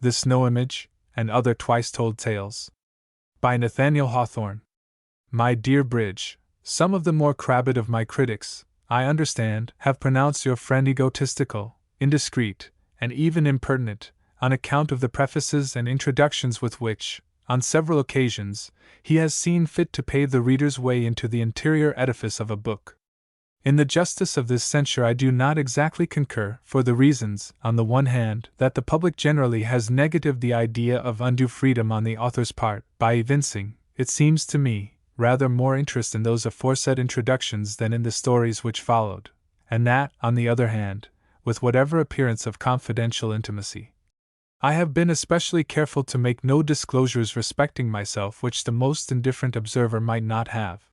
The Snow Image, and Other Twice-Told Tales. By Nathaniel Hawthorne. My dear Bridge, some of the more crabbed of my critics, I understand, have pronounced your friend egotistical, indiscreet, and even impertinent, on account of the prefaces and introductions with which, on several occasions, he has seen fit to pave the reader's way into the interior edifice of a book. In the justice of this censure I do not exactly concur, for the reasons, on the one hand, that the public generally has negatived the idea of undue freedom on the author's part, by evincing, it seems to me, rather more interest in those aforesaid introductions than in the stories which followed, and that, on the other hand, with whatever appearance of confidential intimacy, I have been especially careful to make no disclosures respecting myself which the most indifferent observer might not have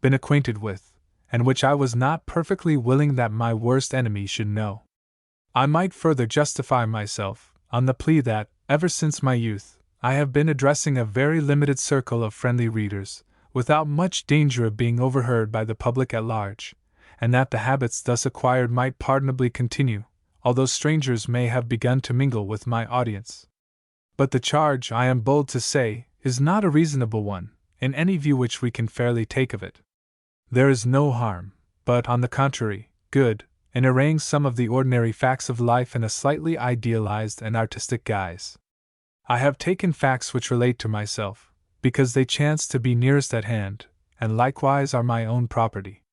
been acquainted with, and which I was not perfectly willing that my worst enemy should know. I might further justify myself, on the plea that, ever since my youth, I have been addressing a very limited circle of friendly readers, without much danger of being overheard by the public at large, and that the habits thus acquired might pardonably continue, although strangers may have begun to mingle with my audience. But the charge, I am bold to say, is not a reasonable one, in any view which we can fairly take of it. There is no harm, but, on the contrary, good, in arraying some of the ordinary facts of life in a slightly idealized and artistic guise. I have taken facts which relate to myself, because they chance to be nearest at hand, and likewise are my own property.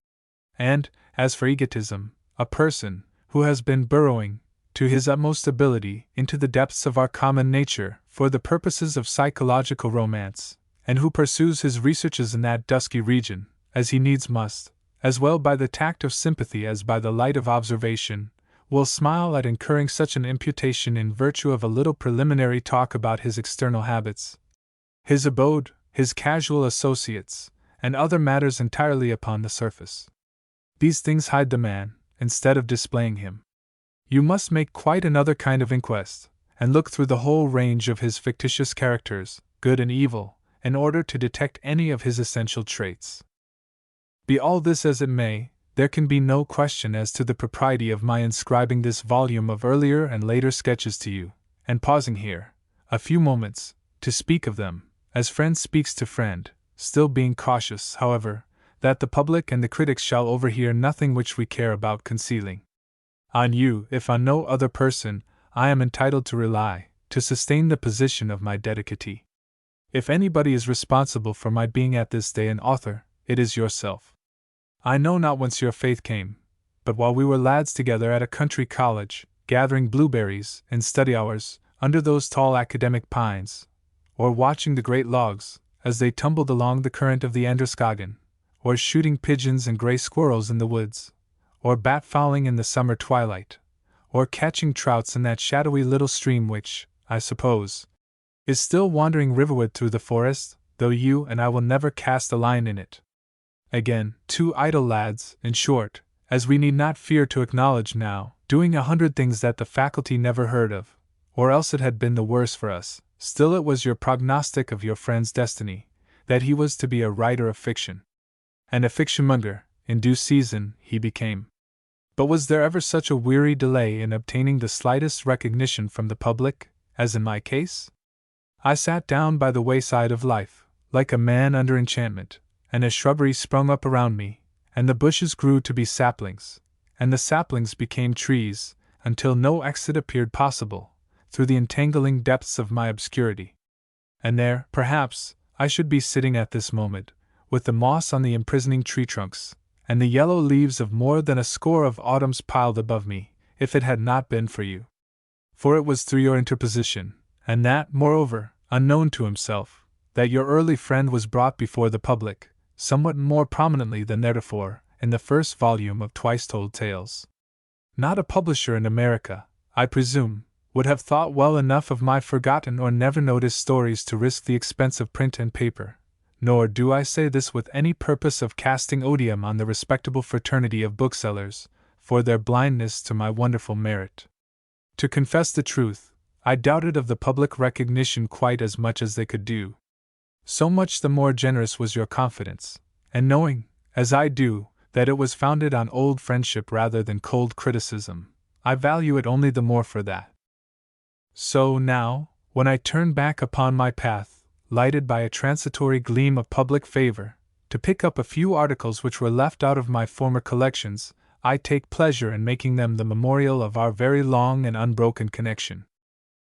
And, as for egotism, a person, who has been burrowing, to his utmost ability, into the depths of our common nature, for the purposes of psychological romance, and who pursues his researches in that dusky region, as he needs must, as well by the tact of sympathy as by the light of observation, will smile at incurring such an imputation in virtue of a little preliminary talk about his external habits, his abode, his casual associates, and other matters entirely upon the surface. These things hide the man, instead of displaying him. You must make quite another kind of inquest, and look through the whole range of his fictitious characters, good and evil, in order to detect any of his essential traits. Be all this as it may, there can be no question as to the propriety of my inscribing this volume of earlier and later sketches to you, and pausing here, a few moments, to speak of them, as friend speaks to friend, still being cautious, however, that the public and the critics shall overhear nothing which we care about concealing. On you, if on no other person, I am entitled to rely, to sustain the position of my dedicatee. If anybody is responsible for my being at this day an author, it is yourself. I know not whence your faith came, but while we were lads together at a country college, gathering blueberries, in study hours, under those tall academic pines, or watching the great logs, as they tumbled along the current of the Androscoggin, or shooting pigeons and gray squirrels in the woods, or bat-fowling in the summer twilight, or catching trouts in that shadowy little stream which, I suppose, is still wandering riverward through the forest, though you and I will never cast a line in it. Again, 2 idle lads, in short, as we need not fear to acknowledge now, doing 100 things that the faculty never heard of, or else it had been the worse for us. Still it was your prognostic of your friend's destiny, that he was to be a writer of fiction. And a fictionmonger, in due season, he became. But was there ever such a weary delay in obtaining the slightest recognition from the public, as in my case? I sat down by the wayside of life, like a man under enchantment, and a shrubbery sprung up around me, and the bushes grew to be saplings, and the saplings became trees, until no exit appeared possible, through the entangling depths of my obscurity. And there, perhaps, I should be sitting at this moment, with the moss on the imprisoning tree trunks, and the yellow leaves of more than a score of autumns piled above me, if it had not been for you. For it was through your interposition, and that, moreover, unknown to himself, that your early friend was brought before the public, somewhat more prominently than theretofore, in the first volume of Twice-Told Tales. Not a publisher in America, I presume, would have thought well enough of my forgotten or never noticed stories to risk the expense of print and paper, nor do I say this with any purpose of casting odium on the respectable fraternity of booksellers, for their blindness to my wonderful merit. To confess the truth, I doubted of the public recognition quite as much as they could do. So much the more generous was your confidence, and knowing, as I do, that it was founded on old friendship rather than cold criticism, I value it only the more for that. So now, when I turn back upon my path, lighted by a transitory gleam of public favor, to pick up a few articles which were left out of my former collections, I take pleasure in making them the memorial of our very long and unbroken connection.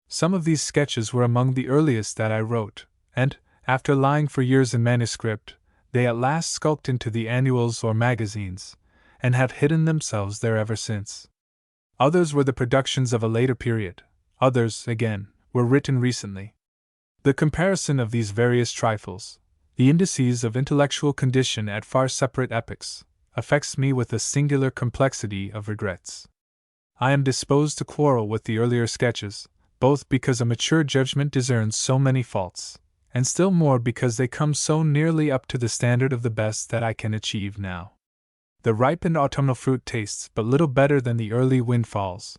Some of these sketches were among the earliest that I wrote, and, after lying for years in manuscript, they at last skulked into the annuals or magazines, and have hidden themselves there ever since. Others were the productions of a later period, others, again, were written recently. The comparison of these various trifles, the indices of intellectual condition at far separate epochs, affects me with a singular complexity of regrets. I am disposed to quarrel with the earlier sketches, both because a mature judgment discerns so many faults, and still more because they come so nearly up to the standard of the best that I can achieve now. The ripened autumnal fruit tastes but little better than the early windfalls.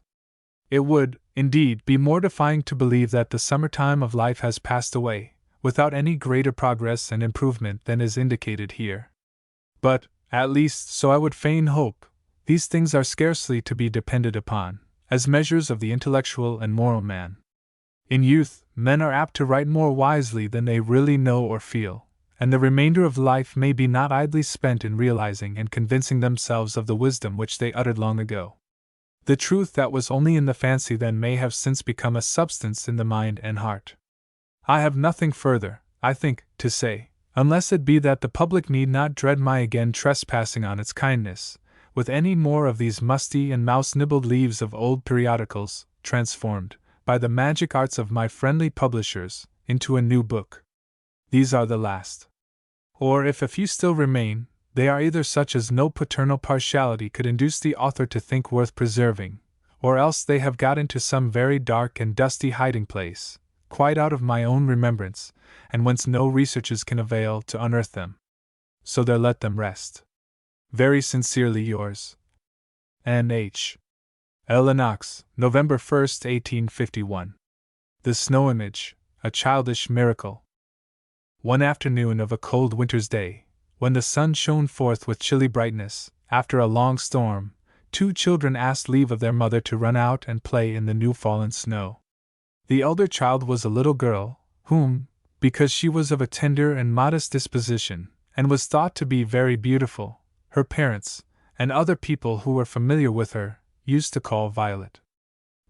It would, indeed, be mortifying to believe that the summertime of life has passed away, without any greater progress and improvement than is indicated here. But, at least so I would fain hope, these things are scarcely to be depended upon, as measures of the intellectual and moral man. In youth, men are apt to write more wisely than they really know or feel, and the remainder of life may be not idly spent in realizing and convincing themselves of the wisdom which they uttered long ago. The truth that was only in the fancy then may have since become a substance in the mind and heart. I have nothing further, I think, to say, unless it be that the public need not dread my again trespassing on its kindness, with any more of these musty and mouse-nibbled leaves of old periodicals, transformed, by the magic arts of my friendly publishers, into a new book. These are the last. Or if a few still remain, they are either such as no paternal partiality could induce the author to think worth preserving, or else they have got into some very dark and dusty hiding place, quite out of my own remembrance, and whence no researches can avail to unearth them. So there let them rest. Very sincerely yours, N.H. L. Lennox, November 1, 1851. The Snow Image, a Childish Miracle. One afternoon of a cold winter's day, when the sun shone forth with chilly brightness, after a long storm, 2 children asked leave of their mother to run out and play in the new-fallen snow. The elder child was a little girl, whom, because she was of a tender and modest disposition, and was thought to be very beautiful, her parents, and other people who were familiar with her, used to call Violet.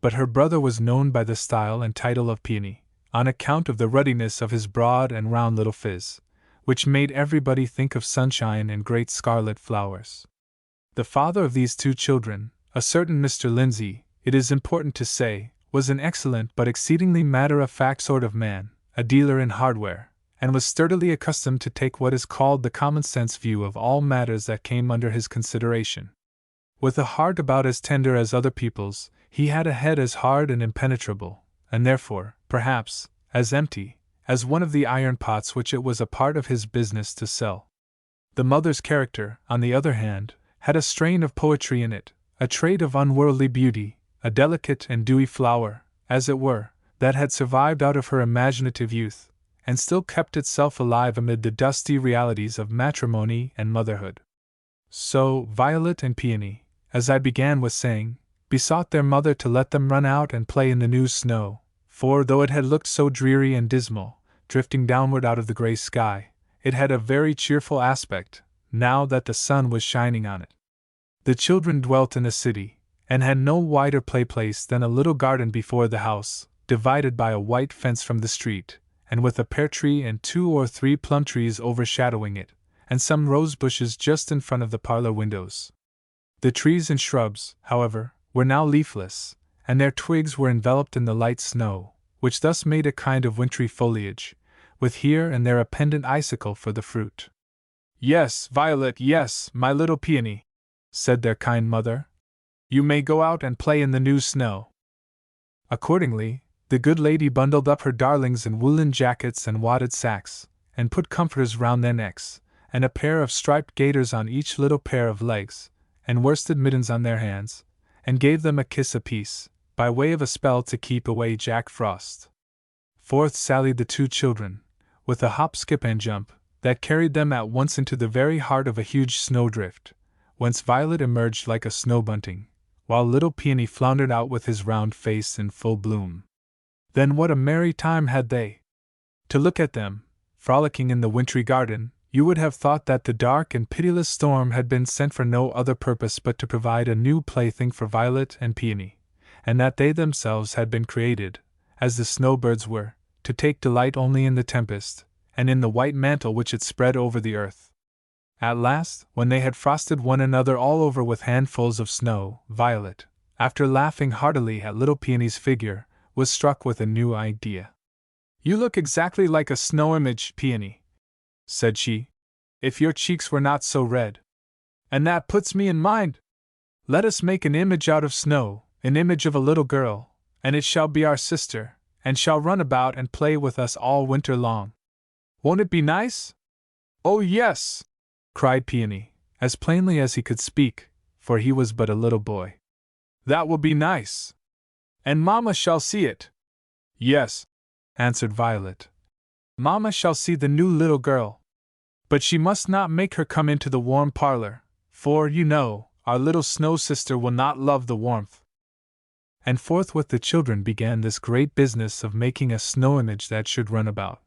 But her brother was known by the style and title of Peony, on account of the ruddiness of his broad and round little phiz, which made everybody think of sunshine and great scarlet flowers. The father of these 2 children, a certain Mr. Lindsay, it is important to say, was an excellent but exceedingly matter-of-fact sort of man, a dealer in hardware, and was sturdily accustomed to take what is called the common-sense view of all matters that came under his consideration. With a heart about as tender as other people's, he had a head as hard and impenetrable, and therefore, perhaps, as empty, as one of the iron pots which it was a part of his business to sell. The mother's character, on the other hand, had a strain of poetry in it, a trait of unworldly beauty, a delicate and dewy flower, as it were, that had survived out of her imaginative youth, and still kept itself alive amid the dusty realities of matrimony and motherhood. So, Violet and Peony, as I began with saying, besought their mother to let them run out and play in the new snow, for though it had looked so dreary and dismal, drifting downward out of the grey sky, it had a very cheerful aspect, now that the sun was shining on it. The children dwelt in a city, and had no wider play-place than a little garden before the house, divided by a white fence from the street, and with a pear tree and 2 or 3 plum trees overshadowing it, and some rose bushes just in front of the parlor windows. The trees and shrubs, however, were now leafless, and their twigs were enveloped in the light snow, which thus made a kind of wintry foliage, with here and there a pendant icicle for the fruit. "Yes, Violet, yes, my little Peony," said their kind mother. "You may go out and play in the new snow." Accordingly, the good lady bundled up her darlings in woolen jackets and wadded sacks, and put comforters round their necks, and a pair of striped gaiters on each little pair of legs, and worsted mittens on their hands, and gave them a kiss apiece, by way of a spell to keep away Jack Frost. Forth sallied the 2 children, with a hop, skip, and jump, that carried them at once into the very heart of a huge snowdrift, whence Violet emerged like a snow bunting, while little Peony floundered out with his round face in full bloom. Then what a merry time had they! To look at them, frolicking in the wintry garden, you would have thought that the dark and pitiless storm had been sent for no other purpose but to provide a new plaything for Violet and Peony, and that they themselves had been created, as the snowbirds were, to take delight only in the tempest, and in the white mantle which it spread over the earth. At last, when they had frosted one another all over with handfuls of snow, Violet, after laughing heartily at little Peony's figure, was struck with a new idea. "You look exactly like a snow image, Peony," said she, "if your cheeks were not so red. And that puts me in mind. Let us make an image out of snow, an image of a little girl, and it shall be our sister, and shall run about and play with us all winter long. Won't it be nice?" "Oh, yes!" cried Peony, as plainly as he could speak, for he was but a little boy. "That will be nice. And Mamma shall see it." "Yes," answered Violet. "Mamma shall see the new little girl. But she must not make her come into the warm parlor, for, you know, our little snow sister will not love the warmth." And forthwith the children began this great business of making a snow image that should run about,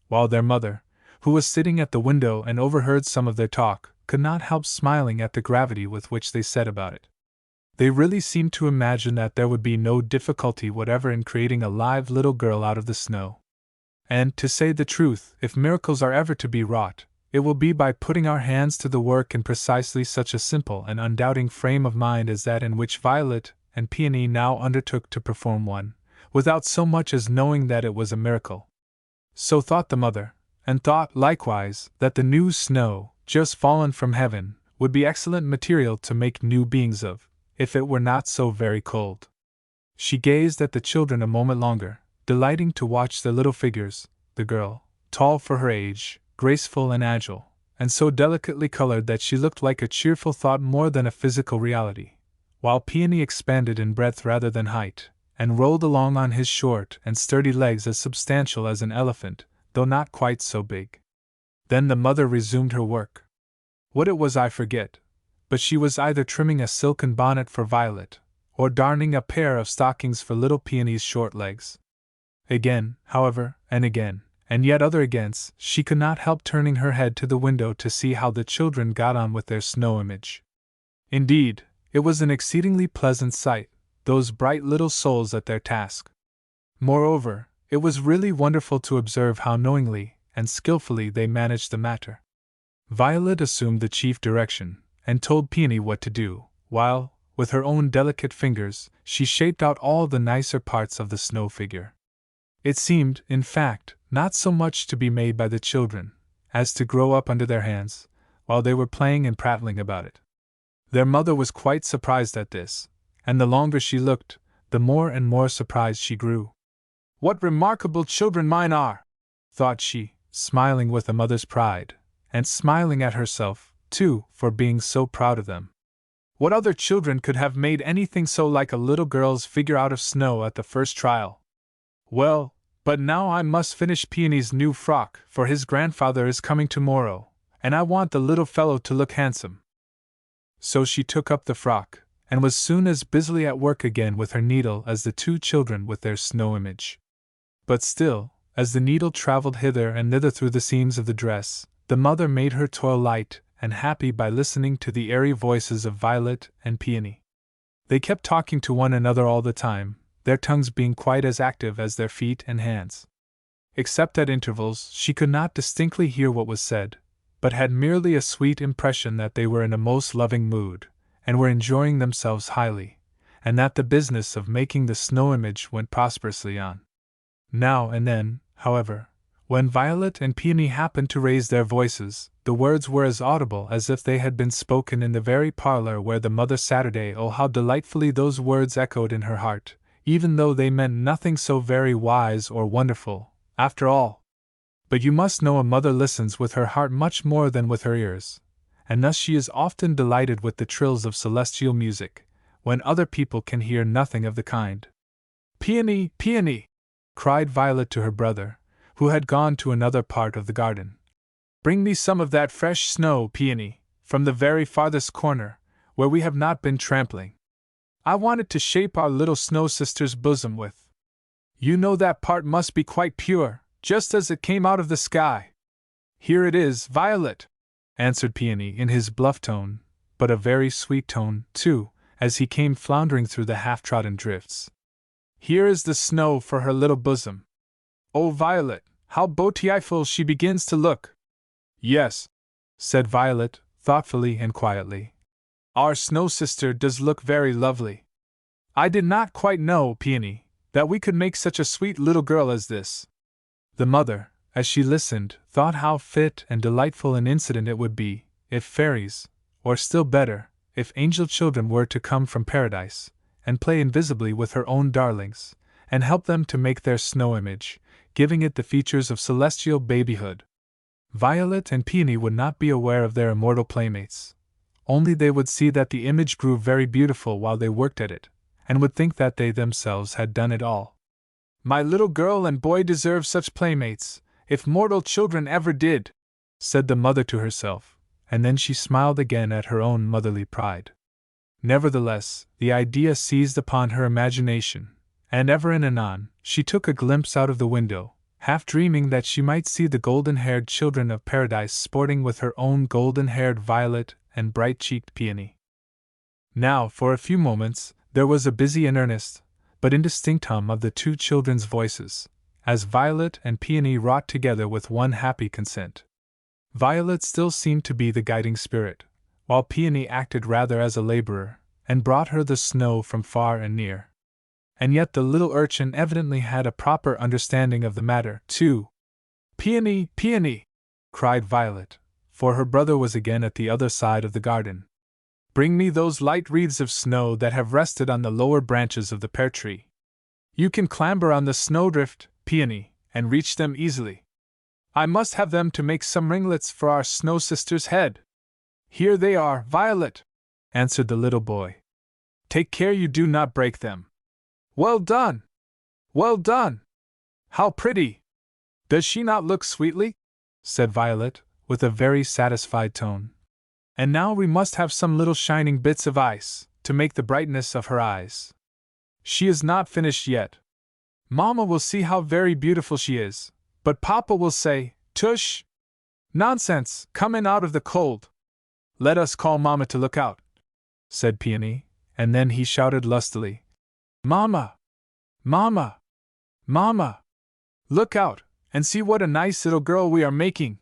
while their mother, who was sitting at the window and overheard some of their talk, could not help smiling at the gravity with which they set about it. They really seemed to imagine that there would be no difficulty whatever in creating a live little girl out of the snow. And, to say the truth, if miracles are ever to be wrought, it will be by putting our hands to the work in precisely such a simple and undoubting frame of mind as that in which Violet and Peony now undertook to perform one, without so much as knowing that it was a miracle. So thought the mother, and thought, likewise, that the new snow, just fallen from heaven, would be excellent material to make new beings of, if it were not so very cold. She gazed at the children a moment longer, delighting to watch their little figures, the girl, tall for her age, graceful and agile, and so delicately colored that she looked like a cheerful thought more than a physical reality, while Peony expanded in breadth rather than height, and rolled along on his short and sturdy legs as substantial as an elephant, though not quite so big. Then the mother resumed her work. What it was I forget, but she was either trimming a silken bonnet for Violet, or darning a pair of stockings for little Peony's short legs. Again, however, and again, and yet other agains, she could not help turning her head to the window to see how the children got on with their snow image. Indeed, it was an exceedingly pleasant sight, those bright little souls at their task. Moreover, it was really wonderful to observe how knowingly and skillfully they managed the matter. Violet assumed the chief direction, and told Peony what to do, while, with her own delicate fingers, she shaped out all the nicer parts of the snow figure. It seemed, in fact, not so much to be made by the children, as to grow up under their hands, while they were playing and prattling about it. Their mother was quite surprised at this, and the longer she looked, the more and more surprised she grew. "What remarkable children mine are!" thought she, smiling with a mother's pride, and smiling at herself, too, for being so proud of them. What other children could have made anything so like a little girl's figure out of snow at the first trial? Well, but now I must finish Peony's new frock, for his grandfather is coming tomorrow, and I want the little fellow to look handsome. So she took up the frock, and was soon as busily at work again with her needle as the two children with their snow image. But still, as the needle traveled hither and thither through the seams of the dress, the mother made her toil light and happy by listening to the airy voices of Violet and Peony. They kept talking to one another all the time, their tongues being quite as active as their feet and hands. Except at intervals, she could not distinctly hear what was said, but had merely a sweet impression that they were in a most loving mood, and were enjoying themselves highly, and that the business of making the snow image went prosperously on. Now and then, however, when Violet and Peony happened to raise their voices, the words were as audible as if they had been spoken in the very parlor where the mother Saturday. Oh, how delightfully those words echoed in her heart, even though they meant nothing so very wise or wonderful, after all. But you must know a mother listens with her heart much more than with her ears, and thus she is often delighted with the trills of celestial music, when other people can hear nothing of the kind. "Peony, Peony!" cried Violet to her brother, who had gone to another part of the garden. "Bring me some of that fresh snow, Peony, from the very farthest corner, where we have not been trampling. I want it to shape our little snow sister's bosom with." You know that part must be quite pure, just as it came out of the sky. Here it is, Violet, answered Peony in his bluff tone, but a very sweet tone, too, as he came floundering through the half-trodden drifts. Here is the snow for her little bosom. Oh, Violet, how beautiful she begins to look! Yes, said Violet, thoughtfully and quietly. Our snow sister does look very lovely. I did not quite know, Peony, that we could make such a sweet little girl as this. The mother, as she listened, thought how fit and delightful an incident it would be, if fairies, or still better, if angel children were to come from paradise, and play invisibly with her own darlings, and help them to make their snow image, giving it the features of celestial babyhood. Violet and Peony would not be aware of their immortal playmates. Only they would see that the image grew very beautiful while they worked at it, and would think that they themselves had done it all. My little girl and boy deserve such playmates, if mortal children ever did, said the mother to herself, and then she smiled again at her own motherly pride. Nevertheless, the idea seized upon her imagination, and ever and anon, she took a glimpse out of the window, half dreaming that she might see the golden-haired children of paradise sporting with her own golden-haired Violet and bright-cheeked Peony. Now, for a few moments, there was a busy and earnest, but indistinct hum of the two children's voices, as Violet and Peony wrought together with one happy consent. Violet still seemed to be the guiding spirit, while Peony acted rather as a laborer, and brought her the snow from far and near. And yet the little urchin evidently had a proper understanding of the matter, too. Peony, Peony, cried Violet, for her brother was again at the other side of the garden. Bring me those light wreaths of snow that have rested on the lower branches of the pear tree. You can clamber on the snowdrift, Peony, and reach them easily. I must have them to make some ringlets for our snow sister's head. Here they are, Violet, answered the little boy. Take care you do not break them. Well done! Well done! How pretty! Does she not look sweetly? Said Violet, with a very satisfied tone. And now we must have some little shining bits of ice, to make the brightness of her eyes. She is not finished yet. Mamma will see how very beautiful she is, but Papa will say, Tush! Nonsense, come in out of the cold. Let us call Mamma to look out, said Peony, and then he shouted lustily, Mamma! Mamma! Mamma! Look out, and see what a nice little girl we are making!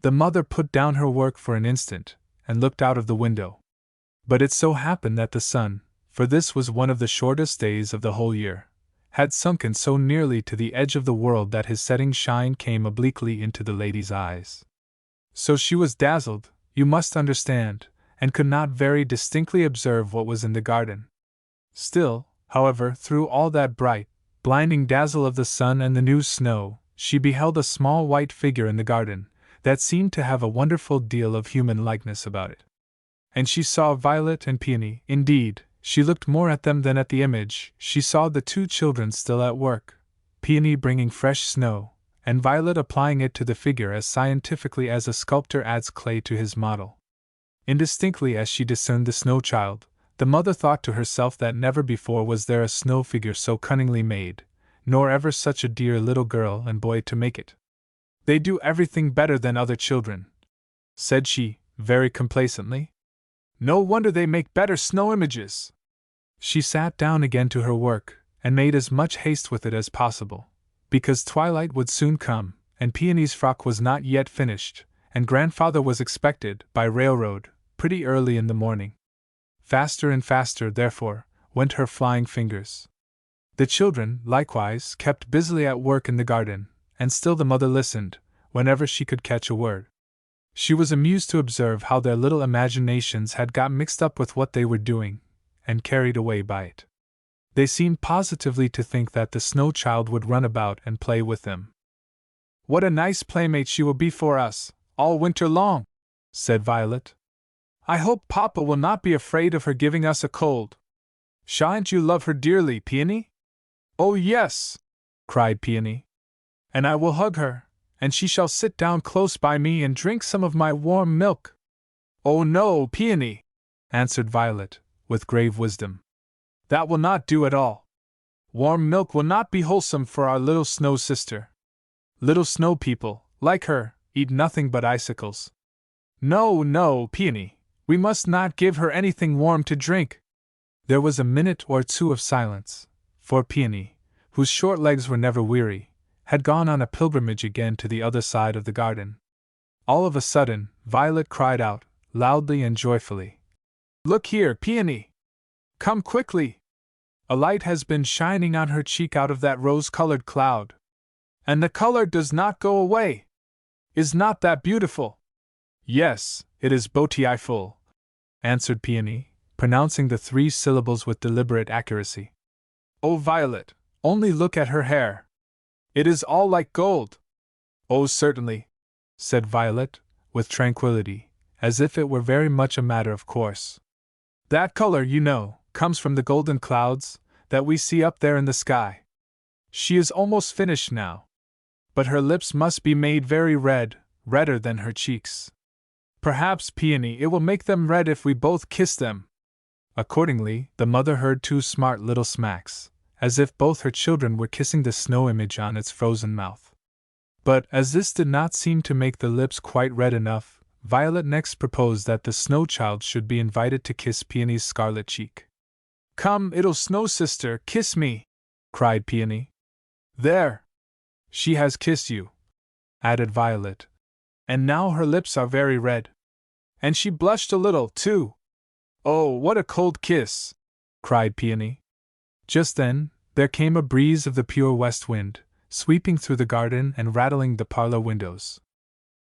The mother put down her work for an instant, and looked out of the window. But it so happened that the sun, for this was one of the shortest days of the whole year, had sunken so nearly to the edge of the world that his setting shine came obliquely into the lady's eyes. So she was dazzled, you must understand, and could not very distinctly observe what was in the garden. Still, however, through all that bright, blinding dazzle of the sun and the new snow, she beheld a small white figure in the garden, that seemed to have a wonderful deal of human likeness about it. And she saw Violet and Peony. Indeed, she looked more at them than at the image. She saw the two children still at work, Peony bringing fresh snow, and Violet applying it to the figure as scientifically as a sculptor adds clay to his model. Indistinctly as she discerned the snow child, the mother thought to herself that never before was there a snow figure so cunningly made, nor ever such a dear little girl and boy to make it. They do everything better than other children, said she, very complacently. No wonder they make better snow images. She sat down again to her work, and made as much haste with it as possible, because twilight would soon come, and Peony's frock was not yet finished, and grandfather was expected, by railroad, pretty early in the morning. Faster and faster, therefore, went her flying fingers. The children, likewise, kept busily at work in the garden, and still the mother listened, whenever she could catch a word. She was amused to observe how their little imaginations had got mixed up with what they were doing, and carried away by it. They seemed positively to think that the snow child would run about and play with them. What a nice playmate she will be for us, all winter long, said Violet. I hope Papa will not be afraid of her giving us a cold. Shan't you love her dearly, Peony? Oh yes, cried Peony. And I will hug her, and she shall sit down close by me and drink some of my warm milk. Oh no, Peony, answered Violet, with grave wisdom. That will not do at all. Warm milk will not be wholesome for our little snow sister. Little snow people, like her, eat nothing but icicles. No, no, Peony, we must not give her anything warm to drink. There was a minute or two of silence, for Peony, whose short legs were never weary, had gone on a pilgrimage again to the other side of the garden. All of a sudden, Violet cried out, loudly and joyfully, "Look here, Peony! Come quickly! A light has been shining on her cheek out of that rose-colored cloud. And the color does not go away! Is not that beautiful?" "Yes, it is beautiful," answered Peony, pronouncing the 3 syllables with deliberate accuracy. "Oh, Violet, only look at her hair! It is all like gold." "Oh, certainly," said Violet, with tranquility, as if it were very much a matter of course. "That color, you know, comes from the golden clouds that we see up there in the sky. She is almost finished now. But her lips must be made very red, redder than her cheeks. Perhaps, Peony, it will make them red if we both kiss them." Accordingly, the mother heard 2 smart little smacks, as if both her children were kissing the snow image on its frozen mouth. But, as this did not seem to make the lips quite red enough, Violet next proposed that the snow child should be invited to kiss Peony's scarlet cheek. "Come, it'll snow sister, kiss me!" cried Peony. "There! She has kissed you," added Violet. "And now her lips are very red. And she blushed a little, too. Oh, what a cold kiss!" cried Peony. Just then, there came a breeze of the pure west wind, sweeping through the garden and rattling the parlor windows.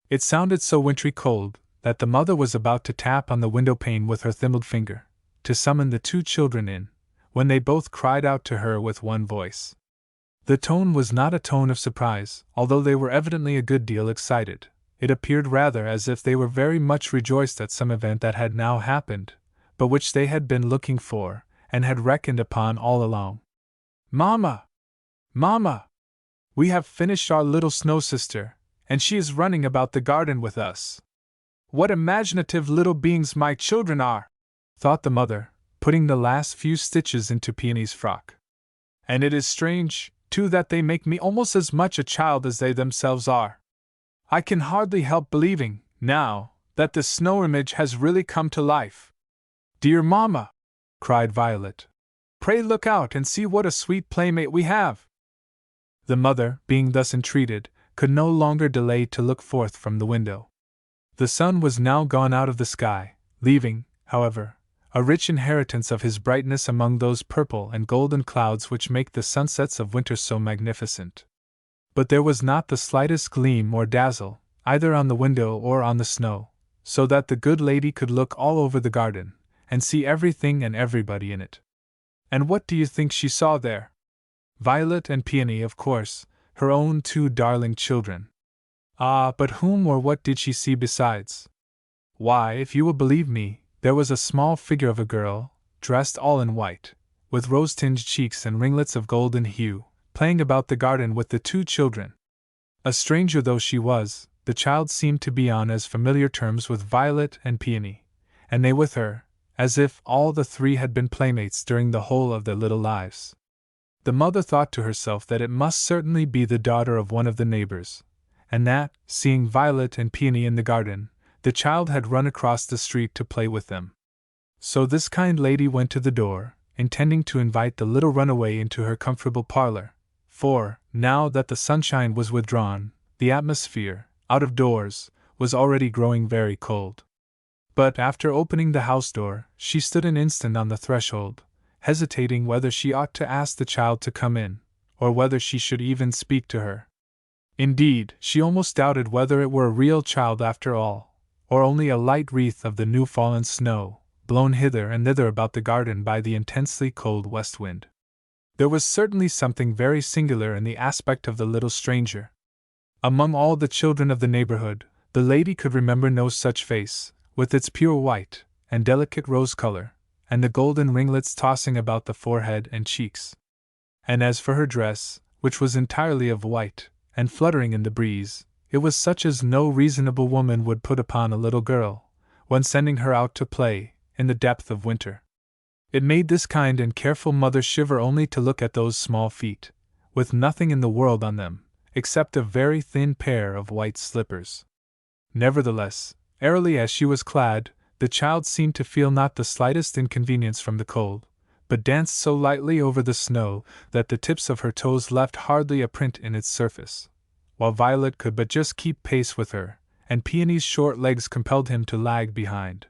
It sounded so wintry cold that the mother was about to tap on the window pane with her thimbled finger, to summon the 2 children in, when they both cried out to her with one voice. The tone was not a tone of surprise, although they were evidently a good deal excited. It appeared rather as if they were very much rejoiced at some event that had now happened, but which they had been looking for, and had reckoned upon all along. "Mamma! Mamma! We have finished our little snow sister, and she is running about the garden with us. What imaginative little beings my children are!" thought the mother, putting the last few stitches into Peony's frock. "And it is strange, too, that they make me almost as much a child as they themselves are. I can hardly help believing, now, that the snow image has really come to life." "Dear Mamma!" cried Violet. "Pray look out and see what a sweet playmate we have." The mother, being thus entreated, could no longer delay to look forth from the window. The sun was now gone out of the sky, leaving, however, a rich inheritance of his brightness among those purple and golden clouds which make the sunsets of winter so magnificent. But there was not the slightest gleam or dazzle, either on the window or on the snow, so that the good lady could look all over the garden, and see everything and everybody in it. And what do you think she saw there? Violet and Peony, of course, her own 2 darling children. Ah, but whom or what did she see besides? Why, if you will believe me, there was a small figure of a girl, dressed all in white, with rose-tinged cheeks and ringlets of golden hue, playing about the garden with the 2 children. A stranger though she was, the child seemed to be on as familiar terms with Violet and Peony, and they with her, as if all the 3 had been playmates during the whole of their little lives. The mother thought to herself that it must certainly be the daughter of one of the neighbors, and that, seeing Violet and Peony in the garden, the child had run across the street to play with them. So this kind lady went to the door, intending to invite the little runaway into her comfortable parlor, for, now that the sunshine was withdrawn, the atmosphere, out of doors, was already growing very cold. But after opening the house door, she stood an instant on the threshold, hesitating whether she ought to ask the child to come in, or whether she should even speak to her. Indeed, she almost doubted whether it were a real child after all, or only a light wreath of the new-fallen snow, blown hither and thither about the garden by the intensely cold west wind. There was certainly something very singular in the aspect of the little stranger. Among all the children of the neighborhood, the lady could remember no such face, with its pure white and delicate rose color, and the golden ringlets tossing about the forehead and cheeks. And as for her dress, which was entirely of white, and fluttering in the breeze, it was such as no reasonable woman would put upon a little girl, when sending her out to play, in the depth of winter. It made this kind and careful mother shiver only to look at those small feet, with nothing in the world on them, except a very thin pair of white slippers. Nevertheless, airily as she was clad, the child seemed to feel not the slightest inconvenience from the cold, but danced so lightly over the snow that the tips of her toes left hardly a print in its surface, while Violet could but just keep pace with her, and Peony's short legs compelled him to lag behind.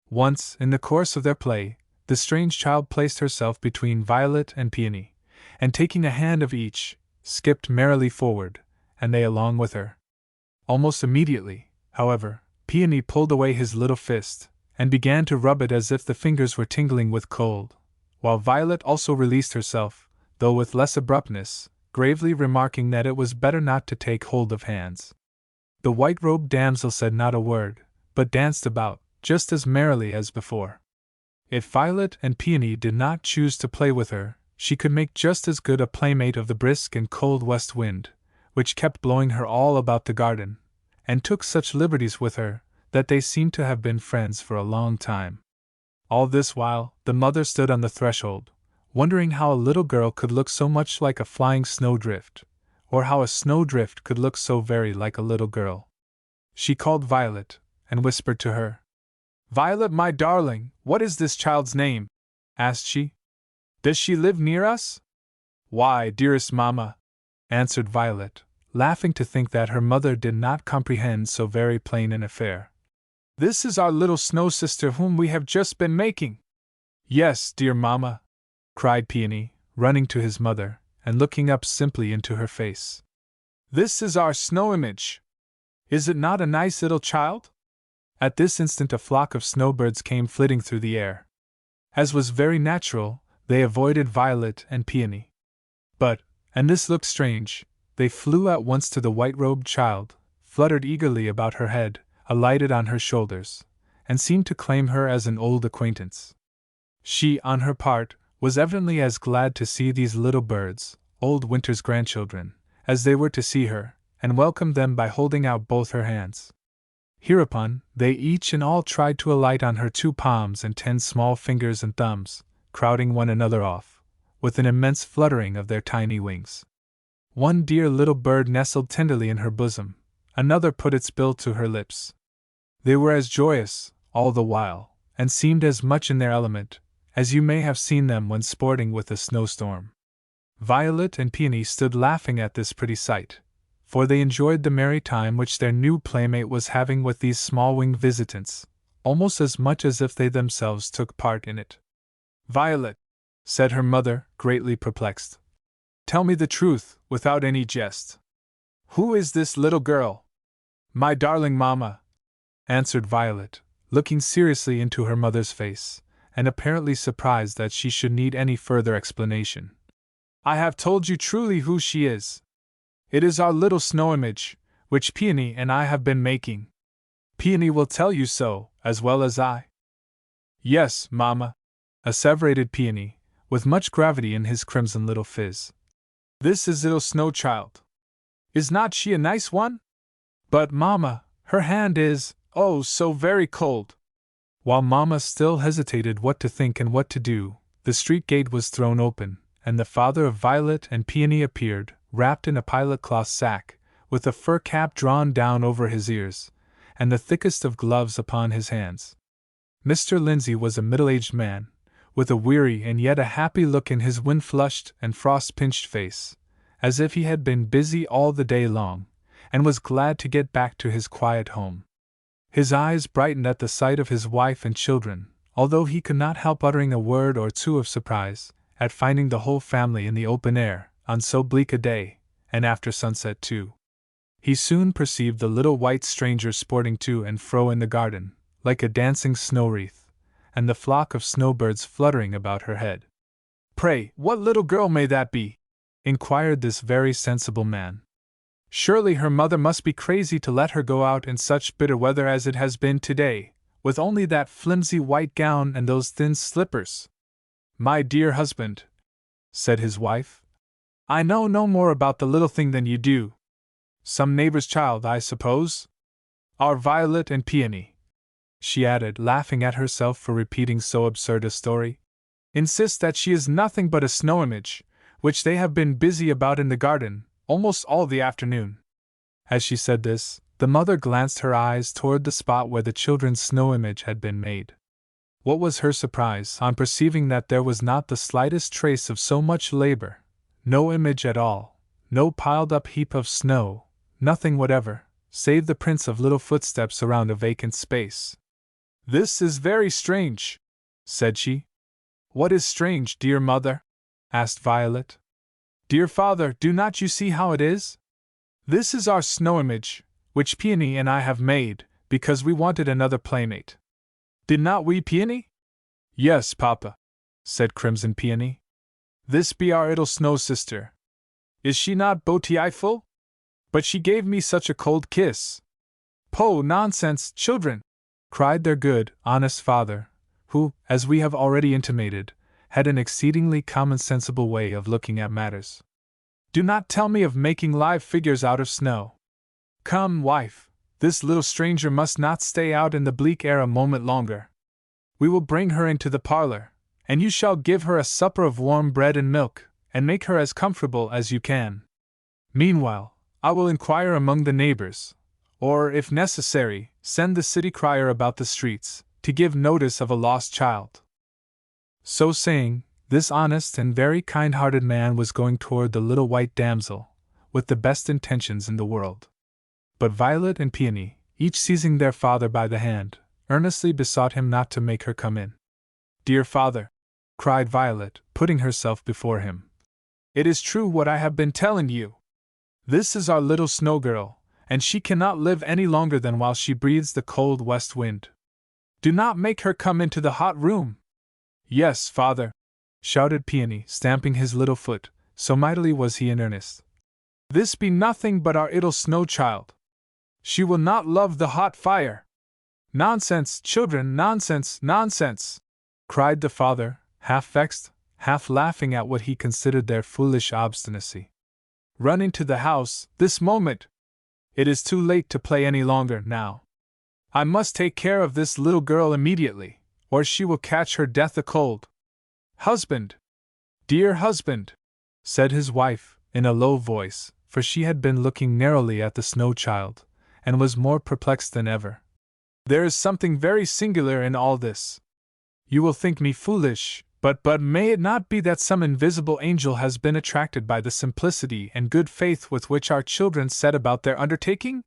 Once, in the course of their play, the strange child placed herself between Violet and Peony, and taking a hand of each, skipped merrily forward, and they along with her. Almost immediately, however, Peony pulled away his little fist, and began to rub it as if the fingers were tingling with cold, while Violet also released herself, though with less abruptness, gravely remarking that it was better not to take hold of hands. The white-robed damsel said not a word, but danced about, just as merrily as before. If Violet and Peony did not choose to play with her, she could make just as good a playmate of the brisk and cold west wind, which kept blowing her all about the garden, and took such liberties with her, that they seemed to have been friends for a long time. All this while, the mother stood on the threshold, wondering how a little girl could look so much like a flying snowdrift, or how a snowdrift could look so very like a little girl. She called Violet, and whispered to her. "Violet, my darling, what is this child's name?" asked she. "Does she live near us?" "Why, dearest mamma," answered Violet, laughing to think that her mother did not comprehend so very plain an affair. "This is our little snow sister whom we have just been making." "Yes, dear mamma," cried Peony, running to his mother, and looking up simply into her face. "This is our snow image. Is it not a nice little child?" At this instant a flock of snowbirds came flitting through the air. As was very natural, they avoided Violet and Peony. But, and this looked strange, they flew at once to the white-robed child, fluttered eagerly about her head, alighted on her shoulders, and seemed to claim her as an old acquaintance. She, on her part, was evidently as glad to see these little birds, old Winter's grandchildren, as they were to see her, and welcomed them by holding out both her hands. Hereupon, they each and all tried to alight on her 2 palms and 10 small fingers and thumbs, crowding one another off, with an immense fluttering of their tiny wings. One dear little bird nestled tenderly in her bosom, another put its bill to her lips. They were as joyous, all the while, and seemed as much in their element, as you may have seen them when sporting with a snowstorm. Violet and Peony stood laughing at this pretty sight, for they enjoyed the merry time which their new playmate was having with these small winged visitants, almost as much as if they themselves took part in it. "Violet," said her mother, greatly perplexed, "tell me the truth, without any jest. Who is this little girl?" "My darling mamma," answered Violet, looking seriously into her mother's face, and apparently surprised that she should need any further explanation. "I have told you truly who she is. It is our little snow image, which Peony and I have been making. Peony will tell you so, as well as I." "Yes, mamma," asseverated Peony, with much gravity in his crimson little phiz. "This is little Snow Child. Is not she a nice one? But, mamma, her hand is, oh, so very cold." While mamma still hesitated what to think and what to do, the street gate was thrown open, and the father of Violet and Peony appeared, wrapped in a pilot cloth sack, with a fur cap drawn down over his ears, and the thickest of gloves upon his hands. Mr. Lindsay was a middle-aged man, with a weary and yet a happy look in his wind-flushed and frost-pinched face, as if he had been busy all the day long, and was glad to get back to his quiet home. His eyes brightened at the sight of his wife and children, although he could not help uttering a word or two of surprise at finding the whole family in the open air on so bleak a day, and after sunset too. He soon perceived the little white stranger sporting to and fro in the garden, like a dancing snow wreath, and the flock of snowbirds fluttering about her head. "Pray, what little girl may that be?" inquired this very sensible man. "Surely her mother must be crazy to let her go out in such bitter weather as it has been today, with only that flimsy white gown and those thin slippers." "My dear husband," said his wife, "I know no more about the little thing than you do. Some neighbor's child, I suppose? Our Violet and Peony." she added, laughing at herself for repeating so absurd a story. Insists that she is nothing but a snow image, which they have been busy about in the garden almost all the afternoon. As she said this, the mother glanced her eyes toward the spot where the children's snow image had been made. What was her surprise on perceiving that there was not the slightest trace of so much labor, no image at all, no piled-up heap of snow, nothing whatever, save the prints of little footsteps around a vacant space. "This is very strange," said she. "What is strange, dear mother?" asked Violet. "Dear father, do not you see how it is? This is our snow image, which Peony and I have made, because we wanted another playmate. Did not we, Peony?" "Yes, Papa," said Crimson Peony. "This be our little snow sister. Is she not beautiful? But she gave me such a cold kiss." "Poh, nonsense, children!" cried their good, honest father, who, as we have already intimated, had an exceedingly commonsensible way of looking at matters. "Do not tell me of making live figures out of snow. Come, wife, this little stranger must not stay out in the bleak air a moment longer. We will bring her into the parlor, and you shall give her a supper of warm bread and milk, and make her as comfortable as you can. Meanwhile, I will inquire among the neighbors, or, if necessary, send the city crier about the streets, to give notice of a lost child." So saying, this honest and very kind-hearted man was going toward the little white damsel, with the best intentions in the world. But Violet and Peony, each seizing their father by the hand, earnestly besought him not to make her come in. "Dear father," cried Violet, putting herself before him, "it is true what I have been telling you. This is our little snow girl, and she cannot live any longer than while she breathes the cold west wind. Do not make her come into the hot room." "Yes, father," shouted Peony, stamping his little foot, so mightily was he in earnest. "This be nothing but our little snow child. She will not love the hot fire." "Nonsense, children, nonsense, nonsense!" cried the father, half vexed, half laughing at what he considered their foolish obstinacy. "Run into the house, this moment! It is too late to play any longer, now. I must take care of this little girl immediately, or she will catch her death a cold. Husband! Dear husband!" said his wife, in a low voice, for she had been looking narrowly at the snow child, and was more perplexed than ever. "There is something very singular in all this. You will think me foolish, but may it not be that some invisible angel has been attracted by the simplicity and good faith with which our children set about their undertaking?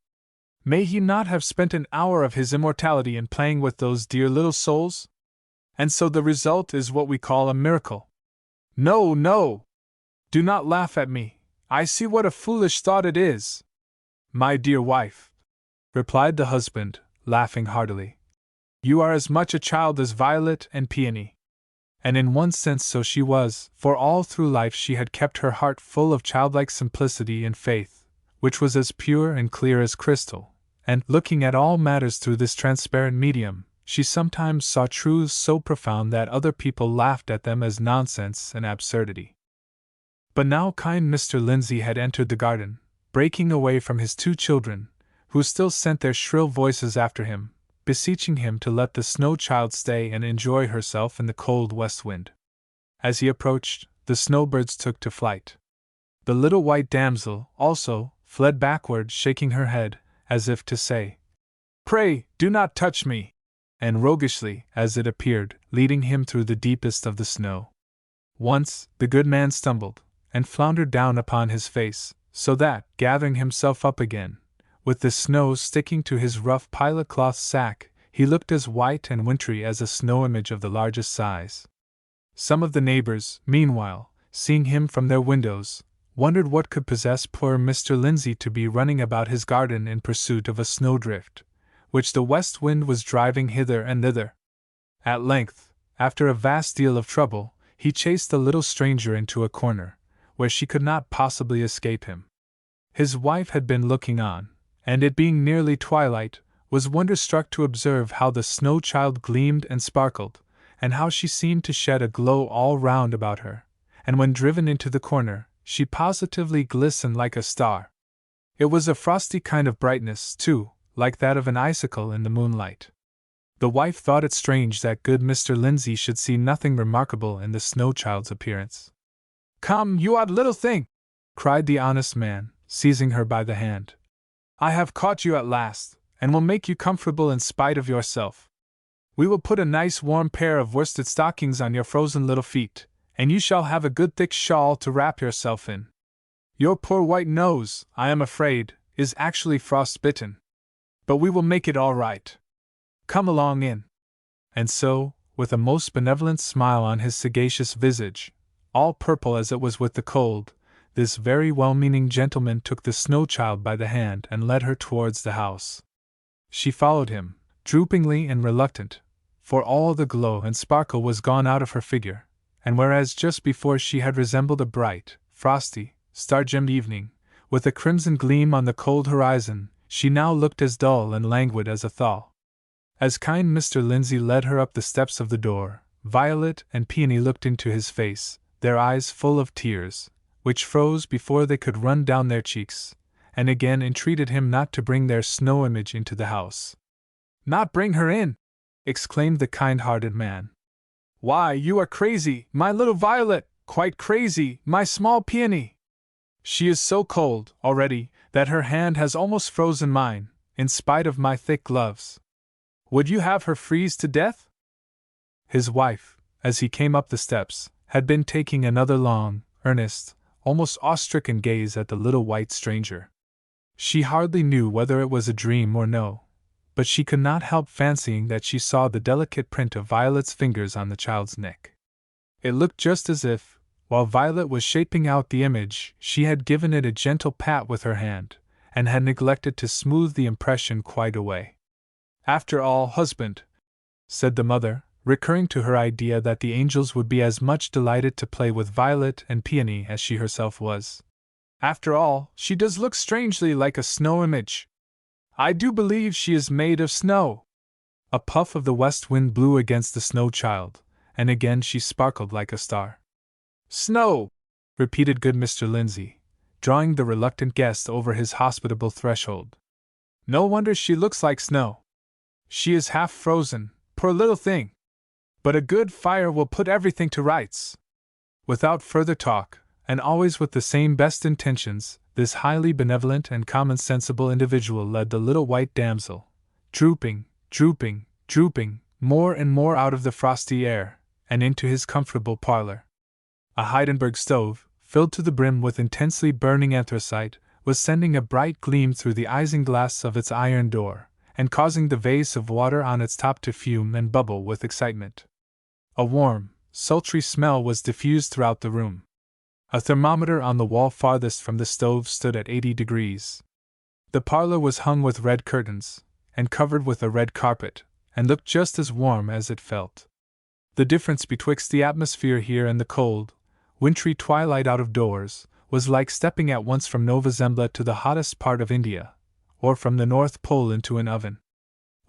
May he not have spent an hour of his immortality in playing with those dear little souls? And so the result is what we call a miracle. No, no! Do not laugh at me, I see what a foolish thought it is." "My dear wife," replied the husband, laughing heartily, "you are as much a child as Violet and Peony." And in one sense so she was, for all through life she had kept her heart full of childlike simplicity and faith, which was as pure and clear as crystal, and, looking at all matters through this transparent medium, she sometimes saw truths so profound that other people laughed at them as nonsense and absurdity. But now kind Mr. Lindsay had entered the garden, breaking away from his two children, who still sent their shrill voices after him, beseeching him to let the snow child stay and enjoy herself in the cold west wind. As he approached, the snowbirds took to flight. The little white damsel, also, fled backward, shaking her head, as if to say, "Pray, do not touch me," and roguishly, as it appeared, leading him through the deepest of the snow. Once, the good man stumbled, and floundered down upon his face, so that, gathering himself up again, with the snow sticking to his rough pilot-cloth sack, he looked as white and wintry as a snow image of the largest size. Some of the neighbors, meanwhile, seeing him from their windows, wondered what could possess poor Mr. Lindsay to be running about his garden in pursuit of a snowdrift, which the west wind was driving hither and thither. At length, after a vast deal of trouble, he chased the little stranger into a corner, where she could not possibly escape him. His wife had been looking on, and it being nearly twilight, was wonder-struck to observe how the snow child gleamed and sparkled, and how she seemed to shed a glow all round about her, and when driven into the corner, she positively glistened like a star. It was a frosty kind of brightness, too, like that of an icicle in the moonlight. The wife thought it strange that good Mr. Lindsay should see nothing remarkable in the snow child's appearance. "Come, you odd little thing!" cried the honest man, seizing her by the hand. "I have caught you at last, and will make you comfortable in spite of yourself. We will put a nice warm pair of worsted stockings on your frozen little feet, and you shall have a good thick shawl to wrap yourself in. Your poor white nose, I am afraid, is actually frostbitten. But we will make it all right. Come along in." And so, with a most benevolent smile on his sagacious visage, all purple as it was with the cold, this very well-meaning gentleman took the snow child by the hand and led her towards the house. She followed him, droopingly and reluctant, for all the glow and sparkle was gone out of her figure, and whereas just before she had resembled a bright, frosty, star-gemmed evening, with a crimson gleam on the cold horizon, she now looked as dull and languid as a thaw. As kind Mr. Lindsay led her up the steps of the door, Violet and Peony looked into his face, their eyes full of tears, which froze before they could run down their cheeks, and again entreated him not to bring their snow image into the house. "Not bring her in!" exclaimed the kind-hearted man. "Why, you are crazy, my little Violet, quite crazy, my small Peony! She is so cold, already, that her hand has almost frozen mine, in spite of my thick gloves. Would you have her freeze to death?" His wife, as he came up the steps, had been taking another long, earnest, almost awe-stricken gaze at the little white stranger. She hardly knew whether it was a dream or no, but she could not help fancying that she saw the delicate print of Violet's fingers on the child's neck. It looked just as if, while Violet was shaping out the image, she had given it a gentle pat with her hand, and had neglected to smooth the impression quite away. "After all, husband," said the mother, recurring to her idea that the angels would be as much delighted to play with Violet and Peony as she herself was, "after all, she does look strangely like a snow image. I do believe she is made of snow." A puff of the west wind blew against the snow child, and again she sparkled like a star. "Snow!" repeated good Mr. Lindsay, drawing the reluctant guest over his hospitable threshold. "No wonder she looks like snow. She is half frozen, poor little thing. But a good fire will put everything to rights." Without further talk, and always with the same best intentions, this highly benevolent and common-sensible individual led the little white damsel, drooping, more and more out of the frosty air, and into his comfortable parlor. A Gutenberg stove, filled to the brim with intensely burning anthracite, was sending a bright gleam through the isinglass of its iron door, and causing the vase of water on its top to fume and bubble with excitement. A warm, sultry smell was diffused throughout the room. A thermometer on the wall farthest from the stove stood at 80 degrees. The parlor was hung with red curtains, and covered with a red carpet, and looked just as warm as it felt. The difference betwixt the atmosphere here and the cold, wintry twilight out of doors, was like stepping at once from Nova Zembla to the hottest part of India, or from the North Pole into an oven.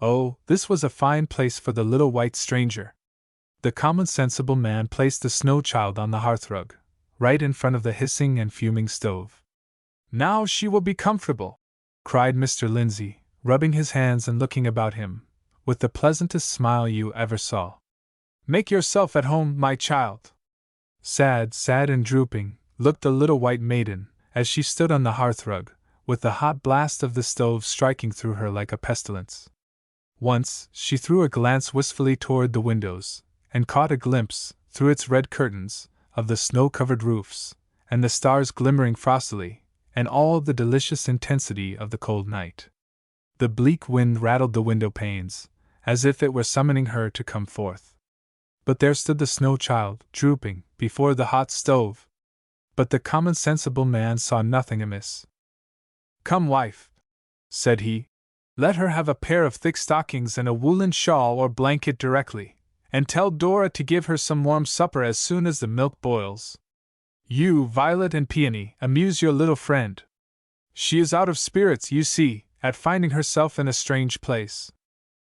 Oh, this was a fine place for the little white stranger! The common-sensible man placed the snow child on the hearthrug, right in front of the hissing and fuming stove. "Now she will be comfortable," cried Mr. Lindsay, rubbing his hands and looking about him, with the pleasantest smile you ever saw. "Make yourself at home, my child." Sad and drooping, looked the little white maiden, as she stood on the hearthrug, with the hot blast of the stove striking through her like a pestilence. Once, she threw a glance wistfully toward the windows, and caught a glimpse, through its red curtains, of the snow-covered roofs, and the stars glimmering frostily, and all the delicious intensity of the cold night. The bleak wind rattled the window panes, as if it were summoning her to come forth. But there stood the snow child, drooping, before the hot stove. But the common-sensible man saw nothing amiss. "Come, wife," said he, "let her have a pair of thick stockings and a woolen shawl or blanket directly, and tell Dora to give her some warm supper as soon as the milk boils. You, Violet and Peony, amuse your little friend. She is out of spirits, you see, at finding herself in a strange place.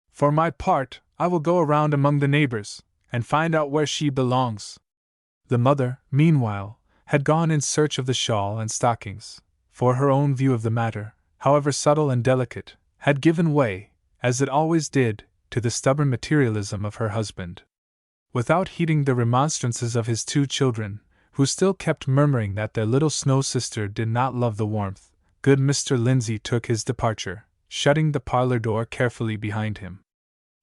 For my part, I will go around among the neighbors, and find out where she belongs." The mother, meanwhile, had gone in search of the shawl and stockings, for her own view of the matter, however subtle and delicate, had given way, as it always did, to the stubborn materialism of her husband. Without heeding the remonstrances of his 2 children, who still kept murmuring that their little snow sister did not love the warmth, good Mr. Lindsay took his departure, shutting the parlor door carefully behind him.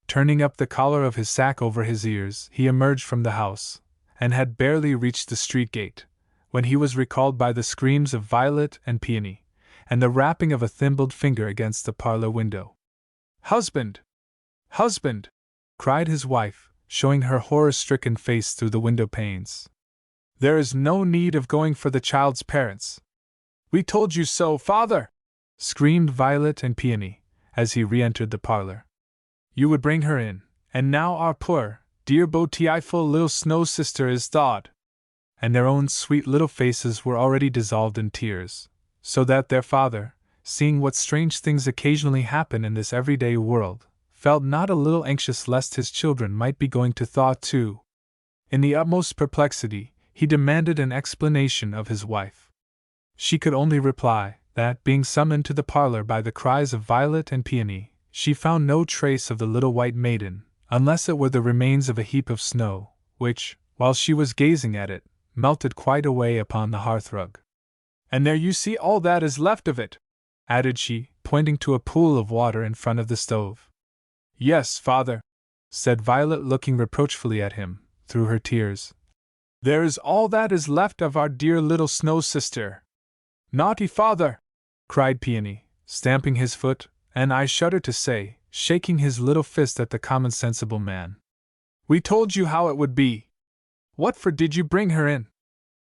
Turning up the collar of his sack over his ears, he emerged from the house, and had barely reached the street gate, when he was recalled by the screams of Violet and Peony, and the rapping of a thimbled finger against the parlor window. "Husband! Husband!" cried his wife, showing her horror-stricken face through the window panes. "There is no need of going for the child's parents." "We told you so, father!" screamed Violet and Peony, as he re-entered the parlor. "You would bring her in, and now our poor, dear beautiful little snow sister is thawed." And their own sweet little faces were already dissolved in tears, so that their father, seeing what strange things occasionally happen in this everyday world, felt not a little anxious lest his children might be going to thaw too. In the utmost perplexity, he demanded an explanation of his wife. She could only reply that, being summoned to the parlor by the cries of Violet and Peony, she found no trace of the little white maiden, unless it were the remains of a heap of snow, which, while she was gazing at it, melted quite away upon the hearthrug. "And there you see all that is left of it," added she, pointing to a pool of water in front of the stove. "Yes, father," said Violet, looking reproachfully at him, through her tears. "There is all that is left of our dear little snow sister." "Naughty father!" cried Peony, stamping his foot, and I shudder to say, shaking his little fist at the common-sensible man. "We told you how it would be. What for did you bring her in?"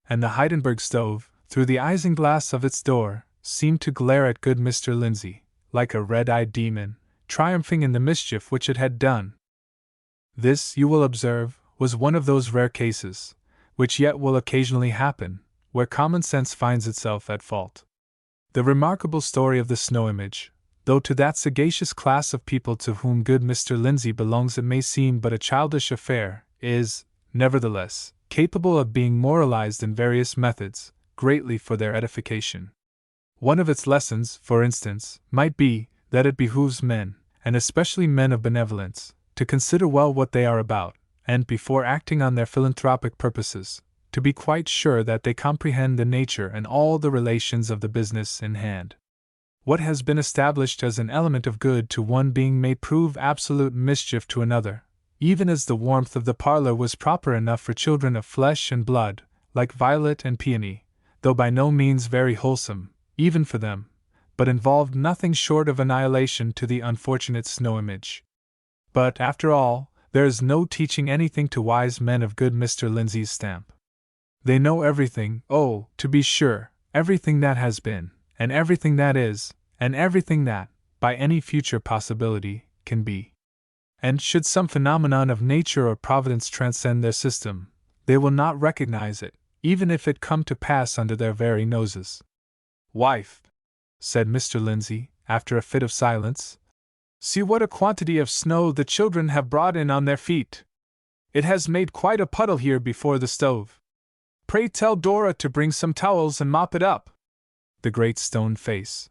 And the Gutenberg stove, through the isinglass of its door, seemed to glare at good Mr. Lindsay, like a red-eyed demon, triumphing in the mischief which it had done. This, you will observe, was one of those rare cases, which yet will occasionally happen, where common sense finds itself at fault. The remarkable story of the snow image, though to that sagacious class of people to whom good Mr. Lindsay belongs it may seem but a childish affair, is, nevertheless, capable of being moralized in various methods, greatly for their edification. One of its lessons, for instance, might be, that it behooves men, and especially men of benevolence, to consider well what they are about, and, before acting on their philanthropic purposes, to be quite sure that they comprehend the nature and all the relations of the business in hand. What has been established as an element of good to one being may prove absolute mischief to another, even as the warmth of the parlor was proper enough for children of flesh and blood, like Violet and Peony, though by no means very wholesome, even for them, but involved nothing short of annihilation to the unfortunate snow image. But, after all, there is no teaching anything to wise men of good Mr. Lindsay's stamp. They know everything, oh, to be sure, everything that has been, and everything that is, and everything that, by any future possibility, can be. And should some phenomenon of nature or providence transcend their system, they will not recognize it, even if it come to pass under their very noses. "Wife," said Mr. Lindsay, after a fit of silence, "see what a quantity of snow the children have brought in on their feet. It has made quite a puddle here before the stove. Pray tell Dora to bring some towels and mop it up." The great stone face.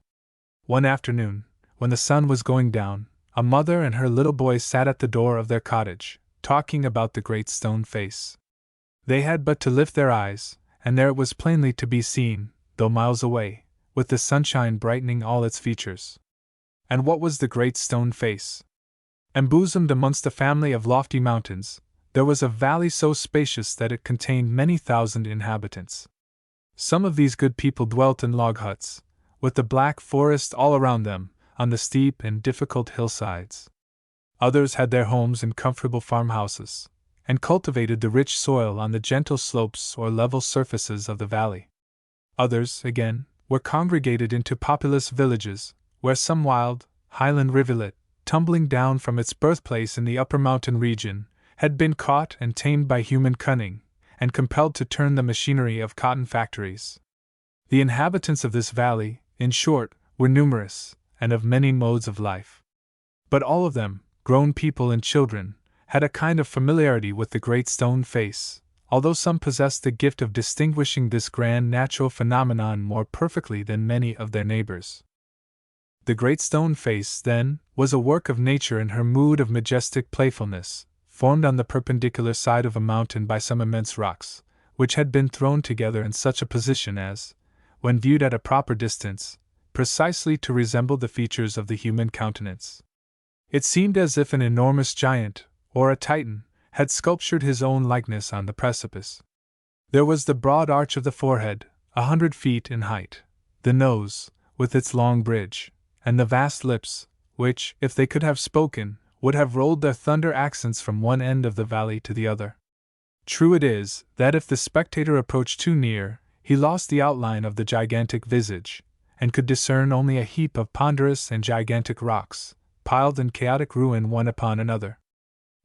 One afternoon, when the sun was going down, a mother and her little boy sat at the door of their cottage, talking about the great stone face. They had but to lift their eyes, and there it was plainly to be seen, though miles away, with the sunshine brightening all its features. And what was the great stone face? Embosomed amongst a family of lofty mountains, there was a valley so spacious that it contained many thousand inhabitants. Some of these good people dwelt in log huts, with the black forest all around them, on the steep and difficult hillsides. Others had their homes in comfortable farmhouses, and cultivated the rich soil on the gentle slopes or level surfaces of the valley. Others, again, were congregated into populous villages, where some wild, highland rivulet, tumbling down from its birthplace in the upper mountain region, had been caught and tamed by human cunning, and compelled to turn the machinery of cotton factories. The inhabitants of this valley, in short, were numerous, and of many modes of life. But all of them, grown people and children, had a kind of familiarity with the great stone face, although some possessed the gift of distinguishing this grand natural phenomenon more perfectly than many of their neighbors. The great stone face, then, was a work of nature in her mood of majestic playfulness, formed on the perpendicular side of a mountain by some immense rocks, which had been thrown together in such a position as, when viewed at a proper distance, precisely to resemble the features of the human countenance. It seemed as if an enormous giant, or a Titan, had sculptured his own likeness on the precipice. There was the broad arch of the forehead, 100 feet in height, the nose, with its long bridge, and the vast lips, which, if they could have spoken, would have rolled their thunder accents from one end of the valley to the other. True it is, that if the spectator approached too near, he lost the outline of the gigantic visage, and could discern only a heap of ponderous and gigantic rocks, piled in chaotic ruin one upon another.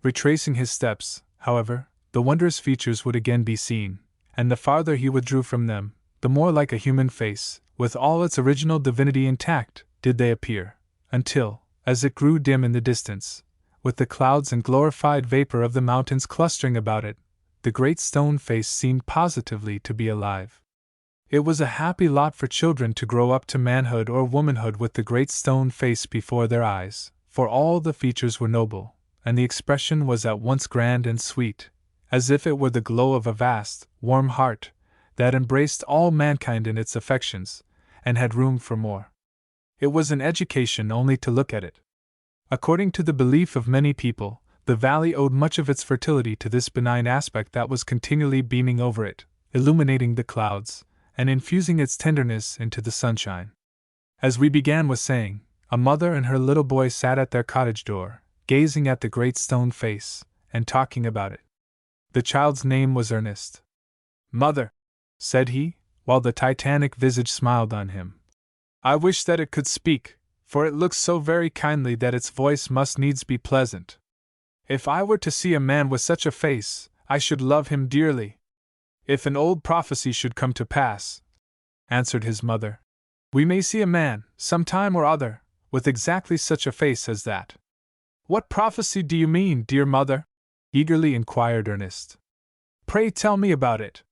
Retracing his steps, however, the wondrous features would again be seen, and the farther he withdrew from them, the more like a human face, with all its original divinity intact, did they appear, until, as it grew dim in the distance, with the clouds and glorified vapor of the mountains clustering about it, the great stone face seemed positively to be alive. It was a happy lot for children to grow up to manhood or womanhood with the great stone face before their eyes, for all the features were noble, and the expression was at once grand and sweet, as if it were the glow of a vast, warm heart, that embraced all mankind in its affections, and had room for more. It was an education only to look at it. According to the belief of many people, the valley owed much of its fertility to this benign aspect that was continually beaming over it, illuminating the clouds, and infusing its tenderness into the sunshine. As we began with saying, a mother and her little boy sat at their cottage door, gazing at the great stone face, and talking about it. The child's name was Ernest. "Mother," said he, while the titanic visage smiled on him, "I wish that it could speak, for it looks so very kindly that its voice must needs be pleasant. If I were to see a man with such a face, I should love him dearly." "If an old prophecy should come to pass," answered his mother, "we may see a man, some time or other, with exactly such a face as that." "What prophecy do you mean, dear mother?" eagerly inquired Ernest. "Pray tell me about it."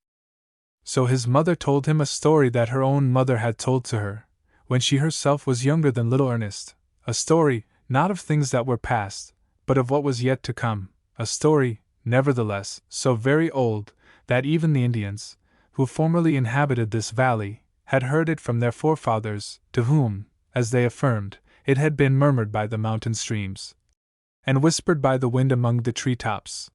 So his mother told him a story that her own mother had told to her, when she herself was younger than little Ernest, a story, not of things that were past, but of what was yet to come, a story, nevertheless, so very old, that even the Indians, who formerly inhabited this valley, had heard it from their forefathers, to whom, as they affirmed, it had been murmured by the mountain streams, and whispered by the wind among the tree-tops.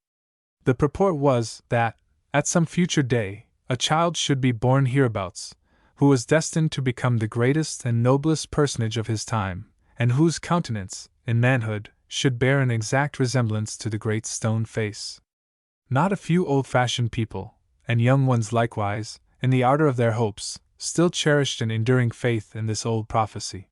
The purport was, that, at some future day, a child should be born hereabouts, who was destined to become the greatest and noblest personage of his time, and whose countenance, in manhood, should bear an exact resemblance to the great stone face. Not a few old-fashioned people, and young ones likewise, in the ardor of their hopes, still cherished an enduring faith in this old prophecy.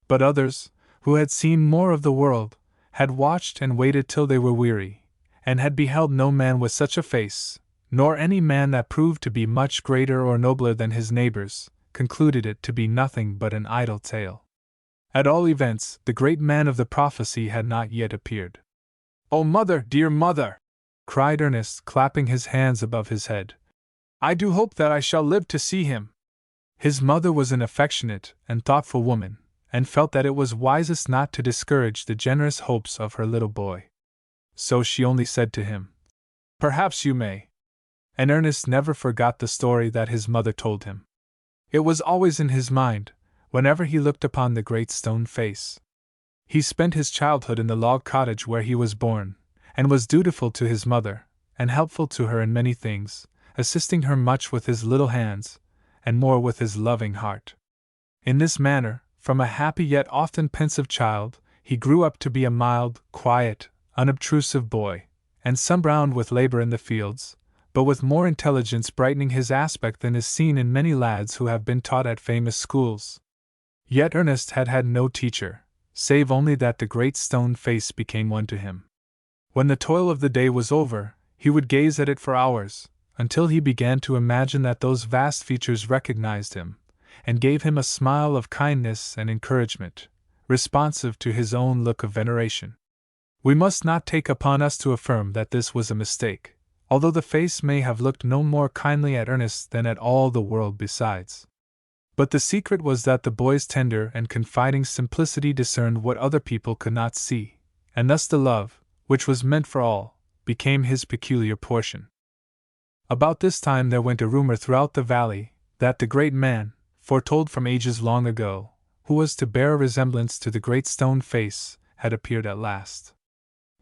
But others, who had seen more of the world, had watched and waited till they were weary, and had beheld no man with such a face, nor any man that proved to be much greater or nobler than his neighbors, concluded it to be nothing but an idle tale. At all events, the great man of the prophecy had not yet appeared. "Oh, mother, dear mother!" cried Ernest, clapping his hands above his head. "I do hope that I shall live to see him." His mother was an affectionate and thoughtful woman, and felt that it was wisest not to discourage the generous hopes of her little boy. So she only said to him, "Perhaps you may." And Ernest never forgot the story that his mother told him. It was always in his mind, whenever he looked upon the great stone face. He spent his childhood in the log cottage where he was born, and was dutiful to his mother, and helpful to her in many things, assisting her much with his little hands, and more with his loving heart. In this manner, from a happy yet often pensive child, he grew up to be a mild, quiet, unobtrusive boy, and sun-browned with labor in the fields, but with more intelligence brightening his aspect than is seen in many lads who have been taught at famous schools. Yet Ernest had had no teacher, save only that the great stone face became one to him. When the toil of the day was over, he would gaze at it for hours, until he began to imagine that those vast features recognized him, and gave him a smile of kindness and encouragement, responsive to his own look of veneration. We must not take upon us to affirm that this was a mistake, although the face may have looked no more kindly at Ernest than at all the world besides. But the secret was that the boy's tender and confiding simplicity discerned what other people could not see, and thus the love, which was meant for all, became his peculiar portion. About this time there went a rumor throughout the valley that the great man, foretold from ages long ago, who was to bear a resemblance to the great stone face, had appeared at last.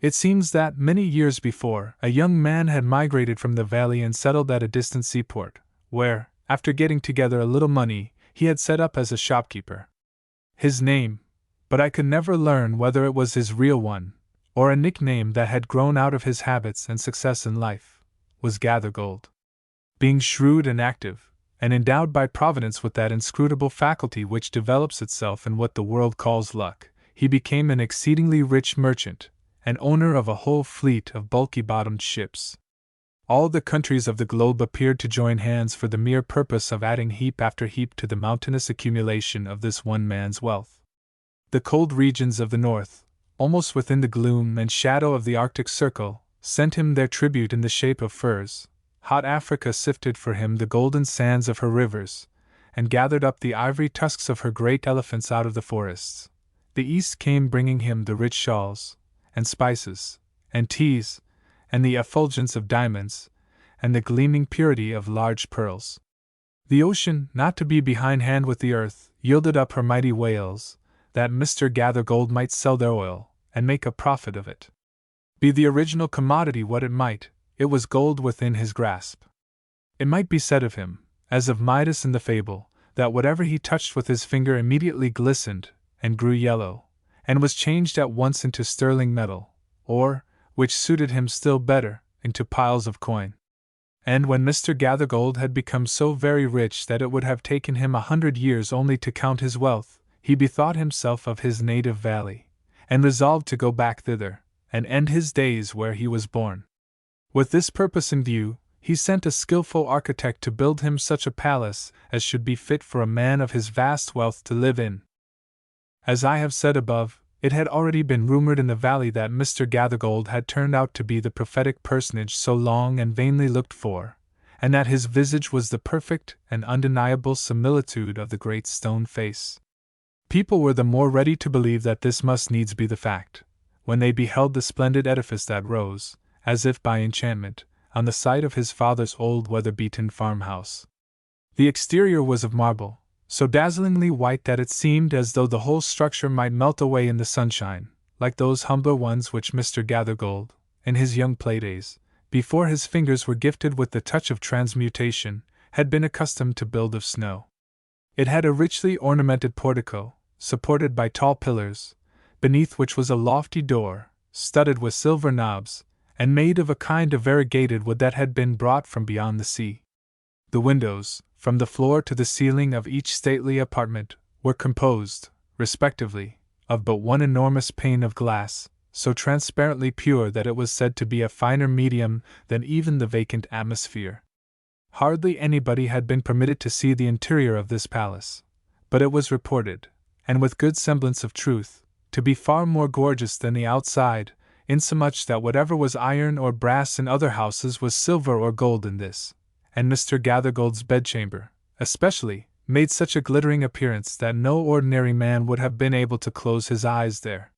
It seems that, many years before, a young man had migrated from the valley and settled at a distant seaport, where, after getting together a little money, he had set up as a shopkeeper. His name, but I could never learn whether it was his real one, or a nickname that had grown out of his habits and success in life, was Gathergold. Being shrewd and active, and endowed by Providence with that inscrutable faculty which develops itself in what the world calls luck, he became an exceedingly rich merchant, and owner of a whole fleet of bulky-bottomed ships. All the countries of the globe appeared to join hands for the mere purpose of adding heap after heap to the mountainous accumulation of this one man's wealth. The cold regions of the north, almost within the gloom and shadow of the Arctic Circle, sent him their tribute in the shape of furs. Hot Africa sifted for him the golden sands of her rivers, and gathered up the ivory tusks of her great elephants out of the forests. The East came bringing him the rich shawls, and spices, and teas, and the effulgence of diamonds, and the gleaming purity of large pearls. The ocean, not to be behindhand with the earth, yielded up her mighty whales, that Mr. Gathergold might sell their oil, and make a profit of it. Be the original commodity what it might, it was gold within his grasp. It might be said of him, as of Midas in the fable, that whatever he touched with his finger immediately glistened, and grew yellow, and was changed at once into sterling metal, or, which suited him still better, into piles of coin. And when Mr. Gathergold had become so very rich that it would have taken him 100 years only to count his wealth, he bethought himself of his native valley, and resolved to go back thither, and end his days where he was born. With this purpose in view, he sent a skillful architect to build him such a palace as should be fit for a man of his vast wealth to live in. As I have said above, it had already been rumored in the valley that Mr. Gathergold had turned out to be the prophetic personage so long and vainly looked for, and that his visage was the perfect and undeniable similitude of the great stone face. People were the more ready to believe that this must needs be the fact, when they beheld the splendid edifice that rose, as if by enchantment, on the site of his father's old weather-beaten farmhouse. The exterior was of marble, so dazzlingly white that it seemed as though the whole structure might melt away in the sunshine, like those humbler ones which Mr. Gathergold, in his young playdays, before his fingers were gifted with the touch of transmutation, had been accustomed to build of snow. It had a richly ornamented portico, supported by tall pillars, beneath which was a lofty door, studded with silver knobs, and made of a kind of variegated wood that had been brought from beyond the sea. The windows, from the floor to the ceiling of each stately apartment, were composed, respectively, of but one enormous pane of glass, so transparently pure that it was said to be a finer medium than even the vacant atmosphere. Hardly anybody had been permitted to see the interior of this palace, but it was reported, and with good semblance of truth, to be far more gorgeous than the outside, insomuch that whatever was iron or brass in other houses was silver or gold in this, and Mr. Gathergold's bedchamber, especially, made such a glittering appearance that no ordinary man would have been able to close his eyes there.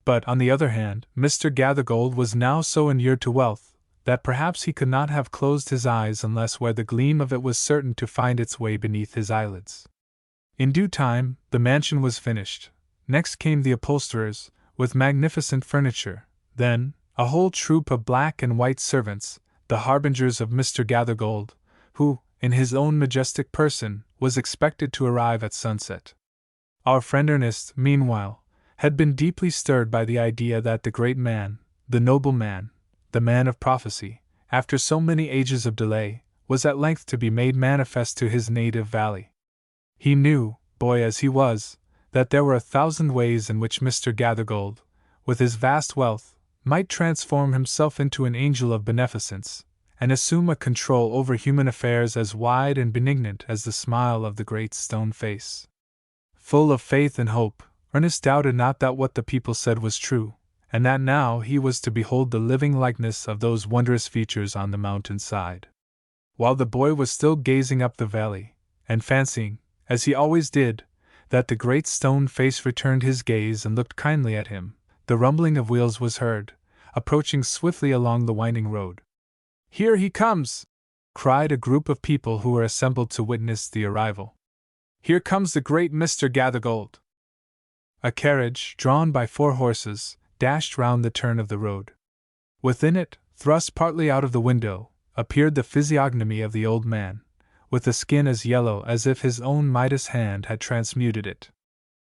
But, on the other hand, Mr. Gathergold was now so inured to wealth, that perhaps he could not have closed his eyes unless where the gleam of it was certain to find its way beneath his eyelids. In due time, the mansion was finished. Next came the upholsterers, with magnificent furniture. Then, a whole troop of black and white servants, the harbingers of Mr. Gathergold, who, in his own majestic person, was expected to arrive at sunset. Our friend Ernest, meanwhile, had been deeply stirred by the idea that the great man, the noble man, the man of prophecy, after so many ages of delay, was at length to be made manifest to his native valley. He knew, boy as he was, that there were 1,000 ways in which Mr. Gathergold, with his vast wealth, might transform himself into an angel of beneficence, and assume a control over human affairs as wide and benignant as the smile of the great stone face. Full of faith and hope, Ernest doubted not that what the people said was true, and that now he was to behold the living likeness of those wondrous features on the mountain side. While the boy was still gazing up the valley, and fancying, as he always did, that the great stone face returned his gaze and looked kindly at him, the rumbling of wheels was heard, approaching swiftly along the winding road. "Here he comes!" cried a group of people who were assembled to witness the arrival. "Here comes the great Mr. Gathergold!" A carriage, drawn by 4 horses, dashed round the turn of the road. Within it, thrust partly out of the window, appeared the physiognomy of the old man, with a skin as yellow as if his own Midas hand had transmuted it.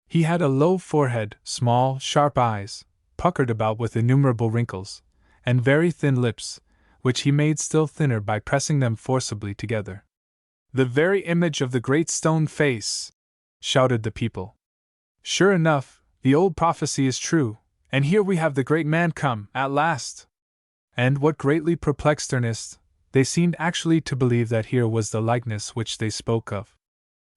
He had a low forehead, small, sharp eyes, puckered about with innumerable wrinkles, and very thin lips, which he made still thinner by pressing them forcibly together. "The very image of the great stone face!" shouted the people. "Sure enough, the old prophecy is true, and here we have the great man come, at last!" And what greatly perplexed Ernest, they seemed actually to believe that here was the likeness which they spoke of.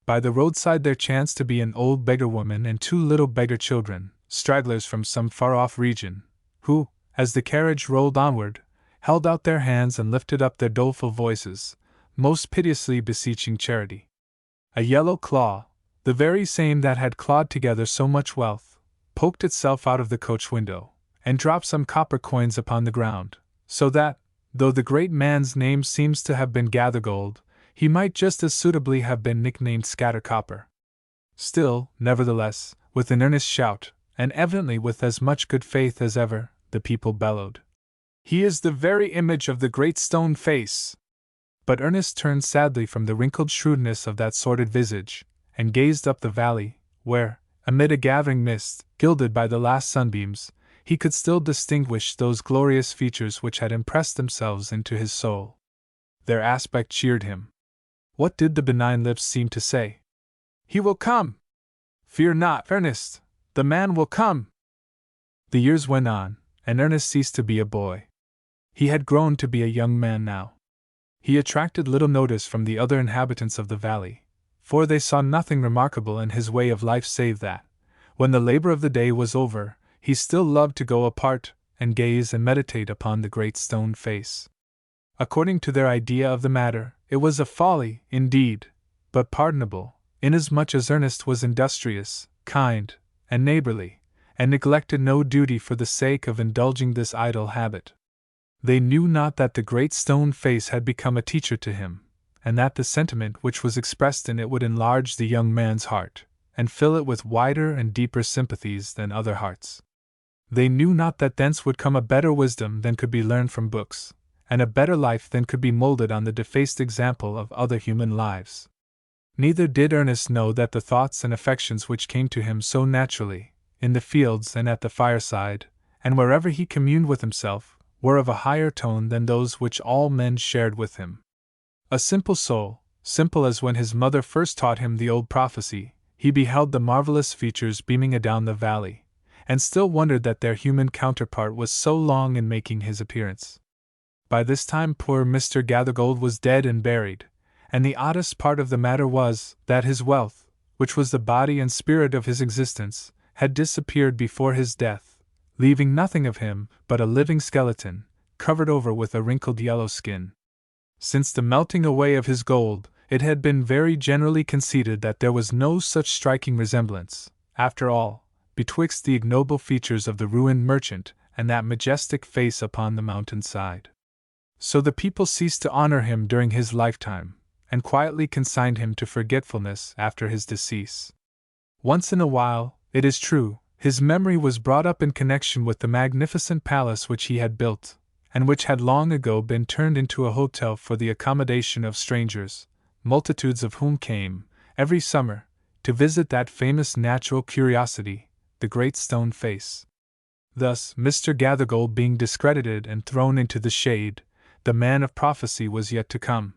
By the roadside there chanced to be an old beggar woman and 2 little beggar children, stragglers from some far-off region, who, as the carriage rolled onward, held out their hands and lifted up their doleful voices, most piteously beseeching charity. A yellow claw, the very same that had clawed together so much wealth, poked itself out of the coach window, and dropped some copper coins upon the ground, so that, though the great man's name seems to have been Gathergold, he might just as suitably have been nicknamed Scattercopper. Still, nevertheless, with an earnest shout, and evidently with as much good faith as ever, the people bellowed, "He is the very image of the great stone face!" But Ernest turned sadly from the wrinkled shrewdness of that sordid visage, and gazed up the valley, where, amid a gathering mist, gilded by the last sunbeams, he could still distinguish those glorious features which had impressed themselves into his soul. Their aspect cheered him. What did the benign lips seem to say? "He will come! Fear not, Ernest! The man will come!" The years went on, and Ernest ceased to be a boy. He had grown to be a young man now. He attracted little notice from the other inhabitants of the valley, for they saw nothing remarkable in his way of life save that, when the labor of the day was over, he still loved to go apart and gaze and meditate upon the great stone face. According to their idea of the matter, it was a folly, indeed, but pardonable, inasmuch as Ernest was industrious, kind, and neighborly, and neglected no duty for the sake of indulging this idle habit. They knew not that the great stone face had become a teacher to him, and that the sentiment which was expressed in it would enlarge the young man's heart, and fill it with wider and deeper sympathies than other hearts. They knew not that thence would come a better wisdom than could be learned from books, and a better life than could be molded on the defaced example of other human lives. Neither did Ernest know that the thoughts and affections which came to him so naturally, in the fields and at the fireside, and wherever he communed with himself, were of a higher tone than those which all men shared with him. A simple soul, simple as when his mother first taught him the old prophecy, he beheld the marvelous features beaming adown the valley, and still wondered that their human counterpart was so long in making his appearance. By this time poor Mr. Gathergold was dead and buried, and the oddest part of the matter was that his wealth, which was the body and spirit of his existence, had disappeared before his death, leaving nothing of him but a living skeleton, covered over with a wrinkled yellow skin. Since the melting away of his gold, it had been very generally conceded that there was no such striking resemblance, after all, betwixt the ignoble features of the ruined merchant and that majestic face upon the mountain-side. So the people ceased to honor him during his lifetime, and quietly consigned him to forgetfulness after his decease. Once in a while, it is true, his memory was brought up in connection with the magnificent palace which he had built, and which had long ago been turned into a hotel for the accommodation of strangers, multitudes of whom came, every summer, to visit that famous natural curiosity, the great stone face. Thus, Mr. Gathergold being discredited and thrown into the shade, the man of prophecy was yet to come.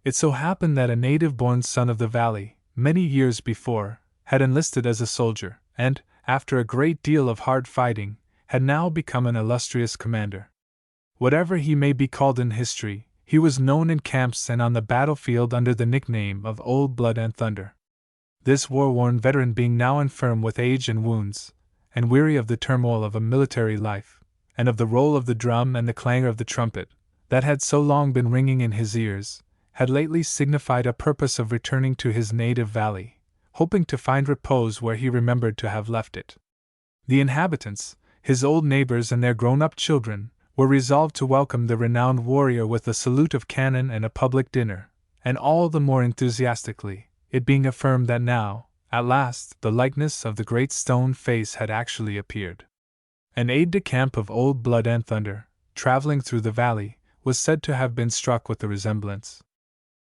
It so happened that a native-born son of the valley, many years before, had enlisted as a soldier, and, after a great deal of hard fighting, had now become an illustrious commander. Whatever he may be called in history, he was known in camps and on the battlefield under the nickname of Old Blood and Thunder. This war-worn veteran being now infirm with age and wounds, and weary of the turmoil of a military life, and of the roll of the drum and the clangor of the trumpet, that had so long been ringing in his ears, had lately signified a purpose of returning to his native valley, hoping to find repose where he remembered to have left it. The inhabitants, his old neighbors and their grown-up children, were resolved to welcome the renowned warrior with a salute of cannon and a public dinner, and all the more enthusiastically, it being affirmed that now, at last, the likeness of the great stone face had actually appeared. An aide-de-camp of Old Blood and Thunder, traveling through the valley, was said to have been struck with the resemblance.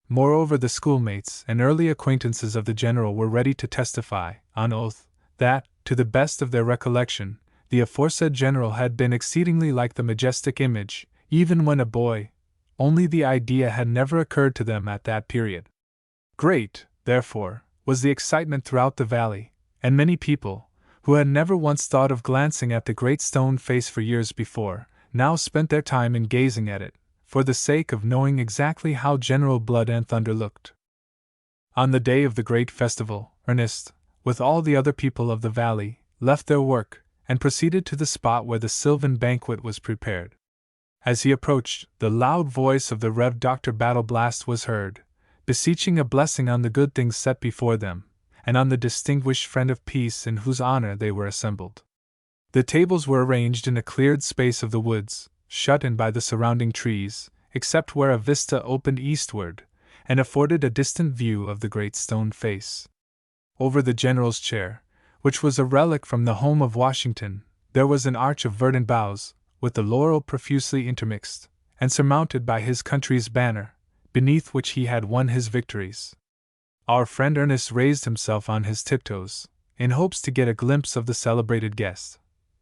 Moreover, the schoolmates and early acquaintances of the general were ready to testify, on oath, that, to the best of their recollection, the aforesaid general had been exceedingly like the majestic image, even when a boy, only the idea had never occurred to them at that period. Great, therefore, was the excitement throughout the valley, and many people, who had never once thought of glancing at the great stone face for years before, now spent their time in gazing at it, for the sake of knowing exactly how General Blood and Thunder looked. On the day of the great festival, Ernest, with all the other people of the valley, left their work, and proceeded to the spot where the sylvan banquet was prepared. As he approached, the loud voice of the Rev. Dr. Battleblast was heard, beseeching a blessing on the good things set before them, and on the distinguished friend of peace in whose honor they were assembled. The tables were arranged in a cleared space of the woods, shut in by the surrounding trees, except where a vista opened eastward, and afforded a distant view of the great stone face. Over the general's chair, which was a relic from the home of Washington, there was an arch of verdant boughs, with the laurel profusely intermixed, and surmounted by his country's banner, beneath which he had won his victories. Our friend Ernest raised himself on his tiptoes, in hopes to get a glimpse of the celebrated guest.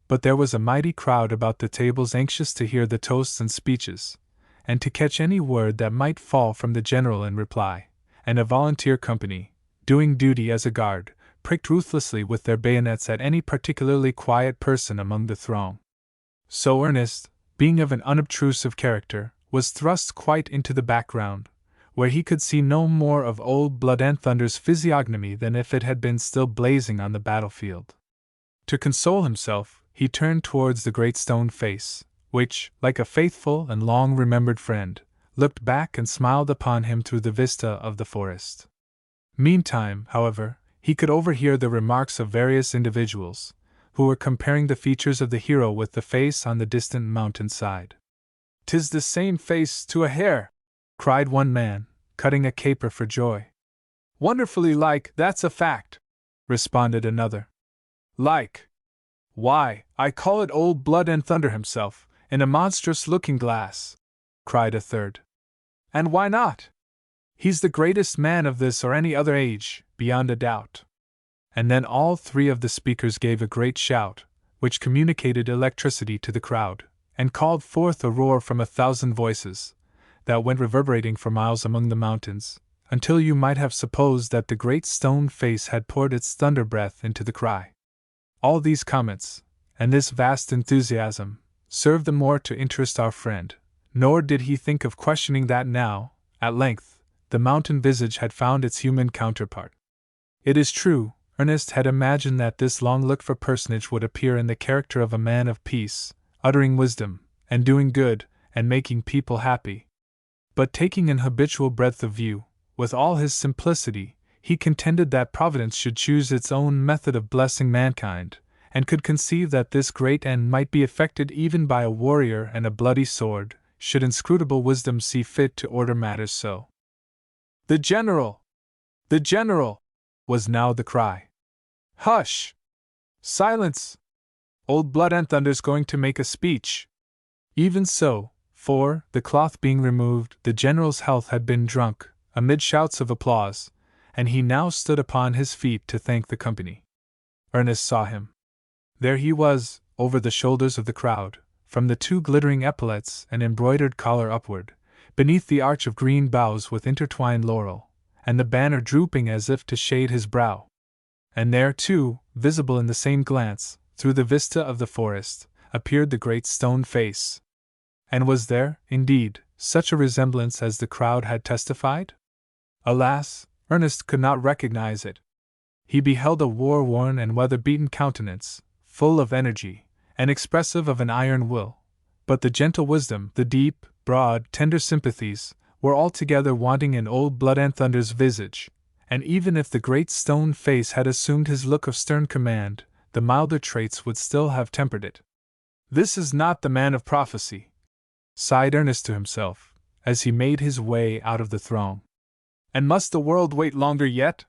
But there was a mighty crowd about the tables anxious to hear the toasts and speeches, and to catch any word that might fall from the general in reply, and a volunteer company, doing duty as a guard, pricked ruthlessly with their bayonets at any particularly quiet person among the throng. So Ernest, being of an unobtrusive character, was thrust quite into the background, where he could see no more of Old Blood and Thunder's physiognomy than if it had been still blazing on the battlefield. To console himself, he turned towards the great stone face, which, like a faithful and long-remembered friend, looked back and smiled upon him through the vista of the forest. Meantime, however, he could overhear the remarks of various individuals, who were comparing the features of the hero with the face on the distant mountain side. "'Tis the same face to a hair!" cried one man, cutting a caper for joy. "Wonderfully like, that's a fact," responded another. "Like? Why, I call it Old Blood and Thunder himself, in a monstrous looking-glass," cried a third. "And why not? He's the greatest man of this or any other age, beyond a doubt." And then all three of the speakers gave a great shout, which communicated electricity to the crowd, and called forth a roar from 1,000 voices, that went reverberating for miles among the mountains, until you might have supposed that the great stone face had poured its thunder breath into the cry. All these comments, and this vast enthusiasm, served the more to interest our friend, nor did he think of questioning that now, at length, the mountain visage had found its human counterpart. It is true, Ernest had imagined that this long-looked-for personage would appear in the character of a man of peace, uttering wisdom, and doing good, and making people happy. But taking an habitual breadth of view, with all his simplicity, he contended that Providence should choose its own method of blessing mankind, and could conceive that this great end might be effected even by a warrior and a bloody sword, should inscrutable wisdom see fit to order matters so. "The General! The General!" was now the cry. "Hush! Silence! Old Blood and Thunder's going to make a speech." Even so, for, the cloth being removed, the general's health had been drunk, amid shouts of applause, and he now stood upon his feet to thank the company. Ernest saw him. There he was, over the shoulders of the crowd, from the two glittering epaulets and embroidered collar upward, beneath the arch of green boughs with intertwined laurel, and the banner drooping as if to shade his brow. And there, too, visible in the same glance, through the vista of the forest, appeared the great stone face. And was there, indeed, such a resemblance as the crowd had testified? Alas, Ernest could not recognize it. He beheld a war-worn and weather-beaten countenance, full of energy, and expressive of an iron will, but the gentle wisdom, the deep, broad, tender sympathies, were altogether wanting in old Blood and Thunder's visage, and even if the great stone face had assumed his look of stern command, the milder traits would still have tempered it. "This is not the man of prophecy," sighed Ernest to himself, as he made his way out of the throng. "And must the world wait longer yet?"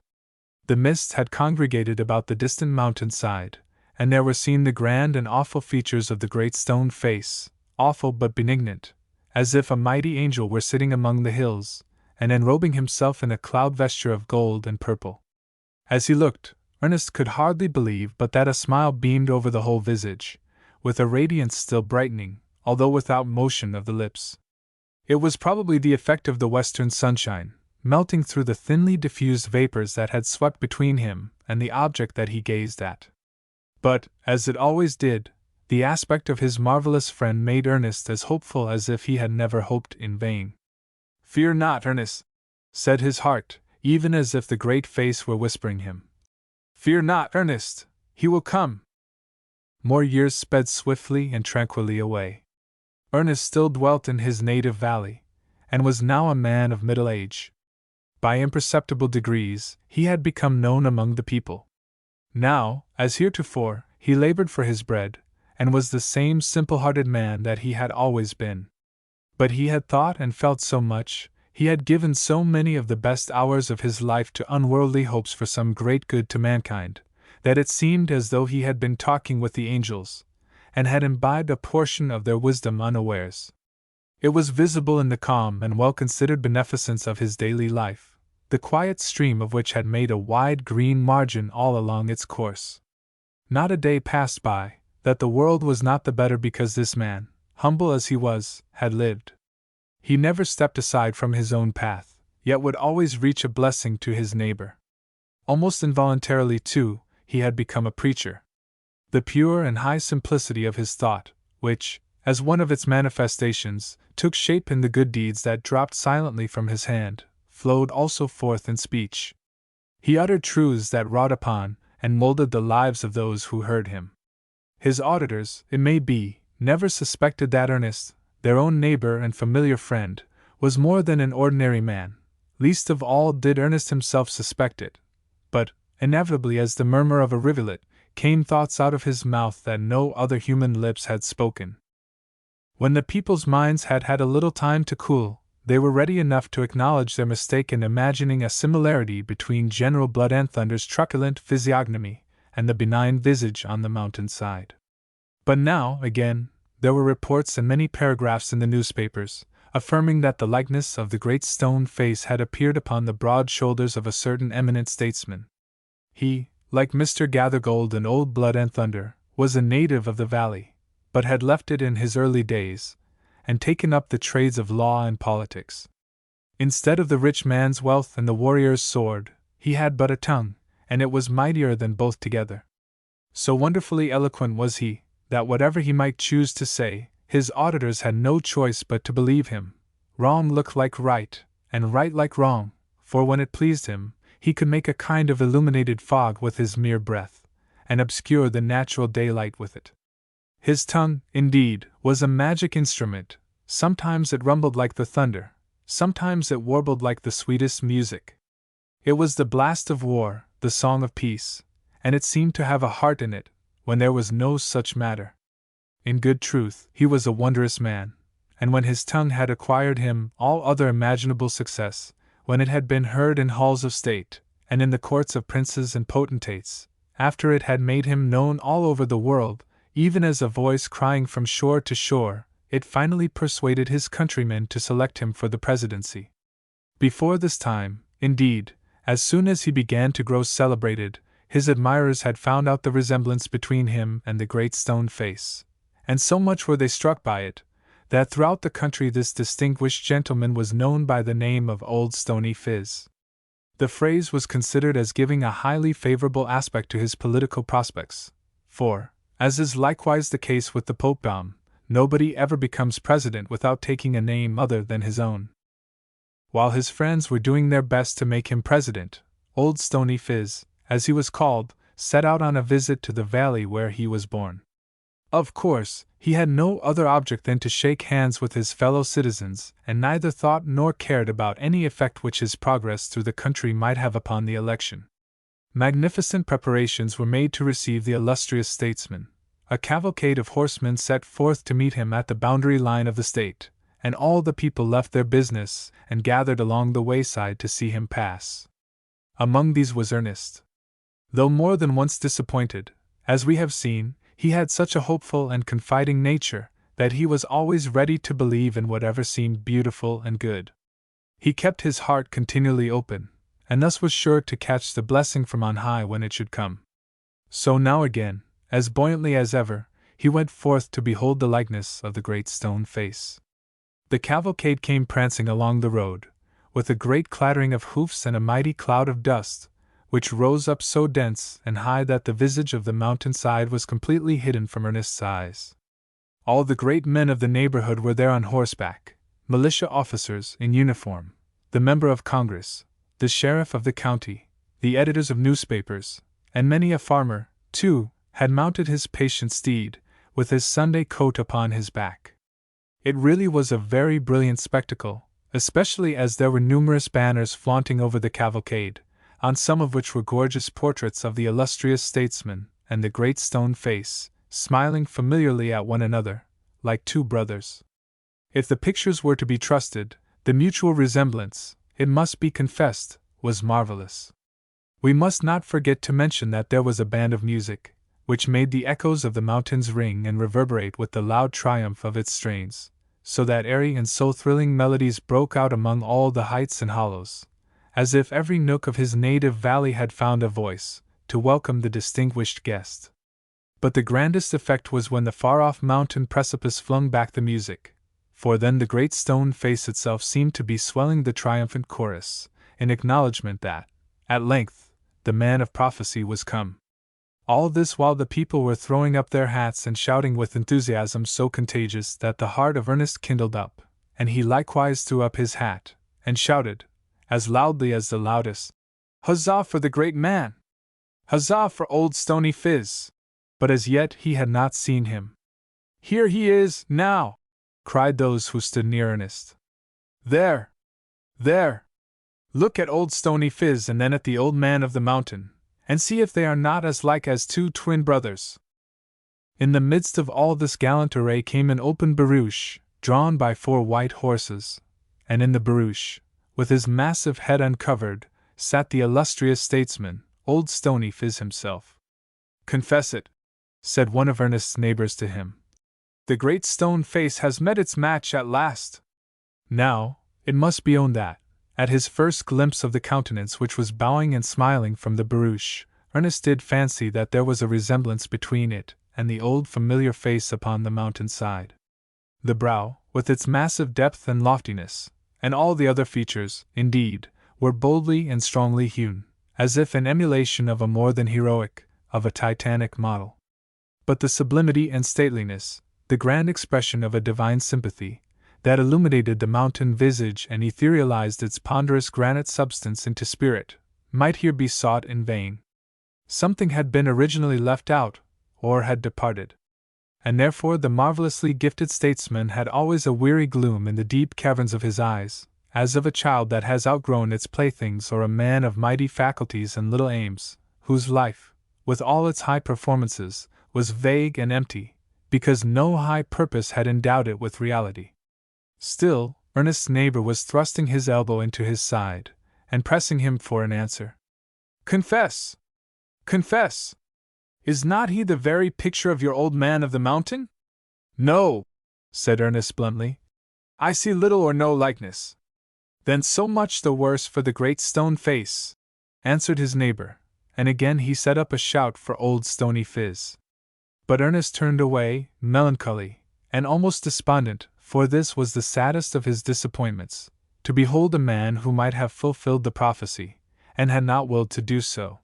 The mist had congregated about the distant mountainside, and there were seen the grand and awful features of the great stone face, awful but benignant, as if a mighty angel were sitting among the hills, and enrobing himself in a cloud vesture of gold and purple. As he looked, Ernest could hardly believe but that a smile beamed over the whole visage, with a radiance still brightening, although without motion of the lips. It was probably the effect of the western sunshine, melting through the thinly diffused vapors that had swept between him and the object that he gazed at. But, as it always did, the aspect of his marvelous friend made Ernest as hopeful as if he had never hoped in vain. "Fear not, Ernest," said his heart, even as if the great face were whispering him. "Fear not, Ernest, he will come." More years sped swiftly and tranquilly away. Ernest still dwelt in his native valley, and was now a man of middle age. By imperceptible degrees, he had become known among the people. Now, as heretofore, he labored for his bread, and was the same simple-hearted man that he had always been. But he had thought and felt so much, he had given so many of the best hours of his life to unworldly hopes for some great good to mankind, that it seemed as though he had been talking with the angels, and had imbibed a portion of their wisdom unawares. It was visible in the calm and well-considered beneficence of his daily life, the quiet stream of which had made a wide green margin all along its course. Not a day passed by that the world was not the better because this man, humble as he was, had lived. He never stepped aside from his own path, yet would always reach a blessing to his neighbor. Almost involuntarily, too, he had become a preacher. The pure and high simplicity of his thought, which, as one of its manifestations, took shape in the good deeds that dropped silently from his hand, flowed also forth in speech. He uttered truths that wrought upon and molded the lives of those who heard him. His auditors, it may be, never suspected that Ernest, their own neighbor and familiar friend, was more than an ordinary man. Least of all did Ernest himself suspect it. But, inevitably as the murmur of a rivulet, came thoughts out of his mouth that no other human lips had spoken. When the people's minds had had a little time to cool, they were ready enough to acknowledge their mistake in imagining a similarity between General Blood and Thunder's truculent physiognomy and the benign visage on the mountainside. But now, again, there were reports and many paragraphs in the newspapers, affirming that the likeness of the great stone face had appeared upon the broad shoulders of a certain eminent statesman. He, like Mr. Gathergold and Old Blood and Thunder, was a native of the valley, but had left it in his early days, and taken up the trades of law and politics. Instead of the rich man's wealth and the warrior's sword, he had but a tongue, and it was mightier than both together. So wonderfully eloquent was he, that whatever he might choose to say, his auditors had no choice but to believe him. Wrong looked like right, and right like wrong, for when it pleased him, he could make a kind of illuminated fog with his mere breath, and obscure the natural daylight with it. His tongue, indeed, was a magic instrument. Sometimes it rumbled like the thunder, sometimes it warbled like the sweetest music. It was the blast of war, the song of peace, and it seemed to have a heart in it, when there was no such matter. In good truth, he was a wondrous man, and when his tongue had acquired him all other imaginable success, when it had been heard in halls of state, and in the courts of princes and potentates, after it had made him known all over the world, even as a voice crying from shore to shore, it finally persuaded his countrymen to select him for the presidency. Before this time, indeed, as soon as he began to grow celebrated, his admirers had found out the resemblance between him and the great stone face, and so much were they struck by it, that throughout the country this distinguished gentleman was known by the name of Old Stony Phiz. The phrase was considered as giving a highly favorable aspect to his political prospects, for, as is likewise the case with the Popebaum, nobody ever becomes president without taking a name other than his own. While his friends were doing their best to make him president, Old Stony Phiz, as he was called, set out on a visit to the valley where he was born. Of course, he had no other object than to shake hands with his fellow citizens, and neither thought nor cared about any effect which his progress through the country might have upon the election. Magnificent preparations were made to receive the illustrious statesman. A cavalcade of horsemen set forth to meet him at the boundary line of the state, and all the people left their business and gathered along the wayside to see him pass. Among these was Ernest. Though more than once disappointed, as we have seen, he had such a hopeful and confiding nature that he was always ready to believe in whatever seemed beautiful and good. He kept his heart continually open, and thus was sure to catch the blessing from on high when it should come. So now again, as buoyantly as ever, he went forth to behold the likeness of the great stone face. The cavalcade came prancing along the road, with a great clattering of hoofs and a mighty cloud of dust, which rose up so dense and high that the visage of the mountainside was completely hidden from Ernest's eyes. All the great men of the neighborhood were there on horseback, militia officers in uniform, the member of Congress, the sheriff of the county, the editors of newspapers, and many a farmer, too, had mounted his patient steed, with his Sunday coat upon his back. It really was a very brilliant spectacle, especially as there were numerous banners flaunting over the cavalcade, on some of which were gorgeous portraits of the illustrious statesman and the great stone face, smiling familiarly at one another, like two brothers. If the pictures were to be trusted, the mutual resemblance, it must be confessed, was marvelous. We must not forget to mention that there was a band of music, which made the echoes of the mountains ring and reverberate with the loud triumph of its strains, so that airy and soul-thrilling melodies broke out among all the heights and hollows, as if every nook of his native valley had found a voice to welcome the distinguished guest. But the grandest effect was when the far-off mountain precipice flung back the music, for then the great stone face itself seemed to be swelling the triumphant chorus, in acknowledgment that, at length, the man of prophecy was come. All this while the people were throwing up their hats and shouting with enthusiasm so contagious that the heart of Ernest kindled up, and he likewise threw up his hat, and shouted, as loudly as the loudest, "Huzzah for the great man! Huzzah for old Stony Phiz!" But as yet he had not seen him. "Here he is, now!" cried those who stood near Ernest. "There! There! Look at old Stony Phiz and then at the old man of the mountain, and see if they are not as like as two twin brothers." In the midst of all this gallant array came an open barouche, drawn by 4 white horses, and in the barouche, with his massive head uncovered, sat the illustrious statesman, old Stony Phiz himself. "Confess it," said one of Ernest's neighbors to him. "The great stone face has met its match at last." Now, it must be owned that, at his first glimpse of the countenance which was bowing and smiling from the barouche, Ernest did fancy that there was a resemblance between it and the old familiar face upon the mountain side. The brow, with its massive depth and loftiness, and all the other features, indeed, were boldly and strongly hewn, as if in emulation of a more than heroic, of a titanic model. But the sublimity and stateliness, the grand expression of a divine sympathy, that illuminated the mountain visage and etherealized its ponderous granite substance into spirit, might here be sought in vain. Something had been originally left out, or had departed. And therefore the marvelously gifted statesman had always a weary gloom in the deep caverns of his eyes, as of a child that has outgrown its playthings or a man of mighty faculties and little aims, whose life, with all its high performances, was vague and empty, because no high purpose had endowed it with reality. Still, Ernest's neighbor was thrusting his elbow into his side, and pressing him for an answer. "Confess! Confess! Is not he the very picture of your old man of the mountain?" "No," said Ernest bluntly. "I see little or no likeness." "Then so much the worse for the great stone face," answered his neighbor, and again he set up a shout for old Stony Phiz. But Ernest turned away, melancholy, and almost despondent, for this was the saddest of his disappointments, to behold a man who might have fulfilled the prophecy, and had not willed to do so.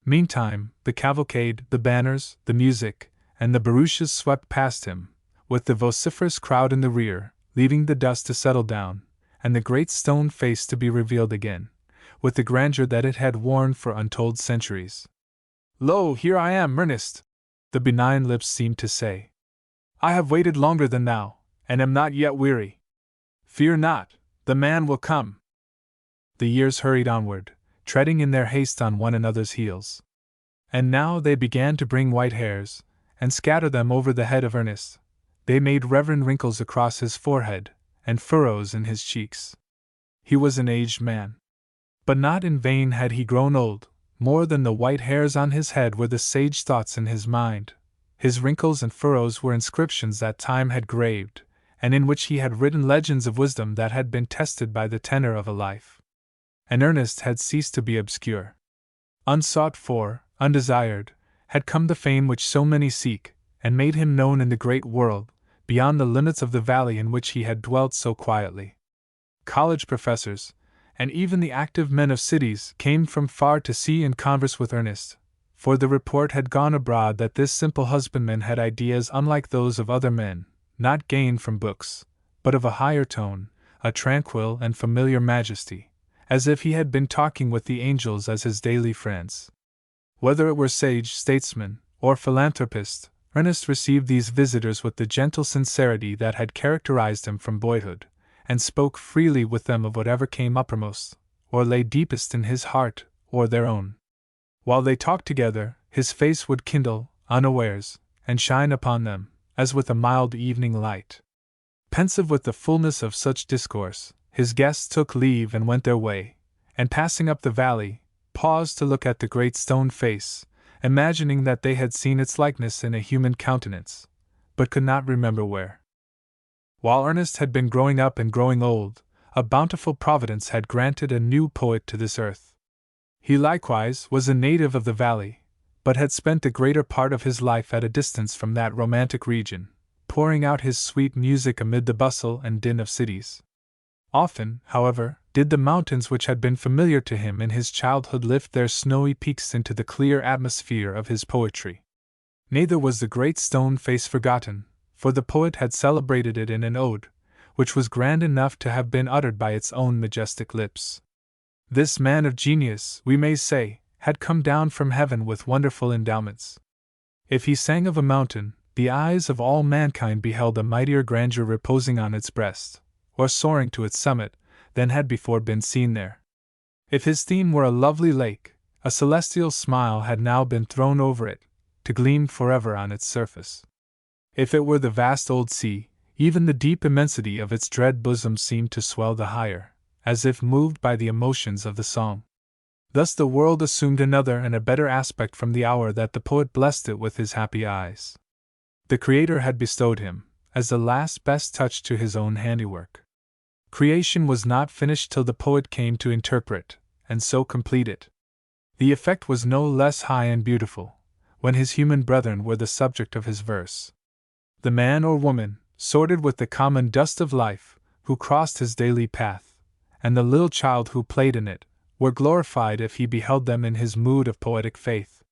Meantime, the cavalcade, the banners, the music, and the barouches swept past him, with the vociferous crowd in the rear, leaving the dust to settle down, and the great stone face to be revealed again, with the grandeur that it had worn for untold centuries. "Lo, here I am, Ernest!" the benign lips seemed to say. I have waited longer than thou, and am not yet weary. Fear not, the man will come. The years hurried onward, treading in their haste on one another's heels. And now they began to bring white hairs, and scatter them over the head of Ernest. They made reverend wrinkles across his forehead, and furrows in his cheeks. He was an aged man. But not in vain had he grown old. More than the white hairs on his head were the sage thoughts in his mind. His wrinkles and furrows were inscriptions that time had graved, and in which he had written legends of wisdom that had been tested by the tenor of a life. And Ernest had ceased to be obscure. Unsought for, undesired, had come the fame which so many seek, and made him known in the great world, beyond the limits of the valley in which he had dwelt so quietly. College professors, and even the active men of cities, came from far to see and converse with Ernest, for the report had gone abroad that this simple husbandman had ideas unlike those of other men, not gained from books, but of a higher tone, a tranquil and familiar majesty, as if he had been talking with the angels as his daily friends. Whether it were sage statesman or philanthropist, Ernest received these visitors with the gentle sincerity that had characterized him from boyhood, and spoke freely with them of whatever came uppermost, or lay deepest in his heart or their own. While they talked together, his face would kindle, unawares, and shine upon them, as with a mild evening light. Pensive with the fullness of such discourse, his guests took leave and went their way, and passing up the valley, paused to look at the great stone face, imagining that they had seen its likeness in a human countenance, but could not remember where. While Ernest had been growing up and growing old, a bountiful providence had granted a new poet to this earth. He likewise was a native of the valley, but had spent the greater part of his life at a distance from that romantic region, pouring out his sweet music amid the bustle and din of cities. Often, however, did the mountains which had been familiar to him in his childhood lift their snowy peaks into the clear atmosphere of his poetry. Neither was the great stone face forgotten, for the poet had celebrated it in an ode, which was grand enough to have been uttered by its own majestic lips. This man of genius, we may say, had come down from heaven with wonderful endowments. If he sang of a mountain, the eyes of all mankind beheld a mightier grandeur reposing on its breast, or soaring to its summit, than had before been seen there. If his theme were a lovely lake, a celestial smile had now been thrown over it, to gleam forever on its surface. If it were the vast old sea, even the deep immensity of its dread bosom seemed to swell the higher, as if moved by the emotions of the song. Thus the world assumed another and a better aspect from the hour that the poet blessed it with his happy eyes. The Creator had bestowed him, as the last best touch to his own handiwork. Creation was not finished till the poet came to interpret, and so complete it. The effect was no less high and beautiful, when his human brethren were the subject of his verse. The man or woman, sorted with the common dust of life, who crossed his daily path, and the little child who played in it, were glorified if he beheld them in his mood of poetic faith.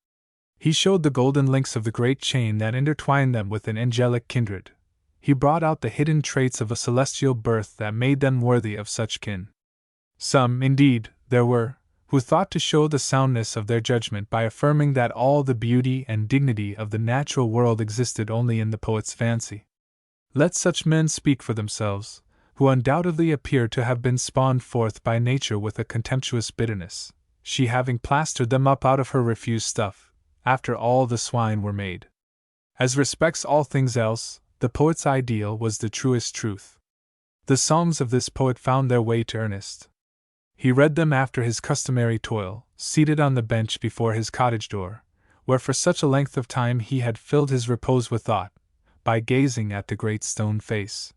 He showed the golden links of the great chain that intertwined them with an angelic kindred. He brought out the hidden traits of a celestial birth that made them worthy of such kin. Some, indeed, there were, who thought to show the soundness of their judgment by affirming that all the beauty and dignity of the natural world existed only in the poet's fancy. Let such men speak for themselves, who undoubtedly appear to have been spawned forth by nature with a contemptuous bitterness, she having plastered them up out of her refused stuff, after all the swine were made. As respects all things else, the poet's ideal was the truest truth. The songs of this poet found their way to Ernest. He read them after his customary toil, seated on the bench before his cottage door, where for such a length of time he had filled his repose with thought, by gazing at the great stone face.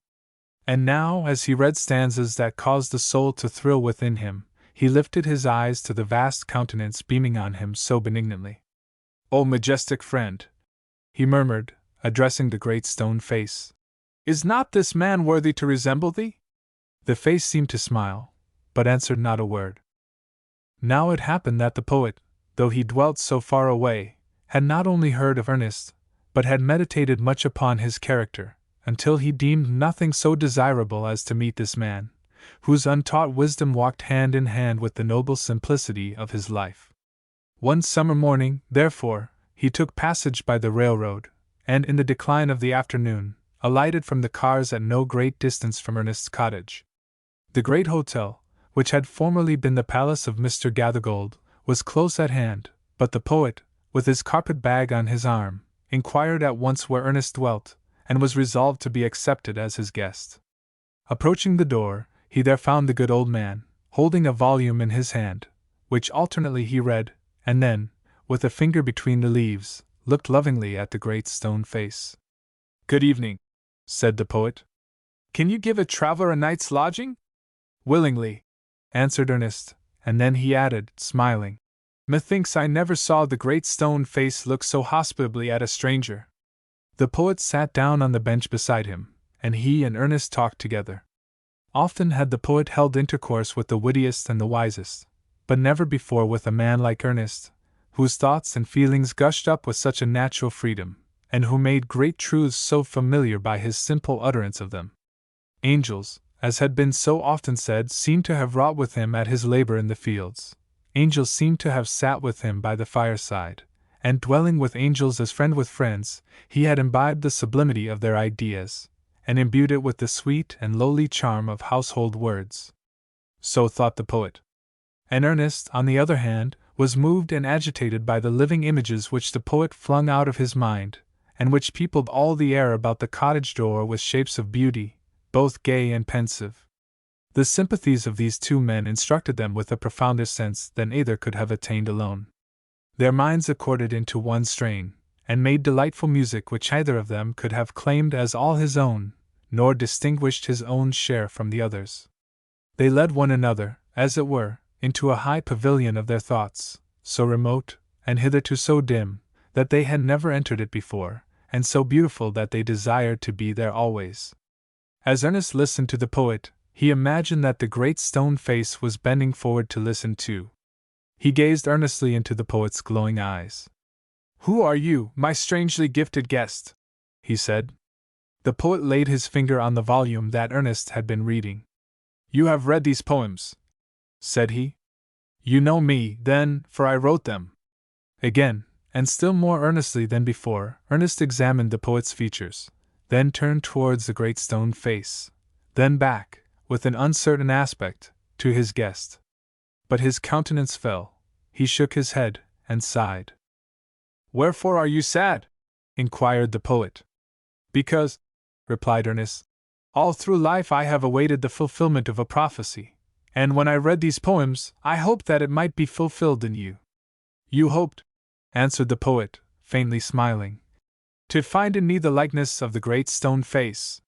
And now, as he read stanzas that caused the soul to thrill within him, he lifted his eyes to the vast countenance beaming on him so benignantly. "O majestic friend," he murmured, addressing the great stone face, "is not this man worthy to resemble thee?" The face seemed to smile, but answered not a word. Now it happened that the poet, though he dwelt so far away, had not only heard of Ernest, but had meditated much upon his character, until he deemed nothing so desirable as to meet this man, whose untaught wisdom walked hand in hand with the noble simplicity of his life. One summer morning, therefore, he took passage by the railroad, and in the decline of the afternoon, alighted from the cars at no great distance from Ernest's cottage. The great hotel, which had formerly been the palace of Mr. Gathergold, was close at hand, but the poet, with his carpet-bag on his arm, inquired at once where Ernest dwelt, and was resolved to be accepted as his guest. Approaching the door, he there found the good old man, holding a volume in his hand, which alternately he read, and then, with a finger between the leaves, looked lovingly at the great stone face. "Good evening," said the poet. "Can you give a traveler a night's lodging?" "Willingly," answered Ernest, and then he added, smiling, "Methinks I never saw the great stone face look so hospitably at a stranger." The poet sat down on the bench beside him, and he and Ernest talked together. Often had the poet held intercourse with the wittiest and the wisest, but never before with a man like Ernest, whose thoughts and feelings gushed up with such a natural freedom, and who made great truths so familiar by his simple utterance of them. Angels, as had been so often said, seemed to have wrought with him at his labor in the fields. Angels seemed to have sat with him by the fireside, and dwelling with angels as friend with friends, he had imbibed the sublimity of their ideas, and imbued it with the sweet and lowly charm of household words. So thought the poet. And Ernest, on the other hand, was moved and agitated by the living images which the poet flung out of his mind, and which peopled all the air about the cottage door with shapes of beauty, both gay and pensive. The sympathies of these two men instructed them with a profounder sense than either could have attained alone. Their minds accorded into one strain, and made delightful music which either of them could have claimed as all his own, nor distinguished his own share from the others. They led one another, as it were, into a high pavilion of their thoughts, so remote, and hitherto so dim, that they had never entered it before, and so beautiful that they desired to be there always. As Ernest listened to the poet, he imagined that the great stone face was bending forward to listen too. He gazed earnestly into the poet's glowing eyes. "Who are you, my strangely gifted guest?" he said. The poet laid his finger on the volume that Ernest had been reading. "You have read these poems," said he. "You know me, then, for I wrote them." Again, and still more earnestly than before, Ernest examined the poet's features, then turned towards the great stone face, then back, with an uncertain aspect, to his guest. But his countenance fell, he shook his head, and sighed. "Wherefore are you sad?" inquired the poet. "Because," replied Ernest, "all through life I have awaited the fulfillment of a prophecy, and when I read these poems, I hoped that it might be fulfilled in you." "You hoped," answered the poet, faintly smiling, "to find in me the likeness of the great stone face.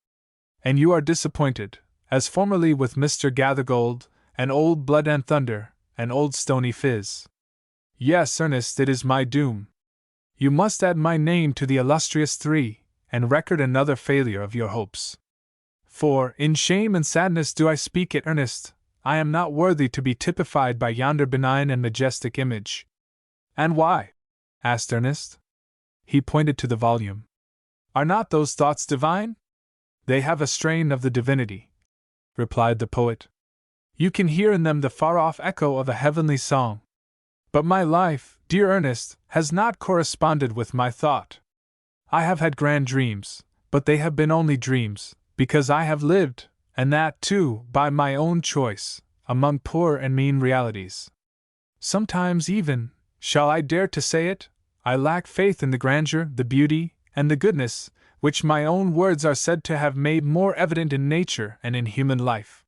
And you are disappointed, as formerly with Mr. Gathergold, and old Blood and Thunder, and old Stony Phiz. Yes, Ernest, it is my doom. You must add my name to the illustrious three, and record another failure of your hopes. For, in shame and sadness do I speak it, Ernest, I am not worthy to be typified by yonder benign and majestic image." "And why?" asked Ernest. He pointed to the volume. "Are not those thoughts divine?" "They have a strain of the divinity," replied the poet. "You can hear in them the far-off echo of a heavenly song. But my life, dear Ernest, has not corresponded with my thought. I have had grand dreams, but they have been only dreams, because I have lived, and that, too, by my own choice, among poor and mean realities. Sometimes even, shall I dare to say it, I lack faith in the grandeur, the beauty, and the goodness, which my own words are said to have made more evident in nature and in human life.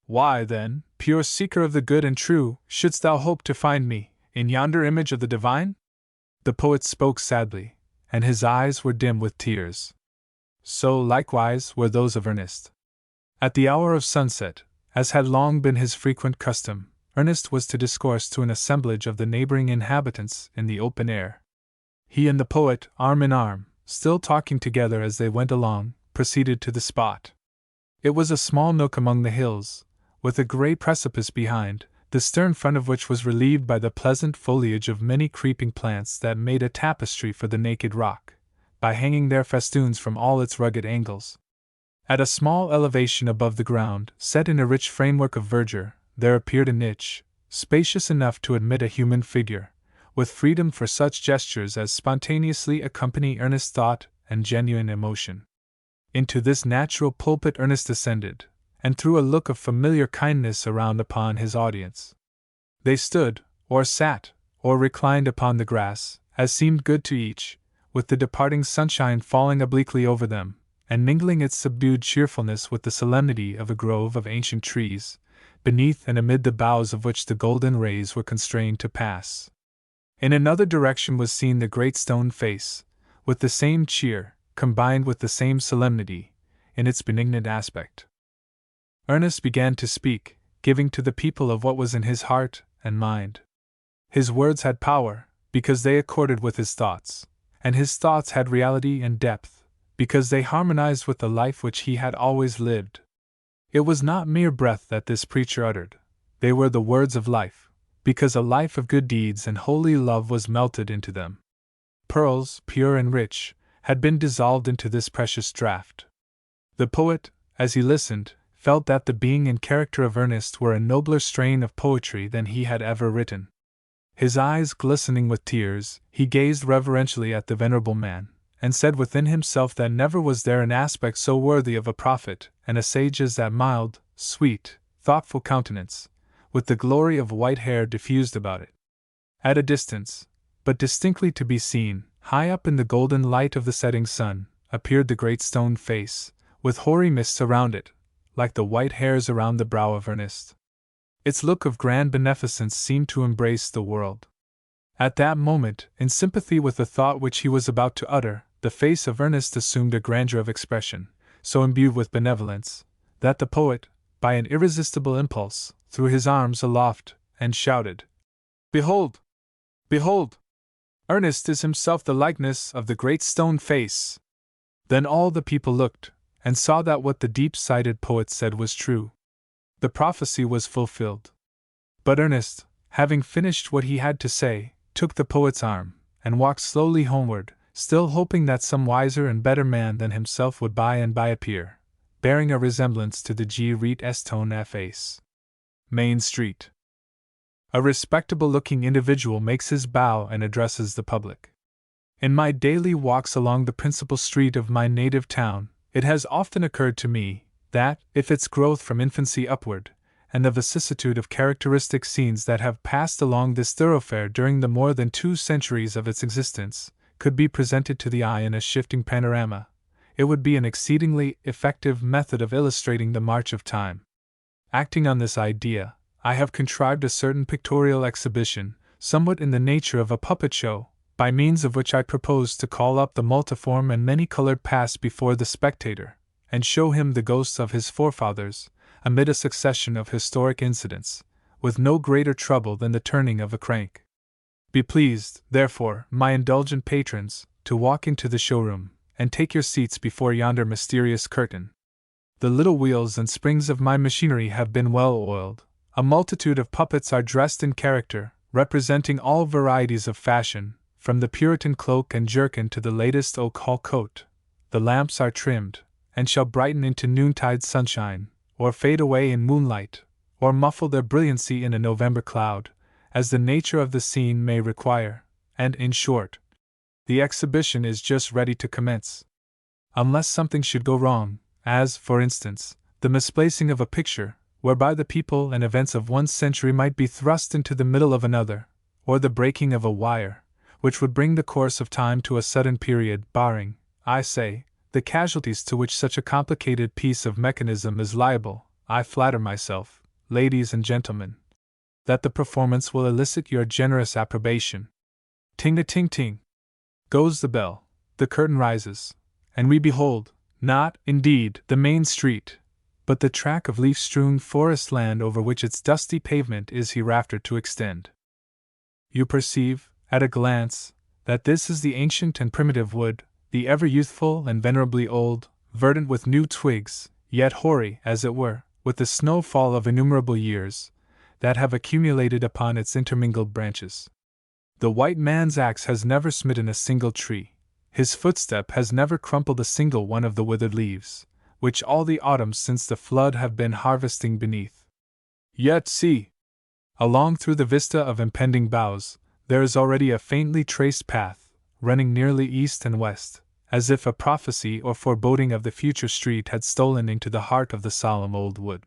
Why, then, pure seeker of the good and true, shouldst thou hope to find me, in yonder image of the divine?" The poet spoke sadly, and his eyes were dim with tears. So likewise were those of Ernest. At the hour of sunset, as had long been his frequent custom, Ernest was to discourse to an assemblage of the neighboring inhabitants in the open air. He and the poet, arm in arm, still talking together as they went along, proceeded to the spot. It was a small nook among the hills, with a grey precipice behind, the stern front of which was relieved by the pleasant foliage of many creeping plants that made a tapestry for the naked rock, by hanging their festoons from all its rugged angles. At a small elevation above the ground, set in a rich framework of verdure, there appeared a niche, spacious enough to admit a human figure, with freedom for such gestures as spontaneously accompany earnest thought and genuine emotion. Into this natural pulpit Ernest ascended, and threw a look of familiar kindness around upon his audience. They stood, or sat, or reclined upon the grass, as seemed good to each, with the departing sunshine falling obliquely over them, and mingling its subdued cheerfulness with the solemnity of a grove of ancient trees, beneath and amid the boughs of which the golden rays were constrained to pass. In another direction was seen the great stone face, with the same cheer, combined with the same solemnity, in its benignant aspect. Ernest began to speak, giving to the people of what was in his heart and mind. His words had power, because they accorded with his thoughts, and his thoughts had reality and depth, because they harmonized with the life which he had always lived. It was not mere breath that this preacher uttered, they were the words of life, because a life of good deeds and holy love was melted into them. Pearls, pure and rich, had been dissolved into this precious draught. The poet, as he listened, felt that the being and character of Ernest were a nobler strain of poetry than he had ever written. His eyes glistening with tears, he gazed reverentially at the venerable man, and said within himself that never was there an aspect so worthy of a prophet and a sage as that mild, sweet, thoughtful countenance, with the glory of white hair diffused about it. At a distance, but distinctly to be seen, high up in the golden light of the setting sun, appeared the great stone face, with hoary mists around it, like the white hairs around the brow of Ernest. Its look of grand beneficence seemed to embrace the world. At that moment, in sympathy with the thought which he was about to utter, the face of Ernest assumed a grandeur of expression, so imbued with benevolence, that the poet, by an irresistible impulse, threw his arms aloft, and shouted, "Behold! Behold! Ernest is himself the likeness of the great stone face!" Then all the people looked, and saw that what the deep-sighted poet said was true. The prophecy was fulfilled. But Ernest, having finished what he had to say, took the poet's arm, and walked slowly homeward, still hoping that some wiser and better man than himself would by and by appear, bearing a resemblance to the Gutenberg face. Main Street. A respectable-looking individual makes his bow and addresses the public. In my daily walks along the principal street of my native town, it has often occurred to me that, if its growth from infancy upward, and the vicissitude of characteristic scenes that have passed along this thoroughfare during the more than 2 centuries of its existence, could be presented to the eye in a shifting panorama, it would be an exceedingly effective method of illustrating the march of time. Acting on this idea, I have contrived a certain pictorial exhibition, somewhat in the nature of a puppet show, by means of which I propose to call up the multiform and many-colored past before the spectator, and show him the ghosts of his forefathers, amid a succession of historic incidents, with no greater trouble than the turning of a crank. Be pleased, therefore, my indulgent patrons, to walk into the showroom, and take your seats before yonder mysterious curtain. The little wheels and springs of my machinery have been well oiled. A multitude of puppets are dressed in character, representing all varieties of fashion, from the Puritan cloak and jerkin to the latest oak hall coat. The lamps are trimmed, and shall brighten into noontide sunshine, or fade away in moonlight, or muffle their brilliancy in a November cloud, as the nature of the scene may require, and, in short, the exhibition is just ready to commence. Unless something should go wrong, as, for instance, the misplacing of a picture, whereby the people and events of one century might be thrust into the middle of another, or the breaking of a wire, which would bring the course of time to a sudden period, barring, I say, the casualties to which such a complicated piece of mechanism is liable, I flatter myself, ladies and gentlemen, that the performance will elicit your generous approbation. Ting-a-ting-ting goes the bell, the curtain rises, and we behold, not, indeed, the main street, but the track of leaf-strewn forest land over which its dusty pavement is hereafter to extend. You perceive, at a glance, that this is the ancient and primitive wood, the ever youthful and venerably old, verdant with new twigs, yet hoary, as it were, with the snowfall of innumerable years, that have accumulated upon its intermingled branches. The white man's axe has never smitten a single tree, his footstep has never crumpled a single one of the withered leaves, which all the autumns since the flood have been harvesting beneath. Yet see! Along through the vista of impending boughs, there is already a faintly traced path, running nearly east and west, as if a prophecy or foreboding of the future street had stolen into the heart of the solemn old wood.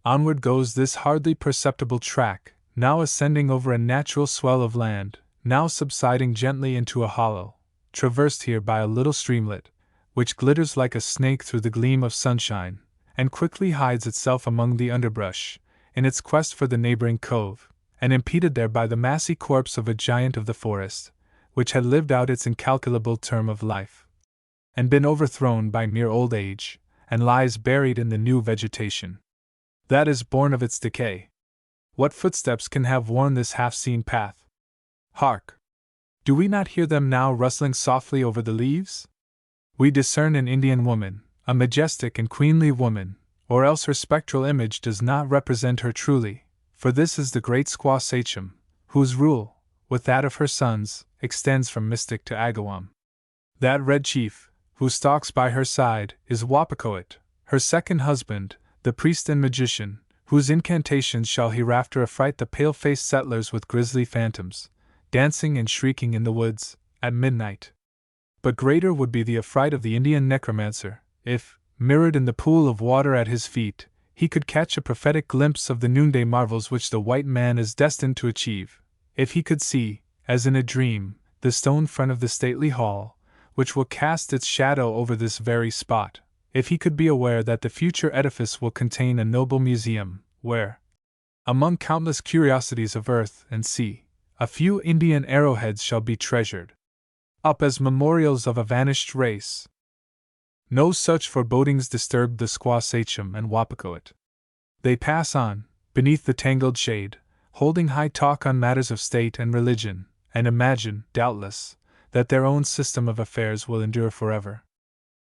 Onward goes this hardly perceptible track, now ascending over a natural swell of land, now subsiding gently into a hollow, traversed here by a little streamlet, which glitters like a snake through the gleam of sunshine, and quickly hides itself among the underbrush, in its quest for the neighboring cove, and impeded there by the massy corpse of a giant of the forest, which had lived out its incalculable term of life, and been overthrown by mere old age, and lies buried in the new vegetation that is born of its decay. What footsteps can have worn this half-seen path? Hark! Do we not hear them now rustling softly over the leaves? We discern an Indian woman, a majestic and queenly woman, or else her spectral image does not represent her truly, for this is the great squaw sachem, whose rule, with that of her sons, extends from Mystic to Agawam. That red chief, who stalks by her side, is Wapakoet, her second husband, the priest and magician, whose incantations shall hereafter affright the pale-faced settlers with grisly phantoms, dancing and shrieking in the woods, at midnight. But greater would be the affright of the Indian necromancer, if, mirrored in the pool of water at his feet, he could catch a prophetic glimpse of the noonday marvels which the white man is destined to achieve, if he could see, as in a dream, the stone front of the stately hall, which will cast its shadow over this very spot, if he could be aware that the future edifice will contain a noble museum, where, among countless curiosities of earth and sea, a few Indian arrowheads shall be treasured up as memorials of a vanished race. No such forebodings disturbed the squaw sachem and Wapakoet. They pass on, beneath the tangled shade, holding high talk on matters of state and religion, and imagine, doubtless, that their own system of affairs will endure forever.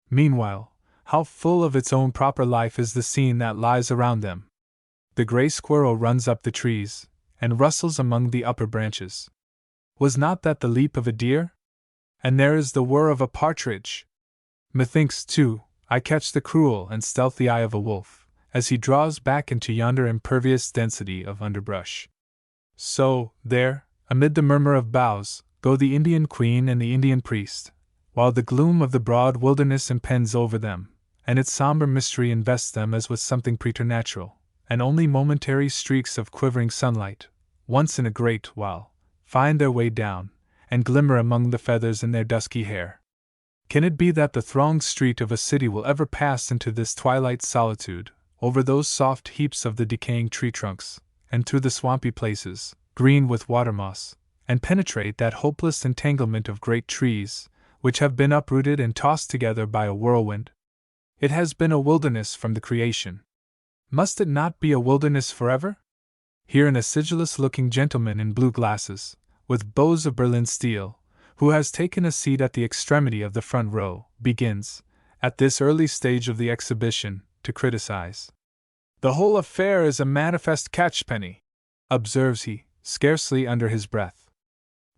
Meanwhile, how full of its own proper life is the scene that lies around them! The gray squirrel runs up the trees, and rustles among the upper branches. Was not that the leap of a deer? And there is the whir of a partridge. Methinks, too, I catch the cruel and stealthy eye of a wolf, as he draws back into yonder impervious density of underbrush. So, there, amid the murmur of boughs, go the Indian queen and the Indian priest, while the gloom of the broad wilderness impends over them, and its somber mystery invests them as with something preternatural, and only momentary streaks of quivering sunlight, once in a great while, find their way down, and glimmer among the feathers in their dusky hair. Can it be that the thronged street of a city will ever pass into this twilight solitude, over those soft heaps of the decaying tree trunks, and through the swampy places, green with water moss, and penetrate that hopeless entanglement of great trees, which have been uprooted and tossed together by a whirlwind? It has been a wilderness from the creation. Must it not be a wilderness forever? Here an acidulous-looking gentleman in blue glasses, with bows of Berlin steel, who has taken a seat at the extremity of the front row, begins, at this early stage of the exhibition, to criticize. "The whole affair is a manifest catchpenny," observes he, scarcely under his breath.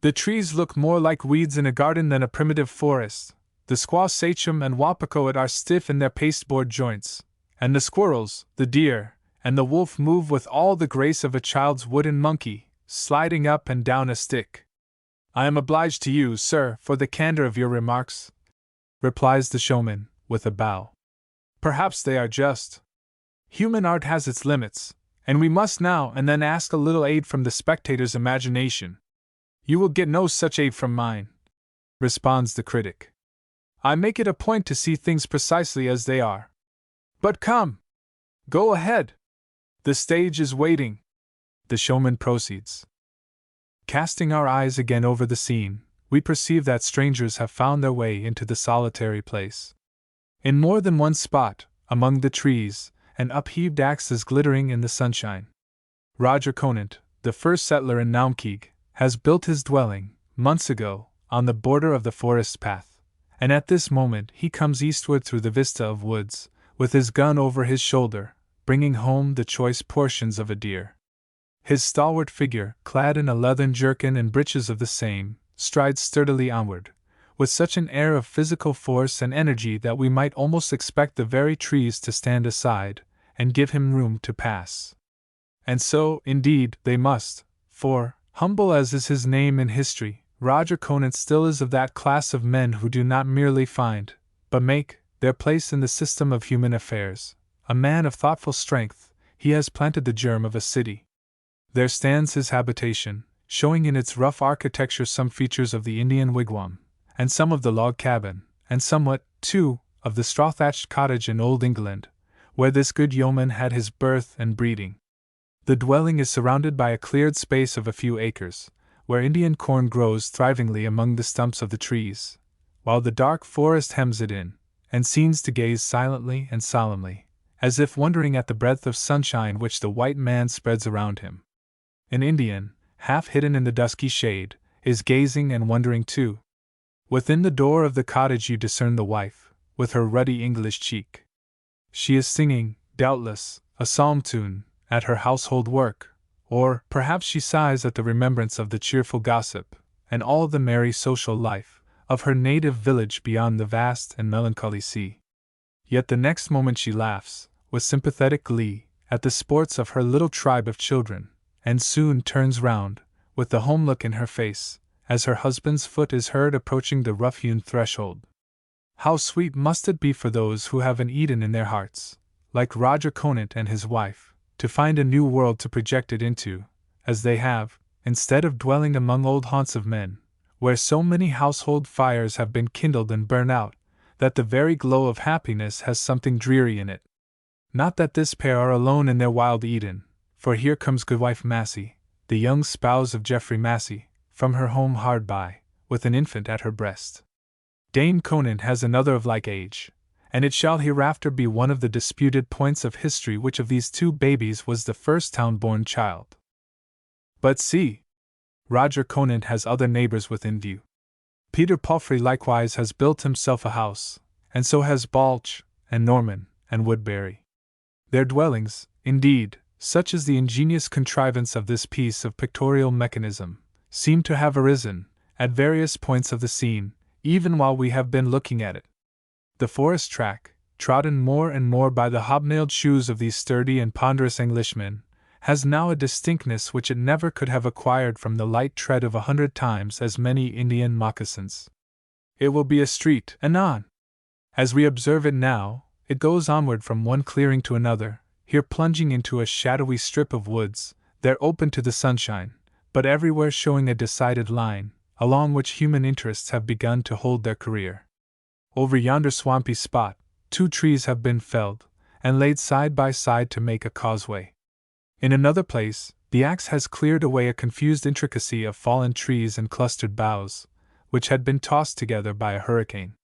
"The trees look more like weeds in a garden than a primitive forest. The squaw sachem and Wapakoet are stiff in their pasteboard joints, and the squirrels, the deer, and the wolf move with all the grace of a child's wooden monkey, sliding up and down a stick." "I am obliged to you, sir, for the candor of your remarks," replies the showman, with a bow. "Perhaps they are just. Human art has its limits, and we must now and then ask a little aid from the spectator's imagination." "You will get no such aid from mine," responds the critic. "I make it a point to see things precisely as they are. But come! Go ahead! The stage is waiting," the showman proceeds. Casting our eyes again over the scene, we perceive that strangers have found their way into the solitary place. In more than one spot, among the trees, an upheaved axe is glittering in the sunshine. Roger Conant, the first settler in Naumkeag, has built his dwelling, months ago, on the border of the forest path, and at this moment he comes eastward through the vista of woods, with his gun over his shoulder, bringing home the choice portions of a deer. His stalwart figure, clad in a leathern jerkin and breeches of the same, strides sturdily onward, with such an air of physical force and energy that we might almost expect the very trees to stand aside, and give him room to pass. And so, indeed, they must, for, humble as is his name in history, Roger Conant still is of that class of men who do not merely find, but make, their place in the system of human affairs. A man of thoughtful strength, he has planted the germ of a city. There stands his habitation, showing in its rough architecture some features of the Indian wigwam, and some of the log cabin, and somewhat, too, of the straw-thatched cottage in Old England, where this good yeoman had his birth and breeding. The dwelling is surrounded by a cleared space of a few acres, where Indian corn grows thrivingly among the stumps of the trees, while the dark forest hems it in, and seems to gaze silently and solemnly, as if wondering at the breadth of sunshine which the white man spreads around him. An Indian, half hidden in the dusky shade, is gazing and wondering too. Within the door of the cottage you discern the wife, with her ruddy English cheek. She is singing, doubtless, a psalm tune, at her household work, or perhaps she sighs at the remembrance of the cheerful gossip, and all the merry social life, of her native village beyond the vast and melancholy sea. Yet the next moment she laughs, with sympathetic glee, at the sports of her little tribe of children, and soon turns round, with the home look in her face, as her husband's foot is heard approaching the rough-hewn threshold. How sweet must it be for those who have an Eden in their hearts, like Roger Conant and his wife, to find a new world to project it into, as they have, instead of dwelling among old haunts of men, where so many household fires have been kindled and burned out, that the very glow of happiness has something dreary in it. Not that this pair are alone in their wild Eden, for here comes goodwife Massey, the young spouse of Geoffrey Massey, from her home hard by, with an infant at her breast. Dame Conant has another of like age, and it shall hereafter be one of the disputed points of history which of these two babies was the first town-born child. But see! Roger Conant has other neighbors within view. Peter Palfrey likewise has built himself a house, and so has Balch, and Norman, and Woodbury. Their dwellings, indeed, such is the ingenious contrivance of this piece of pictorial mechanism, seem to have arisen, at various points of the scene, even while we have been looking at it. The forest track, trodden more and more by the hobnailed shoes of these sturdy and ponderous Englishmen, has now a distinctness which it never could have acquired from the light tread of 100 times as many Indian moccasins. It will be a street, anon. As we observe it now, it goes onward from one clearing to another, here plunging into a shadowy strip of woods, there open to the sunshine, but everywhere showing a decided line, along which human interests have begun to hold their career. Over yonder swampy spot, 2 trees have been felled, and laid side by side to make a causeway. In another place, the axe has cleared away a confused intricacy of fallen trees and clustered boughs, which had been tossed together by a hurricane.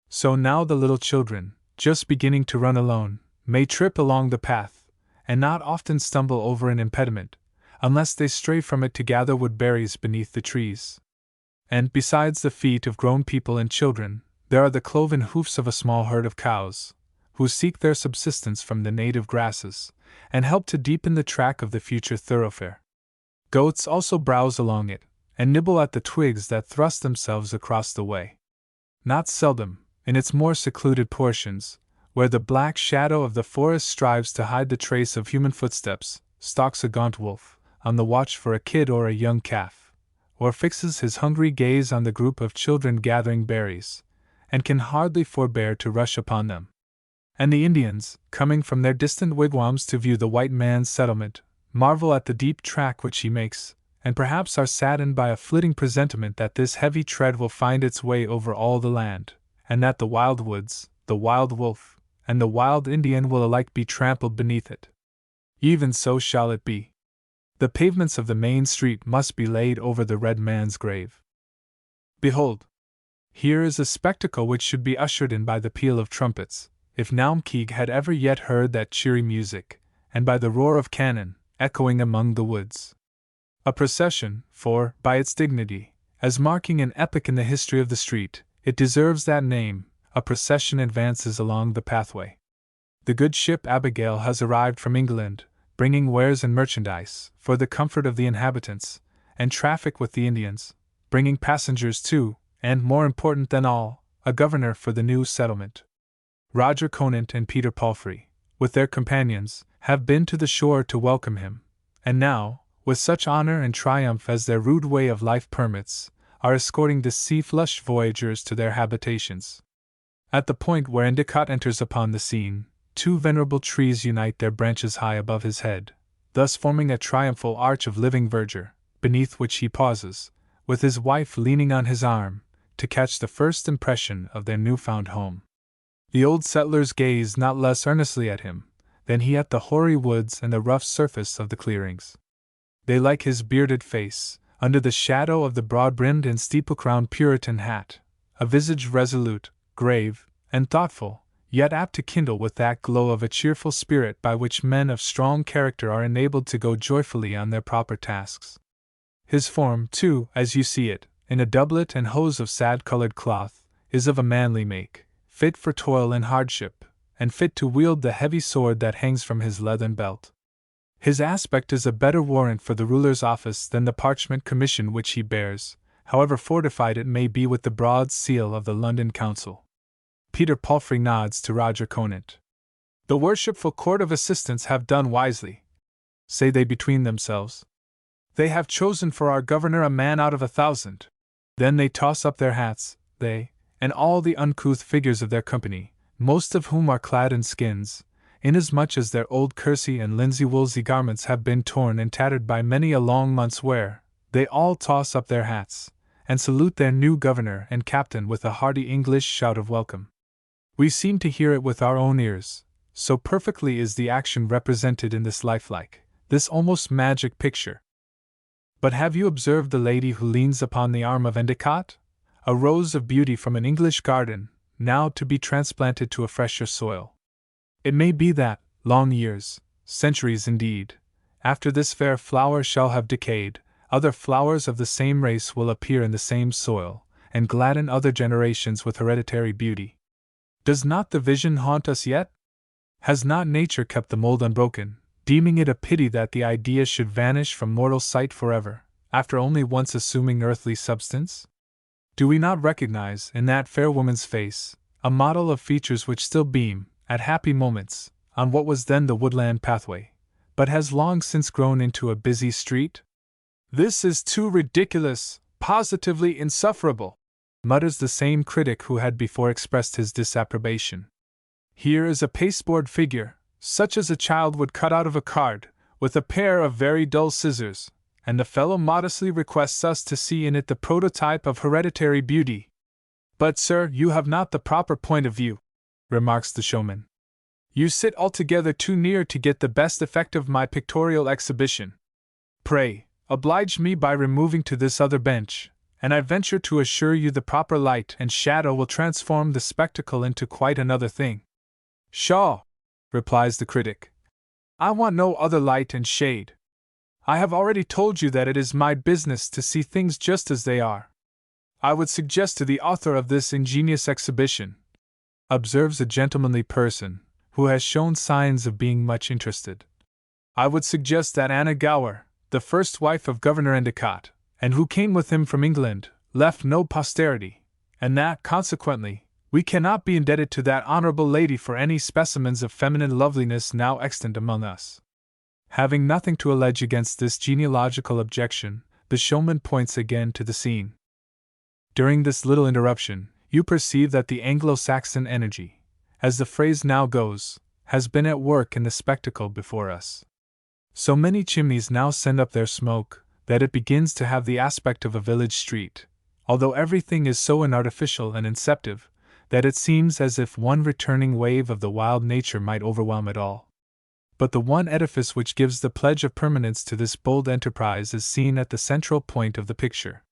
So now the little children, just beginning to run alone, may trip along the path, and not often stumble over an impediment, unless they stray from it to gather woodberries beneath the trees. And besides the feet of grown people and children, there are the cloven hoofs of a small herd of cows, who seek their subsistence from the native grasses, and help to deepen the track of the future thoroughfare. Goats also browse along it, and nibble at the twigs that thrust themselves across the way. Not seldom, in its more secluded portions, where the black shadow of the forest strives to hide the trace of human footsteps, stalks a gaunt wolf, on the watch for a kid or a young calf, or fixes his hungry gaze on the group of children gathering berries, and can hardly forbear to rush upon them. And the Indians, coming from their distant wigwams to view the white man's settlement, marvel at the deep track which he makes, and perhaps are saddened by a flitting presentiment that this heavy tread will find its way over all the land, and that the wild woods, the wild wolf, and the wild Indian will alike be trampled beneath it. Even so shall it be. The pavements of the main street must be laid over the red man's grave. Behold! Here is a spectacle which should be ushered in by the peal of trumpets, if Naumkeag had ever yet heard that cheery music, and by the roar of cannon, echoing among the woods. A procession, for, by its dignity, as marking an epoch in the history of the street, it deserves that name. A procession advances along the pathway. The good ship Abigail has arrived from England, bringing wares and merchandise, for the comfort of the inhabitants, and traffic with the Indians, bringing passengers too, and, more important than all, a governor for the new settlement. Roger Conant and Peter Palfrey, with their companions, have been to the shore to welcome him, and now, with such honor and triumph as their rude way of life permits, are escorting the sea-flushed voyagers to their habitations. At the point where Endicott enters upon the scene, two venerable trees unite their branches high above his head, thus forming a triumphal arch of living verdure, beneath which he pauses, with his wife leaning on his arm, to catch the first impression of their newfound home. The old settlers gaze not less earnestly at him than he at the hoary woods and the rough surface of the clearings. They like his bearded face, under the shadow of the broad-brimmed and steeple-crowned Puritan hat, a visage resolute, grave, and thoughtful, yet apt to kindle with that glow of a cheerful spirit by which men of strong character are enabled to go joyfully on their proper tasks. His form, too, as you see it, in a doublet and hose of sad-colored cloth, is of a manly make, fit for toil and hardship, and fit to wield the heavy sword that hangs from his leathern belt. His aspect is a better warrant for the ruler's office than the parchment commission which he bears, however fortified it may be with the broad seal of the London Council. Peter Palfrey nods to Roger Conant. The worshipful court of assistants have done wisely, say they between themselves. They have chosen for our governor a man out of 1,000. Then they toss up their hats, they, and all the uncouth figures of their company, most of whom are clad in skins, inasmuch as their old kersey and linsey-woolsey garments have been torn and tattered by many a long month's wear, they all toss up their hats, and salute their new governor and captain with a hearty English shout of welcome. We seem to hear it with our own ears, so perfectly is the action represented in this lifelike, this almost magic picture. But have you observed the lady who leans upon the arm of Endicott? A rose of beauty from an English garden, now to be transplanted to a fresher soil. It may be that, long years, centuries indeed, after this fair flower shall have decayed, other flowers of the same race will appear in the same soil, and gladden other generations with hereditary beauty. Does not the vision haunt us yet? Has not nature kept the mold unbroken, deeming it a pity that the idea should vanish from mortal sight forever, after only once assuming earthly substance? Do we not recognize, in that fair woman's face, a model of features which still beam, at happy moments, on what was then the woodland pathway, but has long since grown into a busy street? This is too ridiculous, positively insufferable, mutters the same critic who had before expressed his disapprobation. Here is a pasteboard figure, such as a child would cut out of a card, with a pair of very dull scissors, and the fellow modestly requests us to see in it the prototype of hereditary beauty. But, sir, you have not the proper point of view, remarks the showman. You sit altogether too near to get the best effect of my pictorial exhibition. Pray, oblige me by removing to this other bench, and I venture to assure you the proper light and shadow will transform the spectacle into quite another thing. Pshaw, replies the critic. I want no other light and shade. I have already told you that it is my business to see things just as they are. I would suggest to the author of this ingenious exhibition, observes a gentlemanly person, who has shown signs of being much interested. I would suggest that Anna Gower, the first wife of Governor Endicott, and who came with him from England, left no posterity, and that, consequently, we cannot be indebted to that honorable lady for any specimens of feminine loveliness now extant among us. Having nothing to allege against this genealogical objection, the showman points again to the scene. During this little interruption, you perceive that the Anglo-Saxon energy, as the phrase now goes, has been at work in the spectacle before us. So many chimneys now send up their smoke, that it begins to have the aspect of a village street, although everything is so inartificial and inceptive, that it seems as if one returning wave of the wild nature might overwhelm it all. But the one edifice which gives the pledge of permanence to this bold enterprise is seen at the central point of the picture.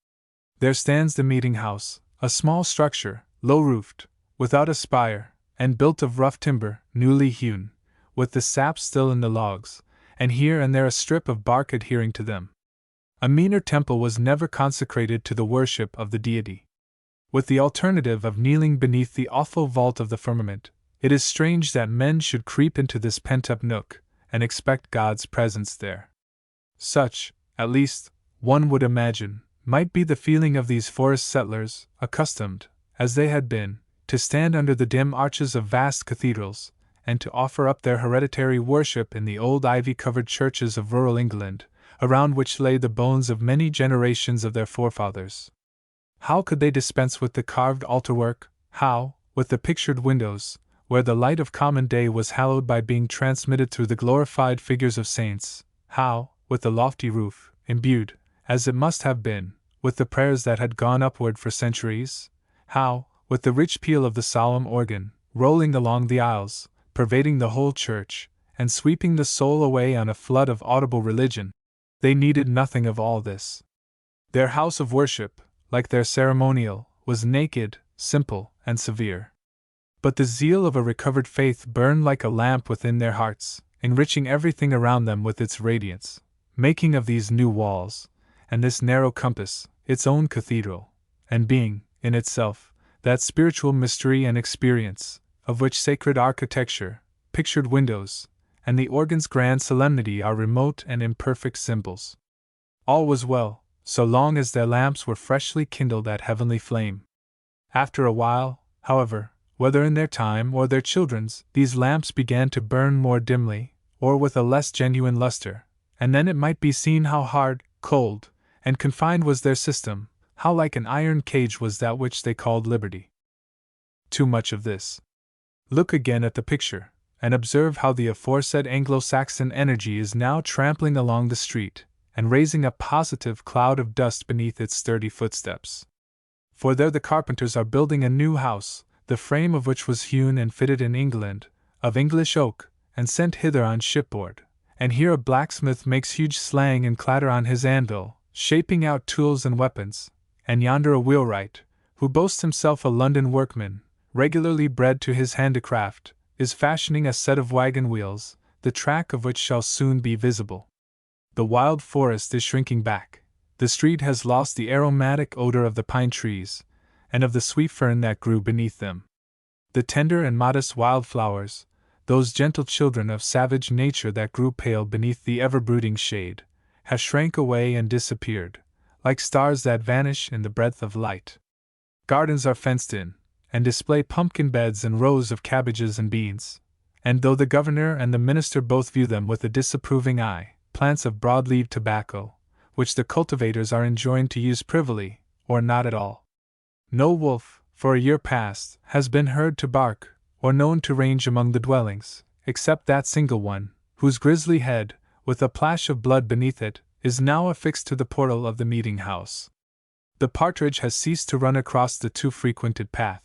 There stands the meeting house, a small structure, low-roofed, without a spire, and built of rough timber, newly hewn, with the sap still in the logs, and here and there a strip of bark adhering to them. A meaner temple was never consecrated to the worship of the deity. With the alternative of kneeling beneath the awful vault of the firmament, it is strange that men should creep into this pent-up nook, and expect God's presence there. Such, at least, one would imagine, might be the feeling of these forest settlers, accustomed, as they had been, to stand under the dim arches of vast cathedrals, and to offer up their hereditary worship in the old ivy-covered churches of rural England, around which lay the bones of many generations of their forefathers. How could they dispense with the carved altarwork? How, with the pictured windows, where the light of common day was hallowed by being transmitted through the glorified figures of saints? How, with the lofty roof, imbued, as it must have been, with the prayers that had gone upward for centuries? How, with the rich peal of the solemn organ, rolling along the aisles, pervading the whole church, and sweeping the soul away on a flood of audible religion? They needed nothing of all this. Their house of worship, like their ceremonial, was naked, simple, and severe. But the zeal of a recovered faith burned like a lamp within their hearts, enriching everything around them with its radiance, making of these new walls, and this narrow compass, its own cathedral, and being, in itself, that spiritual mystery and experience, of which sacred architecture, pictured windows, and the organ's grand solemnity are remote and imperfect symbols. All was well, so long as their lamps were freshly kindled at heavenly flame. After a while, however, whether in their time or their children's, these lamps began to burn more dimly, or with a less genuine luster, and then it might be seen how hard, cold, and confined was their system, how like an iron cage was that which they called liberty. Too much of this. Look again at the picture, and observe how the aforesaid Anglo-Saxon energy is now trampling along the street, and raising a positive cloud of dust beneath its sturdy footsteps. For there the carpenters are building a new house, the frame of which was hewn and fitted in England, of English oak, and sent hither on shipboard, and here a blacksmith makes huge slang and clatter on his anvil, shaping out tools and weapons, and yonder a wheelwright, who boasts himself a London workman, regularly bred to his handicraft, is fashioning a set of wagon wheels, the track of which shall soon be visible. The wild forest is shrinking back. The street has lost the aromatic odor of the pine trees, and of the sweet fern that grew beneath them. The tender and modest wildflowers, those gentle children of savage nature that grew pale beneath the ever-brooding shade, have shrank away and disappeared, like stars that vanish in the breadth of light. Gardens are fenced in, and display pumpkin beds and rows of cabbages and beans, and though the governor and the minister both view them with a disapproving eye, plants of broad-leaved tobacco, which the cultivators are enjoined to use privily, or not at all. No wolf, for a year past, has been heard to bark, or known to range among the dwellings, except that single one, whose grisly head, with a plash of blood beneath it, is now affixed to the portal of the meeting-house. The partridge has ceased to run across the too-frequented path.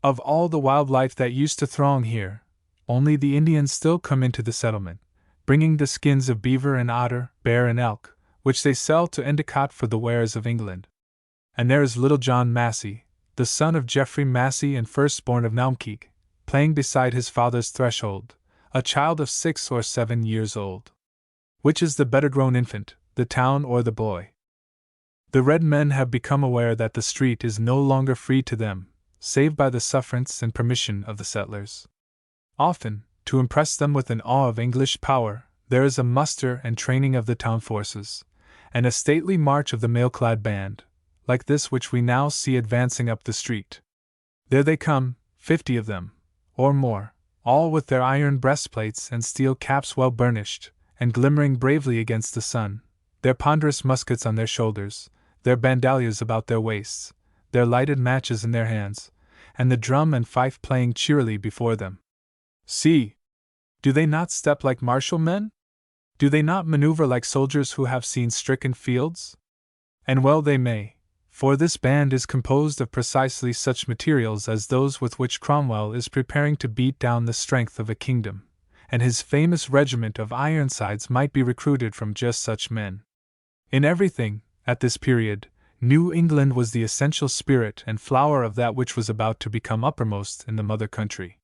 Of all the wild life that used to throng here, only the Indians still come into the settlement, bringing the skins of beaver and otter, bear and elk, which they sell to Endicott for the wares of England. And there is little John Massey, the son of Geoffrey Massey and firstborn of Naumkeag, playing beside his father's threshold, a child of 6 or 7 years old. Which is the better-grown infant, the town or the boy? The red men have become aware that the street is no longer free to them, save by the sufferance and permission of the settlers. Often, to impress them with an awe of English power, there is a muster and training of the town forces, and a stately march of the mail-clad band, like this which we now see advancing up the street. There they come, 50 of them, or more, all with their iron breastplates and steel caps well burnished, and glimmering bravely against the sun, their ponderous muskets on their shoulders, their bandoliers about their waists, their lighted matches in their hands, and the drum and fife playing cheerily before them. See! Do they not step like martial men? Do they not maneuver like soldiers who have seen stricken fields? And well they may, for this band is composed of precisely such materials as those with which Cromwell is preparing to beat down the strength of a kingdom, and his famous regiment of Ironsides might be recruited from just such men. In everything, at this period, New England was the essential spirit and flower of that which was about to become uppermost in the mother country.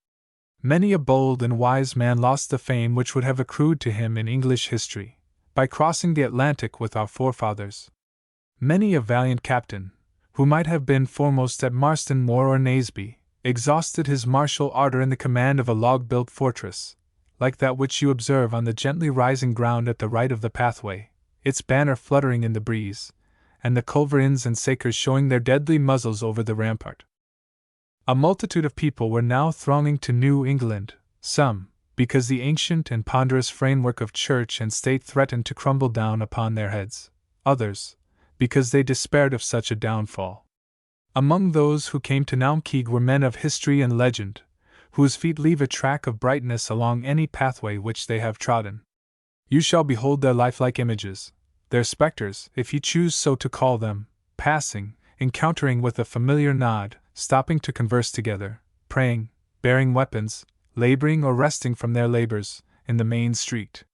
Many a bold and wise man lost the fame which would have accrued to him in English history, by crossing the Atlantic with our forefathers. Many a valiant captain, who might have been foremost at Marston Moor or Naseby, exhausted his martial ardor in the command of a log-built fortress, like that which you observe on the gently rising ground at the right of the pathway, its banner fluttering in the breeze, and the culverins and sakers showing their deadly muzzles over the rampart. A multitude of people were now thronging to New England, some, because the ancient and ponderous framework of church and state threatened to crumble down upon their heads, others, because they despaired of such a downfall. Among those who came to Naumkeag were men of history and legend, whose feet leave a track of brightness along any pathway which they have trodden. You shall behold their lifelike images, their spectres, if you choose so to call them, passing, encountering with a familiar nod, stopping to converse together, praying, bearing weapons, laboring or resting from their labors, in the main street.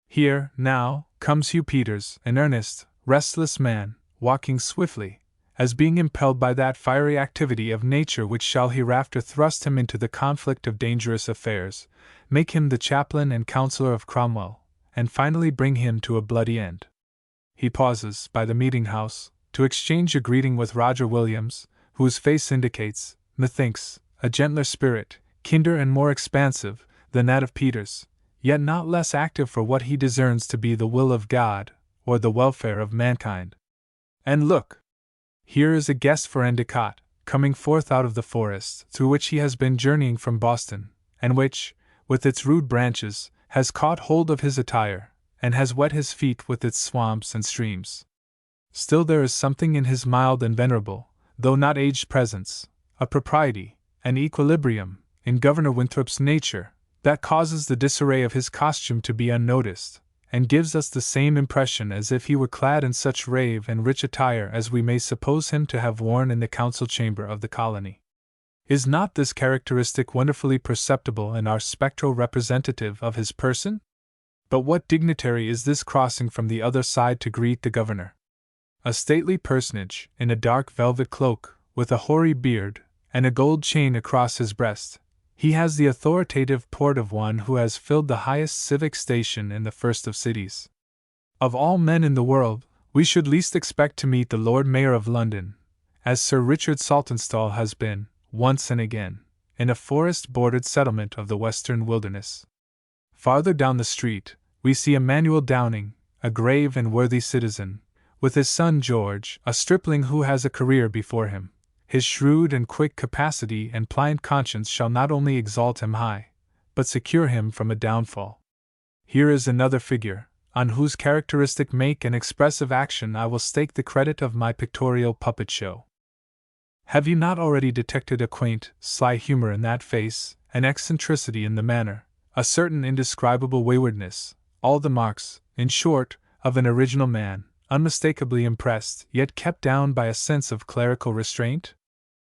Here, now, comes Hugh Peters, an earnest, restless man, walking swiftly, as being impelled by that fiery activity of nature which shall hereafter thrust him into the conflict of dangerous affairs, make him the chaplain and counselor of Cromwell, and finally bring him to a bloody end. He pauses, by the meeting-house, to exchange a greeting with Roger Williams, whose face indicates, methinks, a gentler spirit, kinder and more expansive, than that of Peters, yet not less active for what he discerns to be the will of God, or the welfare of mankind. And look! Here is a guest for Endicott, coming forth out of the forest through which he has been journeying from Boston, and which, with its rude branches, has caught hold of his attire, and has wet his feet with its swamps and streams. Still there is something in his mild and venerable, though not aged presence, a propriety, an equilibrium, in Governor Winthrop's nature, that causes the disarray of his costume to be unnoticed, and gives us the same impression as if he were clad in such rave and rich attire as we may suppose him to have worn in the council chamber of the colony. Is not this characteristic wonderfully perceptible in our spectral representative of his person? But what dignitary is this crossing from the other side to greet the governor? A stately personage, in a dark velvet cloak, with a hoary beard, and a gold chain across his breast. He has the authoritative port of one who has filled the highest civic station in the first of cities. Of all men in the world, we should least expect to meet the Lord Mayor of London, as Sir Richard Saltonstall has been, once and again, in a forest-bordered settlement of the western wilderness. Farther down the street, we see Emmanuel Downing, a grave and worthy citizen, with his son George, a stripling who has a career before him. His shrewd and quick capacity and pliant conscience shall not only exalt him high, but secure him from a downfall. Here is another figure, on whose characteristic make and expressive action I will stake the credit of my pictorial puppet show. Have you not already detected a quaint, sly humor in that face, an eccentricity in the manner, a certain indescribable waywardness, all the marks, in short, of an original man, unmistakably impressed, yet kept down by a sense of clerical restraint?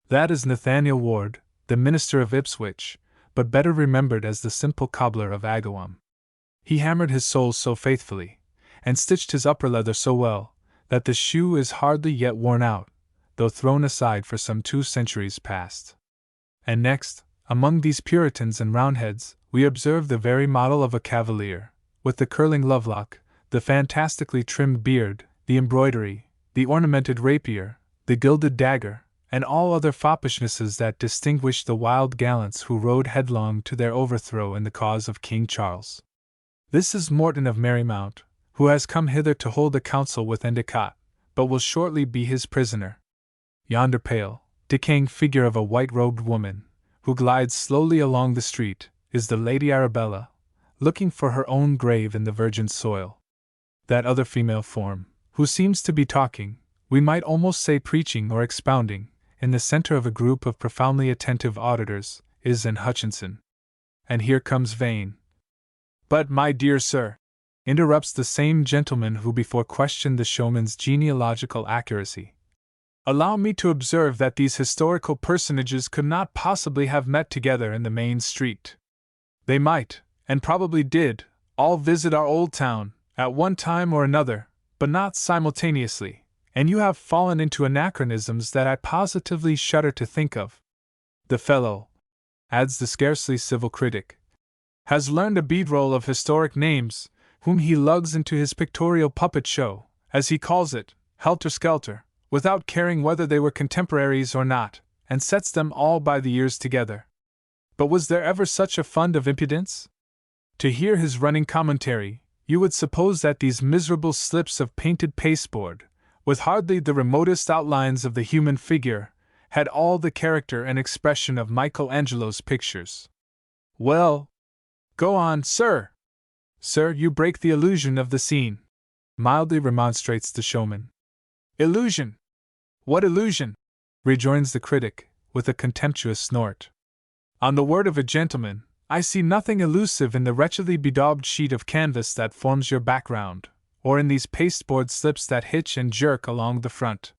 That is Nathaniel Ward, the minister of Ipswich, but better remembered as the simple cobbler of Agawam. He hammered his soles so faithfully, and stitched his upper leather so well, that the shoe is hardly yet worn out, though thrown aside for some 2 centuries past. And next, among these Puritans and Roundheads, we observe the very model of a cavalier, with the curling lovelock, the fantastically trimmed beard, the embroidery, the ornamented rapier, the gilded dagger, and all other foppishnesses that distinguish the wild gallants who rode headlong to their overthrow in the cause of King Charles. This is Morton of Merrymount, who has come hither to hold a council with Endicott, but will shortly be his prisoner. Yonder pale, decaying figure of a white-robed woman, who glides slowly along the street, is the Lady Arabella, looking for her own grave in the virgin soil. That other female form, who seems to be talking, we might almost say preaching or expounding, in the center of a group of profoundly attentive auditors, is Anne Hutchinson. And here comes Vane. But, my dear sir, interrupts the same gentleman who before questioned the showman's genealogical accuracy, allow me to observe that these historical personages could not possibly have met together in the main street. They might, and probably did, all visit our old town, at one time or another, but not simultaneously, and you have fallen into anachronisms that I positively shudder to think of. The fellow, adds the scarcely civil critic, has learned a bead-roll of historic names, whom he lugs into his pictorial puppet show, as he calls it, helter-skelter, without caring whether they were contemporaries or not, and sets them all by the ears together. But was there ever such a fund of impudence? To hear his running commentary, you would suppose that these miserable slips of painted pasteboard, with hardly the remotest outlines of the human figure, had all the character and expression of Michelangelo's pictures. Well, go on, sir! Sir, you break the illusion of the scene, mildly remonstrates the showman. Illusion! What illusion? rejoins the critic, with a contemptuous snort. On the word of a gentleman, I see nothing elusive in the wretchedly bedaubed sheet of canvas that forms your background, or in these pasteboard slips that hitch and jerk along the front.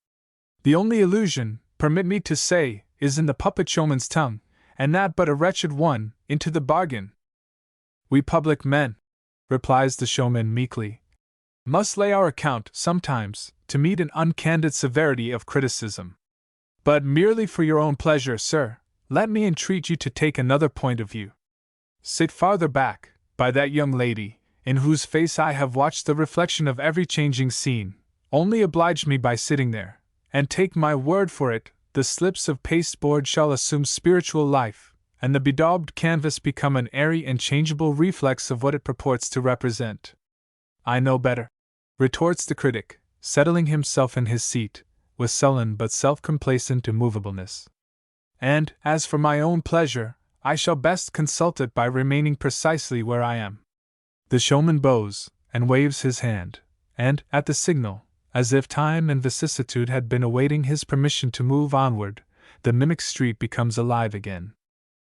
The only illusion, permit me to say, is in the puppet showman's tongue, and that but a wretched one, into the bargain. We public men, replies the showman meekly, must lay our account, sometimes, to meet an uncandid severity of criticism. But merely for your own pleasure, sir, let me entreat you to take another point of view. Sit farther back, by that young lady, in whose face I have watched the reflection of every changing scene. Only oblige me by sitting there, and take my word for it, the slips of pasteboard shall assume spiritual life, and the bedaubed canvas become an airy and changeable reflex of what it purports to represent. I know better, retorts the critic, settling himself in his seat, with sullen but self-complacent immovableness. And, as for my own pleasure, I shall best consult it by remaining precisely where I am. The showman bows, and waves his hand, and, at the signal, as if time and vicissitude had been awaiting his permission to move onward, the mimic street becomes alive again.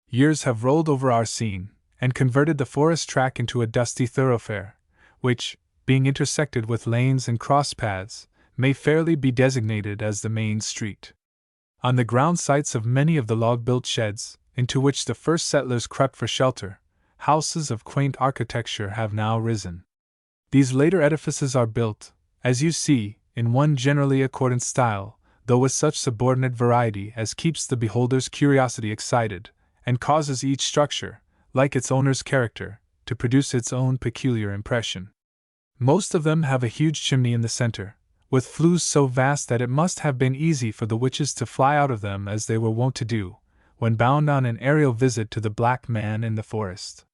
Years have rolled over our scene, and converted the forest track into a dusty thoroughfare, which, being intersected with lanes and cross paths, may fairly be designated as the main street. On the ground sites of many of the log-built sheds, into which the first settlers crept for shelter, houses of quaint architecture have now risen. These later edifices are built, as you see, in one generally accordant style, though with such subordinate variety as keeps the beholder's curiosity excited, and causes each structure, like its owner's character, to produce its own peculiar impression. Most of them have a huge chimney in the center, with flues so vast that it must have been easy for the witches to fly out of them as they were wont to do, when bound on an aerial visit to the black man in the forest.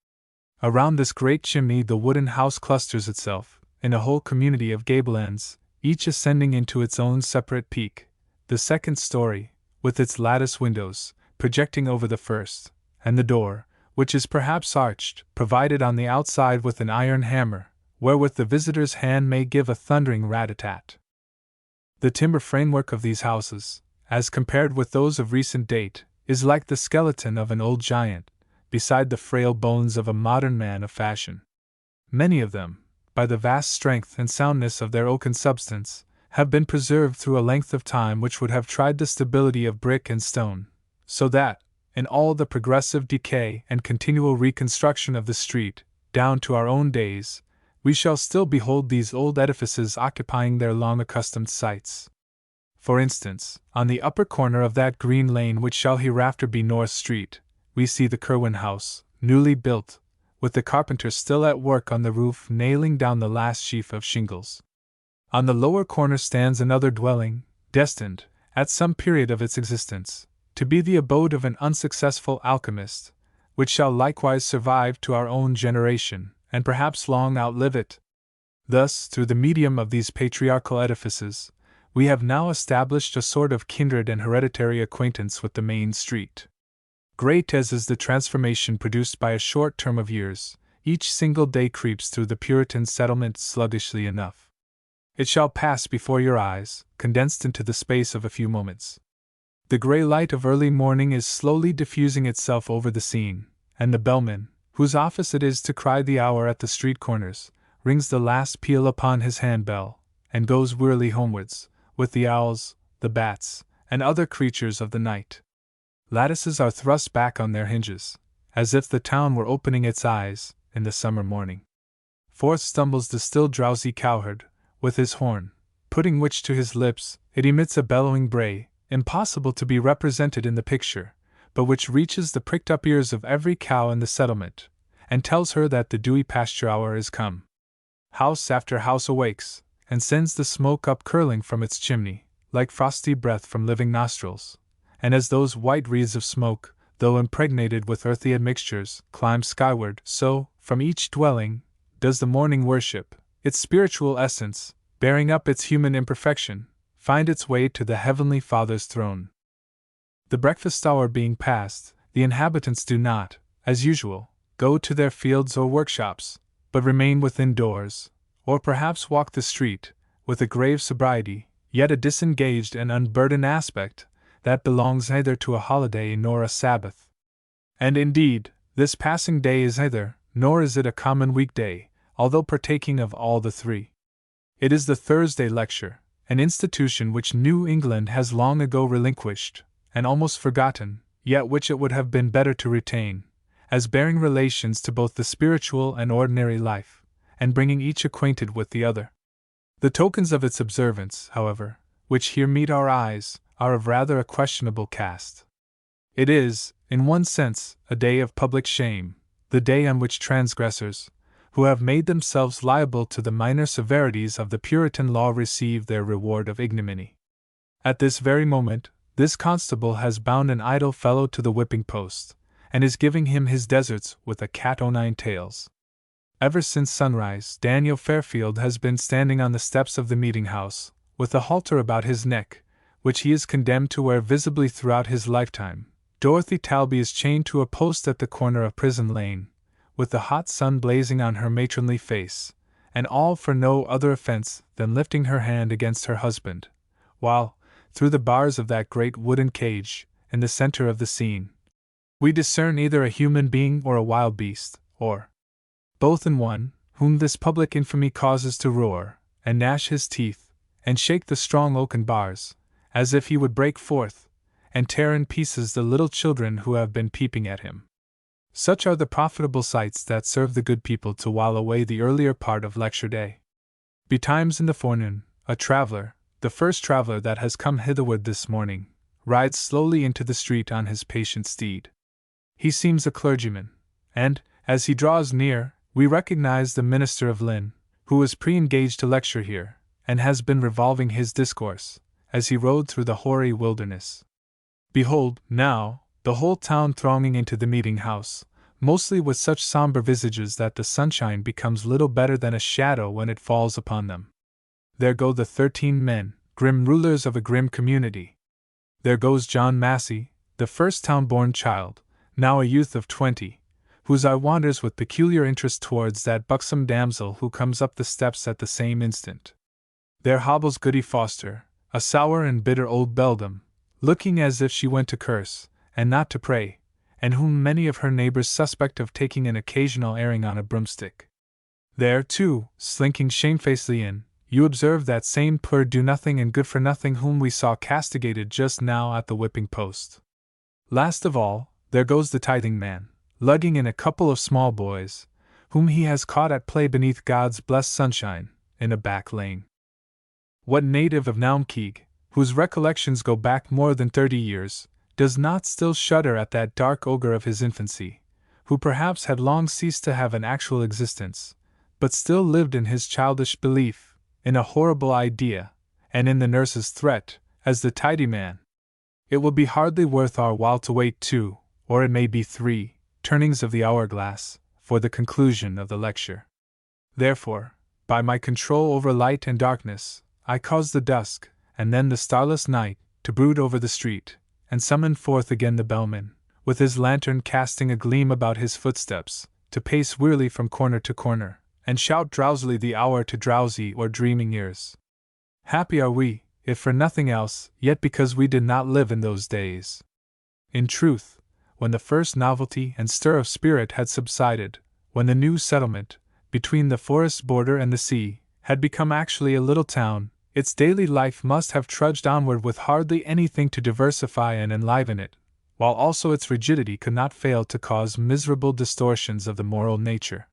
Around this great chimney the wooden house clusters itself, in a whole community of gable ends, each ascending into its own separate peak, the second story, with its lattice windows, projecting over the first, and the door, which is perhaps arched, provided on the outside with an iron hammer, wherewith the visitor's hand may give a thundering rat-a-tat. The timber framework of these houses, as compared with those of recent date, is like the skeleton of an old giant, beside the frail bones of a modern man of fashion. Many of them, by the vast strength and soundness of their oaken substance, have been preserved through a length of time which would have tried the stability of brick and stone, so that, in all the progressive decay and continual reconstruction of the street, down to our own days, we shall still behold these old edifices occupying their long accustomed sites. For instance, on the upper corner of that green lane which shall hereafter be North Street, we see the Kerwin House, newly built, with the carpenter still at work on the roof nailing down the last sheaf of shingles. On the lower corner stands another dwelling, destined, at some period of its existence, to be the abode of an unsuccessful alchemist, which shall likewise survive to our own generation, and perhaps long outlive it. Thus, through the medium of these patriarchal edifices, we have now established a sort of kindred and hereditary acquaintance with the main street. Great as is the transformation produced by a short term of years, each single day creeps through the Puritan settlement sluggishly enough. It shall pass before your eyes, condensed into the space of a few moments. The grey light of early morning is slowly diffusing itself over the scene, and the bellman, whose office it is to cry the hour at the street corners, rings the last peal upon his handbell, and goes wearily homewards, with the owls, the bats, and other creatures of the night. Lattices are thrust back on their hinges, as if the town were opening its eyes, in the summer morning. Forth stumbles the still drowsy cowherd, with his horn, putting which to his lips, it emits a bellowing bray, impossible to be represented in the picture, but which reaches the pricked-up ears of every cow in the settlement, and tells her that the dewy pasture hour is come. House after house awakes, and sends the smoke up curling from its chimney, like frosty breath from living nostrils, and as those white wreaths of smoke, though impregnated with earthy admixtures, climb skyward, so, from each dwelling, does the morning worship, its spiritual essence, bearing up its human imperfection, find its way to the Heavenly Father's throne. The breakfast hour being past, the inhabitants do not, as usual, go to their fields or workshops, but remain within doors, or perhaps walk the street, with a grave sobriety, yet a disengaged and unburdened aspect, that belongs neither to a holiday nor a Sabbath. And indeed, this passing day is neither, nor is it a common weekday, although partaking of all the three. It is the Thursday lecture, an institution which New England has long ago relinquished, and almost forgotten, yet which it would have been better to retain, as bearing relations to both the spiritual and ordinary life, and bringing each acquainted with the other. The tokens of its observance, however, which here meet our eyes, are of rather a questionable cast. It is, in one sense, a day of public shame, the day on which transgressors, who have made themselves liable to the minor severities of the Puritan law, receive their reward of ignominy. At this very moment, this constable has bound an idle fellow to the whipping post, and is giving him his deserts with a cat o' nine tails. Ever since sunrise, Daniel Fairfield has been standing on the steps of the meeting-house, with a halter about his neck, which he is condemned to wear visibly throughout his lifetime. Dorothy Talby is chained to a post at the corner of Prison Lane, with the hot sun blazing on her matronly face, and all for no other offense than lifting her hand against her husband, while, through the bars of that great wooden cage, in the center of the scene, we discern either a human being or a wild beast, or both in one, whom this public infamy causes to roar, and gnash his teeth, and shake the strong oaken bars, as if he would break forth, and tear in pieces the little children who have been peeping at him. Such are the profitable sights that serve the good people to while away the earlier part of lecture day. Betimes in the forenoon, a traveler, the first traveler that has come hitherward this morning, rides slowly into the street on his patient steed. He seems a clergyman, and, as he draws near, we recognize the minister of Lynn, who was pre-engaged to lecture here, and has been revolving his discourse, as he rode through the hoary wilderness. Behold, now, the whole town thronging into the meeting-house, mostly with such somber visages that the sunshine becomes little better than a shadow when it falls upon them. There go the 13 men, grim rulers of a grim community. There goes John Massey, the first town-born child, now a youth of 20, whose eye wanders with peculiar interest towards that buxom damsel who comes up the steps at the same instant. There hobbles Goody Foster, a sour and bitter old beldam, looking as if she went to curse, and not to pray, and whom many of her neighbors suspect of taking an occasional airing on a broomstick. There, too, slinking shamefacedly in, you observe that same poor do-nothing and good-for-nothing whom we saw castigated just now at the whipping post. Last of all, there goes the tithing man, lugging in a couple of small boys, whom he has caught at play beneath God's blessed sunshine, in a back lane. What native of Naumkeag, whose recollections go back more than 30 years, does not still shudder at that dark ogre of his infancy, who perhaps had long ceased to have an actual existence, but still lived in his childish belief, in a horrible idea, and in the nurse's threat, as the tidy man? It will be hardly worth our while to wait 2, or it may be 3, turnings of the hourglass, for the conclusion of the lecture. Therefore, by my control over light and darkness, I cause the dusk, and then the starless night, to brood over the street, and summon forth again the bellman, with his lantern casting a gleam about his footsteps, to pace wearily from corner to corner, and shout drowsily the hour to drowsy or dreaming ears. Happy are we, if for nothing else, yet because we did not live in those days. In truth, when the first novelty and stir of spirit had subsided, when the new settlement, between the forest border and the sea, had become actually a little town, its daily life must have trudged onward with hardly anything to diversify and enliven it, while also its rigidity could not fail to cause miserable distortions of the moral nature.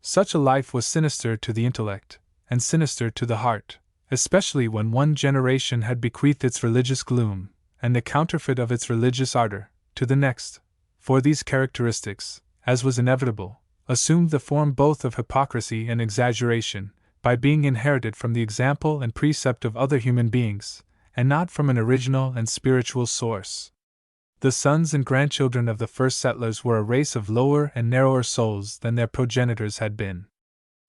Such a life was sinister to the intellect, and sinister to the heart, especially when one generation had bequeathed its religious gloom, and the counterfeit of its religious ardor, to the next, for these characteristics, as was inevitable, assumed the form both of hypocrisy and exaggeration, by being inherited from the example and precept of other human beings, and not from an original and spiritual source. The sons and grandchildren of the first settlers were a race of lower and narrower souls than their progenitors had been.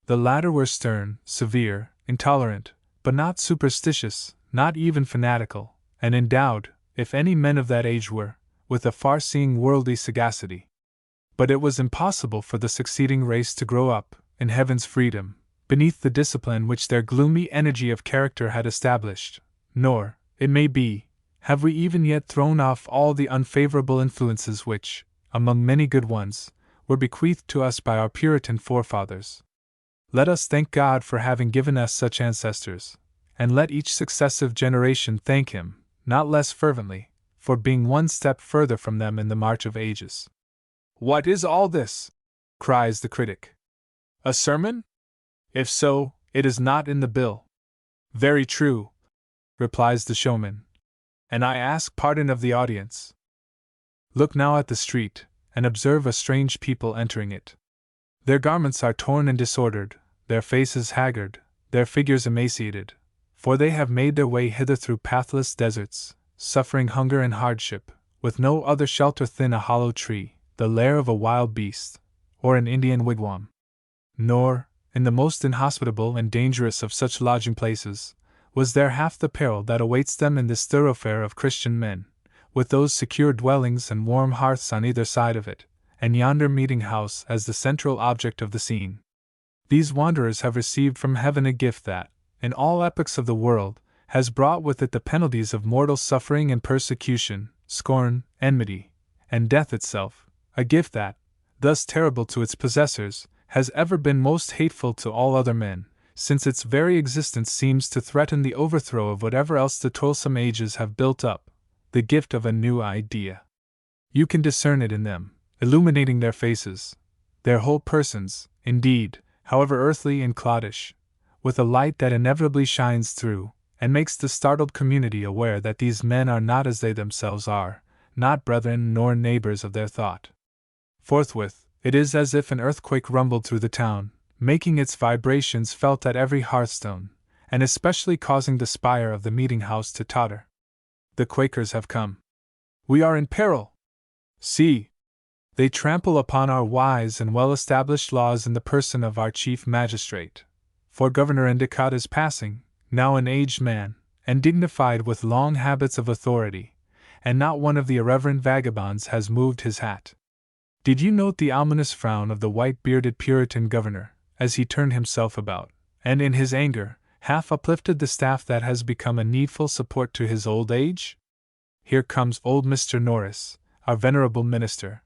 The latter were stern, severe, intolerant, but not superstitious, not even fanatical, and endowed, if any men of that age were, with a far-seeing worldly sagacity. But it was impossible for the succeeding race to grow up, in heaven's freedom, beneath the discipline which their gloomy energy of character had established, nor, it may be, Have we even yet thrown off all the unfavorable influences which, among many good ones, were bequeathed to us by our Puritan forefathers? Let us thank God for having given us such ancestors, and let each successive generation thank Him, not less fervently, for being one step further from them in the march of ages. What is all this? Cries the critic. A sermon? If so, it is not in the bill. Very true, replies the showman, and I ask pardon of the audience. Look now at the street, and observe a strange people entering it. Their garments are torn and disordered, their faces haggard, their figures emaciated, for they have made their way hither through pathless deserts, suffering hunger and hardship, with no other shelter than a hollow tree, the lair of a wild beast, or an Indian wigwam. Nor, in the most inhospitable and dangerous of such lodging places, was there half the peril that awaits them in this thoroughfare of Christian men, with those secure dwellings and warm hearths on either side of it, and yonder meeting-house as the central object of the scene. These wanderers have received from heaven a gift that, in all epochs of the world, has brought with it the penalties of mortal suffering and persecution, scorn, enmity, and death itself, a gift that, thus terrible to its possessors, has ever been most hateful to all other men, since its very existence seems to threaten the overthrow of whatever else the toilsome ages have built up, the gift of a new idea. You can discern it in them, illuminating their faces, their whole persons, indeed, however earthly and cloddish, with a light that inevitably shines through, and makes the startled community aware that these men are not as they themselves are, not brethren nor neighbors of their thought. Forthwith, it is as if an earthquake rumbled through the town, making its vibrations felt at every hearthstone, and especially causing the spire of the meeting-house to totter. The Quakers have come. We are in peril! See! They trample upon our wise and well-established laws in the person of our chief magistrate, for Governor Endicott is passing, now an aged man, and dignified with long habits of authority, and not one of the irreverent vagabonds has moved his hat. Did you note the ominous frown of the white-bearded Puritan governor, as he turned himself about, and in his anger, half uplifted the staff that has become a needful support to his old age? Here comes old Mr. Norris, our venerable minister.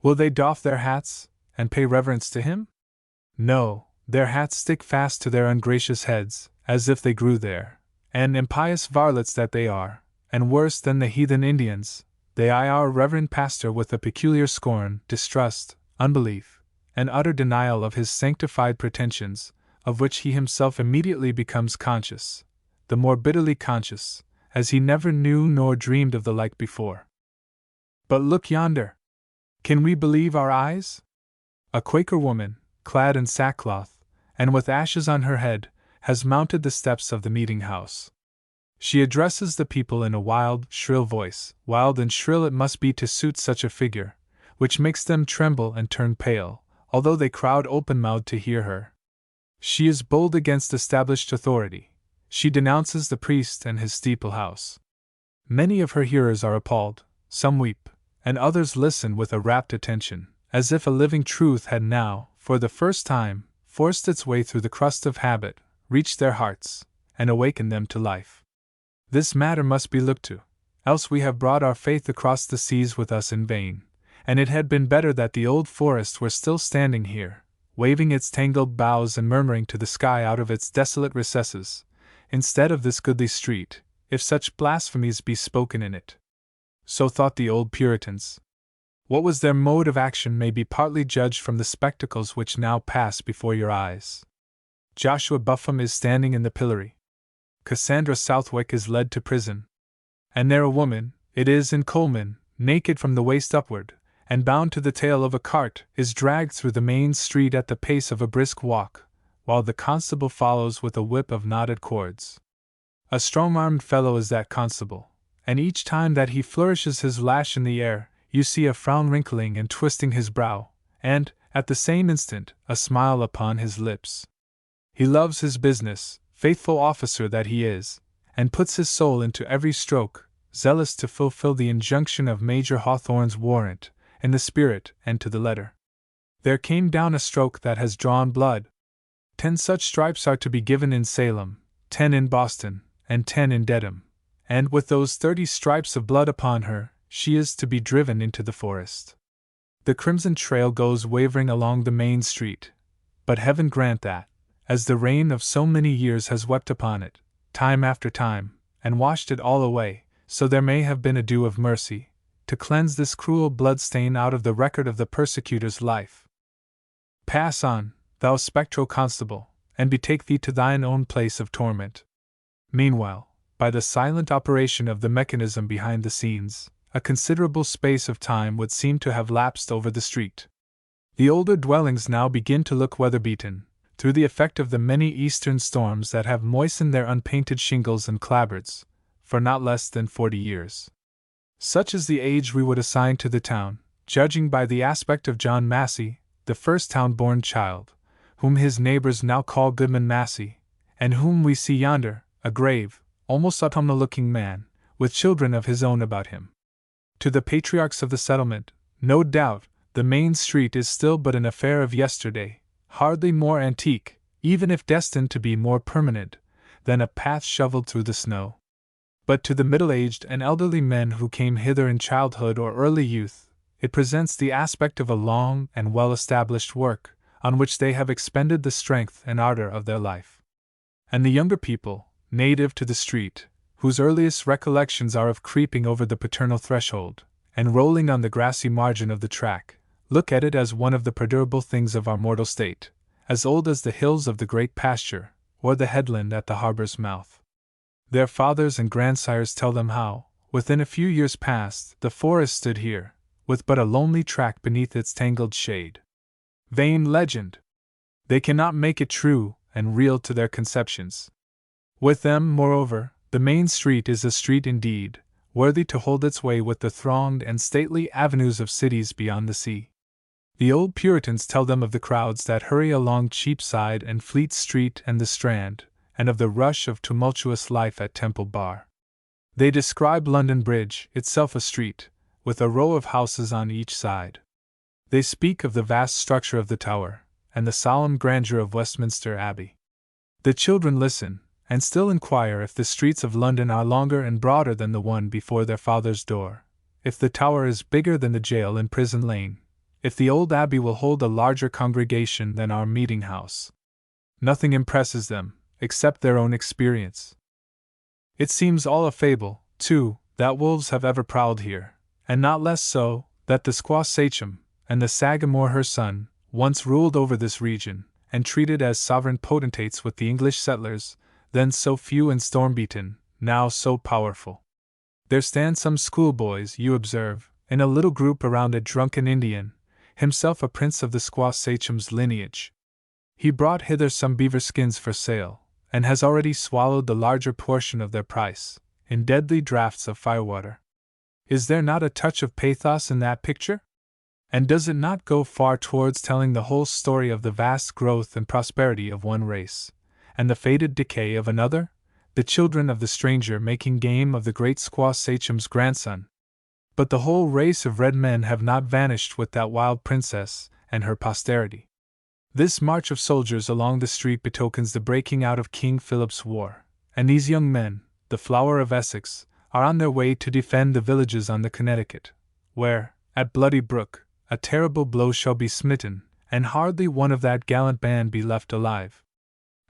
Will they doff their hats, and pay reverence to him? No, their hats stick fast to their ungracious heads, as if they grew there, and impious varlets that they are, and worse than the heathen Indians, they eye our reverend pastor with a peculiar scorn, distrust, unbelief, and utter denial of his sanctified pretensions, of which he himself immediately becomes conscious, the more bitterly conscious, as he never knew nor dreamed of the like before. But look yonder! Can we believe our eyes? A Quaker woman, clad in sackcloth, and with ashes on her head, has mounted the steps of the meeting-house. She addresses the people in a wild, shrill voice, wild and shrill it must be to suit such a figure, which makes them tremble and turn pale, although they crowd open-mouthed to hear her. She is bold against established authority. She denounces the priest and his steeple-house. Many of her hearers are appalled, some weep, and others listen with a rapt attention, as if a living truth had now, for the first time, forced its way through the crust of habit, reached their hearts, and awakened them to life. This matter must be looked to, else we have brought our faith across the seas with us in vain, and it had been better that the old forest were still standing here, waving its tangled boughs and murmuring to the sky out of its desolate recesses, instead of this goodly street, if such blasphemies be spoken in it. So thought the old Puritans. What was their mode of action may be partly judged from the spectacles which now pass before your eyes. Joshua Buffum is standing in the pillory. Cassandra Southwick is led to prison. And there a woman, it is in Coleman, naked from the waist upward, and bound to the tail of a cart, is dragged through the main street at the pace of a brisk walk, while the constable follows with a whip of knotted cords. A strong-armed fellow is that constable, and each time that he flourishes his lash in the air, you see a frown wrinkling and twisting his brow, and, at the same instant, a smile upon his lips. He loves his business, faithful officer that he is, and puts his soul into every stroke, zealous to fulfill the injunction of Major Hawthorne's warrant, in the spirit and to the letter. There came down a stroke that has drawn blood. 10 such stripes are to be given in Salem, 10 in Boston, and 10 in Dedham, and with those 30 stripes of blood upon her, she is to be driven into the forest. The crimson trail goes wavering along the main street, but heaven grant that, as the rain of so many years has wept upon it, time after time, and washed it all away, so there may have been a dew of mercy, to cleanse this cruel blood stain out of the record of the persecutor's life. Pass on, thou spectral constable, and betake thee to thine own place of torment. Meanwhile, by the silent operation of the mechanism behind the scenes, a considerable space of time would seem to have lapsed over the street. The older dwellings now begin to look weather-beaten, through the effect of the many eastern storms that have moistened their unpainted shingles and clapboards, for not less than 40 years. Such is the age we would assign to the town, judging by the aspect of John Massey, the first town-born child, whom his neighbors now call Goodman Massey, and whom we see yonder, a grave, almost autumnal-looking man, with children of his own about him. To the patriarchs of the settlement, no doubt, the main street is still but an affair of yesterday, hardly more antique, even if destined to be more permanent, than a path shoveled through the snow. But to the middle-aged and elderly men who came hither in childhood or early youth, it presents the aspect of a long and well-established work, on which they have expended the strength and ardor of their life. And the younger people, native to the street, whose earliest recollections are of creeping over the paternal threshold, and rolling on the grassy margin of the track, look at it as one of the perdurable things of our mortal state, as old as the hills of the great pasture, or the headland at the harbor's mouth. Their fathers and grandsires tell them how, within a few years past, the forest stood here, with but a lonely track beneath its tangled shade. Vain legend! They cannot make it true and real to their conceptions. With them, moreover, the main street is a street indeed, worthy to hold its way with the thronged and stately avenues of cities beyond the sea. The old Puritans tell them of the crowds that hurry along Cheapside and Fleet Street and the Strand, and of the rush of tumultuous life at Temple Bar. They describe London Bridge, itself a street, with a row of houses on each side. They speak of the vast structure of the Tower, and the solemn grandeur of Westminster Abbey. The children listen, and still inquire if the streets of London are longer and broader than the one before their father's door, if the Tower is bigger than the jail in Prison Lane, if the old Abbey will hold a larger congregation than our meeting-house. Nothing impresses them, except their own experience. It seems all a fable, too, that wolves have ever prowled here, and not less so, that the squaw Sachem, and the Sagamore her son, once ruled over this region, and treated as sovereign potentates with the English settlers, then so few and storm-beaten, now so powerful. There stand some schoolboys, you observe, in a little group around a drunken Indian, himself a prince of the squaw Sachem's lineage. He brought hither some beaver skins for sale, and has already swallowed the larger portion of their price, in deadly draughts of firewater. Is there not a touch of pathos in that picture? And does it not go far towards telling the whole story of the vast growth and prosperity of one race, and the fated decay of another, the children of the stranger making game of the great squaw Sachem's grandson? But the whole race of red men have not vanished with that wild princess and her posterity. This march of soldiers along the street betokens the breaking out of King Philip's War, and these young men, the flower of Essex, are on their way to defend the villages on the Connecticut, where, at Bloody Brook, a terrible blow shall be smitten, and hardly one of that gallant band be left alive.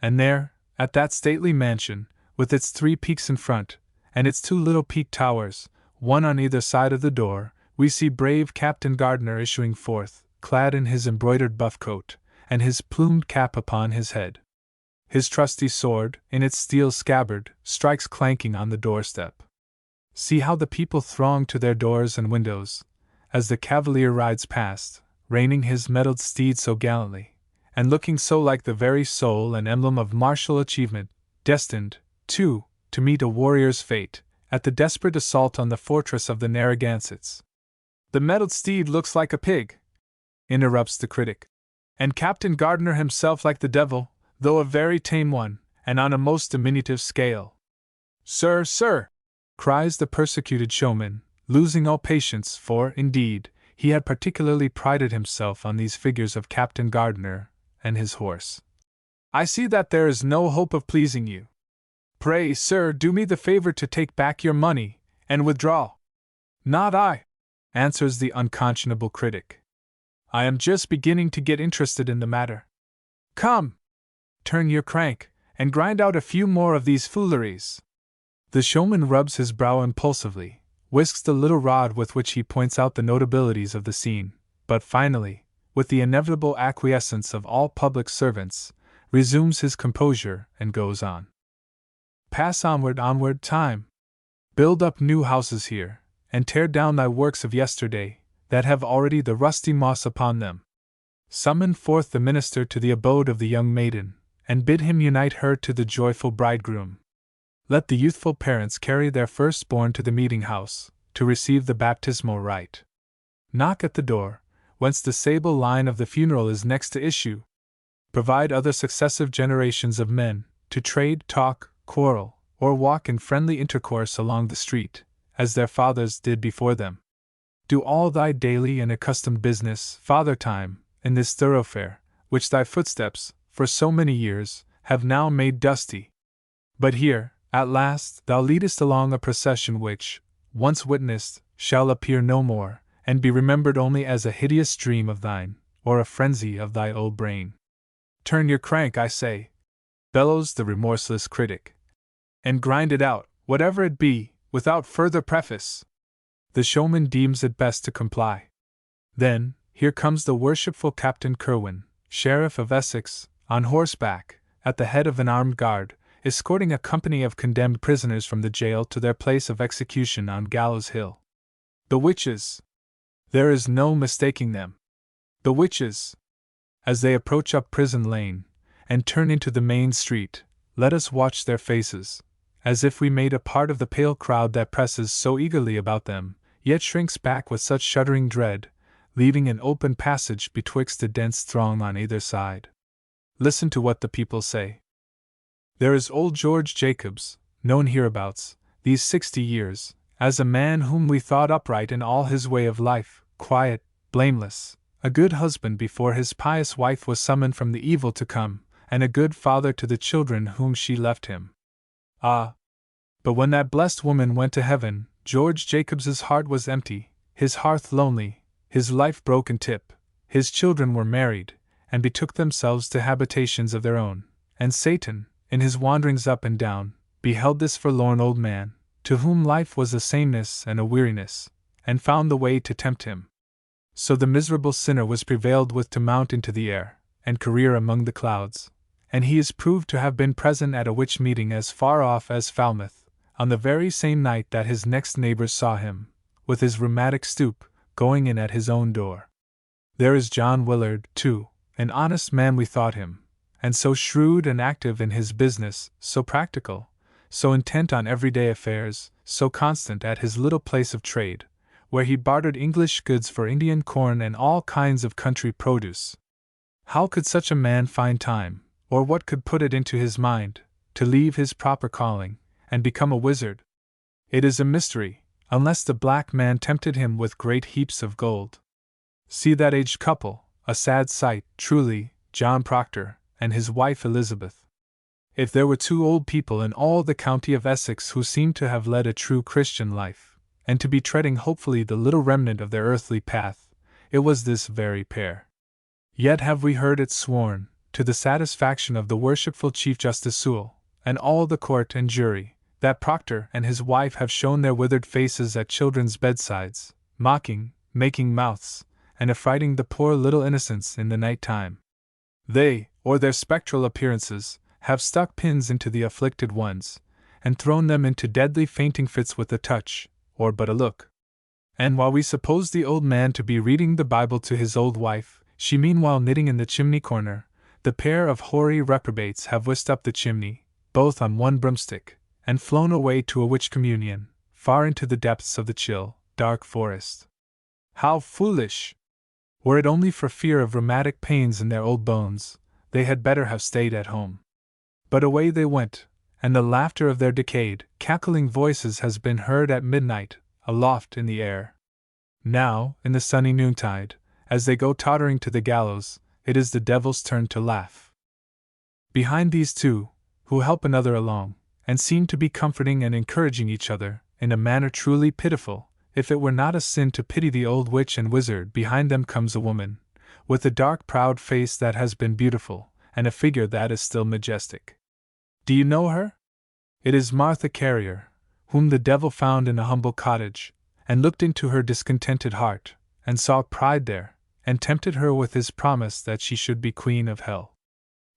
And there, at that stately mansion, with its 3 peaks in front, and its 2 little peaked towers, one on either side of the door, we see brave Captain Gardner issuing forth, clad in his embroidered buff coat, and his plumed cap upon his head. His trusty sword, in its steel scabbard, strikes clanking on the doorstep. See how the people throng to their doors and windows, as the cavalier rides past, reining his mettled steed so gallantly, and looking so like the very soul and emblem of martial achievement, destined, too, to meet a warrior's fate, at the desperate assault on the fortress of the Narragansetts. The mettled steed looks like a pig, interrupts the critic, and Captain Gardner himself like the devil, though a very tame one, and on a most diminutive scale. Sir, sir, cries the persecuted showman, losing all patience, for, indeed, he had particularly prided himself on these figures of Captain Gardner and his horse. I see that there is no hope of pleasing you. Pray, sir, do me the favor to take back your money, and withdraw. Not I, answers the unconscionable critic. I am just beginning to get interested in the matter. Come, turn your crank, and grind out a few more of these fooleries. The showman rubs his brow impulsively, whisks the little rod with which he points out the notabilities of the scene, but finally, with the inevitable acquiescence of all public servants, resumes his composure and goes on. Pass onward, onward, time. Build up new houses here, and tear down thy works of yesterday, that have already the rusty moss upon them. Summon forth the minister to the abode of the young maiden, and bid him unite her to the joyful bridegroom. Let the youthful parents carry their firstborn to the meeting house, to receive the baptismal rite. Knock at the door, whence the sable line of the funeral is next to issue. Provide other successive generations of men, to trade, talk, quarrel, or walk in friendly intercourse along the street, as their fathers did before them. Do all thy daily and accustomed business, Father Time, in this thoroughfare, which thy footsteps, for so many years, have now made dusty. But here, at last, thou leadest along a procession which, once witnessed, shall appear no more, and be remembered only as a hideous dream of thine, or a frenzy of thy old brain. Turn your crank, I say, bellows the remorseless critic, and grind it out, whatever it be, without further preface. The showman deems it best to comply. Then, here comes the worshipful Captain Kerwin, Sheriff of Essex, on horseback, at the head of an armed guard, escorting a company of condemned prisoners from the jail to their place of execution on Gallows Hill. The witches! There is no mistaking them. The witches! As they approach up Prison Lane, and turn into the main street, let us watch their faces, as if we made a part of the pale crowd that presses so eagerly about them, yet shrinks back with such shuddering dread, leaving an open passage betwixt a dense throng on either side. Listen to what the people say. There is old George Jacobs, known hereabouts, these 60 years, as a man whom we thought upright in all his way of life, quiet, blameless, a good husband before his pious wife was summoned from the evil to come, and a good father to the children whom she left him. Ah! But when that blessed woman went to heaven, George Jacobs's heart was empty, his hearth lonely, his life broken tip, his children were married, and betook themselves to habitations of their own, and Satan, in his wanderings up and down, beheld this forlorn old man, to whom life was a sameness and a weariness, and found the way to tempt him. So the miserable sinner was prevailed with to mount into the air, and career among the clouds, and he is proved to have been present at a witch meeting as far off as Falmouth, on the very same night that his next neighbors saw him, with his rheumatic stoop, going in at his own door. There is John Willard, too, an honest man we thought him, and so shrewd and active in his business, so practical, so intent on everyday affairs, so constant at his little place of trade, where he bartered English goods for Indian corn and all kinds of country produce. How could such a man find time, or what could put it into his mind, to leave his proper calling, and become a wizard? It is a mystery, unless the black man tempted him with great heaps of gold. See that aged couple, a sad sight, truly, John Proctor, and his wife Elizabeth. If there were 2 old people in all the county of Essex who seemed to have led a true Christian life, and to be treading hopefully the little remnant of their earthly path, it was this very pair. Yet have we heard it sworn, to the satisfaction of the worshipful Chief Justice Sewell, and all the court and jury, that Proctor and his wife have shown their withered faces at children's bedsides, mocking, making mouths, and affrighting the poor little innocents in the night time. They, or their spectral appearances, have stuck pins into the afflicted ones, and thrown them into deadly fainting fits with a touch, or but a look. And while we suppose the old man to be reading the Bible to his old wife, she meanwhile knitting in the chimney corner, the pair of hoary reprobates have whisked up the chimney, both on one broomstick, and flown away to a witch communion, far into the depths of the chill, dark forest. How foolish! Were it only for fear of rheumatic pains in their old bones, they had better have stayed at home. But away they went, and the laughter of their decayed, cackling voices has been heard at midnight, aloft in the air. Now, in the sunny noontide, as they go tottering to the gallows, it is the devil's turn to laugh. Behind these 2, who help another along, and seemed to be comforting and encouraging each other, in a manner truly pitiful. If it were not a sin to pity the old witch and wizard, behind them comes a woman, with a dark proud face that has been beautiful, and a figure that is still majestic. Do you know her? It is Martha Carrier, whom the devil found in a humble cottage, and looked into her discontented heart, and saw pride there, and tempted her with his promise that she should be queen of hell.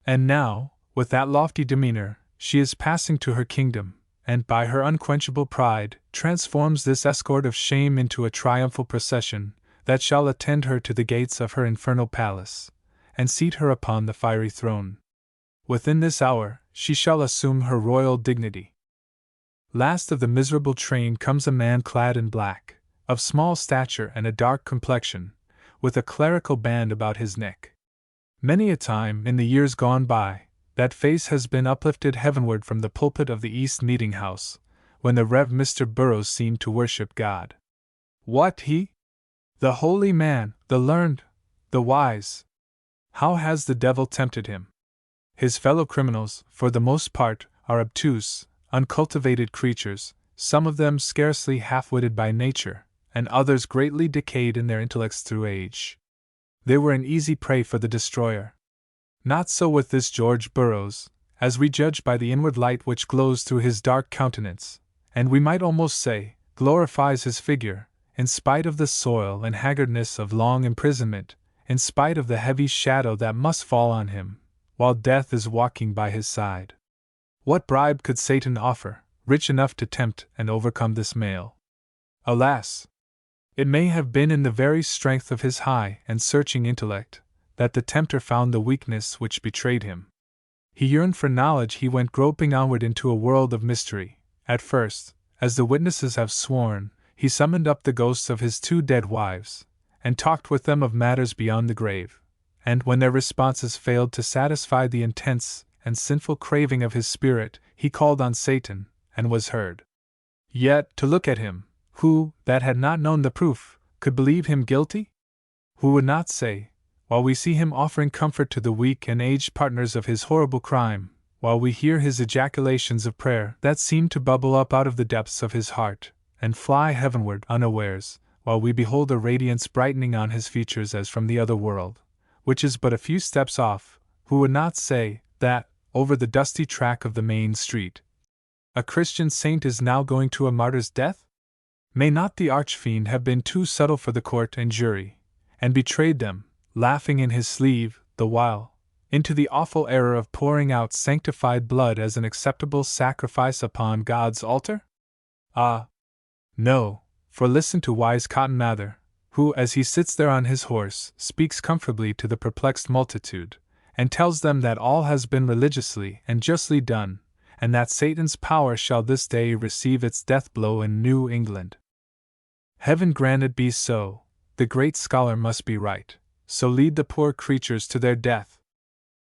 And now, with that lofty demeanor, she is passing to her kingdom, and by her unquenchable pride, transforms this escort of shame into a triumphal procession, that shall attend her to the gates of her infernal palace, and seat her upon the fiery throne. Within this hour, she shall assume her royal dignity. Last of the miserable train comes a man clad in black, of small stature and a dark complexion, with a clerical band about his neck. Many a time, in the years gone by, that face has been uplifted heavenward from the pulpit of the East Meeting House, when the Rev. Mr. Burroughs seemed to worship God. What, he? The holy man, the learned, the wise? How has the devil tempted him? His fellow criminals, for the most part, are obtuse, uncultivated creatures, some of them scarcely half-witted by nature, and others greatly decayed in their intellects through age. They were an easy prey for the destroyer. Not so with this George Burroughs, as we judge by the inward light which glows through his dark countenance, and we might almost say, glorifies his figure, in spite of the soil and haggardness of long imprisonment, in spite of the heavy shadow that must fall on him, while death is walking by his side. What bribe could Satan offer, rich enough to tempt and overcome this male? Alas! It may have been in the very strength of his high and searching intellect that the tempter found the weakness which betrayed him. He yearned for knowledge. He went groping onward into a world of mystery. At first, as the witnesses have sworn, he summoned up the ghosts of his 2 dead wives, and talked with them of matters beyond the grave, and when their responses failed to satisfy the intense and sinful craving of his spirit, he called on Satan, and was heard. Yet, to look at him, who, that had not known the proof, could believe him guilty? Who would not say, while we see him offering comfort to the weak and aged partners of his horrible crime, while we hear his ejaculations of prayer that seem to bubble up out of the depths of his heart, and fly heavenward unawares, while we behold a radiance brightening on his features as from the other world, which is but a few steps off, who would not say that, over the dusty track of the main street, a Christian saint is now going to a martyr's death? May not the archfiend have been too subtle for the court and jury, and betrayed them, laughing in his sleeve, the while, into the awful error of pouring out sanctified blood as an acceptable sacrifice upon God's altar? Ah! No, for listen to wise Cotton Mather, who, as he sits there on his horse, speaks comfortably to the perplexed multitude, and tells them that all has been religiously and justly done, and that Satan's power shall this day receive its death blow in New England. Heaven grant it be so. The great scholar must be right, so lead the poor creatures to their death.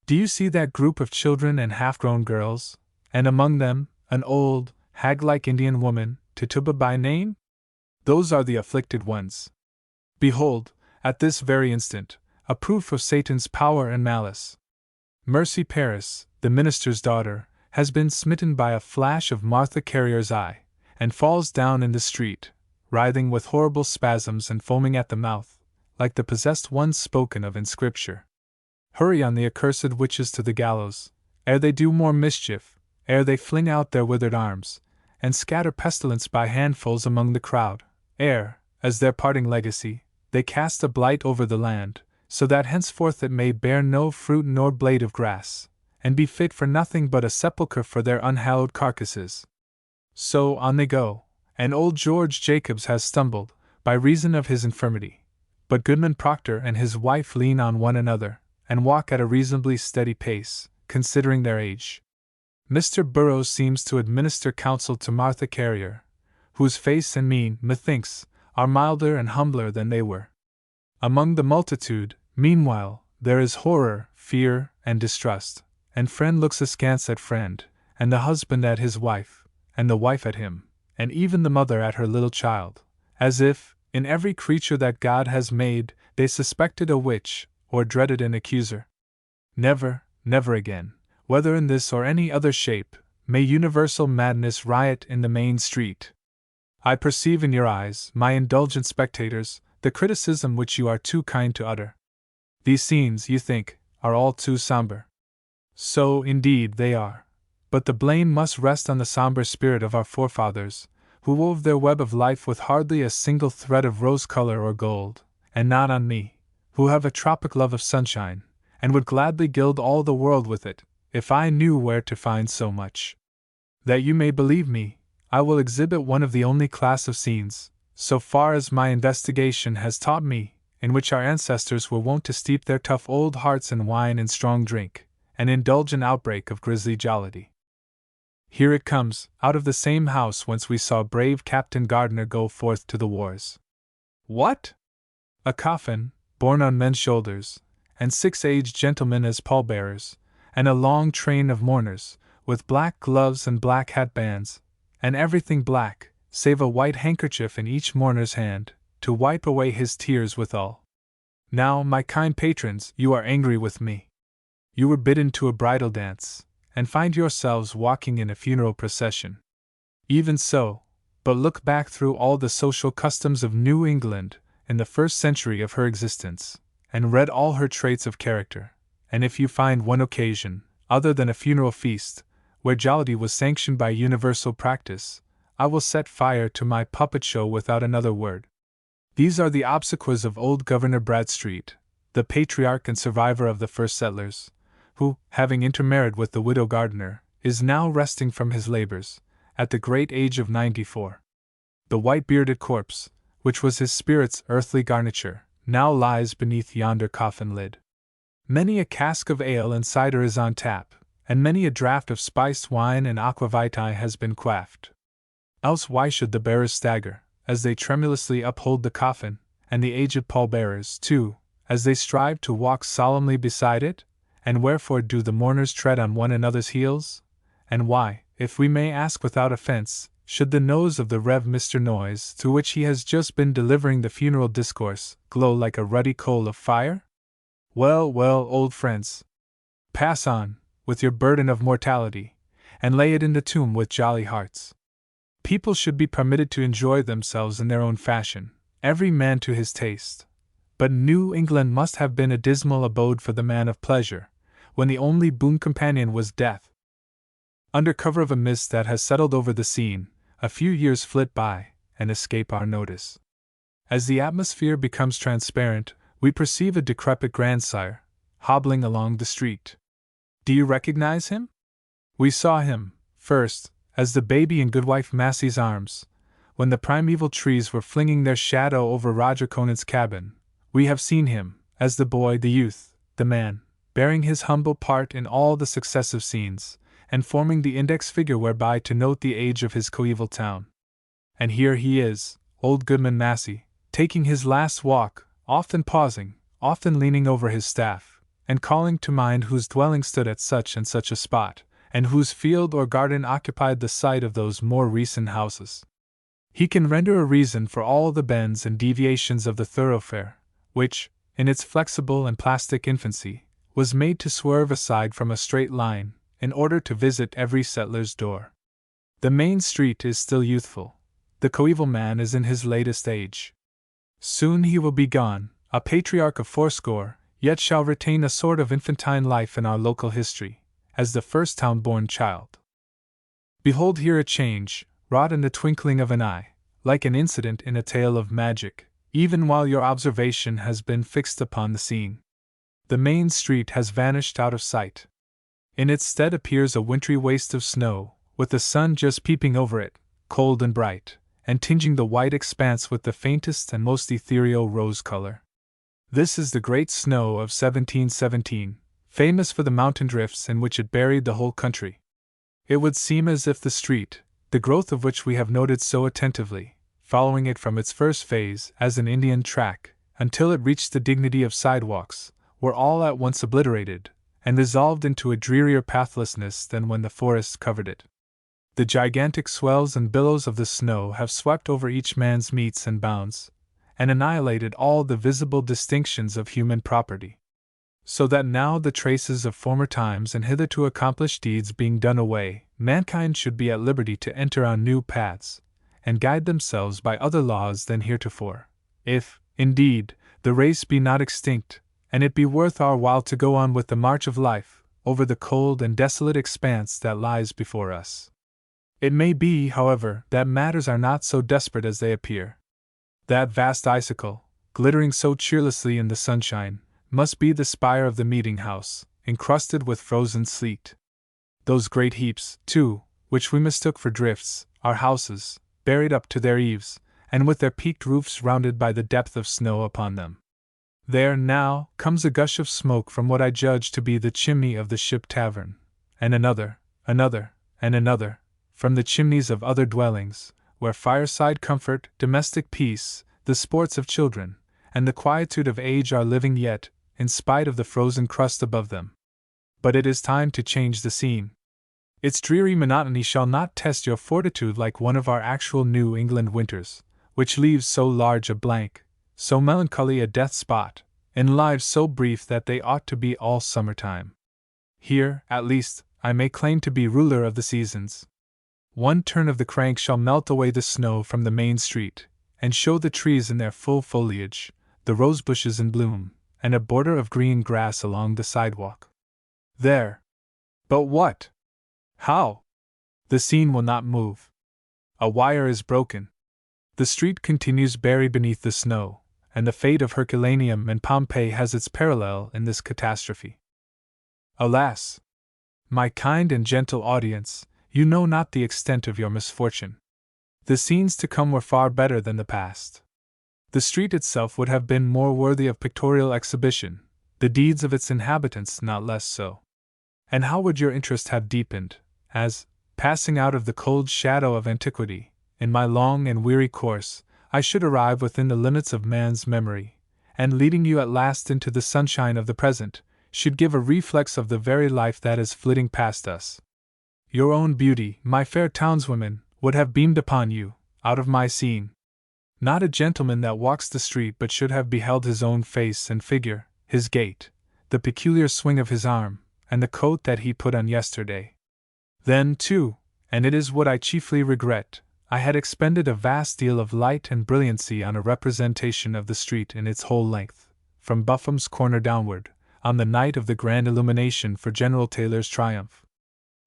Do you see that group of children and half-grown girls, and among them, an old, hag-like Indian woman, Tituba by name? Those are the afflicted ones. Behold, at this very instant, a proof of Satan's power and malice. Mercy Paris, the minister's daughter, has been smitten by a flash of Martha Carrier's eye, and falls down in the street, writhing with horrible spasms and foaming at the mouth, like the possessed ones spoken of in Scripture. Hurry on the accursed witches to the gallows, ere they do more mischief, ere they fling out their withered arms, and scatter pestilence by handfuls among the crowd, ere, as their parting legacy, they cast a blight over the land, so that henceforth it may bear no fruit nor blade of grass, and be fit for nothing but a sepulchre for their unhallowed carcasses. So on they go, and old George Jacobs has stumbled, by reason of his infirmity, but Goodman Proctor and his wife lean on one another, and walk at a reasonably steady pace, considering their age. Mr. Burroughs seems to administer counsel to Martha Carrier, whose face and mien, methinks, are milder and humbler than they were. Among the multitude, meanwhile, there is horror, fear, and distrust, and friend looks askance at friend, and the husband at his wife, and the wife at him, and even the mother at her little child, as if, in every creature that God has made, they suspected a witch, or dreaded an accuser. Never, never again, whether in this or any other shape, may universal madness riot in the main street. I perceive in your eyes, my indulgent spectators, the criticism which you are too kind to utter. These scenes, you think, are all too somber. So, indeed, they are. But the blame must rest on the somber spirit of our forefathers, who wove their web of life with hardly a single thread of rose color or gold, and not on me, who have a tropic love of sunshine, and would gladly gild all the world with it, if I knew where to find so much. That you may believe me, I will exhibit one of the only class of scenes, so far as my investigation has taught me, in which our ancestors were wont to steep their tough old hearts in wine and strong drink, and indulge an outbreak of grisly jollity. Here it comes, out of the same house whence we saw brave Captain Gardiner go forth to the wars. What? A coffin, borne on men's shoulders, and 6 aged gentlemen as pallbearers, and a long train of mourners, with black gloves and black hat bands, and everything black, save a white handkerchief in each mourner's hand, to wipe away his tears withal. Now, my kind patrons, you are angry with me. You were bidden to a bridal dance, and find yourselves walking in a funeral procession. Even so, but look back through all the social customs of New England in the first century of her existence, and read all her traits of character, and if you find one occasion, other than a funeral feast, where jollity was sanctioned by universal practice, I will set fire to my puppet show without another word. These are the obsequies of old Governor Bradstreet, the patriarch and survivor of the first settlers, who, having intermarried with the widow Gardiner, is now resting from his labors, at the great age of 94. The white-bearded corpse, which was his spirit's earthly garniture, now lies beneath yonder coffin lid. Many a cask of ale and cider is on tap, and many a draught of spiced wine and aqua vitae has been quaffed. Else why should the bearers stagger, as they tremulously uphold the coffin, and the aged pallbearers, too, as they strive to walk solemnly beside it? And wherefore do the mourners tread on one another's heels? And why, if we may ask without offense, should the nose of the Rev. Mr. Noyes, through which he has just been delivering the funeral discourse, glow like a ruddy coal of fire? Well, well, old friends, pass on, with your burden of mortality, and lay it in the tomb with jolly hearts. People should be permitted to enjoy themselves in their own fashion, every man to his taste. But New England must have been a dismal abode for the man of pleasure, when the only boon companion was death. Under cover of a mist that has settled over the scene, a few years flit by, and escape our notice. As the atmosphere becomes transparent, we perceive a decrepit grandsire, hobbling along the street. Do you recognize him? We saw him, first, as the baby in Goodwife Massey's arms, when the primeval trees were flinging their shadow over Roger Conant's cabin. We have seen him, as the boy, the youth, the man, bearing his humble part in all the successive scenes, and forming the index figure whereby to note the age of his coeval town. And here he is, old Goodman Massey, taking his last walk, often pausing, often leaning over his staff, and calling to mind whose dwelling stood at such and such a spot, and whose field or garden occupied the site of those more recent houses. He can render a reason for all the bends and deviations of the thoroughfare, which, in its flexible and plastic infancy, was made to swerve aside from a straight line, in order to visit every settler's door. The main street is still youthful. The coeval man is in his latest age. Soon he will be gone, a patriarch of fourscore, yet shall retain a sort of infantine life in our local history, as the first town-born child. Behold here a change, wrought in the twinkling of an eye, like an incident in a tale of magic, even while your observation has been fixed upon the scene. The main street has vanished out of sight. In its stead appears a wintry waste of snow, with the sun just peeping over it, cold and bright, and tinging the white expanse with the faintest and most ethereal rose color. This is the great snow of 1717, famous for the mountain drifts in which it buried the whole country. It would seem as if the street, the growth of which we have noted so attentively, following it from its first phase as an Indian track, until it reached the dignity of sidewalks, were all at once obliterated, and dissolved into a drearier pathlessness than when the forests covered it. The gigantic swells and billows of the snow have swept over each man's metes and bounds, and annihilated all the visible distinctions of human property. So that now the traces of former times and hitherto accomplished deeds being done away, mankind should be at liberty to enter on new paths, and guide themselves by other laws than heretofore, if, indeed, the race be not extinct, and it be worth our while to go on with the march of life, over the cold and desolate expanse that lies before us. It may be, however, that matters are not so desperate as they appear. That vast icicle, glittering so cheerlessly in the sunshine, must be the spire of the meeting-house, encrusted with frozen sleet. Those great heaps, too, which we mistook for drifts, are houses, buried up to their eaves, and with their peaked roofs rounded by the depth of snow upon them. There, now, comes a gush of smoke from what I judge to be the chimney of the Ship Tavern, and another, and another, from the chimneys of other dwellings, where fireside comfort, domestic peace, the sports of children, and the quietude of age are living yet, in spite of the frozen crust above them. But it is time to change the scene. Its dreary monotony shall not test your fortitude like one of our actual New England winters, which leaves so large a blank, so melancholy a death spot, in lives so brief that they ought to be all summertime. Here, at least, I may claim to be ruler of the seasons. One turn of the crank shall melt away the snow from the main street, and show the trees in their full foliage, the rose bushes in bloom, and a border of green grass along the sidewalk. There. But what? How? The scene will not move. A wire is broken. The street continues buried beneath the snow, and the fate of Herculaneum and Pompeii has its parallel in this catastrophe. Alas! My kind and gentle audience, you know not the extent of your misfortune. The scenes to come were far better than the past. The street itself would have been more worthy of pictorial exhibition, the deeds of its inhabitants not less so. And how would your interest have deepened, as, passing out of the cold shadow of antiquity, in my long and weary course, I should arrive within the limits of man's memory, and leading you at last into the sunshine of the present, should give a reflex of the very life that is flitting past us. Your own beauty, my fair townswomen, would have beamed upon you, out of my scene. Not a gentleman that walks the street but should have beheld his own face and figure, his gait, the peculiar swing of his arm, and the coat that he put on yesterday. Then, too, and it is what I chiefly regret, I had expended a vast deal of light and brilliancy on a representation of the street in its whole length, from Bufham's corner downward, on the night of the grand illumination for General Taylor's triumph.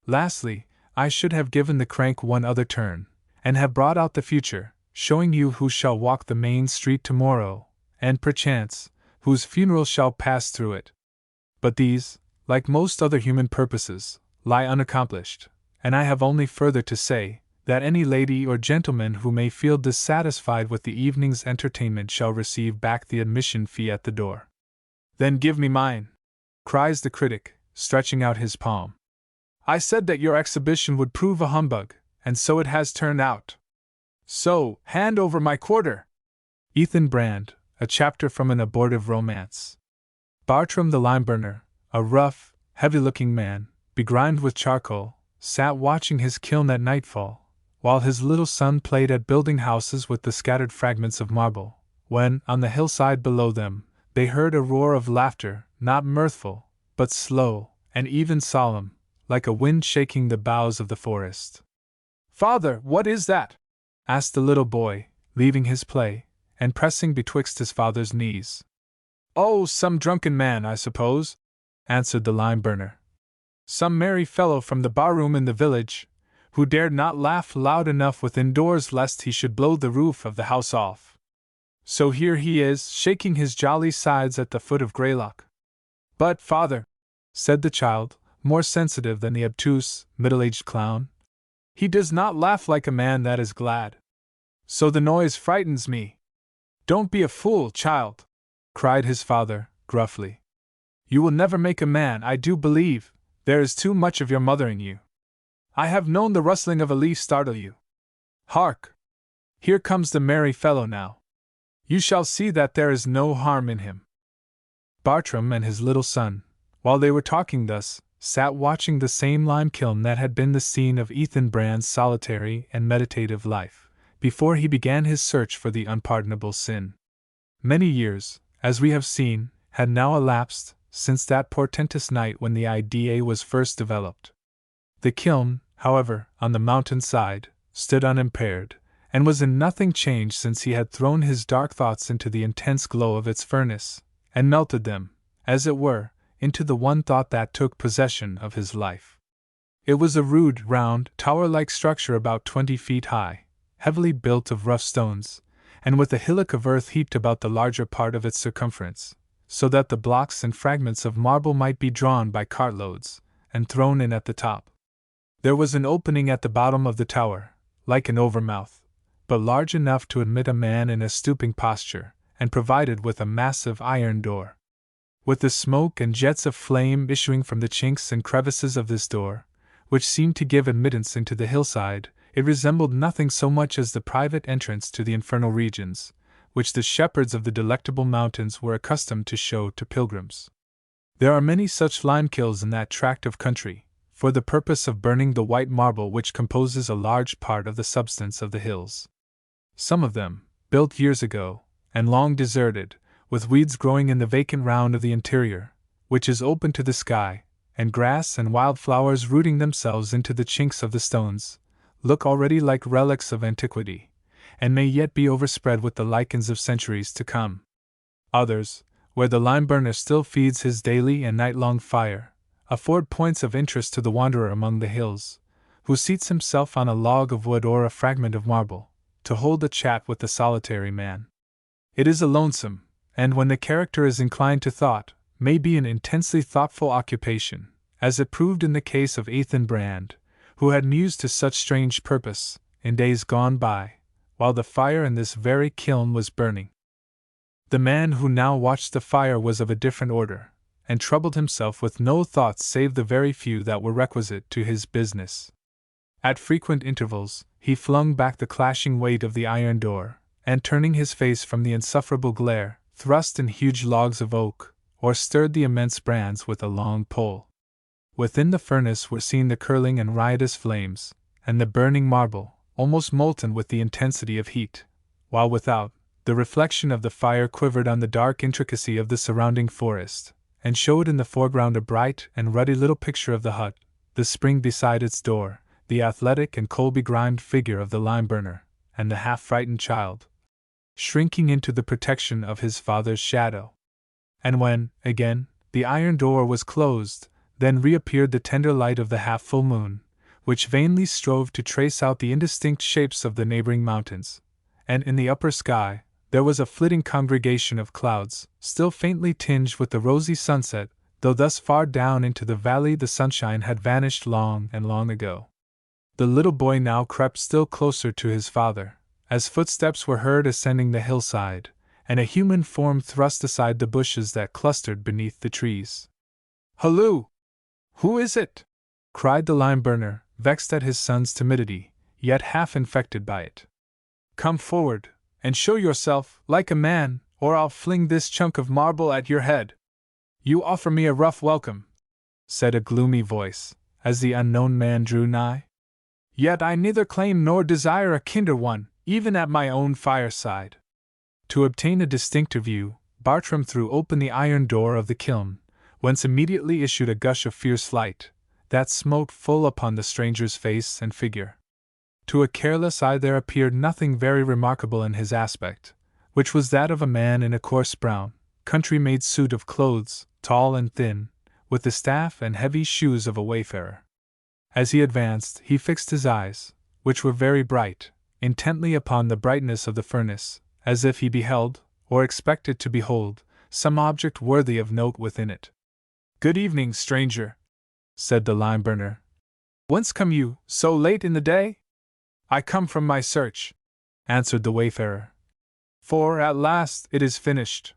Lastly, I should have given the crank one other turn, and have brought out the future, showing you who shall walk the main street tomorrow, and perchance, whose funeral shall pass through it. But these, like most other human purposes, lie unaccomplished, and I have only further to say, that any lady or gentleman who may feel dissatisfied with the evening's entertainment shall receive back the admission fee at the door. Then give me mine, cries the critic, stretching out his palm. I said that your exhibition would prove a humbug, and so it has turned out. So, hand over my quarter! Ethan Brand, a chapter from an abortive romance. Bartram the lime-burner, a rough, heavy-looking man, begrimed with charcoal, sat watching his kiln at nightfall, while his little son played at building houses with the scattered fragments of marble, when, on the hillside below them, they heard a roar of laughter, not mirthful, but slow, and even solemn, like a wind shaking the boughs of the forest. "Father, what is that?" asked the little boy, leaving his play, and pressing betwixt his father's knees. "Oh, some drunken man, I suppose," answered the lime-burner. "Some merry fellow from the bar-room in the village, who dared not laugh loud enough within doors lest he should blow the roof of the house off. So here he is, shaking his jolly sides at the foot of Greylock." "But, father," said the child, more sensitive than the obtuse, middle-aged clown, "he does not laugh like a man that is glad. So the noise frightens me." "Don't be a fool, child," cried his father, gruffly. "You will never make a man, I do believe. There is too much of your mother in you. I have known the rustling of a leaf startle you. Hark! Here comes the merry fellow now. You shall see that there is no harm in him." Bartram and his little son, while they were talking thus, sat watching the same lime kiln that had been the scene of Ethan Brand's solitary and meditative life, before he began his search for the unpardonable sin. Many years, as we have seen, had now elapsed since that portentous night when the idea was first developed. The kiln, however, on the mountain side, stood unimpaired, and was in nothing changed since he had thrown his dark thoughts into the intense glow of its furnace, and melted them, as it were, into the one thought that took possession of his life. It was a rude, round, tower-like structure about 20 feet high, heavily built of rough stones, and with a hillock of earth heaped about the larger part of its circumference, so that the blocks and fragments of marble might be drawn by cartloads, and thrown in at the top. There was an opening at the bottom of the tower, like an overmouth, but large enough to admit a man in a stooping posture, and provided with a massive iron door. With the smoke and jets of flame issuing from the chinks and crevices of this door, which seemed to give admittance into the hillside, it resembled nothing so much as the private entrance to the infernal regions, which the shepherds of the Delectable Mountains were accustomed to show to pilgrims. There are many such lime-kilns in that tract of country, for the purpose of burning the white marble which composes a large part of the substance of the hills. Some of them, built years ago, and long deserted, with weeds growing in the vacant round of the interior, which is open to the sky, and grass and wild flowers rooting themselves into the chinks of the stones, look already like relics of antiquity, and may yet be overspread with the lichens of centuries to come. Others, where the lime burner still feeds his daily and night-long fire, afford points of interest to the wanderer among the hills, who seats himself on a log of wood or a fragment of marble, to hold a chat with the solitary man. It is a lonesome, and when the character is inclined to thought, may be an intensely thoughtful occupation, as it proved in the case of Ethan Brand, who had mused to such strange purpose, in days gone by, while the fire in this very kiln was burning. The man who now watched the fire was of a different order, and troubled himself with no thoughts save the very few that were requisite to his business. At frequent intervals, he flung back the clashing weight of the iron door, and turning his face from the insufferable glare, thrust in huge logs of oak, or stirred the immense brands with a long pole. Within the furnace were seen the curling and riotous flames, and the burning marble, almost molten with the intensity of heat, while without, the reflection of the fire quivered on the dark intricacy of the surrounding forest, and showed in the foreground a bright and ruddy little picture of the hut, the spring beside its door, the athletic and coal-begrimed figure of the lime-burner, and the half-frightened child, shrinking into the protection of his father's shadow. And when, again, the iron door was closed, then reappeared the tender light of the half-full moon, which vainly strove to trace out the indistinct shapes of the neighboring mountains, and in the upper sky, there was a flitting congregation of clouds, still faintly tinged with the rosy sunset, though thus far down into the valley the sunshine had vanished long and long ago. The little boy now crept still closer to his father, as footsteps were heard ascending the hillside, and a human form thrust aside the bushes that clustered beneath the trees. "Halloo! Who is it?" cried the lime-burner, vexed at his son's timidity, yet half infected by it. "Come forward, and show yourself, like a man, or I'll fling this chunk of marble at your head." "You offer me a rough welcome," said a gloomy voice, as the unknown man drew nigh. "Yet I neither claim nor desire a kinder one, even at my own fireside." To obtain a distincter view, Bartram threw open the iron door of the kiln, whence immediately issued a gush of fierce light, that smote full upon the stranger's face and figure. To a careless eye there appeared nothing very remarkable in his aspect, which was that of a man in a coarse brown, country-made suit of clothes, tall and thin, with the staff and heavy shoes of a wayfarer. As he advanced, he fixed his eyes, which were very bright, intently upon the brightness of the furnace, as if he beheld, or expected to behold, some object worthy of note within it. "Good evening, stranger," said the lime-burner. "Whence come you, so late in the day?" "I come from my search," answered the wayfarer. "For, at last, it is finished."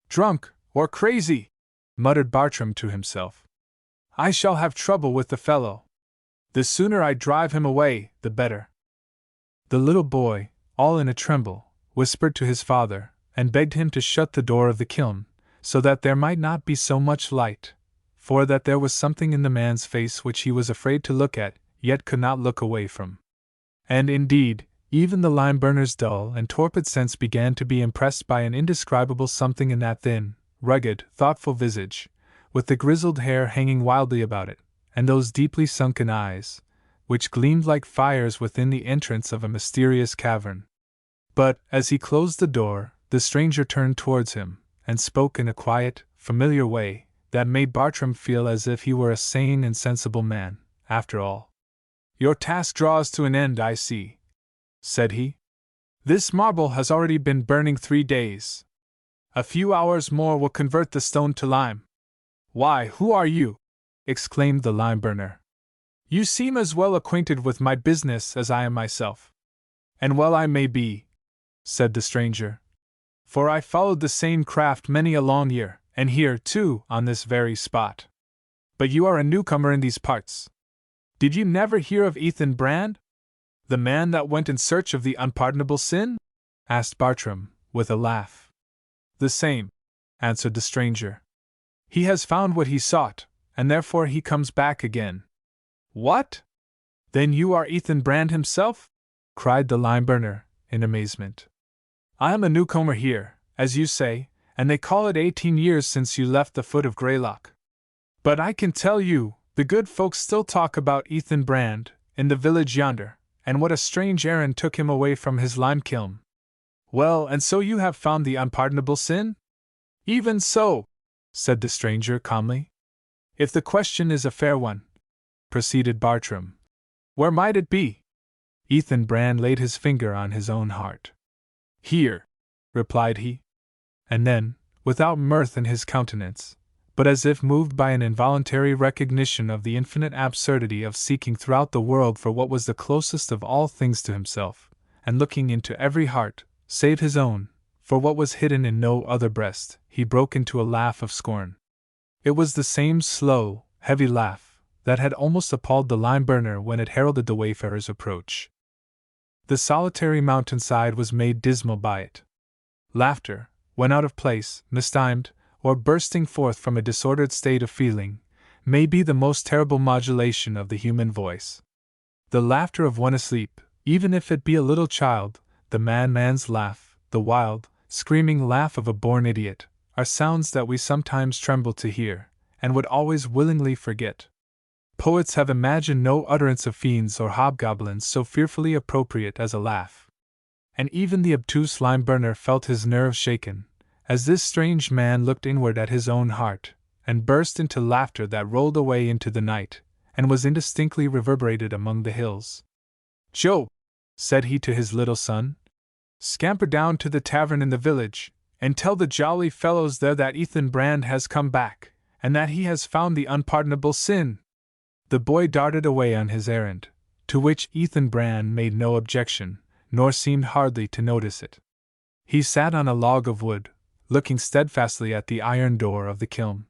"Drunk, or crazy," muttered Bartram to himself. "I shall have trouble with the fellow. The sooner I drive him away, the better." The little boy, all in a tremble, whispered to his father, and begged him to shut the door of the kiln, so that there might not be so much light, for that there was something in the man's face which he was afraid to look at, yet could not look away from. And indeed, even the lime-burner's dull and torpid sense began to be impressed by an indescribable something in that thin, rugged, thoughtful visage, with the grizzled hair hanging wildly about it, and those deeply sunken eyes, which gleamed like fires within the entrance of a mysterious cavern. But, as he closed the door, the stranger turned towards him, and spoke in a quiet, familiar way that made Bartram feel as if he were a sane and sensible man, after all. "Your task draws to an end, I see," said he. "This marble has already been burning 3 days. A few hours more will convert the stone to lime." "Why, who are you?" exclaimed the lime burner. "You seem as well acquainted with my business as I am myself." "And well I may be," said the stranger, "for I followed the same craft many a long year, and here, too, on this very spot. But you are a newcomer in these parts. Did you never hear of Ethan Brand? The man that went in search of the unpardonable sin?" asked Bartram, with a laugh. "The same," answered the stranger. "He has found what he sought, and therefore he comes back again." "What? Then you are Ethan Brand himself?" cried the lime burner, in amazement. "I am a newcomer here, as you say, and they call it 18 years since you left the foot of Greylock. But I can tell you, the good folks still talk about Ethan Brand, in the village yonder, and what a strange errand took him away from his lime kiln." "Well, and so you have found the unpardonable sin?" "Even so," said the stranger calmly. "If the question is a fair one," proceeded Bartram, "where might it be?" Ethan Brand laid his finger on his own heart. "Here," replied he. And then, without mirth in his countenance, but as if moved by an involuntary recognition of the infinite absurdity of seeking throughout the world for what was the closest of all things to himself, and looking into every heart, save his own, for what was hidden in no other breast, he broke into a laugh of scorn. It was the same slow, heavy laugh that had almost appalled the lime burner when it heralded the wayfarer's approach. The solitary mountainside was made dismal by it. Laughter, when out of place, mistimed, or bursting forth from a disordered state of feeling, may be the most terrible modulation of the human voice. The laughter of one asleep, even if it be a little child, the madman's laugh, the wild, screaming laugh of a born idiot, are sounds that we sometimes tremble to hear, and would always willingly forget. Poets have imagined no utterance of fiends or hobgoblins so fearfully appropriate as a laugh. And even the obtuse lime burner felt his nerves shaken, as this strange man looked inward at his own heart, and burst into laughter that rolled away into the night, and was indistinctly reverberated among the hills. "Joe," said he to his little son, "scamper down to the tavern in the village, and tell the jolly fellows there that Ethan Brand has come back, and that he has found the unpardonable sin." The boy darted away on his errand, to which Ethan Brand made no objection, nor seemed hardly to notice it. He sat on a log of wood, looking steadfastly at the iron door of the kiln.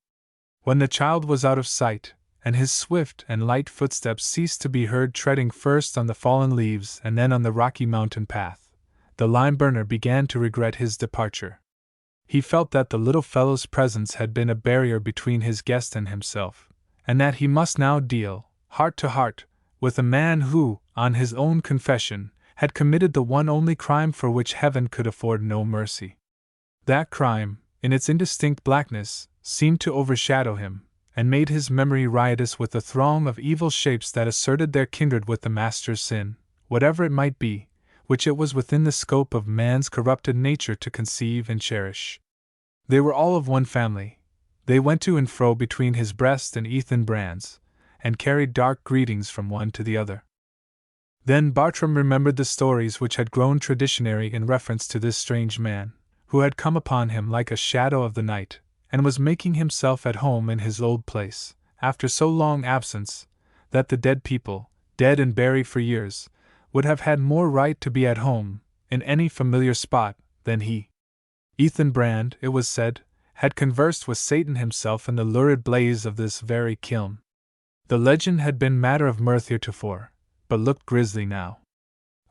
When the child was out of sight, and his swift and light footsteps ceased to be heard treading first on the fallen leaves and then on the rocky mountain path, the lime burner began to regret his departure. He felt that the little fellow's presence had been a barrier between his guest and himself, and that he must now deal, heart to heart, with a man who, on his own confession, had committed the one only crime for which heaven could afford no mercy. That crime, in its indistinct blackness, seemed to overshadow him, and made his memory riotous with a throng of evil shapes that asserted their kindred with the master's sin, whatever it might be, which it was within the scope of man's corrupted nature to conceive and cherish. They were all of one family. They went to and fro between his breast and Ethan Brand's, and carried dark greetings from one to the other. Then Bartram remembered the stories which had grown traditionary in reference to this strange man, who had come upon him like a shadow of the night, and was making himself at home in his old place, after so long absence, that the dead people, dead and buried for years, would have had more right to be at home, in any familiar spot, than he. Ethan Brand, it was said, had conversed with Satan himself in the lurid blaze of this very kiln. The legend had been matter of mirth heretofore, but looked grisly now.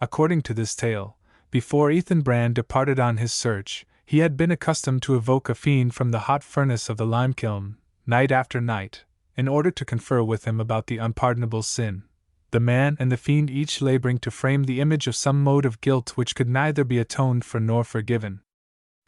According to this tale, before Ethan Brand departed on his search, he had been accustomed to evoke a fiend from the hot furnace of the lime kiln, night after night, in order to confer with him about the unpardonable sin, the man and the fiend each laboring to frame the image of some mode of guilt which could neither be atoned for nor forgiven.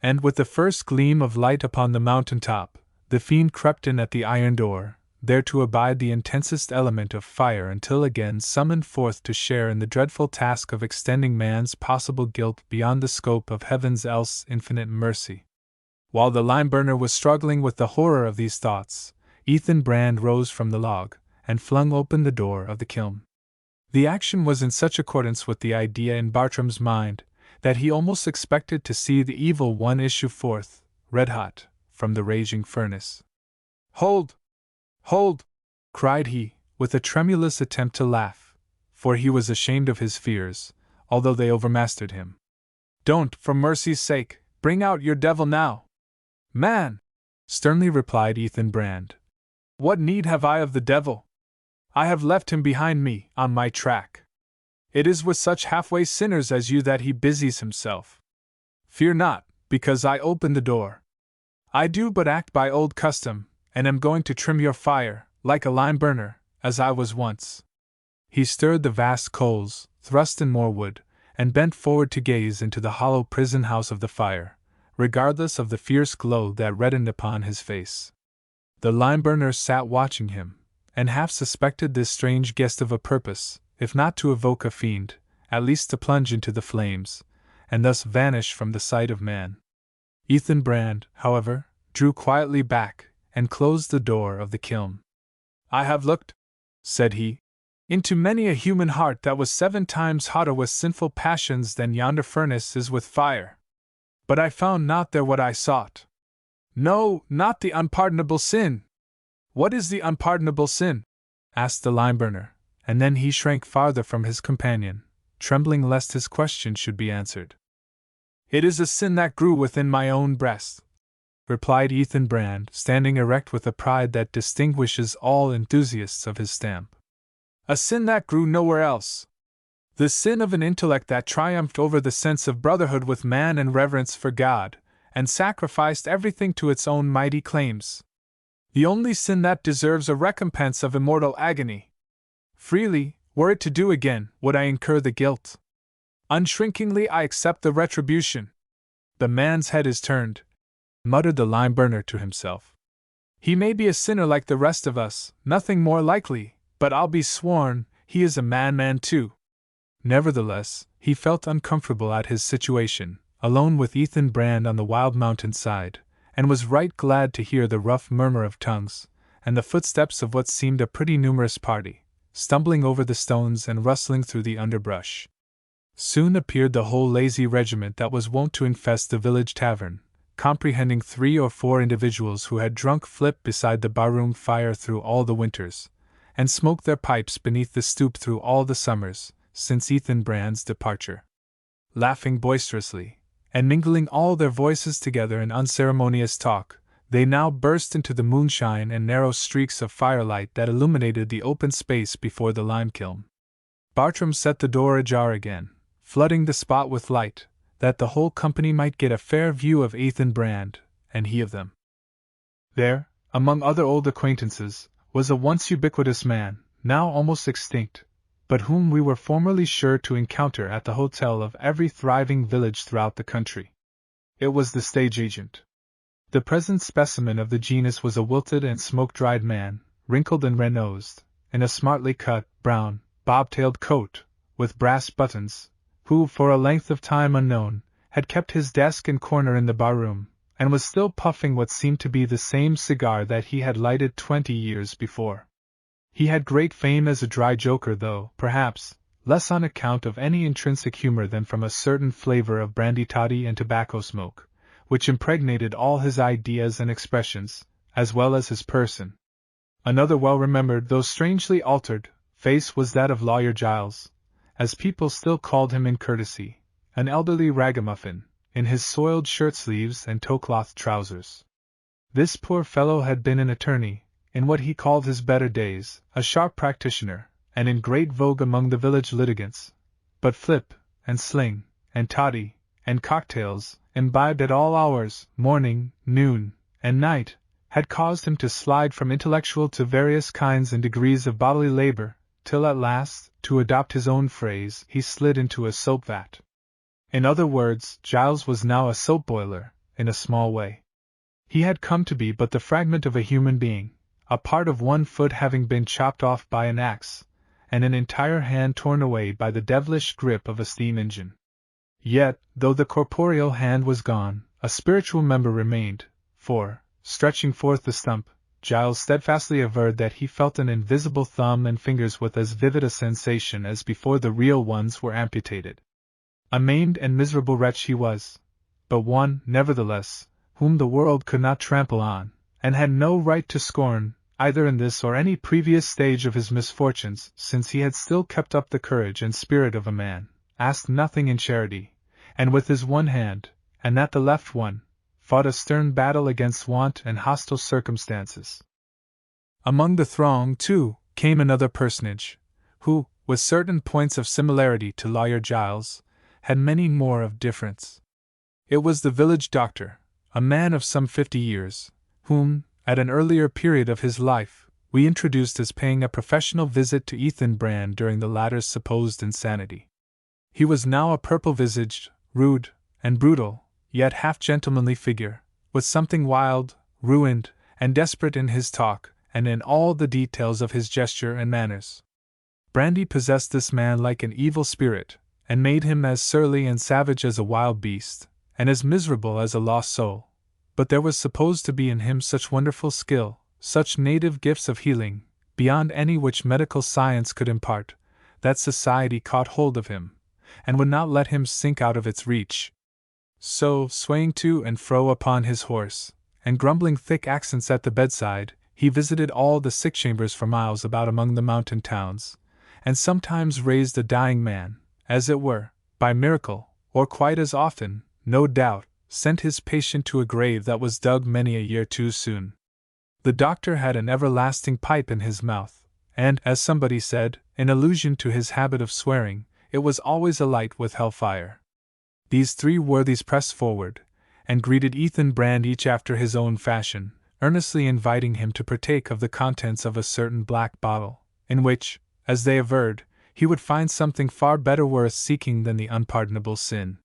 And with the first gleam of light upon the mountain top, the fiend crept in at the iron door, there to abide the intensest element of fire until again summoned forth to share in the dreadful task of extending man's possible guilt beyond the scope of heaven's else infinite mercy. While the lime burner was struggling with the horror of these thoughts, Ethan Brand rose from the log and flung open the door of the kiln. The action was in such accordance with the idea in Bartram's mind that he almost expected to see the evil one issue forth, red-hot, from the raging furnace. "Hold! Hold!" cried he, with a tremulous attempt to laugh, for he was ashamed of his fears, although they overmastered him. "Don't, for mercy's sake, bring out your devil now!" "Man!" sternly replied Ethan Brand. "What need have I of the devil? I have left him behind me, on my track. It is with such halfway sinners as you that he busies himself. Fear not, because I open the door. I do but act by old custom, and am going to trim your fire, like a lime burner, as I was once." He stirred the vast coals, thrust in more wood, and bent forward to gaze into the hollow prison house of the fire, regardless of the fierce glow that reddened upon his face. The lime burner sat watching him, and half suspected this strange guest of a purpose, if not to evoke a fiend, at least to plunge into the flames, and thus vanish from the sight of man. Ethan Brand, however, drew quietly back, and closed the door of the kiln. "I have looked," said he, "into many a human heart that was 7 times hotter with sinful passions than yonder furnace is with fire. But I found not there what I sought. No, not the unpardonable sin." "What is the unpardonable sin?" asked the lime burner, and then he shrank farther from his companion, trembling lest his question should be answered. "It is a sin that grew within my own breast," replied Ethan Brand, standing erect with a pride that distinguishes all enthusiasts of his stamp. "A sin that grew nowhere else. The sin of an intellect that triumphed over the sense of brotherhood with man and reverence for God, and sacrificed everything to its own mighty claims. The only sin that deserves a recompense of immortal agony. Freely, were it to do again, would I incur the guilt. Unshrinkingly I accept the retribution. The man's head is turned," muttered the lime burner to himself. "He may be a sinner like the rest of us, nothing more likely, but I'll be sworn, he is a madman too." Nevertheless, he felt uncomfortable at his situation, alone with Ethan Brand on the wild mountain side, and was right glad to hear the rough murmur of tongues, and the footsteps of what seemed a pretty numerous party, stumbling over the stones and rustling through the underbrush. Soon appeared the whole lazy regiment that was wont to infest the village tavern, comprehending 3 or 4 individuals who had drunk flip beside the barroom fire through all the winters, and smoked their pipes beneath the stoop through all the summers, since Ethan Brand's departure. Laughing boisterously, and mingling all their voices together in unceremonious talk, they now burst into the moonshine and narrow streaks of firelight that illuminated the open space before the lime kiln. Bartram set the door ajar again, flooding the spot with light, that the whole company might get a fair view of Ethan Brand, and he of them. There, among other old acquaintances, was a once ubiquitous man, now almost extinct, but whom we were formerly sure to encounter at the hotel of every thriving village throughout the country. It was the stage agent. The present specimen of the genus was a wilted and smoke-dried man, wrinkled and red-nosed, in a smartly cut, brown, bob-tailed coat, with brass buttons, who, for a length of time unknown, had kept his desk and corner in the bar-room, and was still puffing what seemed to be the same cigar that he had lighted 20 years before. He had great fame as a dry joker, though, perhaps, less on account of any intrinsic humor than from a certain flavor of brandy-toddy and tobacco smoke, which impregnated all his ideas and expressions, as well as his person. Another well-remembered, though strangely altered, face was that of Lawyer Giles, as people still called him in courtesy, an elderly ragamuffin, in his soiled shirt-sleeves and toe-cloth trousers. This poor fellow had been an attorney, in what he called his better days, a sharp practitioner, and in great vogue among the village litigants. But flip, and sling, and toddy, and cocktails, imbibed at all hours, morning, noon, and night, had caused him to slide from intellectual to various kinds and degrees of bodily labor, till at last, to adopt his own phrase, he slid into a soap vat. In other words, Giles was now a soap boiler, in a small way. He had come to be but the fragment of a human being, a part of one foot having been chopped off by an axe, and an entire hand torn away by the devilish grip of a steam engine. Yet, though the corporeal hand was gone, a spiritual member remained, for, stretching forth the stump, Giles steadfastly averred that he felt an invisible thumb and fingers with as vivid a sensation as before the real ones were amputated. A maimed and miserable wretch he was, but one, nevertheless, whom the world could not trample on, and had no right to scorn, either in this or any previous stage of his misfortunes, since he had still kept up the courage and spirit of a man, asked nothing in charity, and with his one hand, and that the left one, fought a stern battle against want and hostile circumstances. Among the throng, too, came another personage, who, with certain points of similarity to Lawyer Giles, had many more of difference. It was the village doctor, a man of some 50 years, whom, at an earlier period of his life, we introduced as paying a professional visit to Ethan Brand during the latter's supposed insanity. He was now a purple-visaged, rude, and brutal, yet half-gentlemanly figure, with something wild, ruined, and desperate in his talk, and in all the details of his gesture and manners. Brandy possessed this man like an evil spirit, and made him as surly and savage as a wild beast, and as miserable as a lost soul. But there was supposed to be in him such wonderful skill, such native gifts of healing, beyond any which medical science could impart, that society caught hold of him, and would not let him sink out of its reach. So, swaying to and fro upon his horse, and grumbling thick accents at the bedside, he visited all the sick chambers for miles about among the mountain towns, and sometimes raised a dying man, as it were, by miracle, or quite as often, no doubt, sent his patient to a grave that was dug many a year too soon. The doctor had an everlasting pipe in his mouth, and, as somebody said, in allusion to his habit of swearing, it was always alight with hellfire. These three worthies pressed forward, and greeted Ethan Brand each after his own fashion, earnestly inviting him to partake of the contents of a certain black bottle, in which, as they averred, he would find something far better worth seeking than the unpardonable sin.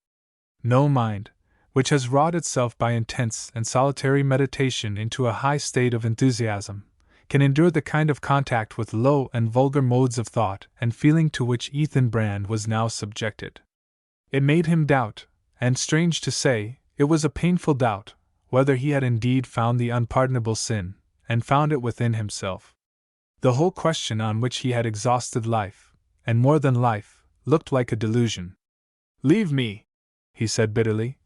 No mind, which has wrought itself by intense and solitary meditation into a high state of enthusiasm, can endure the kind of contact with low and vulgar modes of thought and feeling to which Ethan Brand was now subjected. It made him doubt, and strange to say, it was a painful doubt, whether he had indeed found the unpardonable sin, and found it within himself. The whole question on which he had exhausted life, and more than life, looked like a delusion. "Leave me," he said bitterly,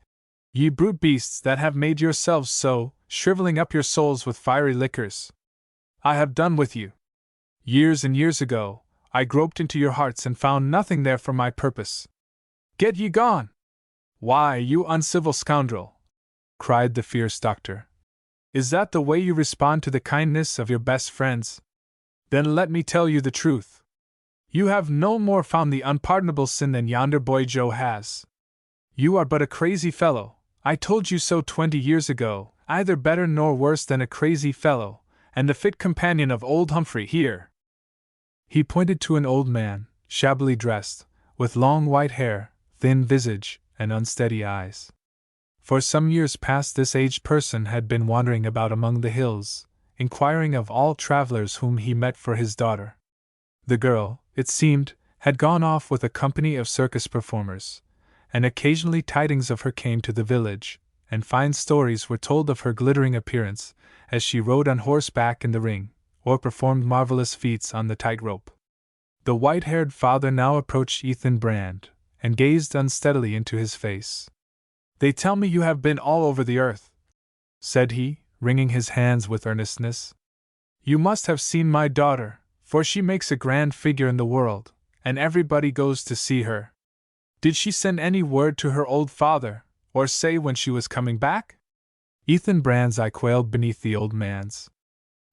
"ye brute beasts that have made yourselves so, shriveling up your souls with fiery liquors. I have done with you. Years and years ago, I groped into your hearts and found nothing there for my purpose. Get ye gone!" "Why, you uncivil scoundrel!" cried the fierce doctor. "Is that the way you respond to the kindness of your best friends? Then let me tell you the truth. You have no more found the unpardonable sin than yonder boy Joe has. You are but a crazy fellow. I told you so 20 years ago, either better nor worse than a crazy fellow, and the fit companion of old Humphrey here." He pointed to an old man, shabbily dressed, with long white hair, thin visage, and unsteady eyes. For some years past this aged person had been wandering about among the hills, inquiring of all travelers whom he met for his daughter. The girl, it seemed, had gone off with a company of circus performers, and occasionally tidings of her came to the village, and fine stories were told of her glittering appearance, as she rode on horseback in the ring, or performed marvelous feats on the tightrope. The white-haired father now approached Ethan Brand, and gazed unsteadily into his face. "They tell me you have been all over the earth," said he, wringing his hands with earnestness. "You must have seen my daughter, for she makes a grand figure in the world, and everybody goes to see her. Did she send any word to her old father, or say when she was coming back?" Ethan Brand's eye quailed beneath the old man's.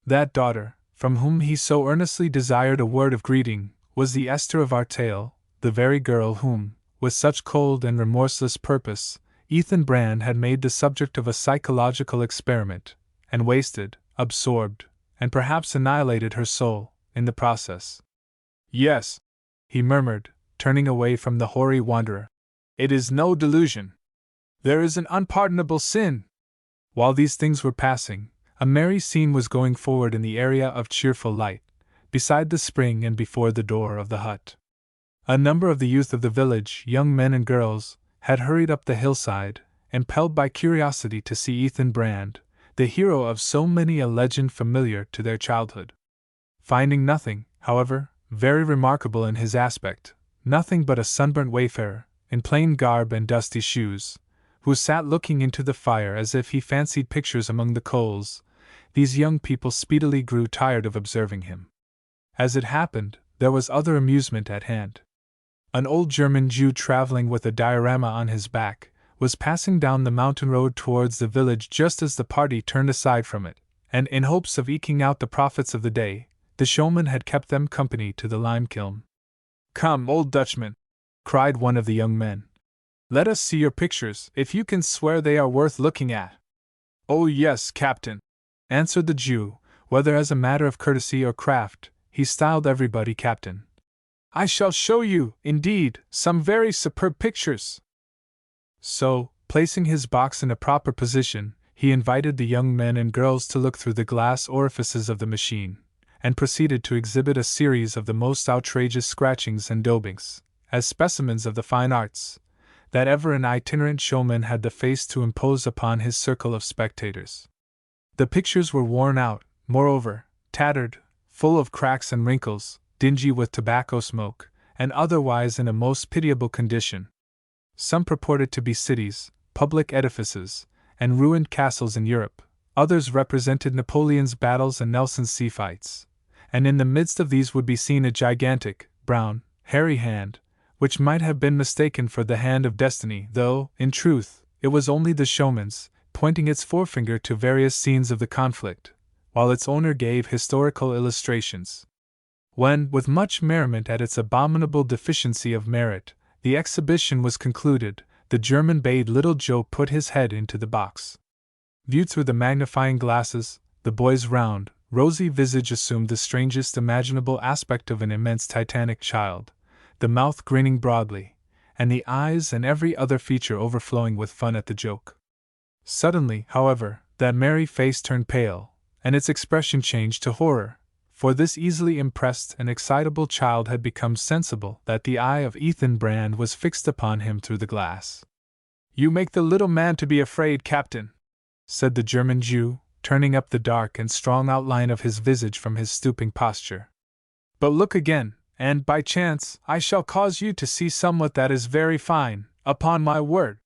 That daughter, from whom he so earnestly desired a word of greeting, was the Esther of our tale, the very girl whom, with such cold and remorseless purpose, Ethan Brand had made the subject of a psychological experiment, and wasted, absorbed, and perhaps annihilated her soul, in the process. "Yes," he murmured, turning away from the hoary wanderer. "It is no delusion. There is an unpardonable sin." While these things were passing, A merry scene was going forward in the area of cheerful light, beside the spring and before the door of the hut. A number of the youth of the village, young men and girls, had hurried up the hillside, impelled by curiosity to see Ethan Brand, the hero of so many a legend familiar to their childhood. Finding nothing, however, very remarkable in his aspect, nothing but a sunburnt wayfarer, in plain garb and dusty shoes, who sat looking into the fire as if he fancied pictures among the coals, these young people speedily grew tired of observing him. As it happened, there was other amusement at hand. An old German Jew traveling with a diorama on his back was passing down the mountain road towards the village just as the party turned aside from it, and in hopes of eking out the profits of the day, the showman had kept them company to the lime kiln. "Come, old Dutchman," cried one of the young men. "Let us see your pictures, if you can swear they are worth looking at." "Oh yes, Captain," answered the Jew, whether as a matter of courtesy or craft, he styled everybody Captain. "I shall show you, indeed, some very superb pictures." So, placing his box in a proper position, he invited the young men and girls to look through the glass orifices of the machine, and proceeded to exhibit a series of the most outrageous scratchings and daubings, as specimens of the fine arts, that ever an itinerant showman had the face to impose upon his circle of spectators. The pictures were worn out, moreover, tattered, full of cracks and wrinkles, dingy with tobacco smoke, and otherwise in a most pitiable condition. Some purported to be cities, public edifices, and ruined castles in Europe, others represented Napoleon's battles and Nelson's sea fights, and in the midst of these would be seen a gigantic, brown, hairy hand, which might have been mistaken for the hand of destiny, though, in truth, it was only the showman's, pointing its forefinger to various scenes of the conflict, while its owner gave historical illustrations. When, with much merriment at its abominable deficiency of merit, the exhibition was concluded, the German bade little Joe put his head into the box. Viewed through the magnifying glasses, the boy's round, rosy visage assumed the strangest imaginable aspect of an immense Titanic child, the mouth grinning broadly, and the eyes and every other feature overflowing with fun at the joke. Suddenly, however, that merry face turned pale, and its expression changed to horror, for this easily impressed and excitable child had become sensible that the eye of Ethan Brand was fixed upon him through the glass. "You make the little man to be afraid, Captain," said the German Jew, turning up the dark and strong outline of his visage from his stooping posture. "But look again, and, by chance, I shall cause you to see somewhat that is very fine, upon my word."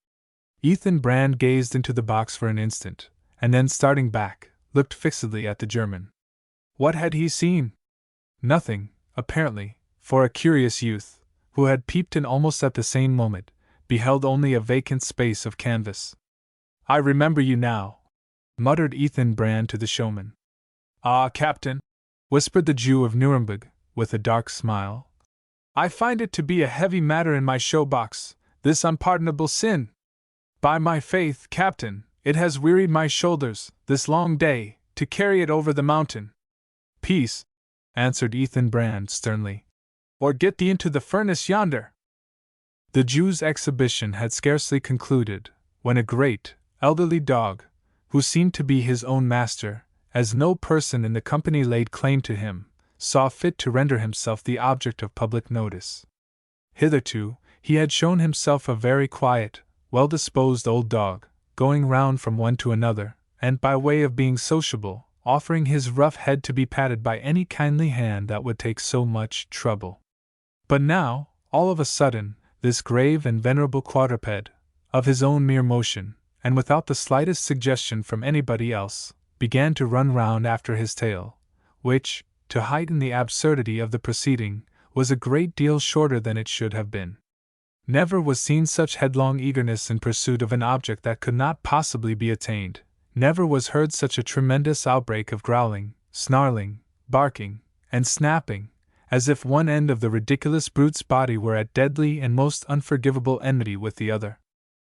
Ethan Brand gazed into the box for an instant, and then starting back, looked fixedly at the German. What had he seen? Nothing, apparently, for a curious youth, who had peeped in almost at the same moment, beheld only a vacant space of canvas. "I remember you now," muttered Ethan Brand to the showman. "Ah, Captain," whispered the Jew of Nuremberg, with a dark smile, "I find it to be a heavy matter in my show box, this unpardonable sin. By my faith, Captain, it has wearied my shoulders, this long day, to carry it over the mountain." "Peace," answered Ethan Brand sternly, "or get thee into the furnace yonder." The Jew's exhibition had scarcely concluded, when a great, elderly dog, who seemed to be his own master, as no person in the company laid claim to him, saw fit to render himself the object of public notice. Hitherto, he had shown himself a very quiet, well-disposed old dog, going round from one to another, and by way of being sociable, offering his rough head to be patted by any kindly hand that would take so much trouble. But now, all of a sudden, this grave and venerable quadruped, of his own mere motion, and without the slightest suggestion from anybody else, began to run round after his tail, which, to heighten the absurdity of the proceeding, was a great deal shorter than it should have been. Never was seen such headlong eagerness in pursuit of an object that could not possibly be attained. Never was heard such a tremendous outbreak of growling, snarling, barking, and snapping, as if one end of the ridiculous brute's body were at deadly and most unforgivable enmity with the other.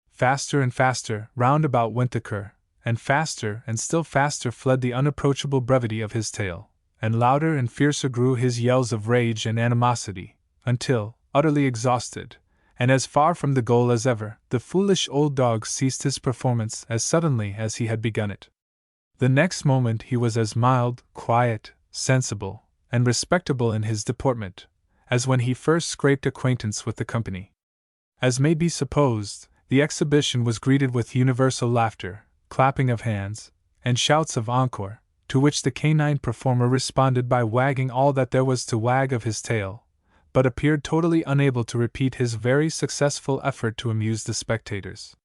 Faster and faster round about went the cur, and still faster fled the unapproachable brevity of his tail, and louder and fiercer grew his yells of rage and animosity, until, utterly exhausted, and as far from the goal as ever, the foolish old dog ceased his performance as suddenly as he had begun it. The next moment he was as mild, quiet, sensible, and respectable in his deportment as when he first scraped acquaintance with the company. As may be supposed, the exhibition was greeted with universal laughter, clapping of hands, and shouts of encore, to which the canine performer responded by wagging all that there was to wag of his tail, but appeared totally unable to repeat his very successful effort to amuse the spectators.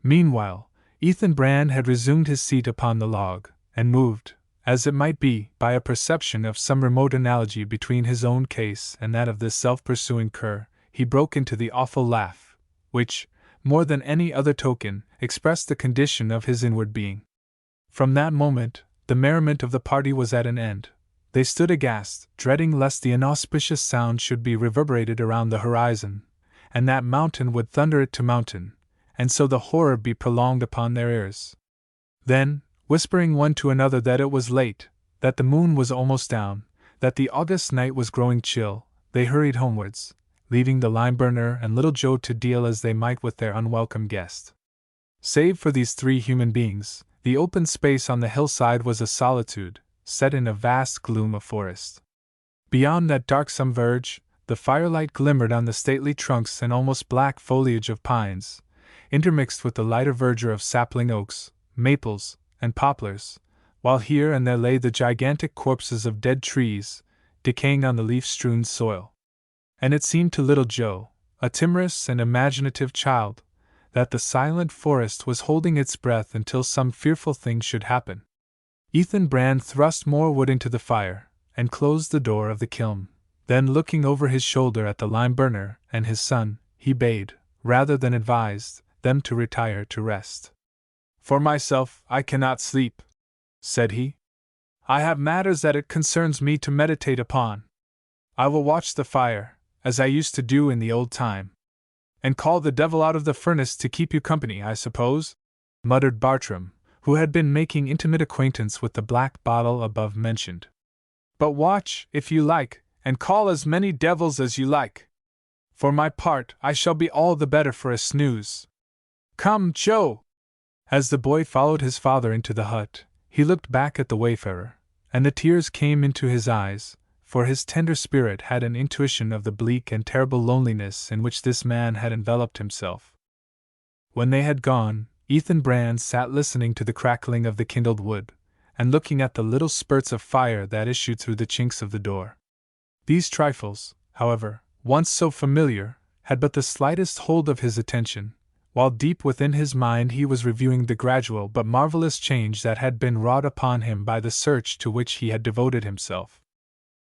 Meanwhile, Ethan Brand had resumed his seat upon the log, and moved, as it might be, by a perception of some remote analogy between his own case and that of this self-pursuing cur, he broke into the awful laugh, which, more than any other token, expressed the condition of his inward being. From that moment, the merriment of the party was at an end. They stood aghast, dreading lest the inauspicious sound should be reverberated around the horizon, and that mountain would thunder it to mountain, and so the horror be prolonged upon their ears. Then, whispering one to another that it was late, that the moon was almost down, that the August night was growing chill, they hurried homewards, leaving the lime-burner and little Joe to deal as they might with their unwelcome guest. Save for these three human beings, the open space on the hillside was a solitude, set in a vast gloom of forest. Beyond that darksome verge, the firelight glimmered on the stately trunks and almost black foliage of pines, intermixed with the lighter verdure of sapling oaks, maples, and poplars, while here and there lay the gigantic corpses of dead trees, decaying on the leaf-strewn soil. And it seemed to little Joe, a timorous and imaginative child, that the silent forest was holding its breath until some fearful thing should happen. Ethan Brand thrust more wood into the fire, and closed the door of the kiln. Then, looking over his shoulder at the lime-burner and his son, he bade, rather than advised, them to retire to rest. "For myself, I cannot sleep," said he. "I have matters that it concerns me to meditate upon. I will watch the fire, as I used to do in the old time." "And call the devil out of the furnace to keep you company, I suppose?" muttered Bartram, who had been making intimate acquaintance with the black bottle above mentioned. "But watch, if you like, and call as many devils as you like. For my part, I shall be all the better for a snooze. Come, Joe!" As the boy followed his father into the hut, he looked back at the wayfarer, and the tears came into his eyes, for his tender spirit had an intuition of the bleak and terrible loneliness in which this man had enveloped himself. When they had gone, Ethan Brand sat listening to the crackling of the kindled wood, and looking at the little spurts of fire that issued through the chinks of the door. These trifles, however, once so familiar, had but the slightest hold of his attention, while deep within his mind he was reviewing the gradual but marvelous change that had been wrought upon him by the search to which he had devoted himself.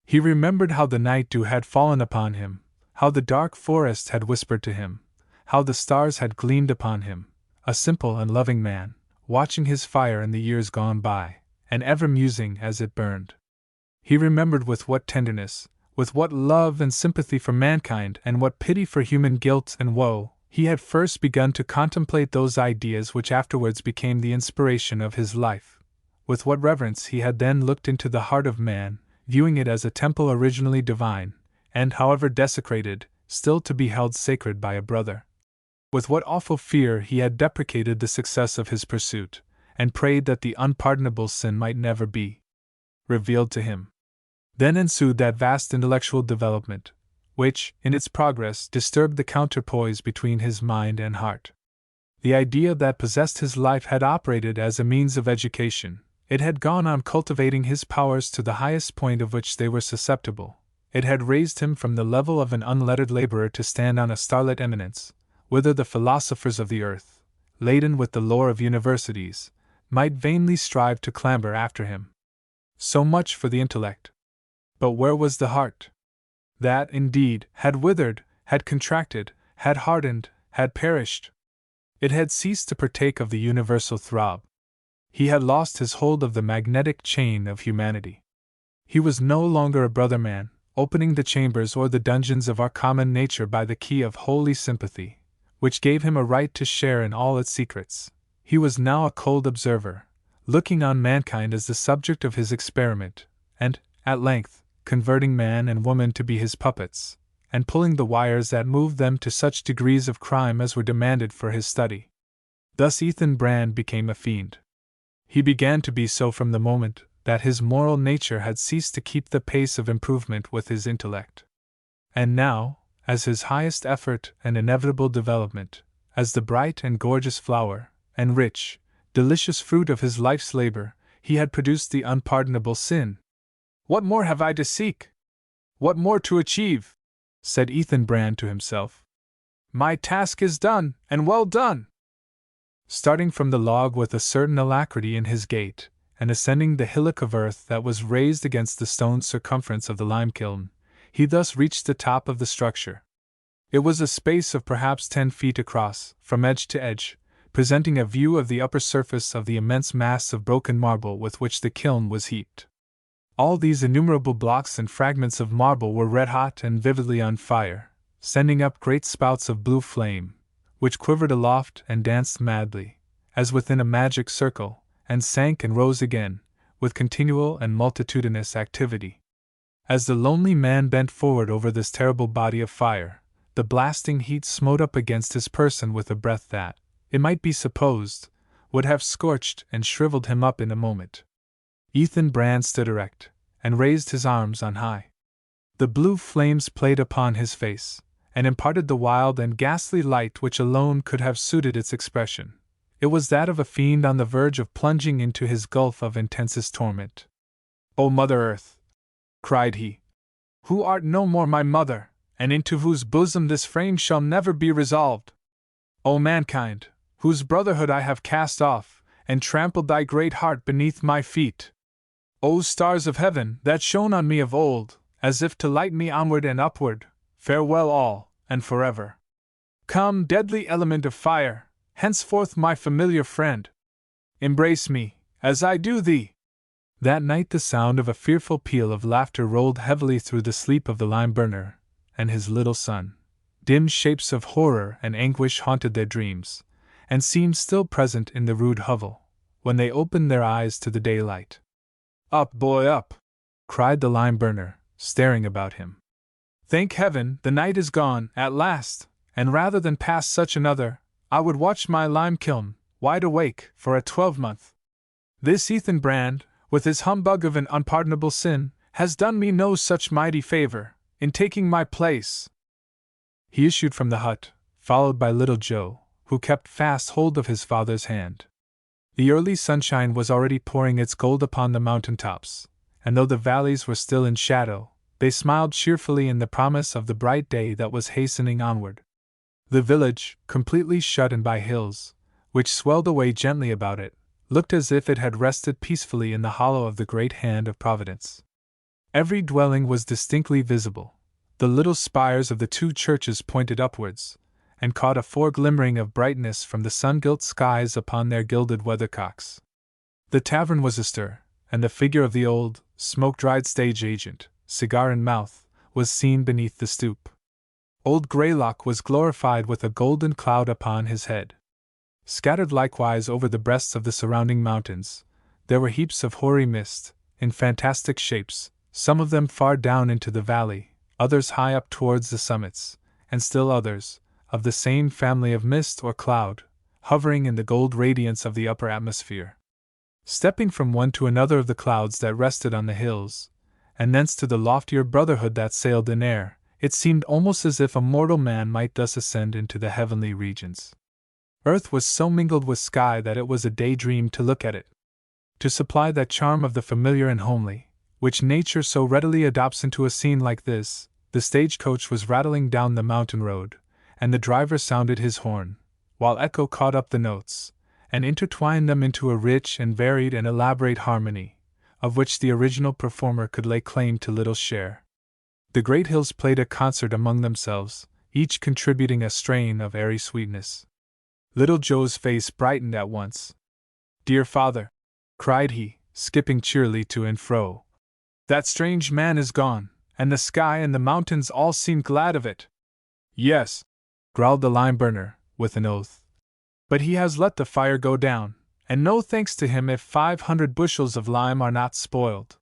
He remembered how the night dew had fallen upon him, how the dark forest had whispered to him, how the stars had gleamed upon him, a simple and loving man, watching his fire in the years gone by, and ever musing as it burned. He remembered with what tenderness, with what love and sympathy for mankind and what pity for human guilt and woe, he had first begun to contemplate those ideas which afterwards became the inspiration of his life. With what reverence he had then looked into the heart of man, viewing it as a temple originally divine, and, however desecrated, still to be held sacred by a brother. With what awful fear he had deprecated the success of his pursuit, and prayed that the unpardonable sin might never be revealed to him. Then ensued that vast intellectual development, which, in its progress, disturbed the counterpoise between his mind and heart. The idea that possessed his life had operated as a means of education. It had gone on cultivating his powers to the highest point of which they were susceptible. It had raised him from the level of an unlettered laborer to stand on a starlit eminence, whither the philosophers of the earth, laden with the lore of universities, might vainly strive to clamber after him. So much for the intellect. But where was the heart? That, indeed, had withered, had contracted, had hardened, had perished. It had ceased to partake of the universal throb. He had lost his hold of the magnetic chain of humanity. He was no longer a brother man, opening the chambers or the dungeons of our common nature by the key of holy sympathy, which gave him a right to share in all its secrets. He was now a cold observer, looking on mankind as the subject of his experiment, and, at length, converting man and woman to be his puppets, and pulling the wires that moved them to such degrees of crime as were demanded for his study. Thus Ethan Brand became a fiend. He began to be so from the moment that his moral nature had ceased to keep the pace of improvement with his intellect. And now, as his highest effort and inevitable development, as the bright and gorgeous flower, and rich, delicious fruit of his life's labor, he had produced the unpardonable sin. "What more have I to seek? What more to achieve?" said Ethan Brand to himself. "My task is done, and well done." Starting from the log with a certain alacrity in his gait, and ascending the hillock of earth that was raised against the stone circumference of the lime kiln, he thus reached the top of the structure. It was a space of perhaps 10 feet across, from edge to edge, presenting a view of the upper surface of the immense mass of broken marble with which the kiln was heaped. All these innumerable blocks and fragments of marble were red-hot and vividly on fire, sending up great spouts of blue flame, which quivered aloft and danced madly, as within a magic circle, and sank and rose again, with continual and multitudinous activity. As the lonely man bent forward over this terrible body of fire, the blasting heat smote up against his person with a breath that, it might be supposed, would have scorched and shriveled him up in a moment. Ethan Brand stood erect, and raised his arms on high. The blue flames played upon his face, and imparted the wild and ghastly light which alone could have suited its expression. It was that of a fiend on the verge of plunging into his gulf of intensest torment. "O Mother Earth!" cried he, "who art no more my mother, and into whose bosom this frame shall never be resolved! O mankind, whose brotherhood I have cast off, and trampled thy great heart beneath my feet! O stars of heaven, that shone on me of old, as if to light me onward and upward, farewell all, and forever! Come, deadly element of fire, henceforth my familiar friend! Embrace me, as I do thee!" That night the sound of a fearful peal of laughter rolled heavily through the sleep of the lime burner and his little son. Dim shapes of horror and anguish haunted their dreams, and seemed still present in the rude hovel, when they opened their eyes to the daylight. "Up, boy, up!" cried the lime burner, staring about him. "Thank heaven, the night is gone, at last, and rather than pass such another, I would watch my lime kiln, wide awake, for a 12-month. This Ethan Brand, with his humbug of an unpardonable sin, has done me no such mighty favor, in taking my place." He issued from the hut, followed by little Joe, who kept fast hold of his father's hand. The early sunshine was already pouring its gold upon the mountain tops, and though the valleys were still in shadow, they smiled cheerfully in the promise of the bright day that was hastening onward. The village, completely shut in by hills, which swelled away gently about it, looked as if it had rested peacefully in the hollow of the great hand of Providence. Every dwelling was distinctly visible. The little spires of the 2 churches pointed upwards, and caught a foreglimmering of brightness from the sun-gilt skies upon their gilded weathercocks. The tavern was astir, and the figure of the old, smoke-dried stage agent, cigar in mouth, was seen beneath the stoop. Old Greylock was glorified with a golden cloud upon his head. Scattered likewise over the breasts of the surrounding mountains, there were heaps of hoary mist, in fantastic shapes, some of them far down into the valley, others high up towards the summits, and still others, of the same family of mist or cloud, hovering in the gold radiance of the upper atmosphere. Stepping from one to another of the clouds that rested on the hills, and thence to the loftier brotherhood that sailed in air, it seemed almost as if a mortal man might thus ascend into the heavenly regions. Earth was so mingled with sky that it was a daydream to look at it. To supply that charm of the familiar and homely, which nature so readily adopts into a scene like this, the stagecoach was rattling down the mountain road, and the driver sounded his horn, while echo caught up the notes, and intertwined them into a rich and varied and elaborate harmony, of which the original performer could lay claim to little share. The great hills played a concert among themselves, each contributing a strain of airy sweetness. Little Joe's face brightened at once. "Dear father," cried he, skipping cheerily to and fro, "that strange man is gone, and the sky and the mountains all seem glad of it." "Yes," growled the lime burner, with an oath. "But he has let the fire go down, and no thanks to him if 500 bushels of lime are not spoiled.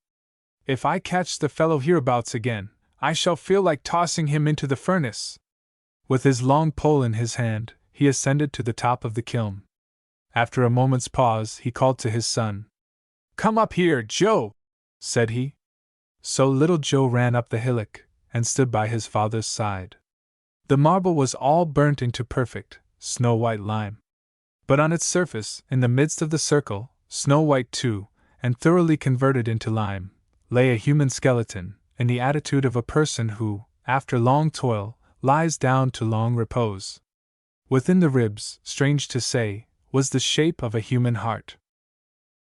If I catch the fellow hereabouts again, I shall feel like tossing him into the furnace." With his long pole in his hand, he ascended to the top of the kiln. After a moment's pause, he called to his son. "Come up here, Joe," said he. So little Joe ran up the hillock, and stood by his father's side. The marble was all burnt into perfect, snow-white lime. But on its surface, in the midst of the circle, snow-white too, and thoroughly converted into lime, lay a human skeleton, in the attitude of a person who, after long toil, lies down to long repose. Within the ribs, strange to say, was the shape of a human heart.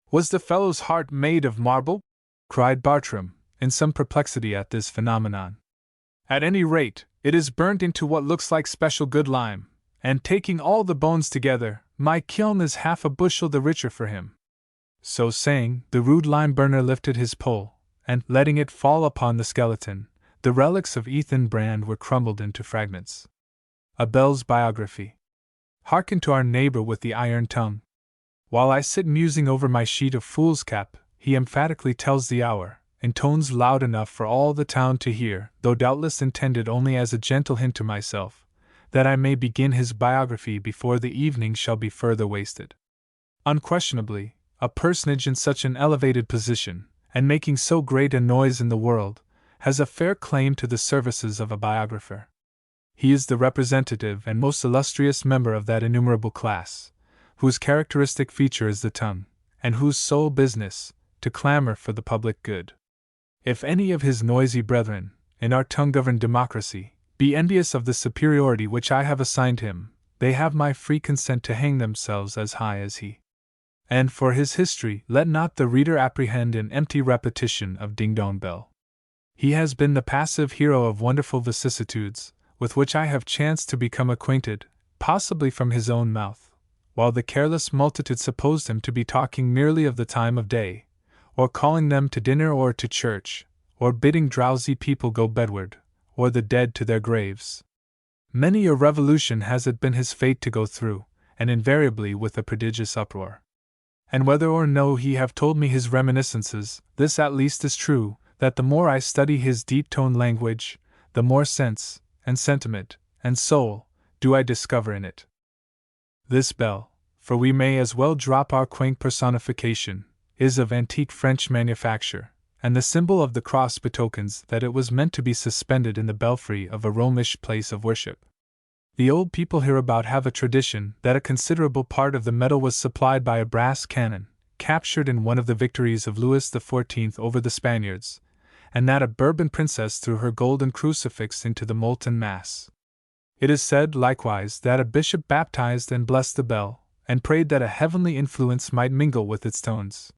"Was the fellow's heart made of marble?" cried Bartram, in some perplexity at this phenomenon. "At any rate, it is burnt into what looks like special good lime, and taking all the bones together, my kiln is half a bushel the richer for him." So saying, the rude lime burner lifted his pole, and, letting it fall upon the skeleton, the relics of Ethan Brand were crumbled into fragments. A Bell's Biography. Hearken to our neighbor with the iron tongue. While I sit musing over my sheet of foolscap, he emphatically tells the hour, in tones loud enough for all the town to hear, though doubtless intended only as a gentle hint to myself, that I may begin his biography before the evening shall be further wasted. Unquestionably, a personage in such an elevated position, and making so great a noise in the world, has a fair claim to the services of a biographer. He is the representative and most illustrious member of that innumerable class, whose characteristic feature is the tongue, and whose sole business, to clamor for the public good. If any of his noisy brethren, in our tongue-governed democracy, be envious of the superiority which I have assigned him, they have my free consent to hang themselves as high as he. And for his history, let not the reader apprehend an empty repetition of Ding Dong Bell. He has been the passive hero of wonderful vicissitudes, with which I have chanced to become acquainted, possibly from his own mouth, while the careless multitude supposed him to be talking merely of the time of day, or calling them to dinner or to church, or bidding drowsy people go bedward, or the dead to their graves. Many a revolution has it been his fate to go through, and invariably with a prodigious uproar. And whether or no he have told me his reminiscences, this at least is true, that the more I study his deep-toned language, the more sense, and sentiment, and soul, do I discover in it. This bell, for we may as well drop our quaint personification, is of antique French manufacture, and the symbol of the cross betokens that it was meant to be suspended in the belfry of a Romish place of worship. The old people hereabout have a tradition that a considerable part of the metal was supplied by a brass cannon, captured in one of the victories of Louis XIV over the Spaniards, and that a Bourbon princess threw her golden crucifix into the molten mass. It is said, likewise, that a bishop baptized and blessed the bell, and prayed that a heavenly influence might mingle with its tones.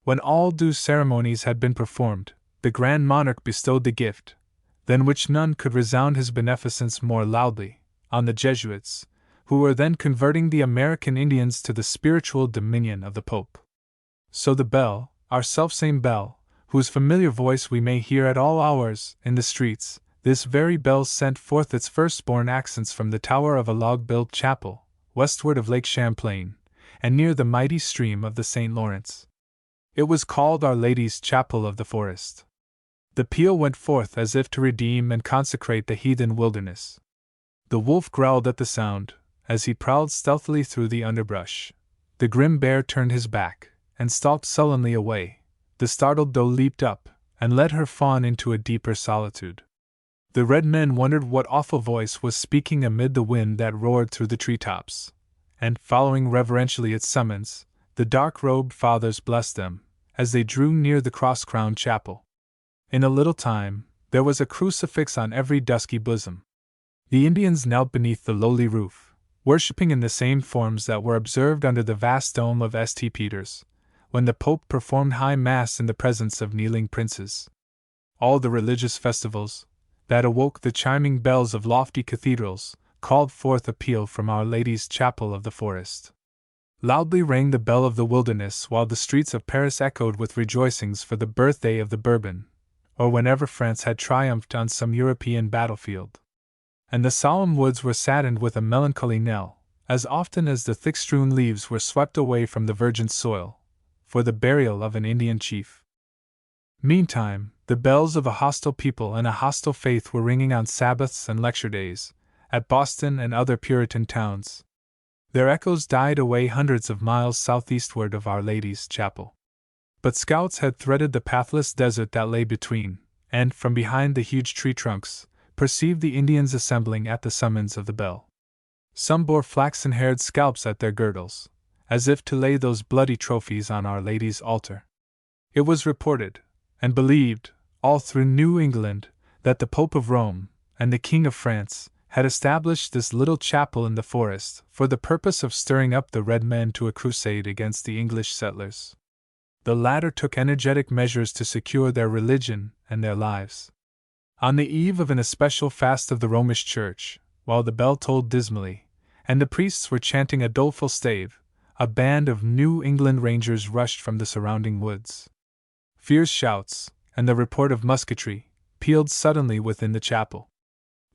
When all due ceremonies had been performed, the grand monarch bestowed the gift, than which none could resound his beneficence more loudly, on the Jesuits, who were then converting the American Indians to the spiritual dominion of the Pope. So the bell, our selfsame bell, whose familiar voice we may hear at all hours in the streets, this very bell sent forth its firstborn accents from the tower of a log-built chapel, westward of Lake Champlain, and near the mighty stream of the St. Lawrence. It was called Our Lady's Chapel of the Forest. The peal went forth as if to redeem and consecrate the heathen wilderness. The wolf growled at the sound, as he prowled stealthily through the underbrush. The grim bear turned his back, and stalked sullenly away. The startled doe leaped up, and led her fawn into a deeper solitude. The red men wondered what awful voice was speaking amid the wind that roared through the treetops, and, following reverentially its summons, the dark-robed fathers blessed them, as they drew near the cross-crowned chapel. In a little time, there was a crucifix on every dusky bosom. The Indians knelt beneath the lowly roof, worshipping in the same forms that were observed under the vast dome of St. Peter's, when the Pope performed high mass in the presence of kneeling princes. All the religious festivals, that awoke the chiming bells of lofty cathedrals, called forth a peal from Our Lady's Chapel of the Forest. Loudly rang the bell of the wilderness while the streets of Paris echoed with rejoicings for the birthday of the Bourbon, or whenever France had triumphed on some European battlefield. And the solemn woods were saddened with a melancholy knell, as often as the thick-strewn leaves were swept away from the virgin soil, for the burial of an Indian chief. Meantime, the bells of a hostile people and a hostile faith were ringing on Sabbaths and lecture days, at Boston and other Puritan towns. Their echoes died away hundreds of miles southeastward of Our Lady's Chapel. But scouts had threaded the pathless desert that lay between, and, from behind the huge tree trunks, perceived the Indians assembling at the summons of the bell. Some bore flaxen-haired scalps at their girdles, as if to lay those bloody trophies on Our Lady's altar. It was reported, and believed, all through New England, that the Pope of Rome, and the King of France, had established this little chapel in the forest for the purpose of stirring up the red men to a crusade against the English settlers. The latter took energetic measures to secure their religion and their lives. On the eve of an especial fast of the Romish Church, while the bell tolled dismally, and the priests were chanting a doleful stave, a band of New England Rangers rushed from the surrounding woods. Fierce shouts, and the report of musketry, pealed suddenly within the chapel.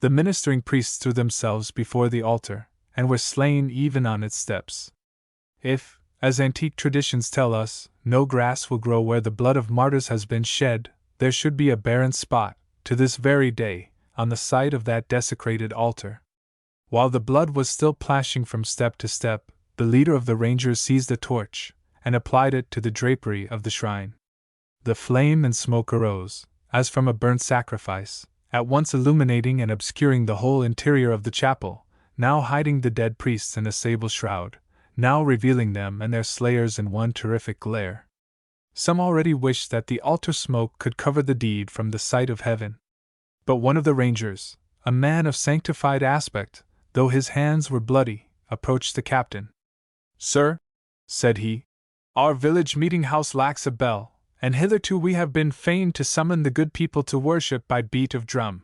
The ministering priests threw themselves before the altar, and were slain even on its steps. If, as antique traditions tell us, no grass will grow where the blood of martyrs has been shed, there should be a barren spot, to this very day, on the site of that desecrated altar. While the blood was still plashing from step to step, the leader of the Rangers seized a torch, and applied it to the drapery of the shrine. The flame and smoke arose, as from a burnt sacrifice, at once illuminating and obscuring the whole interior of the chapel, now hiding the dead priests in a sable shroud, now revealing them and their slayers in one terrific glare. Some already wished that the altar smoke could cover the deed from the sight of heaven. But one of the Rangers, a man of sanctified aspect, though his hands were bloody, approached the captain. "Sir," said he, "our village meeting-house lacks a bell, and hitherto we have been fain to summon the good people to worship by beat of drum.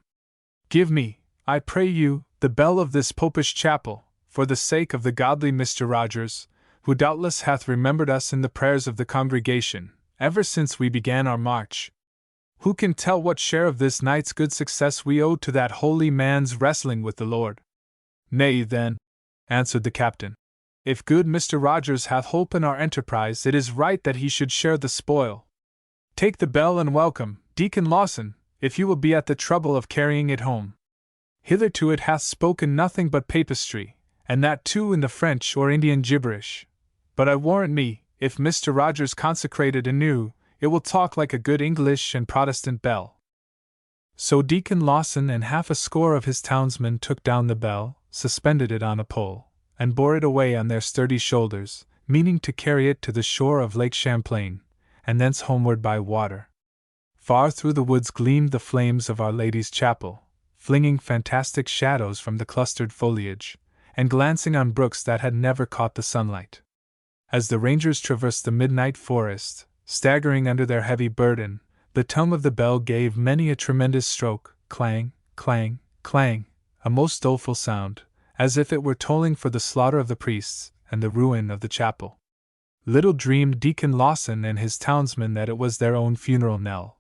Give me, I pray you, the bell of this popish chapel, for the sake of the godly Mr. Rogers, who doubtless hath remembered us in the prayers of the congregation, ever since we began our march. Who can tell what share of this night's good success we owe to that holy man's wrestling with the Lord?" "Nay, then," answered the captain, "if good Mr. Rogers hath hope in our enterprise, it is right that he should share the spoil. Take the bell and welcome, Deacon Lawson, if you will be at the trouble of carrying it home. Hitherto it hath spoken nothing but papistry, and that too in the French or Indian gibberish. But I warrant me, if Mr. Rogers consecrate it anew, it will talk like a good English and Protestant bell." So Deacon Lawson and half a score of his townsmen took down the bell, suspended it on a pole, and bore it away on their sturdy shoulders, meaning to carry it to the shore of Lake Champlain, and thence homeward by water. Far through the woods gleamed the flames of Our Lady's Chapel, flinging fantastic shadows from the clustered foliage, and glancing on brooks that had never caught the sunlight. As the Rangers traversed the midnight forest, staggering under their heavy burden, the tongue of the bell gave many a tremendous stroke, clang, clang, clang, a most doleful sound, as if it were tolling for the slaughter of the priests and the ruin of the chapel. Little dreamed Deacon Lawson and his townsmen that it was their own funeral knell.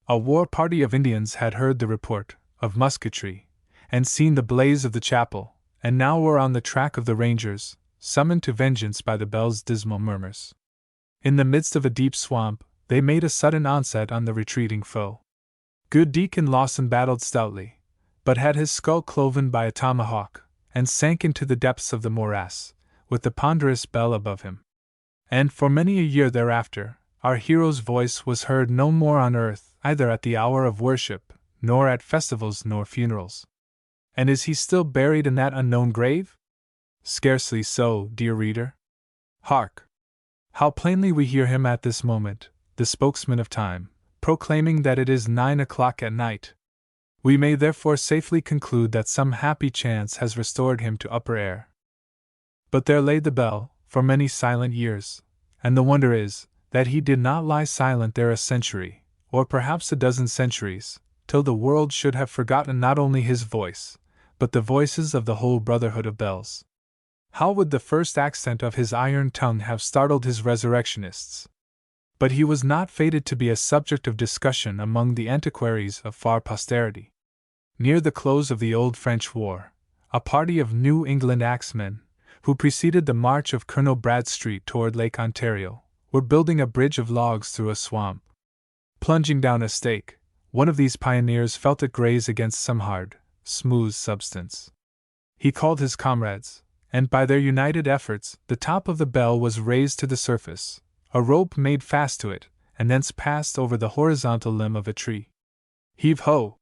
A war party of Indians had heard the report of musketry, and seen the blaze of the chapel, and now were on the track of the Rangers, summoned to vengeance by the bell's dismal murmurs. In the midst of a deep swamp, they made a sudden onset on the retreating foe. Good Deacon Lawson battled stoutly, but had his skull cloven by a tomahawk, and sank into the depths of the morass, with the ponderous bell above him. And for many a year thereafter, our hero's voice was heard no more on earth, either at the hour of worship, nor at festivals nor funerals. And is he still buried in that unknown grave? Scarcely so, dear reader. Hark! How plainly we hear him at this moment, the spokesman of time, proclaiming that it is 9 o'clock at night. We may therefore safely conclude that some happy chance has restored him to upper air. But there lay the bell, for many silent years, and the wonder is, that he did not lie silent there a century, or perhaps a dozen centuries, till the world should have forgotten not only his voice, but the voices of the whole brotherhood of bells. How would the first accent of his iron tongue have startled his resurrectionists? But he was not fated to be a subject of discussion among the antiquaries of far posterity. Near the close of the old French War, a party of New England axemen, who preceded the march of Colonel Bradstreet toward Lake Ontario, were building a bridge of logs through a swamp. Plunging down a stake, one of these pioneers felt it graze against some hard, smooth substance. He called his comrades, and by their united efforts, the top of the bell was raised to the surface, a rope made fast to it, and thence passed over the horizontal limb of a tree. Heave ho!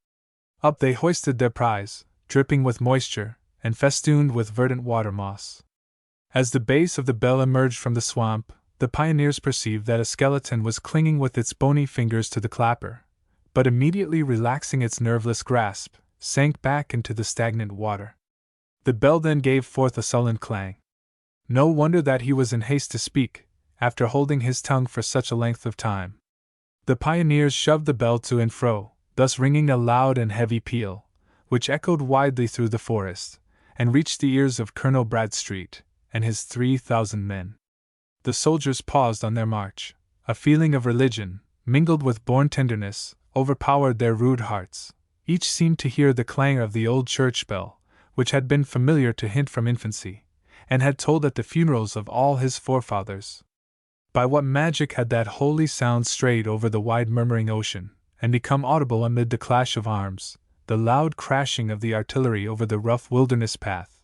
Up they hoisted their prize, dripping with moisture, and festooned with verdant water moss. As the base of the bell emerged from the swamp, the pioneers perceived that a skeleton was clinging with its bony fingers to the clapper, but immediately relaxing its nerveless grasp, sank back into the stagnant water. The bell then gave forth a sullen clang. No wonder that he was in haste to speak, after holding his tongue for such a length of time. The pioneers shoved the bell to and fro, thus ringing a loud and heavy peal, which echoed widely through the forest, and reached the ears of Colonel Bradstreet and his 3,000 men. The soldiers paused on their march. A feeling of religion, mingled with born tenderness, overpowered their rude hearts. Each seemed to hear the clangor of the old church bell, which had been familiar to him from infancy, and had tolled at the funerals of all his forefathers. By what magic had that holy sound strayed over the wide murmuring ocean, and become audible amid the clash of arms, the loud crashing of the artillery over the rough wilderness path,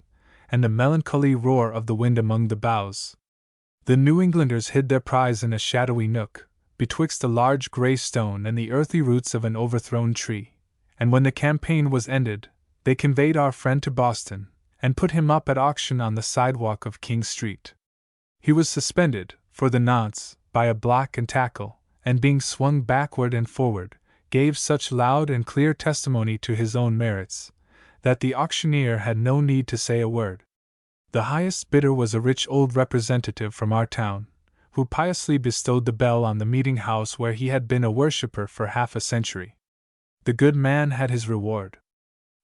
and the melancholy roar of the wind among the boughs? The New Englanders hid their prize in a shadowy nook, betwixt a large grey stone and the earthy roots of an overthrown tree, and when the campaign was ended, they conveyed our friend to Boston, and put him up at auction on the sidewalk of King Street. He was suspended, for the nonce, by a block and tackle, and being swung backward and forward, gave such loud and clear testimony to his own merits, that the auctioneer had no need to say a word. The highest bidder was a rich old representative from our town, who piously bestowed the bell on the meeting house where he had been a worshipper for half a century. The good man had his reward.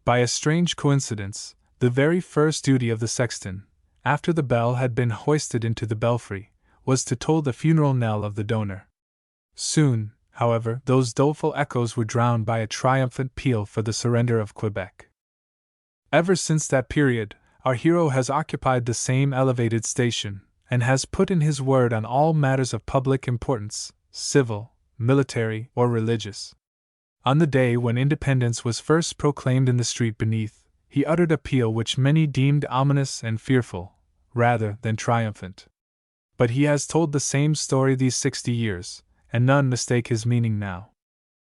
By a strange coincidence, the very first duty of the sexton, after the bell had been hoisted into the belfry, was to toll the funeral knell of the donor. Soon, however, those doleful echoes were drowned by a triumphant peal for the surrender of Quebec. Ever since that period, our hero has occupied the same elevated station, and has put in his word on all matters of public importance, civil, military, or religious. On the day when independence was first proclaimed in the street beneath, he uttered a peal which many deemed ominous and fearful, rather than triumphant. But he has told the same story these 60 years, and none mistake his meaning now.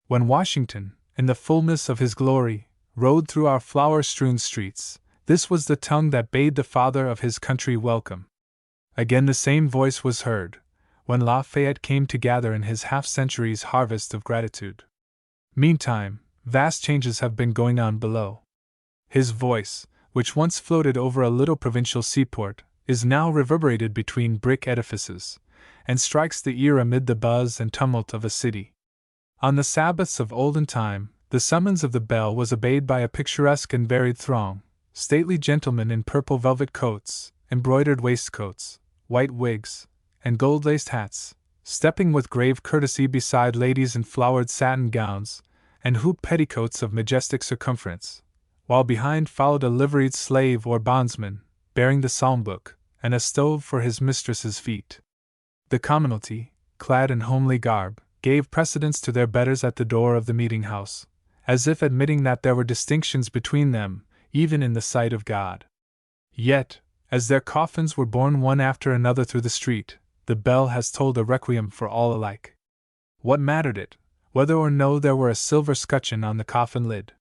When Washington, in the fullness of his glory, rode through our flower-strewn streets, this was the tongue that bade the father of his country welcome. Again the same voice was heard, when Lafayette came to gather in his half-century's harvest of gratitude. Meantime, vast changes have been going on below. His voice, which once floated over a little provincial seaport, is now reverberated between brick edifices, and strikes the ear amid the buzz and tumult of a city. On the Sabbaths of olden time, the summons of the bell was obeyed by a picturesque and varied throng, stately gentlemen in purple velvet coats, embroidered waistcoats, white wigs, and gold-laced hats, stepping with grave courtesy beside ladies in flowered satin gowns and hooped petticoats of majestic circumference, while behind followed a liveried slave or bondsman, bearing the psalm-book, and a stove for his mistress's feet. The commonalty, clad in homely garb, gave precedence to their betters at the door of the meeting-house, as if admitting that there were distinctions between them, even in the sight of God. Yet, as their coffins were borne one after another through the street, the bell has tolled a requiem for all alike. What mattered it, whether or no there were a silver scutcheon on the coffin lid?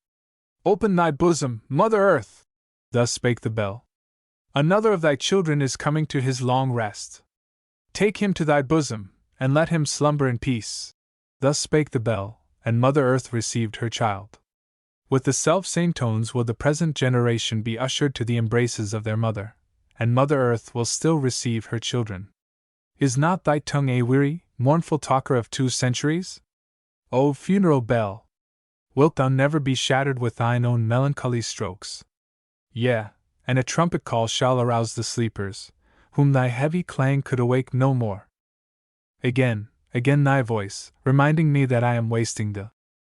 "Open thy bosom, Mother Earth!" thus spake the bell. "Another of thy children is coming to his long rest. Take him to thy bosom, and let him slumber in peace." Thus spake the bell, and Mother Earth received her child. With the self-same tones will the present generation be ushered to the embraces of their mother, and Mother Earth will still receive her children. Is not thy tongue a weary, mournful talker of 2 centuries? O funeral bell! Wilt thou never be shattered with thine own melancholy strokes? Yea, and a trumpet call shall arouse the sleepers, whom thy heavy clang could awake no more. Again thy voice, reminding me that I am wasting the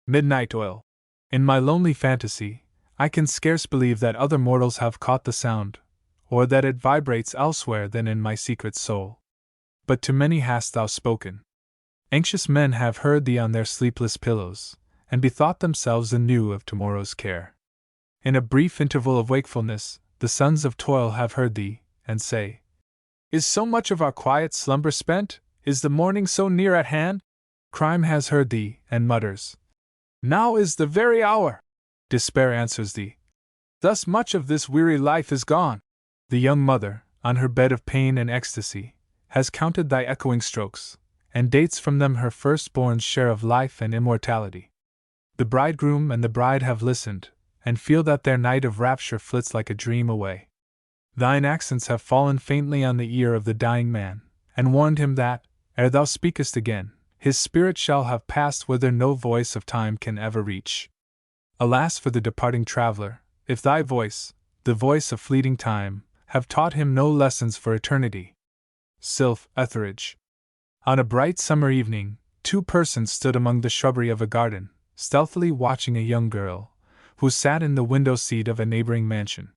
midnight oil. In my lonely fantasy, I can scarce believe that other mortals have caught the sound, or that it vibrates elsewhere than in my secret soul. But to many hast thou spoken. Anxious men have heard thee on their sleepless pillows, and bethought themselves anew of tomorrow's care. In a brief interval of wakefulness, the sons of toil have heard thee, and say, "Is so much of our quiet slumber spent? Is the morning so near at hand?" Crime has heard thee, and mutters, "Now is the very hour!" Despair answers thee, "Thus much of this weary life is gone." The young mother, on her bed of pain and ecstasy, has counted thy echoing strokes, and dates from them her firstborn's share of life and immortality. The bridegroom and the bride have listened, and feel that their night of rapture flits like a dream away. Thine accents have fallen faintly on the ear of the dying man, and warned him that, ere thou speakest again, his spirit shall have passed whither no voice of time can ever reach. Alas for the departing traveler, if thy voice, the voice of fleeting time, have taught him no lessons for eternity. Sylph Etheridge. On a bright summer evening, two persons stood among the shrubbery of a garden, stealthily watching a young girl, who sat in the window seat of a neighboring mansion.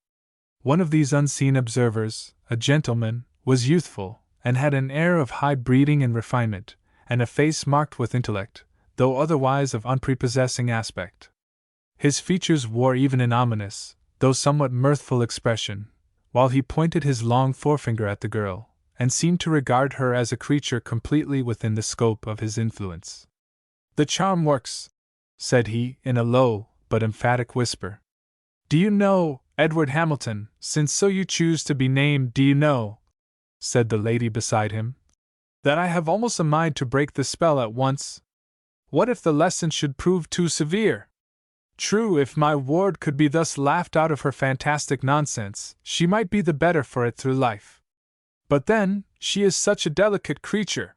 One of these unseen observers, a gentleman, was youthful, and had an air of high breeding and refinement, and a face marked with intellect, though otherwise of unprepossessing aspect. His features wore even an ominous, though somewhat mirthful expression, while he pointed his long forefinger at the girl, and seemed to regard her as a creature completely within the scope of his influence. "The charm works," said he, in a low but emphatic whisper. "Do you know, Edward Hamilton, since so you choose to be named, do you know," said the lady beside him, "that I have almost a mind to break the spell at once? What if the lesson should prove too severe? True, if my ward could be thus laughed out of her fantastic nonsense, she might be the better for it through life. But then, she is such a delicate creature.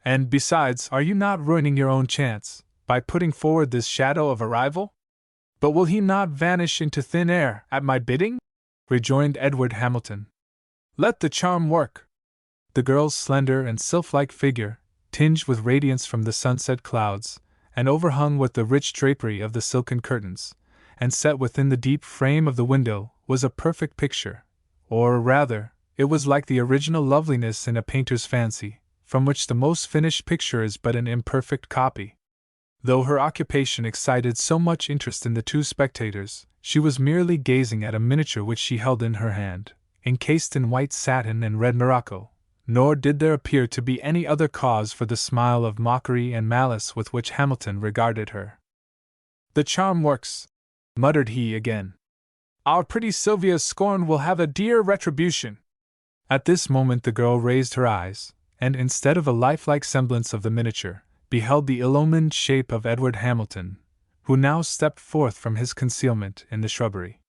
And besides, are you not ruining your own chance, by putting forward this shadow of a rival?" "But will he not vanish into thin air, at my bidding?" rejoined Edward Hamilton. "Let the charm work." The girl's slender and sylph-like figure, tinged with radiance from the sunset clouds, and overhung with the rich drapery of the silken curtains, and set within the deep frame of the window, was a perfect picture, or rather, it was like the original loveliness in a painter's fancy, from which the most finished picture is but an imperfect copy. Though her occupation excited so much interest in the two spectators, she was merely gazing at a miniature which she held in her hand, encased in white satin and red morocco, nor did there appear to be any other cause for the smile of mockery and malice with which Hamilton regarded her. "The charm works," muttered he again. "Our pretty Sylvia's scorn will have a dear retribution." At this moment the girl raised her eyes, and instead of a lifelike semblance of the miniature, beheld the ill-omened shape of Edward Hamilton, who now stepped forth from his concealment in the shrubbery.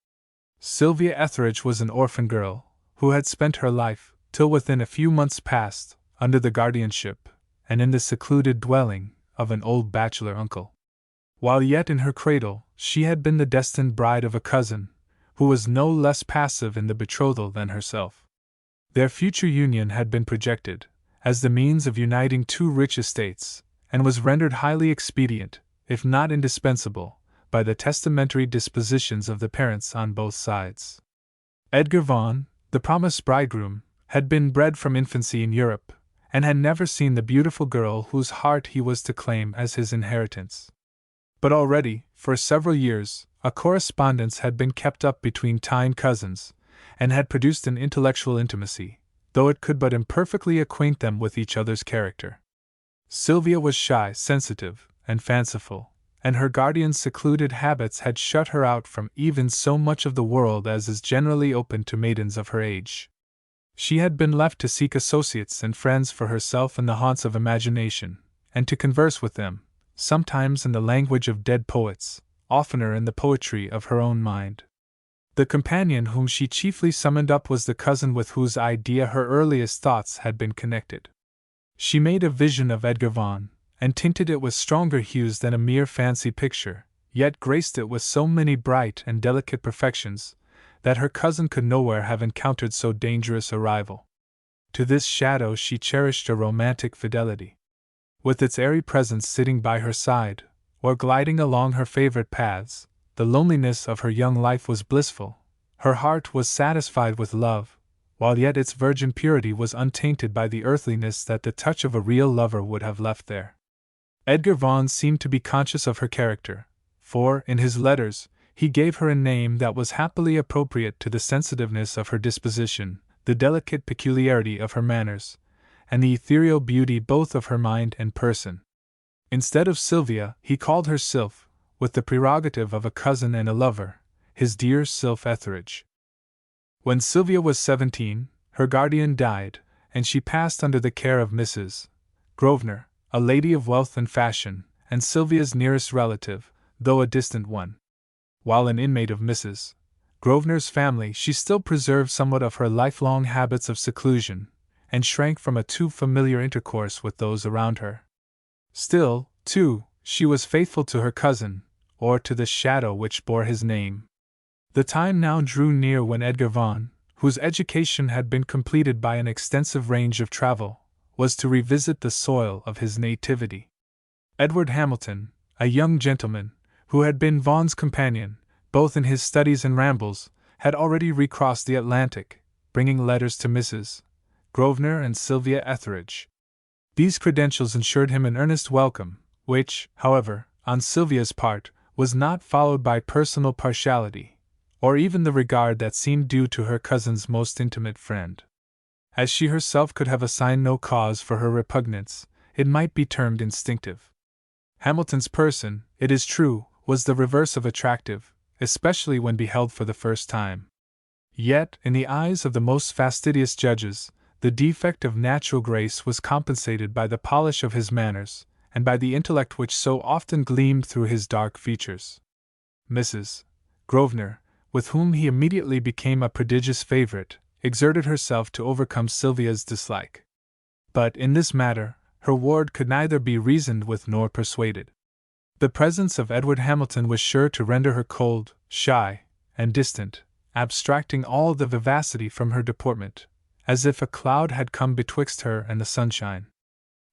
Sylvia Etheridge was an orphan girl, who had spent her life, till within a few months past, under the guardianship, and in the secluded dwelling, of an old bachelor uncle. While yet in her cradle, she had been the destined bride of a cousin, who was no less passive in the betrothal than herself. Their future union had been projected, as the means of uniting two rich estates, and was rendered highly expedient, if not indispensable, by the testamentary dispositions of the parents on both sides. Edgar Vaughan, the promised bridegroom, had been bred from infancy in Europe, and had never seen the beautiful girl whose heart he was to claim as his inheritance. But already, for several years, a correspondence had been kept up between tying cousins, and had produced an intellectual intimacy, though it could but imperfectly acquaint them with each other's character. Sylvia was shy, sensitive, and fanciful, and her guardian's secluded habits had shut her out from even so much of the world as is generally open to maidens of her age. She had been left to seek associates and friends for herself in the haunts of imagination, and to converse with them, sometimes in the language of dead poets, oftener in the poetry of her own mind. The companion whom she chiefly summoned up was the cousin with whose idea her earliest thoughts had been connected. She made a vision of Edgar Vaughan, and tinted it with stronger hues than a mere fancy picture, yet graced it with so many bright and delicate perfections, that her cousin could nowhere have encountered so dangerous a rival. To this shadow she cherished a romantic fidelity. With its airy presence sitting by her side, or gliding along her favorite paths, the loneliness of her young life was blissful, her heart was satisfied with love, while yet its virgin purity was untainted by the earthliness that the touch of a real lover would have left there. Edgar Vaughan seemed to be conscious of her character, for, in his letters, he gave her a name that was happily appropriate to the sensitiveness of her disposition, the delicate peculiarity of her manners, and the ethereal beauty both of her mind and person. Instead of Sylvia, he called her Sylph, with the prerogative of a cousin and a lover, his dear Sylph Etheridge. When Sylvia was 17, her guardian died, and she passed under the care of Mrs. Grosvenor, a lady of wealth and fashion, and Sylvia's nearest relative, though a distant one. While an inmate of Mrs. Grosvenor's family, she still preserved somewhat of her lifelong habits of seclusion, and shrank from a too familiar intercourse with those around her. Still, too, she was faithful to her cousin, or to the shadow which bore his name. The time now drew near when Edgar Vaughan, whose education had been completed by an extensive range of travel, was to revisit the soil of his nativity. Edward Hamilton, a young gentleman, who had been Vaughan's companion, both in his studies and rambles, had already recrossed the Atlantic, bringing letters to Mrs. Grosvenor and Sylvia Etheridge. These credentials ensured him an earnest welcome, which, however, on Sylvia's part, was not followed by personal partiality, or even the regard that seemed due to her cousin's most intimate friend. As she herself could have assigned no cause for her repugnance, it might be termed instinctive. Hamilton's person, it is true, was the reverse of attractive, especially when beheld for the first time. Yet, in the eyes of the most fastidious judges, the defect of natural grace was compensated by the polish of his manners, and by the intellect which so often gleamed through his dark features. Mrs. Grosvenor, with whom he immediately became a prodigious favorite, exerted herself to overcome Sylvia's dislike. But in this matter, her ward could neither be reasoned with nor persuaded. The presence of Edward Hamilton was sure to render her cold, shy, and distant, abstracting all the vivacity from her deportment, as if a cloud had come betwixt her and the sunshine.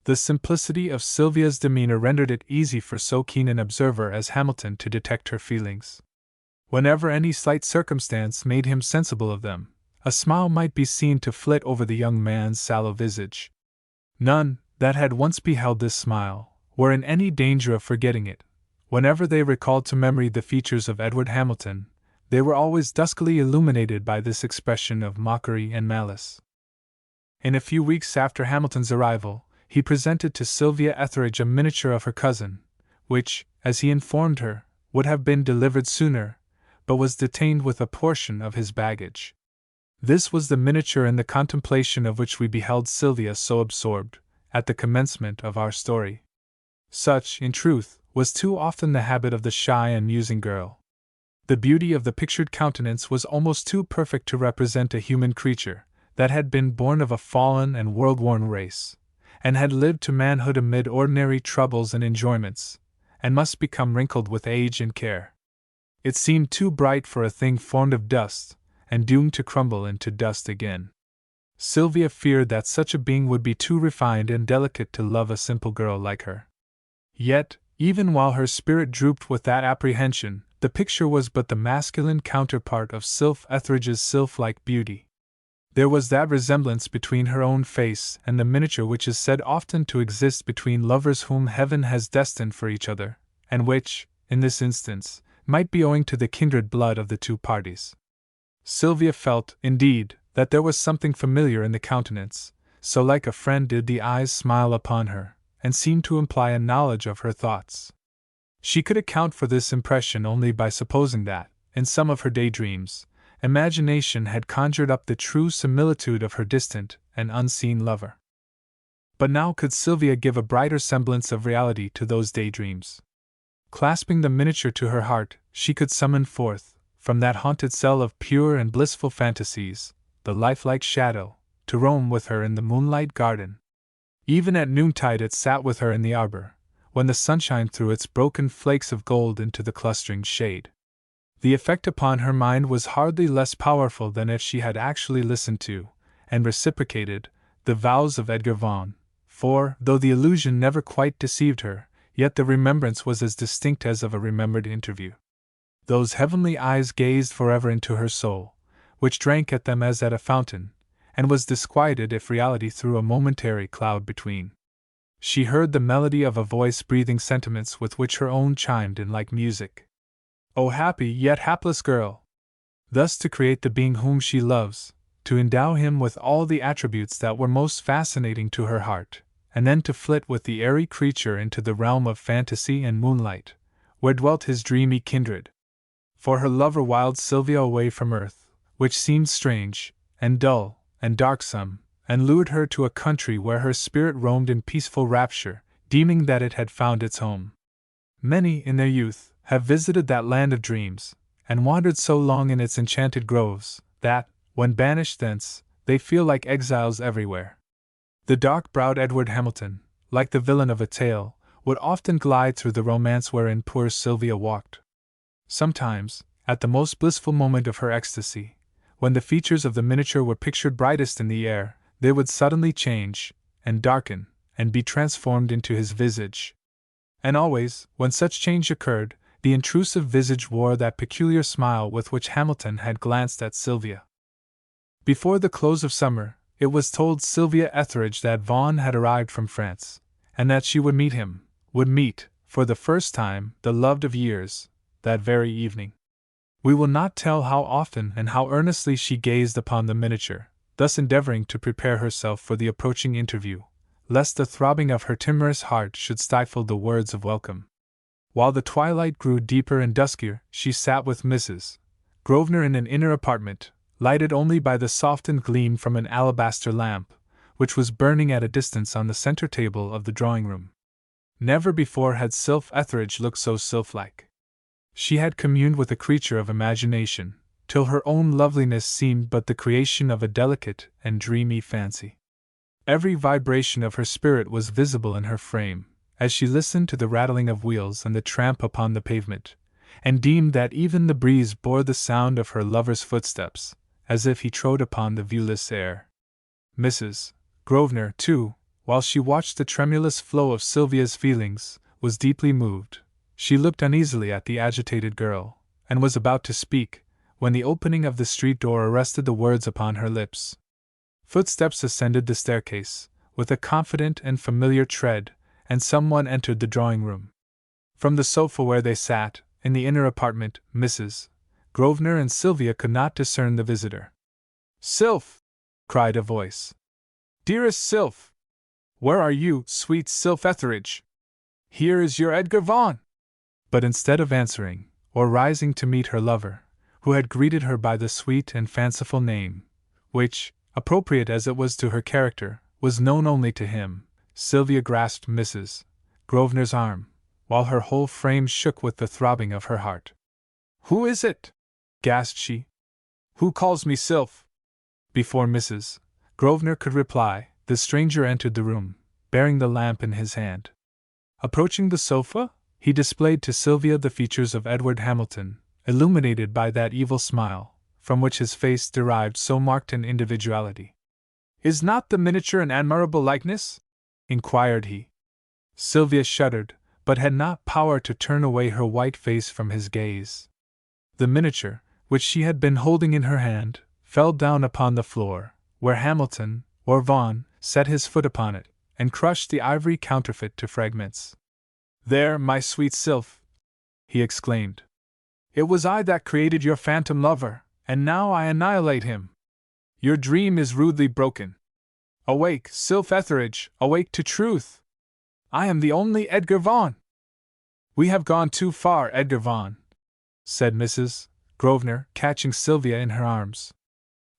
The simplicity of Sylvia's demeanor rendered it easy for so keen an observer as Hamilton to detect her feelings. Whenever any slight circumstance made him sensible of them, a smile might be seen to flit over the young man's sallow visage. None, that had once beheld this smile, were in any danger of forgetting it. Whenever they recalled to memory the features of Edward Hamilton, they were always duskily illuminated by this expression of mockery and malice. In a few weeks after Hamilton's arrival, he presented to Sylvia Etheridge a miniature of her cousin, which, as he informed her, would have been delivered sooner, but was detained with a portion of his baggage. This was the miniature in the contemplation of which we beheld Sylvia so absorbed, at the commencement of our story. Such, in truth, was too often the habit of the shy and musing girl. The beauty of the pictured countenance was almost too perfect to represent a human creature, that had been born of a fallen and world-worn race, and had lived to manhood amid ordinary troubles and enjoyments, and must become wrinkled with age and care. It seemed too bright for a thing formed of dust, and doomed to crumble into dust again. Sylvia feared that such a being would be too refined and delicate to love a simple girl like her. Yet, even while her spirit drooped with that apprehension, the picture was but the masculine counterpart of Sylph Etheridge's sylph-like beauty. There was that resemblance between her own face and the miniature which is said often to exist between lovers whom heaven has destined for each other, and which, in this instance, might be owing to the kindred blood of the two parties. Sylvia felt, indeed, that there was something familiar in the countenance, so like a friend did the eyes smile upon her, and seemed to imply a knowledge of her thoughts. She could account for this impression only by supposing that, in some of her daydreams, imagination had conjured up the true similitude of her distant and unseen lover. But now could Sylvia give a brighter semblance of reality to those daydreams? Clasping the miniature to her heart, she could summon forth, from that haunted cell of pure and blissful fantasies, the lifelike shadow, to roam with her in the moonlight garden. Even at noontide it sat with her in the arbor, when the sunshine threw its broken flakes of gold into the clustering shade. The effect upon her mind was hardly less powerful than if she had actually listened to, and reciprocated, the vows of Edgar Vaughan, for, though the illusion never quite deceived her, yet the remembrance was as distinct as of a remembered interview. Those heavenly eyes gazed forever into her soul, which drank at them as at a fountain, and was disquieted if reality threw a momentary cloud between. She heard the melody of a voice breathing sentiments with which her own chimed in like music. O happy yet hapless girl! Thus to create the being whom she loves, to endow him with all the attributes that were most fascinating to her heart, and then to flit with the airy creature into the realm of fantasy and moonlight, where dwelt his dreamy kindred. For her lover wiled Sylvia away from earth, which seemed strange, and dull, and darksome, and lured her to a country where her spirit roamed in peaceful rapture, deeming that it had found its home. Many, in their youth, have visited that land of dreams, and wandered so long in its enchanted groves, that, when banished thence, they feel like exiles everywhere. The dark-browed Edward Hamilton, like the villain of a tale, would often glide through the romance wherein poor Sylvia walked. Sometimes, at the most blissful moment of her ecstasy, when the features of the miniature were pictured brightest in the air, they would suddenly change, and darken, and be transformed into his visage. And always, when such change occurred, the intrusive visage wore that peculiar smile with which Hamilton had glanced at Sylvia. Before the close of summer, it was told Sylvia Etheridge that Vaughan had arrived from France, and that she would meet, for the first time, the loved of years, that very evening. We will not tell how often and how earnestly she gazed upon the miniature, thus endeavoring to prepare herself for the approaching interview, lest the throbbing of her timorous heart should stifle the words of welcome. While the twilight grew deeper and duskier, she sat with Mrs. Grosvenor in an inner apartment, lighted only by the softened gleam from an alabaster lamp, which was burning at a distance on the center table of the drawing-room. Never before had Sylph Etheridge looked so sylph-like. She had communed with a creature of imagination, till her own loveliness seemed but the creation of a delicate and dreamy fancy. Every vibration of her spirit was visible in her frame, as she listened to the rattling of wheels and the tramp upon the pavement, and deemed that even the breeze bore the sound of her lover's footsteps, as if he trode upon the viewless air. Mrs. Grosvenor, too, while she watched the tremulous flow of Sylvia's feelings, was deeply moved. She looked uneasily at the agitated girl, and was about to speak, when the opening of the street door arrested the words upon her lips. Footsteps ascended the staircase, with a confident and familiar tread, and someone entered the drawing-room. From the sofa where they sat, in the inner apartment, Mrs. Grosvenor and Sylvia could not discern the visitor. "Sylph!" cried a voice. "Dearest Sylph! Where are you, sweet Sylph Etheridge? Here is your Edgar Vaughan!" But instead of answering, or rising to meet her lover, who had greeted her by the sweet and fanciful name, which, appropriate as it was to her character, was known only to him, Sylvia grasped Mrs. Grosvenor's arm, while her whole frame shook with the throbbing of her heart. "Who is it?" gasped she. "Who calls me Sylph?" Before Mrs. Grosvenor could reply, the stranger entered the room, bearing the lamp in his hand. Approaching the sofa, he displayed to Sylvia the features of Edward Hamilton, illuminated by that evil smile, from which his face derived so marked an individuality. "Is not the miniature an admirable likeness?" inquired he. Sylvia shuddered, but had not power to turn away her white face from his gaze. The miniature, which she had been holding in her hand, fell down upon the floor, where Hamilton, or Vaughan, set his foot upon it, and crushed the ivory counterfeit to fragments. "There, my sweet Sylph!" he exclaimed. "It was I that created your phantom lover, and now I annihilate him. Your dream is rudely broken. Awake, Sylph Etheridge, awake to truth! I am the only Edgar Vaughan!" "We have gone too far, Edgar Vaughan," said Mrs. Grosvenor, catching Sylvia in her arms.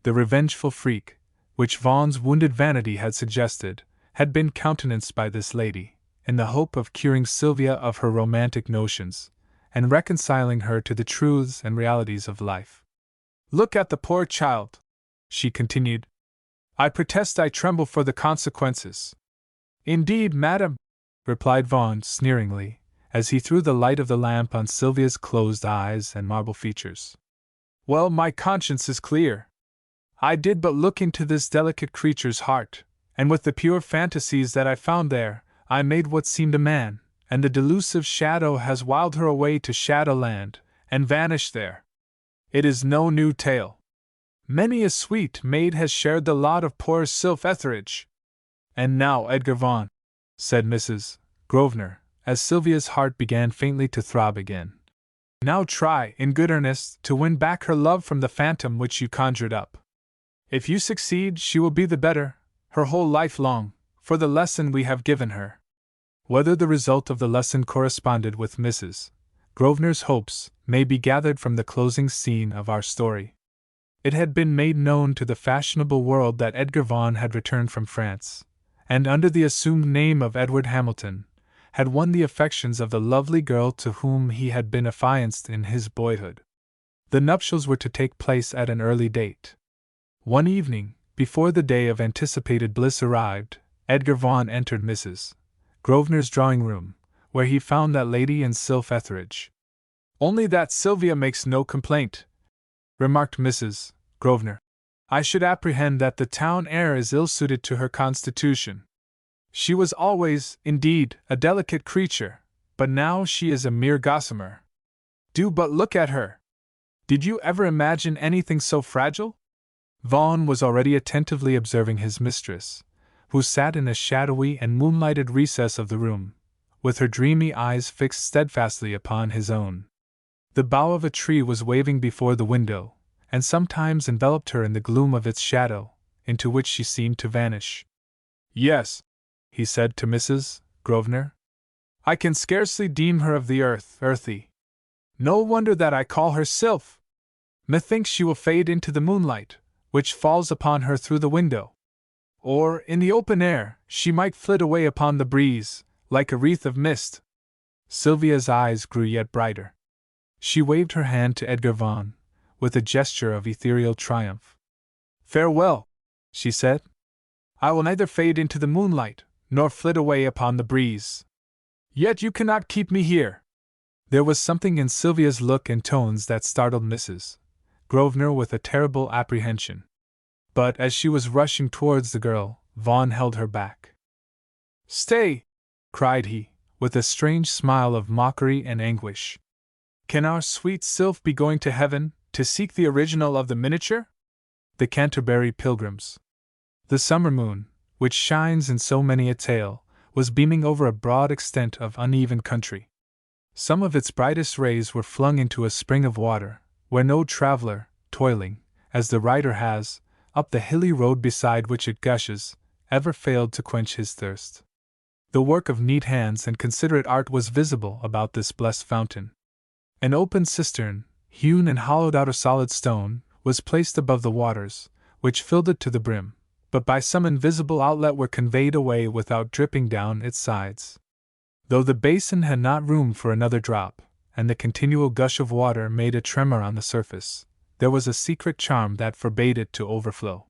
The revengeful freak, which Vaughan's wounded vanity had suggested, had been countenanced by this lady, in the hope of curing Sylvia of her romantic notions, and reconciling her to the truths and realities of life. "Look at the poor child," she continued. "I protest I tremble for the consequences." "Indeed, madam," replied Vaughan sneeringly, as he threw the light of the lamp on Sylvia's closed eyes and marble features. "Well, my conscience is clear. I did but look into this delicate creature's heart, and with the pure fantasies that I found there, I made what seemed a man, and the delusive shadow has wiled her away to Shadowland, and vanished there. It is no new tale. Many a sweet maid has shared the lot of poor Sylph Etheridge. And now, Edgar Vaughan," said Mrs. Grosvenor, as Sylvia's heart began faintly to throb again, "now try, in good earnest, to win back her love from the phantom which you conjured up. If you succeed, she will be the better, her whole life long, for the lesson we have given her. Whether the result of the lesson corresponded with Mrs. Grosvenor's hopes may be gathered from the closing scene of our story. It had been made known to the fashionable world that Edgar Vaughan had returned from France, and under the assumed name of Edward Hamilton, had won the affections of the lovely girl to whom he had been affianced in his boyhood. The nuptials were to take place at an early date. One evening, before the day of anticipated bliss arrived, Edgar Vaughan entered Mrs. Grosvenor's drawing room, where he found that lady in Sylph Etheridge. "Only that Sylvia makes no complaint," remarked Mrs. Grosvenor. "I should apprehend that the town air is ill-suited to her constitution. She was always, indeed, a delicate creature, but now she is a mere gossamer. Do but look at her! Did you ever imagine anything so fragile?" Vaughan was already attentively observing his mistress, who sat in a shadowy and moonlighted recess of the room, with her dreamy eyes fixed steadfastly upon his own. The bough of a tree was waving before the window, and sometimes enveloped her in the gloom of its shadow, into which she seemed to vanish. "Yes," he said to Mrs. Grosvenor, "I can scarcely deem her of the earthy. No wonder that I call her Sylph. Methinks she will fade into the moonlight, which falls upon her through the window. Or, in the open air, she might flit away upon the breeze, like a wreath of mist." Sylvia's eyes grew yet brighter. She waved her hand to Edgar Vaughan, with a gesture of ethereal triumph. "Farewell," she said. "I will neither fade into the moonlight, nor flit away upon the breeze. Yet you cannot keep me here." There was something in Sylvia's look and tones that startled Mrs. Grosvenor with a terrible apprehension. But as she was rushing towards the girl, Vaughan held her back. "Stay!" cried he, with a strange smile of mockery and anguish. "Can our sweet Sylph be going to heaven, to seek the original of the miniature?" The Canterbury Pilgrims. The summer moon, which shines in so many a tale, was beaming over a broad extent of uneven country. Some of its brightest rays were flung into a spring of water, where no traveler, toiling, as the writer has, up the hilly road beside which it gushes, ever failed to quench his thirst. The work of neat hands and considerate art was visible about this blessed fountain. An open cistern, hewn and hollowed out of solid stone, was placed above the waters, which filled it to the brim, but by some invisible outlet were conveyed away without dripping down its sides. Though the basin had not room for another drop, and the continual gush of water made a tremor on the surface, there was a secret charm that forbade it to overflow.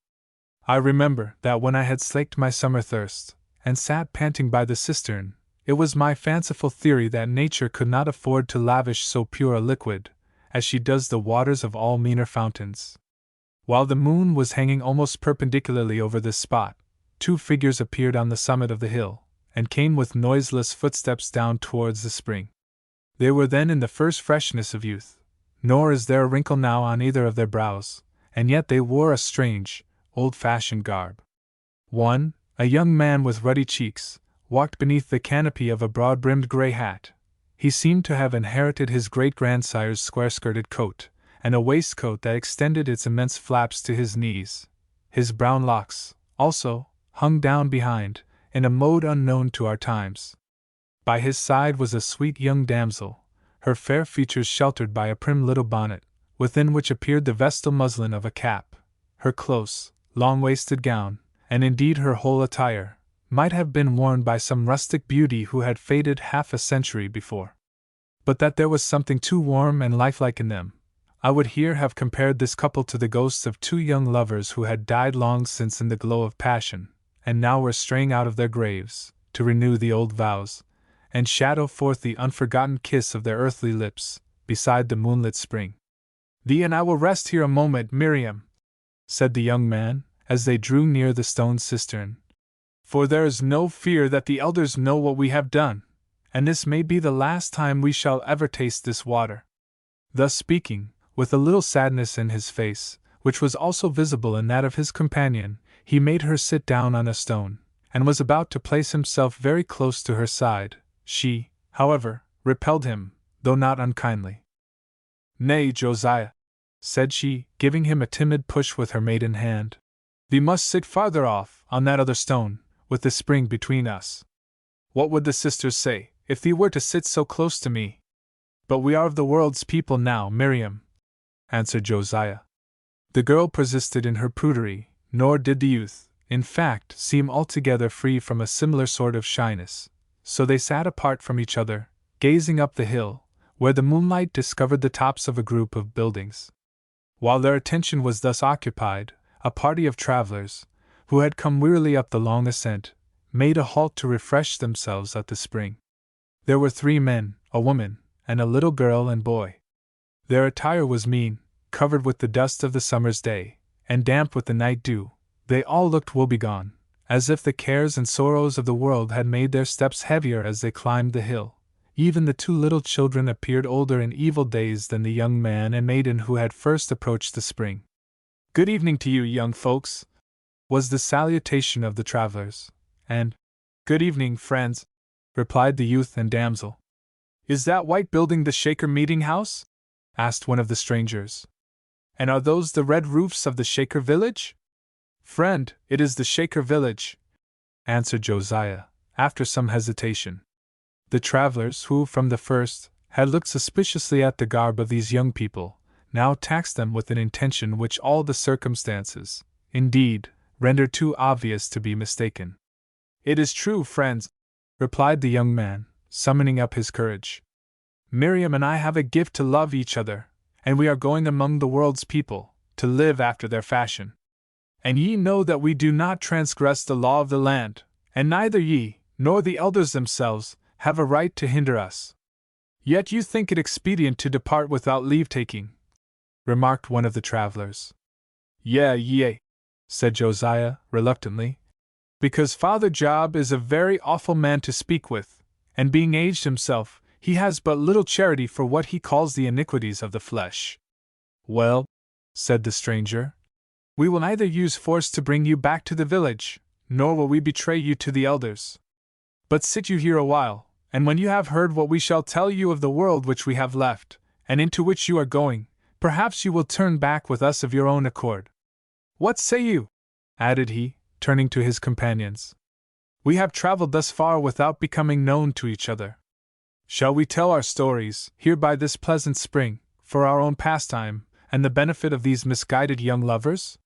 I remember that when I had slaked my summer thirst, and sat panting by the cistern, it was my fanciful theory that nature could not afford to lavish so pure a liquid, as she does the waters of all meaner fountains. While the moon was hanging almost perpendicularly over this spot, two figures appeared on the summit of the hill, and came with noiseless footsteps down towards the spring. They were then in the first freshness of youth, nor is there a wrinkle now on either of their brows, and yet they wore a strange, old-fashioned garb. One, a young man with ruddy cheeks, walked beneath the canopy of a broad-brimmed grey hat. He seemed to have inherited his great-grandsire's square-skirted coat, and a waistcoat that extended its immense flaps to his knees. His brown locks, also, hung down behind, in a mode unknown to our times. By his side was a sweet young damsel, her fair features sheltered by a prim little bonnet, within which appeared the vestal muslin of a cap. Her close, long-waisted gown, and indeed her whole attire, might have been worn by some rustic beauty who had faded half a century before. But that there was something too warm and lifelike in them, I would here have compared this couple to the ghosts of two young lovers who had died long since in the glow of passion, and now were straying out of their graves, to renew the old vows, and shadow forth the unforgotten kiss of their earthly lips, beside the moonlit spring. "Thee and I will rest here a moment, Miriam," said the young man, as they drew near the stone cistern. "For there is no fear that the elders know what we have done, and this may be the last time we shall ever taste this water." Thus speaking, with a little sadness in his face, which was also visible in that of his companion, he made her sit down on a stone, and was about to place himself very close to her side. She, however, repelled him, though not unkindly. "Nay, Josiah," said she, giving him a timid push with her maiden hand, "Thee must sit farther off, on that other stone, with the spring between us. What would the sisters say, if thee were to sit so close to me?" "But we are of the world's people now, Miriam," answered Josiah. The girl persisted in her prudery, nor did the youth, in fact, seem altogether free from a similar sort of shyness, so they sat apart from each other, gazing up the hill, where the moonlight discovered the tops of a group of buildings. While their attention was thus occupied, a party of travelers, who had come wearily up the long ascent, made a halt to refresh themselves at the spring. There were 3 men, a woman, and a little girl and boy. Their attire was mean, covered with the dust of the summer's day, and damp with the night dew. They all looked woebegone, as if the cares and sorrows of the world had made their steps heavier as they climbed the hill. Even the 2 little children appeared older in evil days than the young man and maiden who had first approached the spring. "Good evening to you, young folks," was the salutation of the travelers, and "Good evening, friends," replied the youth and damsel. "Is that white building the Shaker meeting house?" asked one of the strangers. "And are those the red roofs of the Shaker village?" "Friend, it is the Shaker village," answered Josiah, after some hesitation. The travelers, who from the first had looked suspiciously at the garb of these young people, now taxed them with an intention which all the circumstances, indeed, rendered too obvious to be mistaken. "It is true, friends," replied the young man, summoning up his courage. "Miriam and I have a gift to love each other, and we are going among the world's people, to live after their fashion. And ye know that we do not transgress the law of the land, and neither ye, nor the elders themselves, have a right to hinder us. Yet you think it expedient to depart without leave-taking," remarked one of the travelers. Yea, said Josiah, reluctantly, "because Father Job is a very awful man to speak with, and being aged himself, he has but little charity for what he calls the iniquities of the flesh." "Well," said the stranger, "we will neither use force to bring you back to the village, nor will we betray you to the elders. But sit you here a while, and when you have heard what we shall tell you of the world which we have left, and into which you are going, perhaps you will turn back with us of your own accord. What say you?" added he, turning to his companions. "We have traveled thus far without becoming known to each other. Shall we tell our stories, here by this pleasant spring, for our own pastime, and the benefit of these misguided young lovers?"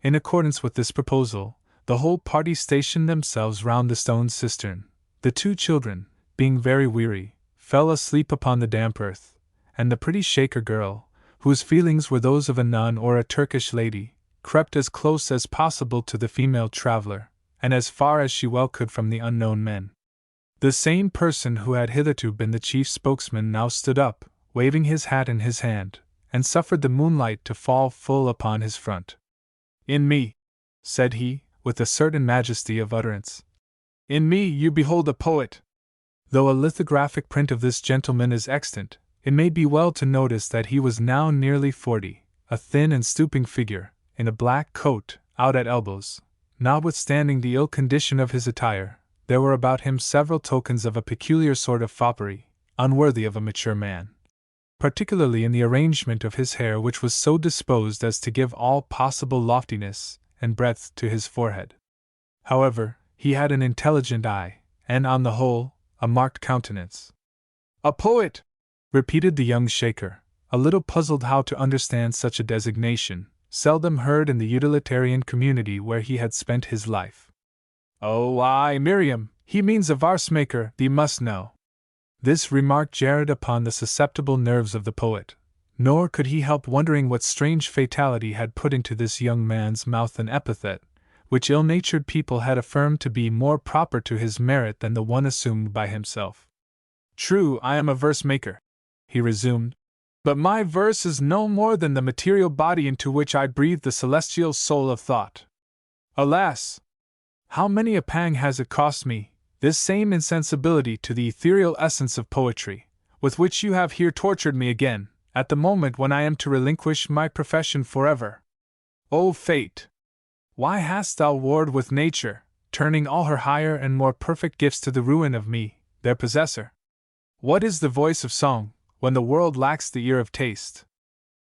In accordance with this proposal, the whole party stationed themselves round the stone cistern. The 2 children, being very weary, fell asleep upon the damp earth, and the pretty Shaker girl, whose feelings were those of a nun or a Turkish lady, crept as close as possible to the female traveler, and as far as she well could from the unknown men. The same person who had hitherto been the chief spokesman now stood up, waving his hat in his hand, and suffered the moonlight to fall full upon his front. "In me," said he, with a certain majesty of utterance, "in me you behold a poet." Though a lithographic print of this gentleman is extant, it may be well to notice that he was now nearly 40, a thin and stooping figure, in a black coat, out at elbows. Notwithstanding the ill condition of his attire, there were about him several tokens of a peculiar sort of foppery, unworthy of a mature man. Particularly in the arrangement of his hair, which was so disposed as to give all possible loftiness and breadth to his forehead. However, he had an intelligent eye, and on the whole, a marked countenance. "A poet!" repeated the young Shaker, a little puzzled how to understand such a designation, seldom heard in the utilitarian community where he had spent his life. "Oh, aye, Miriam, he means a verse-maker, thee must know." This remark jarred upon the susceptible nerves of the poet, nor could he help wondering what strange fatality had put into this young man's mouth an epithet, which ill-natured people had affirmed to be more proper to his merit than the one assumed by himself. "True, I am a verse-maker," he resumed, "but my verse is no more than the material body into which I breathe the celestial soul of thought. Alas! How many a pang has it cost me, this same insensibility to the ethereal essence of poetry, with which you have here tortured me again, at the moment when I am to relinquish my profession forever. O fate! Why hast thou warred with nature, turning all her higher and more perfect gifts to the ruin of me, their possessor? What is the voice of song, when the world lacks the ear of taste?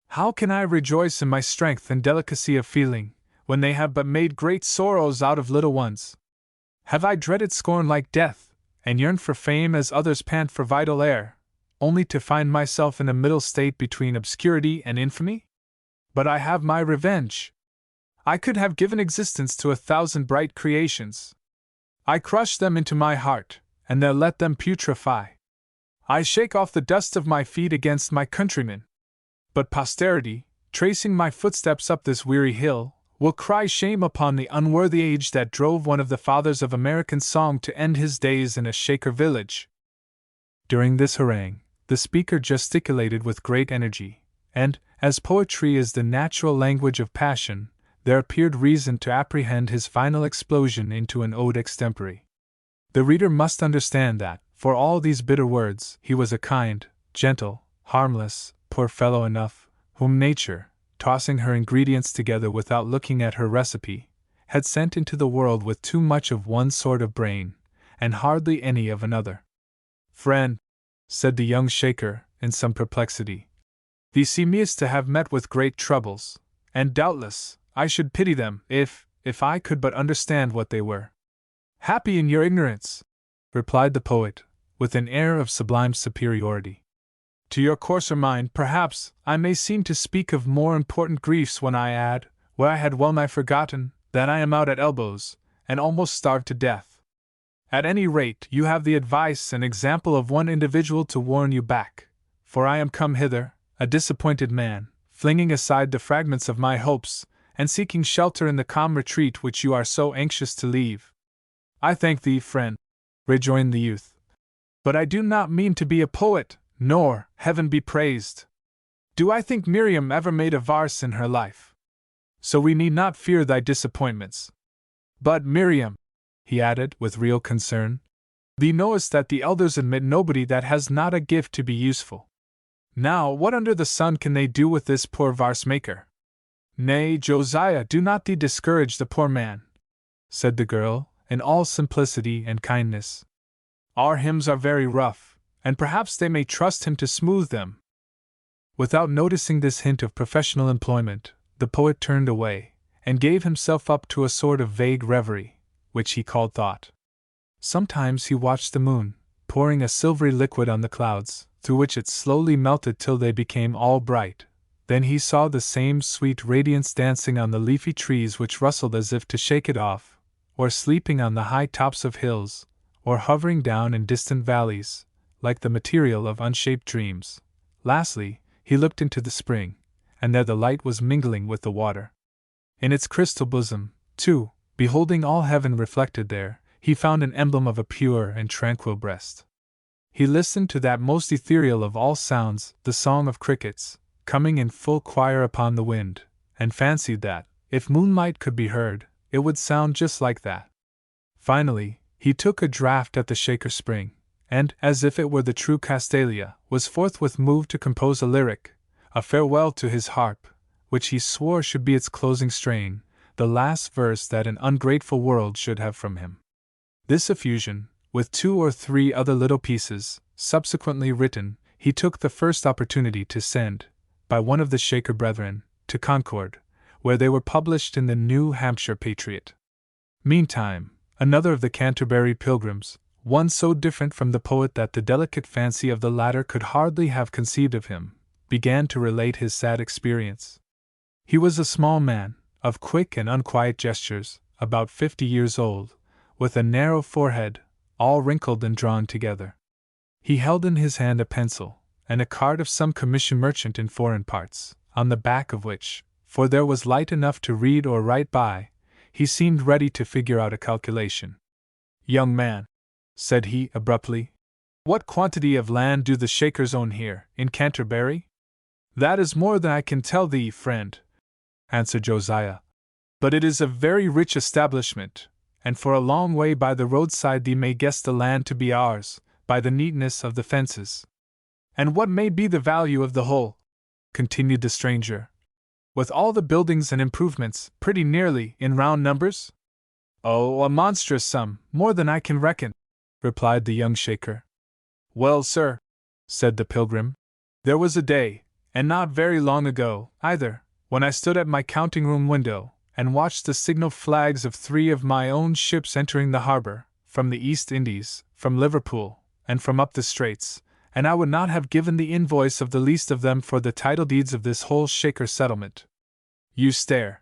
How can I rejoice in my strength and delicacy of feeling, when they have but made great sorrows out of little ones? Have I dreaded scorn like death, and yearned for fame as others pant for vital air, only to find myself in a middle state between obscurity and infamy? But I have my revenge. I could have given existence to 1,000 bright creations. I crush them into my heart, and there let them putrefy. I shake off the dust of my feet against my countrymen. But posterity, tracing my footsteps up this weary hill, will cry shame upon the unworthy age that drove one of the fathers of American song to end his days in a Shaker village. During this harangue, the speaker gesticulated with great energy, and, as poetry is the natural language of passion, there appeared reason to apprehend his final explosion into an ode extempore. The reader must understand that, for all these bitter words, he was a kind, gentle, harmless, poor fellow enough, whom nature, tossing her ingredients together without looking at her recipe, had sent into the world with too much of one sort of brain, and hardly any of another. "Friend," said the young Shaker, in some perplexity, "thee seemest to have met with great troubles, and doubtless I should pity them if I could but understand what they were." "Happy in your ignorance," replied the poet, with an air of sublime superiority. "To your coarser mind, perhaps, I may seem to speak of more important griefs when I add, where I had well nigh forgotten, that I am out at elbows, and almost starved to death. At any rate, you have the advice and example of one individual to warn you back, for I am come hither, a disappointed man, flinging aside the fragments of my hopes, and seeking shelter in the calm retreat which you are so anxious to leave." "I thank thee, friend," rejoined the youth, "but I do not mean to be a poet, nor, heaven be praised, do I think Miriam ever made a verse in her life. So we need not fear thy disappointments. But Miriam," he added with real concern, "thee knowest that the elders admit nobody that has not a gift to be useful. Now, what under the sun can they do with this poor verse maker?" "Nay, Josiah, do not thee discourage the poor man," said the girl, in all simplicity and kindness. "Our hymns are very rough, and perhaps they may trust him to smooth them." Without noticing this hint of professional employment, the poet turned away, and gave himself up to a sort of vague reverie, which he called thought. Sometimes he watched the moon, pouring a silvery liquid on the clouds, through which it slowly melted till they became all bright. Then he saw the same sweet radiance dancing on the leafy trees which rustled as if to shake it off, or sleeping on the high tops of hills, or hovering down in distant valleys, like the material of unshaped dreams. Lastly, he looked into the spring, and there the light was mingling with the water. In its crystal bosom, too, beholding all heaven reflected there, he found an emblem of a pure and tranquil breast. He listened to that most ethereal of all sounds, the song of crickets, coming in full choir upon the wind, and fancied that, if moonlight could be heard, it would sound just like that. Finally, he took a draught at the Shaker spring, and, as if it were the true Castalia, was forthwith moved to compose a lyric, a farewell to his harp, which he swore should be its closing strain, the last verse that an ungrateful world should have from him. This effusion, with 2 or 3 other little pieces, subsequently written, he took the first opportunity to send, by one of the Shaker brethren, to Concord, where they were published in the New Hampshire Patriot. Meantime, another of the Canterbury Pilgrims, one so different from the poet that the delicate fancy of the latter could hardly have conceived of him, began to relate his sad experience. He was a small man, of quick and unquiet gestures, about 50 years old, with a narrow forehead, all wrinkled and drawn together. He held in his hand a pencil, and a card of some commission merchant in foreign parts, on the back of which, for there was light enough to read or write by, he seemed ready to figure out a calculation. "Young man," said he abruptly, "what quantity of land do the Shakers own here, in Canterbury?" "That is more than I can tell thee, friend," answered Josiah, "but it is a very rich establishment, and for a long way by the roadside thee may guess the land to be ours, by the neatness of the fences." "And what may be the value of the whole?" continued the stranger. "With all the buildings and improvements, pretty nearly, in round numbers?" "Oh, a monstrous sum, more than I can reckon," replied the young Shaker. "Well, sir," said the pilgrim, "there was a day, and not very long ago, either, when I stood at my counting-room window, and watched the signal flags of 3 of my own ships entering the harbor, from the East Indies, from Liverpool, and from up the Straits, and I would not have given the invoice of the least of them for the title deeds of this whole Shaker settlement. You stare.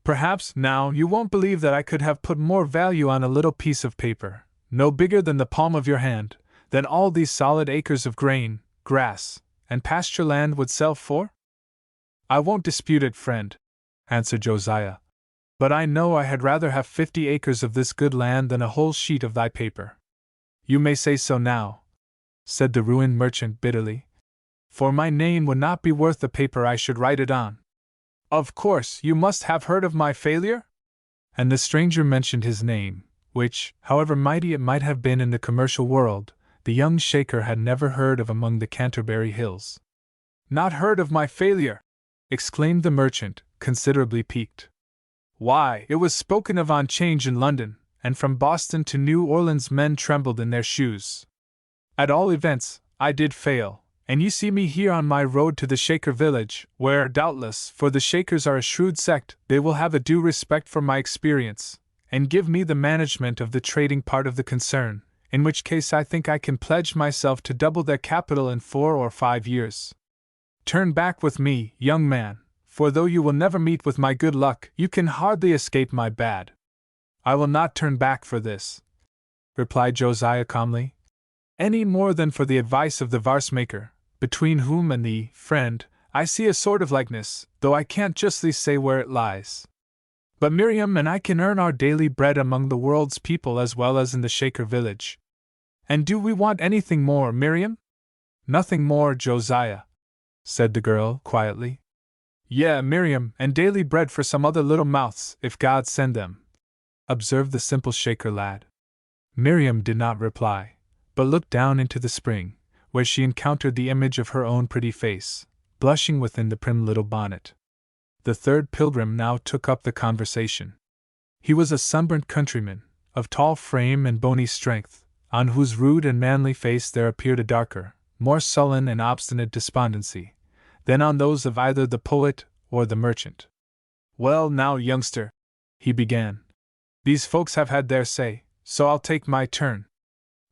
Perhaps, now, you won't believe that I could have put more value on a little piece of paper, no bigger than the palm of your hand, than all these solid acres of grain, grass, and pasture land would sell for? I won't dispute it, friend, answered Josiah. But I know I had rather have 50 acres of this good land than a whole sheet of thy paper. You may say so now, said the ruined merchant bitterly, for my name would not be worth the paper I should write it on. Of course, you must have heard of my failure? And the stranger mentioned his name, which, however mighty it might have been in the commercial world, the young Shaker had never heard of among the Canterbury hills. Not heard of my failure! Exclaimed the merchant, considerably piqued. Why, it was spoken of on 'Change in London, and from Boston to New Orleans men trembled in their shoes. At all events, I did fail, and you see me here on my road to the Shaker village, where, doubtless, for the Shakers are a shrewd sect, they will have a due respect for my experience, and give me the management of the trading part of the concern, in which case I think I can pledge myself to double their capital in 4 or 5 years. Turn back with me, young man, for though you will never meet with my good luck, you can hardly escape my bad. I will not turn back for this, replied Josiah calmly, any more than for the advice of the varsmaker, between whom and the friend I see a sort of likeness, though I can't justly say where it lies. But Miriam and I can earn our daily bread among the world's people as well as in the Shaker village. And do we want anything more, Miriam? Nothing more, Josiah, said the girl quietly. Yeah, Miriam, and daily bread for some other little mouths, if God send them, observed the simple Shaker lad. Miriam did not reply, but looked down into the spring, where she encountered the image of her own pretty face, blushing within the prim little bonnet. The third pilgrim now took up the conversation. He was a sunburnt countryman, of tall frame and bony strength, on whose rude and manly face there appeared a darker, more sullen and obstinate despondency than on those of either the poet or the merchant. Well, now, youngster, he began, these folks have had their say, so I'll take my turn.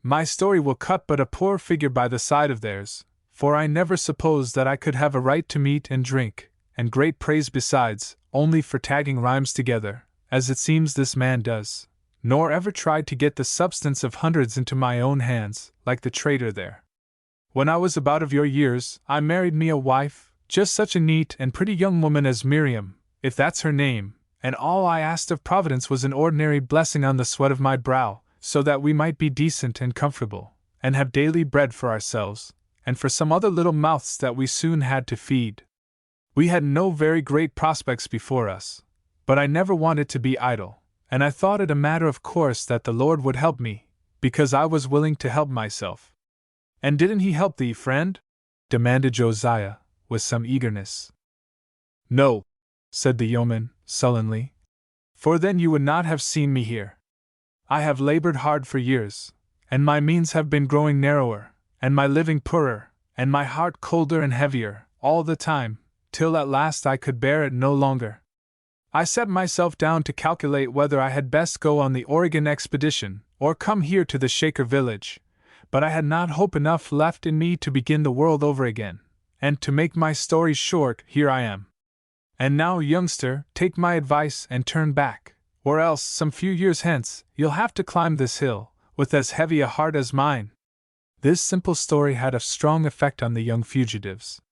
My story will cut but a poor figure by the side of theirs, for I never supposed that I could have a right to meat and drink, and great praise besides, only for tagging rhymes together, as it seems this man does, nor ever tried to get the substance of hundreds into my own hands, like the trader there. When I was about of your years, I married me a wife, just such a neat and pretty young woman as Miriam, if that's her name, and all I asked of Providence was an ordinary blessing on the sweat of my brow, so that we might be decent and comfortable, and have daily bread for ourselves, and for some other little mouths that we soon had to feed. We had no very great prospects before us, but I never wanted to be idle, and I thought it a matter of course that the Lord would help me, because I was willing to help myself. And didn't he help thee, friend? Demanded Josiah, with some eagerness. No, said the yeoman, sullenly, for then you would not have seen me here. I have labored hard for years, and my means have been growing narrower, and my living poorer, and my heart colder and heavier, all the time, till at last I could bear it no longer. I set myself down to calculate whether I had best go on the Oregon expedition, or come here to the Shaker village, but I had not hope enough left in me to begin the world over again, and to make my story short, here I am. And now, youngster, take my advice and turn back, or else, some few years hence, you'll have to climb this hill, with as heavy a heart as mine. This simple story had a strong effect on the young fugitives.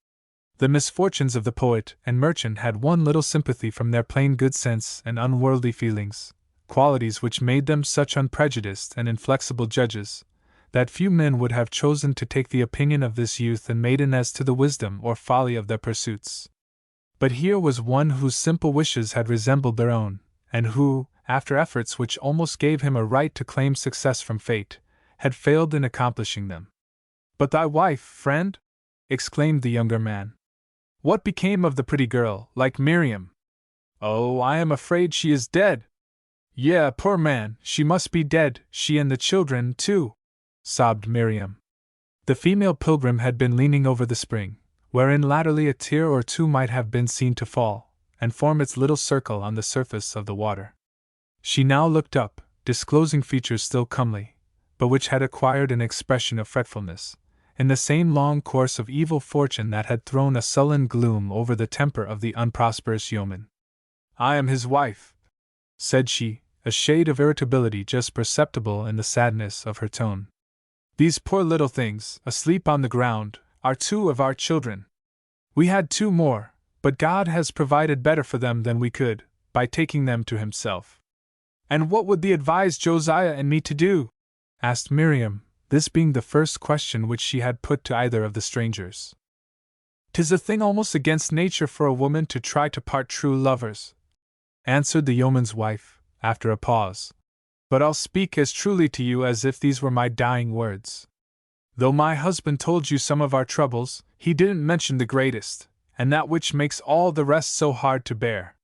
The misfortunes of the poet and merchant had won little sympathy from their plain good sense and unworldly feelings, qualities which made them such unprejudiced and inflexible judges, that few men would have chosen to take the opinion of this youth and maiden as to the wisdom or folly of their pursuits. But here was one whose simple wishes had resembled their own, and who, after efforts which almost gave him a right to claim success from fate, had failed in accomplishing them. But thy wife, friend? Exclaimed the younger man. What became of the pretty girl, like Miriam? Oh, I am afraid she is dead. Yeah, poor man, she must be dead, she and the children, too, sobbed Miriam. The female pilgrim had been leaning over the spring, wherein latterly a tear or two might have been seen to fall, and form its little circle on the surface of the water. She now looked up, disclosing features still comely, but which had acquired an expression of fretfulness, in the same long course of evil fortune that had thrown a sullen gloom over the temper of the unprosperous yeoman. "I am his wife," said she, a shade of irritability just perceptible in the sadness of her tone. "These poor little things, asleep on the ground, are 2 of our children. We had 2 more, but God has provided better for them than we could, by taking them to Himself." "And what would thee advise Josiah and me to do?" asked Miriam, this being the first question which she had put to either of the strangers. "'Tis a thing almost against nature for a woman to try to part true lovers," answered the yeoman's wife, after a pause. "But I'll speak as truly to you as if these were my dying words. Though my husband told you some of our troubles, he didn't mention the greatest, and that which makes all the rest so hard to bear.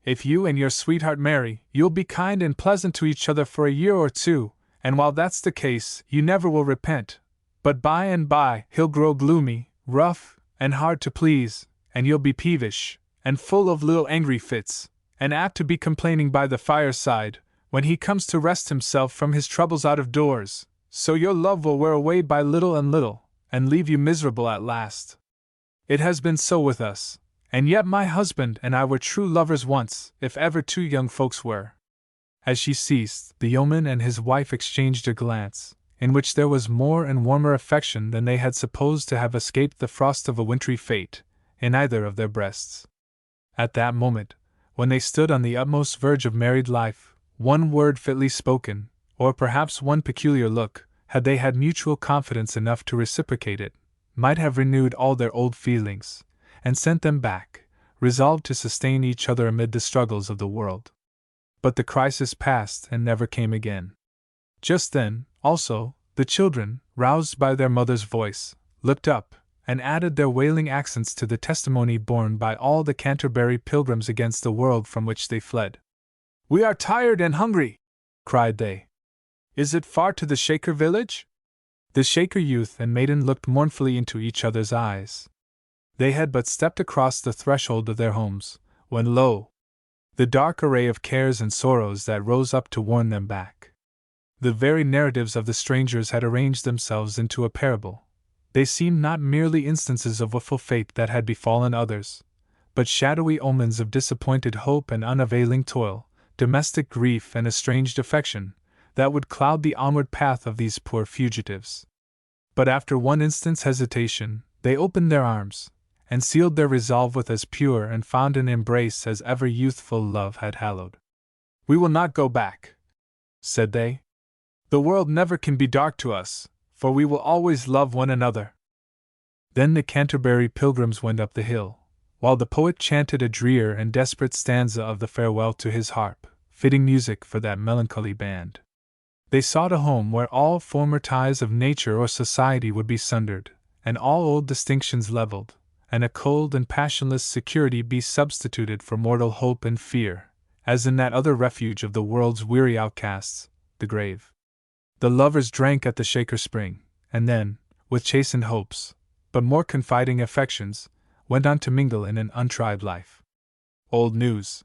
If you and your sweetheart marry, you'll be kind and pleasant to each other for a year or 2, and while that's the case, you never will repent. But by and by, he'll grow gloomy, rough, and hard to please, and you'll be peevish, and full of little angry fits, and apt to be complaining by the fireside, when he comes to rest himself from his troubles out of doors, so your love will wear away by little and little, and leave you miserable at last. It has been so with us, and yet my husband and I were true lovers once, if ever 2 young folks were." As she ceased, the yeoman and his wife exchanged a glance, in which there was more and warmer affection than they had supposed to have escaped the frost of a wintry fate, in either of their breasts. At that moment, when they stood on the utmost verge of married life, one word fitly spoken, or perhaps one peculiar look, had they had mutual confidence enough to reciprocate it, might have renewed all their old feelings, and sent them back, resolved to sustain each other amid the struggles of the world. But the crisis passed and never came again. Just then, also, the children, roused by their mother's voice, looked up, and added their wailing accents to the testimony borne by all the Canterbury pilgrims against the world from which they fled. "We are tired and hungry," cried they. "Is it far to the Shaker village?" The Shaker youth and maiden looked mournfully into each other's eyes. They had but stepped across the threshold of their homes, when lo! the dark array of cares and sorrows that rose up to warn them back. The very narratives of the strangers had arranged themselves into a parable. They seemed not merely instances of woeful fate that had befallen others, but shadowy omens of disappointed hope and unavailing toil, domestic grief and estranged affection, that would cloud the onward path of these poor fugitives. But after one instant's hesitation, they opened their arms, and sealed their resolve with as pure and fond an embrace as ever youthful love had hallowed. "We will not go back," said they. "The world never can be dark to us, for we will always love one another." Then the Canterbury pilgrims went up the hill, while the poet chanted a drear and desperate stanza of the farewell to his harp, fitting music for that melancholy band. They sought a home where all former ties of nature or society would be sundered, and all old distinctions leveled, and a cold and passionless security be substituted for mortal hope and fear, as in that other refuge of the world's weary outcasts, the grave. The lovers drank at the Shaker spring, and then, with chastened hopes, but more confiding affections, went on to mingle in an untried life. Old news.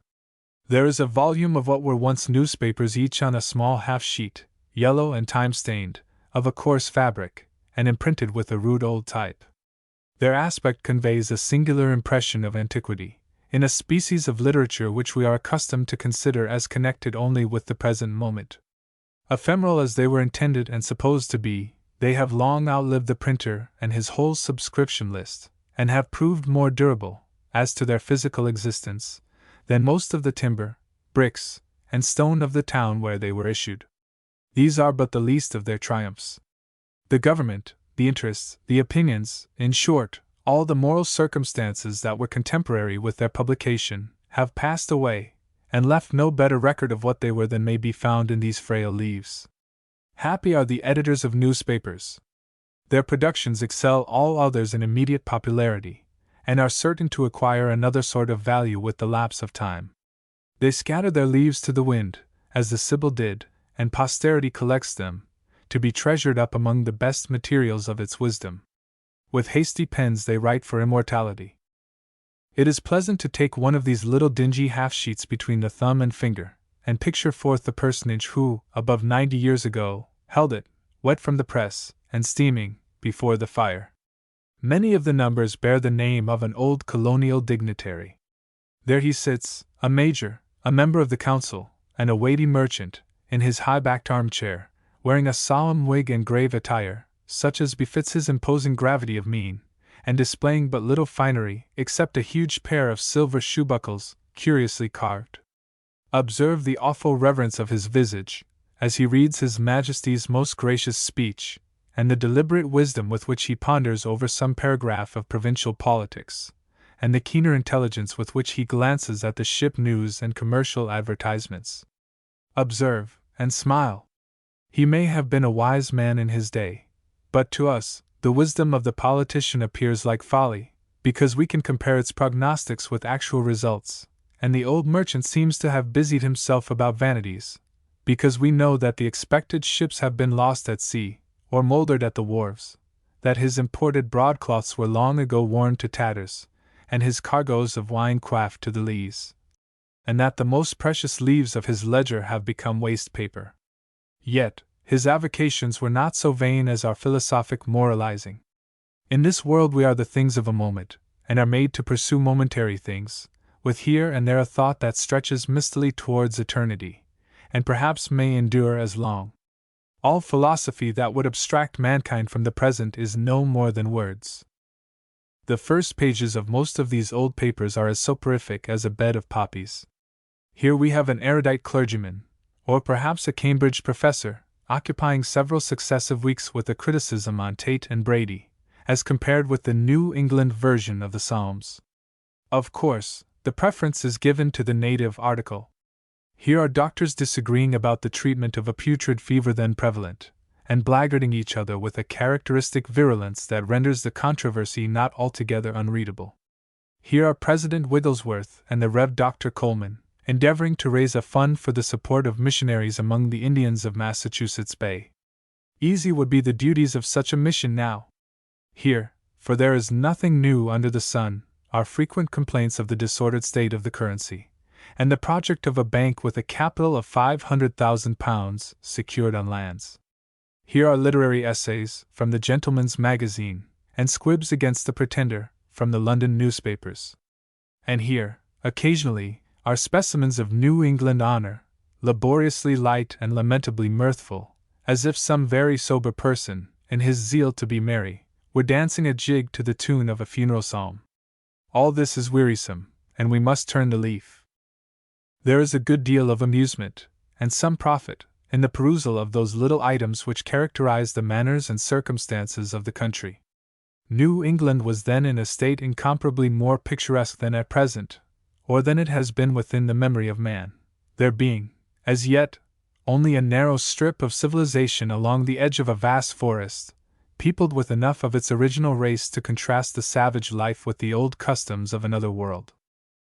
There is a volume of what were once newspapers, each on a small half-sheet, yellow and time-stained, of a coarse fabric, and imprinted with a rude old type. Their aspect conveys a singular impression of antiquity, in a species of literature which we are accustomed to consider as connected only with the present moment. Ephemeral as they were intended and supposed to be, they have long outlived the printer and his whole subscription list, and have proved more durable, as to their physical existence, than most of the timber, bricks, and stone of the town where they were issued. These are but the least of their triumphs. The government, the interests, the opinions, in short, all the moral circumstances that were contemporary with their publication, have passed away, and left no better record of what they were than may be found in these frail leaves. Happy are the editors of newspapers. Their productions excel all others in immediate popularity, and are certain to acquire another sort of value with the lapse of time. They scatter their leaves to the wind, as the Sibyl did, and posterity collects them, to be treasured up among the best materials of its wisdom. With hasty pens they write for immortality. It is pleasant to take one of these little dingy half-sheets between the thumb and finger, and picture forth the personage who, above 90 years ago, held it, wet from the press, and steaming, before the fire. Many of the numbers bear the name of an old colonial dignitary. There he sits, a major, a member of the council, and a weighty merchant, in his high-backed armchair, wearing a solemn wig and grave attire, such as befits his imposing gravity of mien, and displaying but little finery except a huge pair of silver shoe-buckles, curiously carved. Observe the awful reverence of his visage, as he reads His Majesty's most gracious speech, and the deliberate wisdom with which he ponders over some paragraph of provincial politics, and the keener intelligence with which he glances at the ship news and commercial advertisements. Observe, and smile. He may have been a wise man in his day, but to us, the wisdom of the politician appears like folly, because we can compare its prognostics with actual results, and the old merchant seems to have busied himself about vanities, because we know that the expected ships have been lost at sea, or mouldered at the wharves, that his imported broadcloths were long ago worn to tatters, and his cargoes of wine quaffed to the lees, and that the most precious leaves of his ledger have become waste paper. Yet, his avocations were not so vain as our philosophic moralizing. In this world we are the things of a moment, and are made to pursue momentary things, with here and there a thought that stretches mistily towards eternity, and perhaps may endure as long. All philosophy that would abstract mankind from the present is no more than words. The first pages of most of these old papers are as soporific as a bed of poppies. Here we have an erudite clergyman, or perhaps a Cambridge professor, occupying several successive weeks with a criticism on Tate and Brady, as compared with the New England version of the Psalms. Of course, the preference is given to the native article. Here are doctors disagreeing about the treatment of a putrid fever then prevalent, and blackguarding each other with a characteristic virulence that renders the controversy not altogether unreadable. Here are President Wigglesworth and the Rev. Dr. Coleman, endeavoring to raise a fund for the support of missionaries among the Indians of Massachusetts Bay. Easy would be the duties of such a mission now. Here, for there is nothing new under the sun, are frequent complaints of the disordered state of the currency, and the project of a bank with a capital of £500,000 secured on lands. Here are literary essays from the Gentleman's Magazine, and squibs against the Pretender from the London newspapers. And here, occasionally, are specimens of New England honor, laboriously light and lamentably mirthful, as if some very sober person, in his zeal to be merry, were dancing a jig to the tune of a funeral psalm. All this is wearisome, and we must turn the leaf. There is a good deal of amusement, and some profit, in the perusal of those little items which characterize the manners and circumstances of the country. New England was then in a state incomparably more picturesque than at present, or than it has been within the memory of man, there being, as yet, only a narrow strip of civilization along the edge of a vast forest, peopled with enough of its original race to contrast the savage life with the old customs of another world.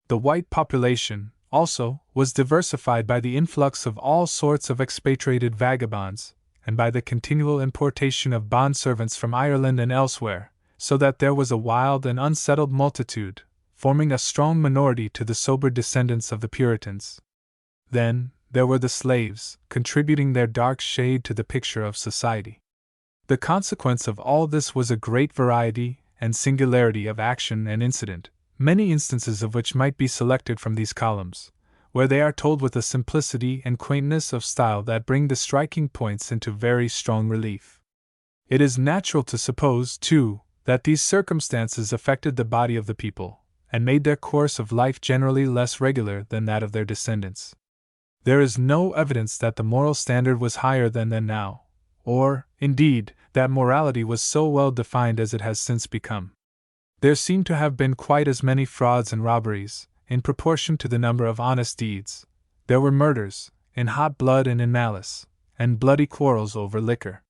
The white population, also, was diversified by the influx of all sorts of expatriated vagabonds, and by the continual importation of bondservants from Ireland and elsewhere, so that there was a wild and unsettled multitude, forming a strong minority to the sober descendants of the Puritans. Then, there were the slaves, contributing their dark shade to the picture of society. The consequence of all this was a great variety and singularity of action and incident, many instances of which might be selected from these columns, where they are told with a simplicity and quaintness of style that bring the striking points into very strong relief. It is natural to suppose, too, that these circumstances affected the body of the people, and made their course of life generally less regular than that of their descendants. There is no evidence that the moral standard was higher then than now, or, indeed, that morality was so well defined as it has since become. There seem to have been quite as many frauds and robberies, in proportion to the number of honest deeds. There were murders, in hot blood and in malice, and bloody quarrels over liquor.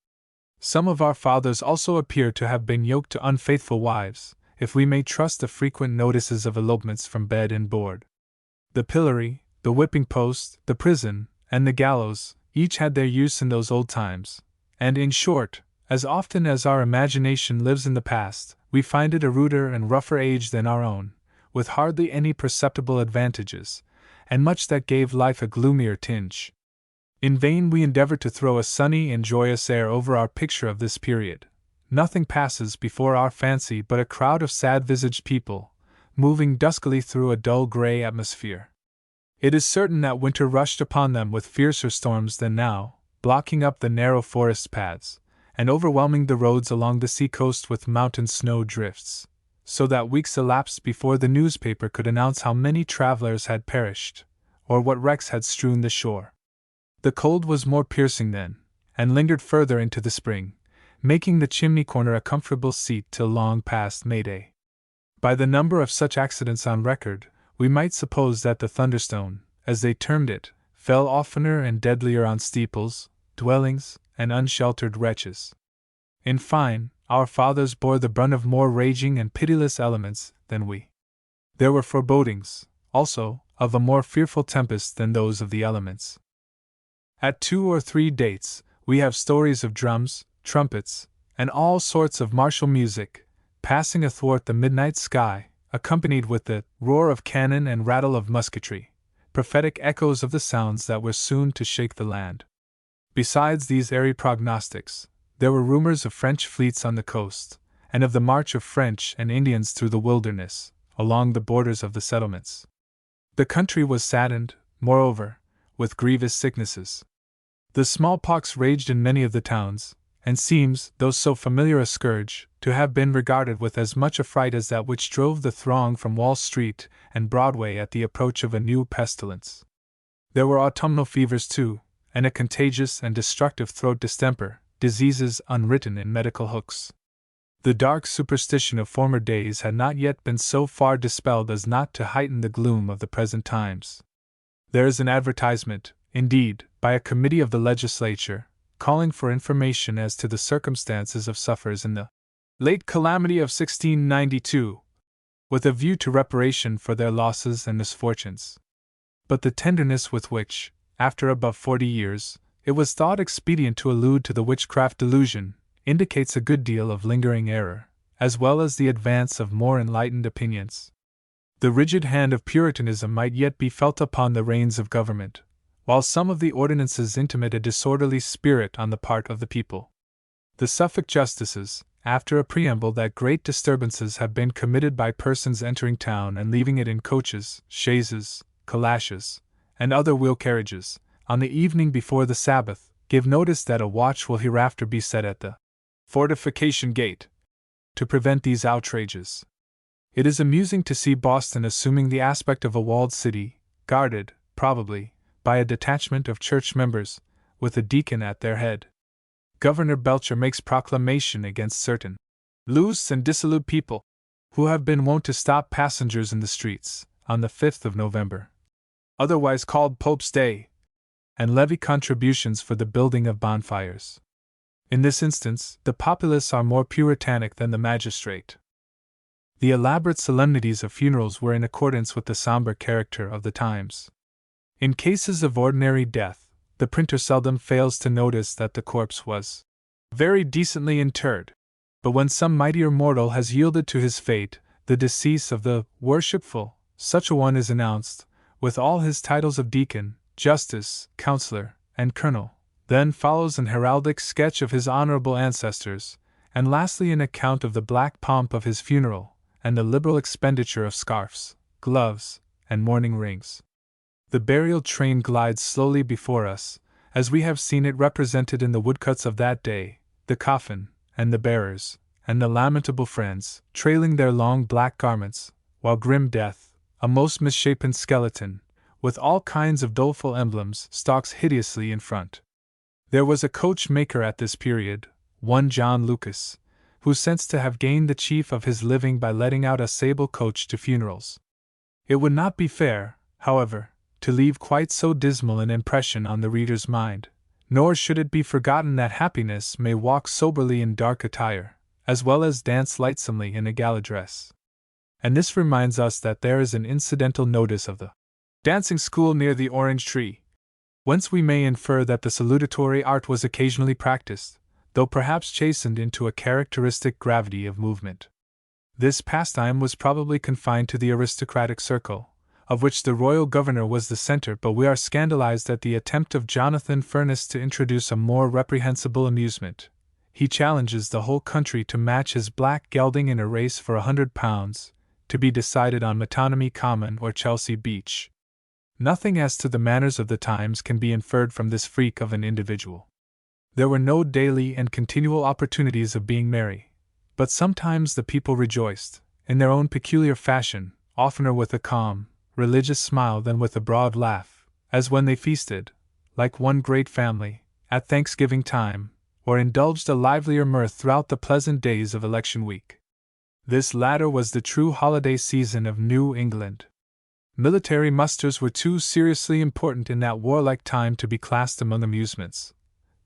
Some of our fathers also appear to have been yoked to unfaithful wives, if we may trust the frequent notices of elopements from bed and board. The pillory, the whipping post, the prison, and the gallows, each had their use in those old times, and in short, as often as our imagination lives in the past, we find it a ruder and rougher age than our own, with hardly any perceptible advantages, and much that gave life a gloomier tinge. In vain we endeavor to throw a sunny and joyous air over our picture of this period. Nothing passes before our fancy but a crowd of sad-visaged people, moving duskily through a dull gray atmosphere. It is certain that winter rushed upon them with fiercer storms than now, blocking up the narrow forest paths, and overwhelming the roads along the sea-coast with mountain snow drifts, so that weeks elapsed before the newspaper could announce how many travelers had perished, or what wrecks had strewn the shore. The cold was more piercing then, and lingered further into the spring, making the chimney corner a comfortable seat till long past May Day. By the number of such accidents on record, we might suppose that the thunderstone, as they termed it, fell oftener and deadlier on steeples, dwellings, and unsheltered wretches. In fine, our fathers bore the brunt of more raging and pitiless elements than we. There were forebodings, also, of a more fearful tempest than those of the elements. At 2 or 3 dates, we have stories of drums, trumpets, and all sorts of martial music, passing athwart the midnight sky, accompanied with the roar of cannon and rattle of musketry, prophetic echoes of the sounds that were soon to shake the land. Besides these airy prognostics, there were rumors of French fleets on the coast, and of the march of French and Indians through the wilderness, along the borders of the settlements. The country was saddened, moreover, with grievous sicknesses. The smallpox raged in many of the towns, and seems, though so familiar a scourge, to have been regarded with as much affright as that which drove the throng from Wall Street and Broadway at the approach of a new pestilence. There were autumnal fevers too, and a contagious and destructive throat distemper, diseases unwritten in medical hooks. The dark superstition of former days had not yet been so far dispelled as not to heighten the gloom of the present times. There is an advertisement, indeed, by a committee of the legislature, calling for information as to the circumstances of sufferers in the late calamity of 1692, with a view to reparation for their losses and misfortunes. But the tenderness with which, after above 40 years, it was thought expedient to allude to the witchcraft delusion, indicates a good deal of lingering error, as well as the advance of more enlightened opinions. The rigid hand of Puritanism might yet be felt upon the reins of government, while some of the ordinances intimate a disorderly spirit on the part of the people. The Suffolk justices, after a preamble that great disturbances have been committed by persons entering town and leaving it in coaches, chaises, calashes, and other wheel carriages, on the evening before the Sabbath, give notice that a watch will hereafter be set at the fortification gate, to prevent these outrages. It is amusing to see Boston assuming the aspect of a walled city, guarded, probably, by a detachment of church members, with a deacon at their head. Governor Belcher makes proclamation against certain loose and dissolute people, who have been wont to stop passengers in the streets, on the 5th of November, otherwise called Pope's Day, and levy contributions for the building of bonfires. In this instance, the populace are more puritanic than the magistrate. The elaborate solemnities of funerals were in accordance with the somber character of the times. In cases of ordinary death, the printer seldom fails to notice that the corpse was very decently interred. But when some mightier mortal has yielded to his fate, the decease of the worshipful, such a one is announced, with all his titles of deacon, justice, counselor, and colonel. Then follows an heraldic sketch of his honorable ancestors, and lastly an account of the black pomp of his funeral, and the liberal expenditure of scarfs, gloves, and mourning rings. The burial train glides slowly before us, as we have seen it represented in the woodcuts of that day, the coffin, and the bearers, and the lamentable friends, trailing their long black garments, while grim death, a most misshapen skeleton, with all kinds of doleful emblems, stalks hideously in front. There was a coachmaker at this period, one John Lucas, who sensed to have gained the chief of his living by letting out a sable coach to funerals. It would not be fair, however, to leave quite so dismal an impression on the reader's mind, nor should it be forgotten that happiness may walk soberly in dark attire, as well as dance lightsomely in a gala dress. And this reminds us that there is an incidental notice of the dancing school near the orange tree, whence we may infer that the salutatory art was occasionally practiced, though perhaps chastened into a characteristic gravity of movement. This pastime was probably confined to the aristocratic circle, of which the royal governor was the center, but we are scandalized at the attempt of Jonathan Furness to introduce a more reprehensible amusement. He challenges the whole country to match his black gelding in a race for £100, to be decided on Metonymy Common or Chelsea Beach. Nothing as to the manners of the times can be inferred from this freak of an individual. There were no daily and continual opportunities of being merry, but sometimes the people rejoiced, in their own peculiar fashion, oftener with a calm, religious smile than with a broad laugh, as when they feasted, like one great family, at Thanksgiving time, or indulged a livelier mirth throughout the pleasant days of election week. This latter was the true holiday season of New England. Military musters were too seriously important in that warlike time to be classed among amusements,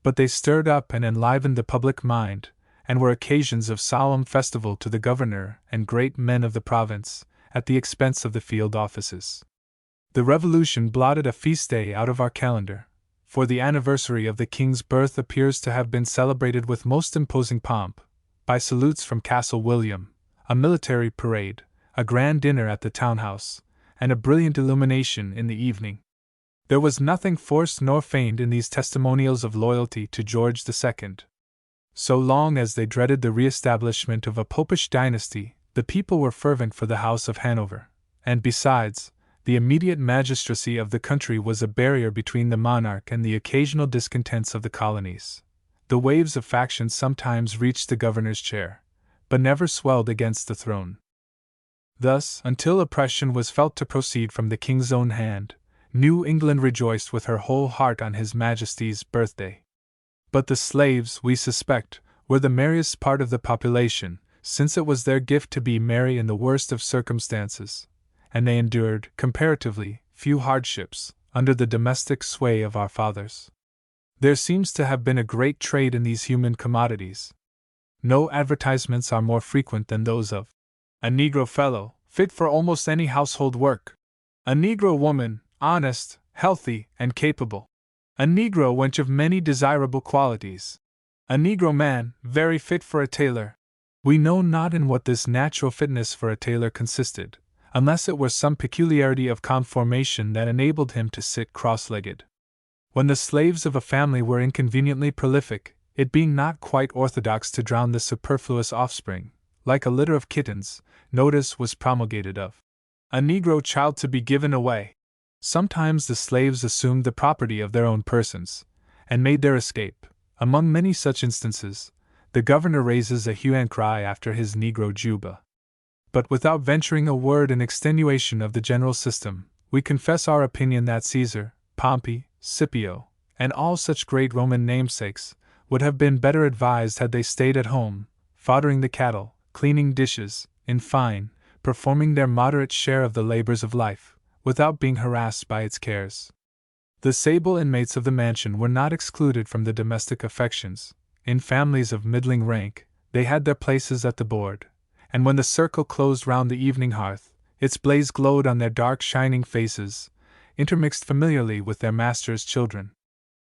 but they stirred up and enlivened the public mind, and were occasions of solemn festival to the governor and great men of the province, at the expense of the field offices. The Revolution blotted a feast day out of our calendar, for the anniversary of the king's birth appears to have been celebrated with most imposing pomp, by salutes from Castle William, a military parade, a grand dinner at the town-house, and a brilliant illumination in the evening. There was nothing forced nor feigned in these testimonials of loyalty to George II. So long as they dreaded the re-establishment of a popish dynasty, the people were fervent for the House of Hanover, and besides, the immediate magistracy of the country was a barrier between the monarch and the occasional discontents of the colonies. The waves of faction sometimes reached the governor's chair, but never swelled against the throne. Thus, until oppression was felt to proceed from the king's own hand, New England rejoiced with her whole heart on His Majesty's birthday. But the slaves, we suspect, were the merriest part of the population, since it was their gift to be merry in the worst of circumstances, and they endured, comparatively, few hardships, under the domestic sway of our fathers. There seems to have been a great trade in these human commodities. No advertisements are more frequent than those of a Negro fellow, fit for almost any household work; a Negro woman, honest, healthy, and capable; a Negro wench of many desirable qualities; a Negro man, very fit for a tailor. We know not in what this natural fitness for a tailor consisted, unless it were some peculiarity of conformation that enabled him to sit cross-legged. When the slaves of a family were inconveniently prolific, it being not quite orthodox to drown the superfluous offspring, like a litter of kittens, notice was promulgated of a Negro child to be given away. Sometimes the slaves assumed the property of their own persons, and made their escape. Among many such instances, the governor raises a hue and cry after his Negro Juba. But without venturing a word in extenuation of the general system, we confess our opinion that Caesar, Pompey, Scipio, and all such great Roman namesakes, would have been better advised had they stayed at home, foddering the cattle, cleaning dishes, in fine, performing their moderate share of the labors of life, without being harassed by its cares. The sable inmates of the mansion were not excluded from the domestic affections. In families of middling rank, they had their places at the board, and when the circle closed round the evening hearth, its blaze glowed on their dark shining faces, intermixed familiarly with their master's children.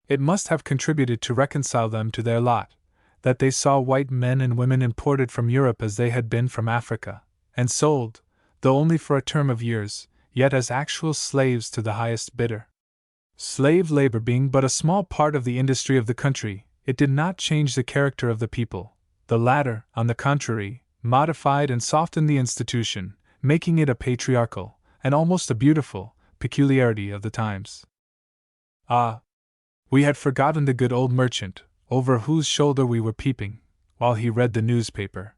It must have contributed to reconcile them to their lot, that they saw white men and women imported from Europe as they had been from Africa, and sold, though only for a term of years, yet as actual slaves to the highest bidder. Slave labor being but a small part of the industry of the country, it did not change the character of the people. The latter, on the contrary, modified and softened the institution, making it a patriarchal, and almost a beautiful, peculiarity of the times. Ah! We had forgotten the good old merchant, over whose shoulder we were peeping, while he read the newspaper.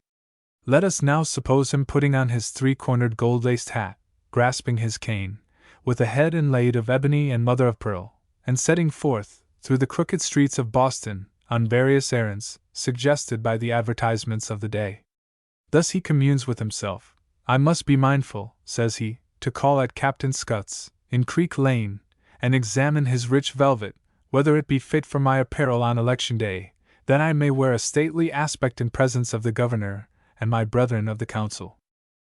Let us now suppose him putting on his three-cornered gold-laced hat, grasping his cane, with a head inlaid of ebony and mother-of-pearl, and setting forth, through the crooked streets of Boston, on various errands, suggested by the advertisements of the day. Thus he communes with himself. I must be mindful, says he, to call at Captain Scott's, in Creek Lane, and examine his rich velvet, whether it be fit for my apparel on election day, that I may wear a stately aspect in presence of the governor and my brethren of the council.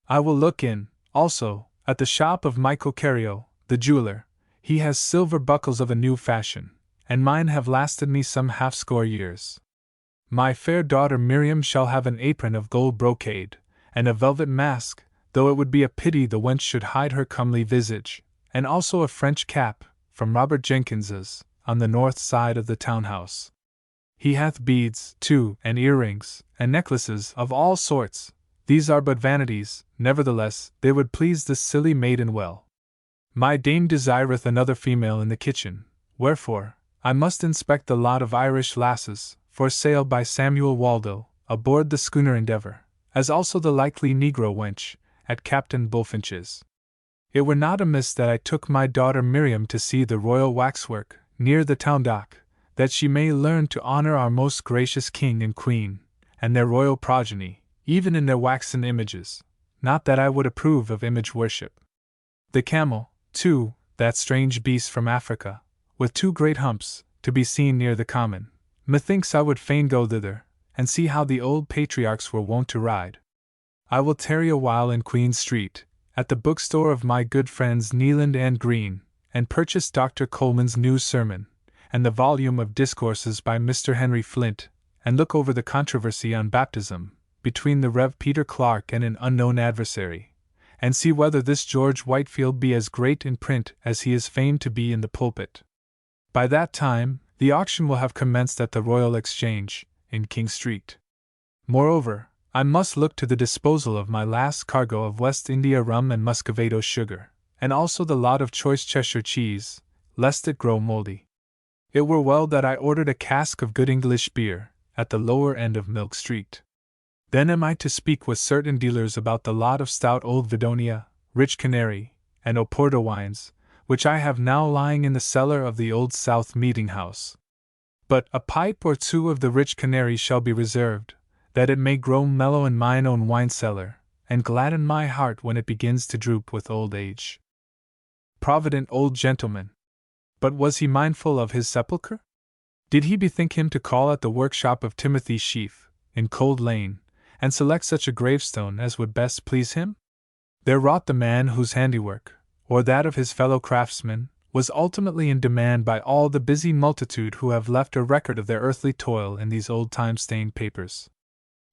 I will look in, also, at the shop of Michael Cario, the jeweler. He has silver buckles of a new fashion, and mine have lasted me some half-score years. My fair daughter Miriam shall have an apron of gold brocade, and a velvet mask, though it would be a pity the wench should hide her comely visage, and also a French cap, from Robert Jenkins's, on the north side of the townhouse. He hath beads, too, and earrings, and necklaces of all sorts. These are but vanities, nevertheless, they would please this silly maiden well. My dame desireth another female in the kitchen, wherefore, I must inspect the lot of Irish lasses, for sale by Samuel Waldo, aboard the schooner Endeavour, as also the likely negro wench, at Captain Bulfinch's. It were not amiss that I took my daughter Miriam to see the royal waxwork, near the town dock, that she may learn to honor our most gracious king and queen, and their royal progeny, even in their waxen images. Not that I would approve of image worship. The camel, too, that strange beast from Africa, with two great humps, to be seen near the common, methinks I would fain go thither, and see how the old patriarchs were wont to ride. I will tarry a while in Queen Street, at the bookstore of my good friends Neeland and Green, and purchase Dr. Coleman's new sermon, and the volume of discourses by Mr. Henry Flint, and look over the controversy on baptism, between the Rev. Peter Clark and an unknown adversary, and see whether this George Whitefield be as great in print as he is famed to be in the pulpit. By that time, the auction will have commenced at the Royal Exchange, in King Street. Moreover, I must look to the disposal of my last cargo of West India rum and Muscovado sugar, and also the lot of choice Cheshire cheese, lest it grow mouldy. It were well that I ordered a cask of good English beer, at the lower end of Milk Street. Then am I to speak with certain dealers about the lot of stout old Vidonia, rich Canary, and Oporto wines, which I have now lying in the cellar of the Old South Meeting House. But a pipe or two of the rich Canary shall be reserved, that it may grow mellow in mine own wine cellar, and gladden my heart when it begins to droop with old age. Provident old gentleman! But was he mindful of his sepulchre? Did he bethink him to call at the workshop of Timothy Sheaf, in Cold Lane, and select such a gravestone as would best please him? There wrought the man whose handiwork, or that of his fellow craftsmen, was ultimately in demand by all the busy multitude who have left a record of their earthly toil in these old time-stained papers.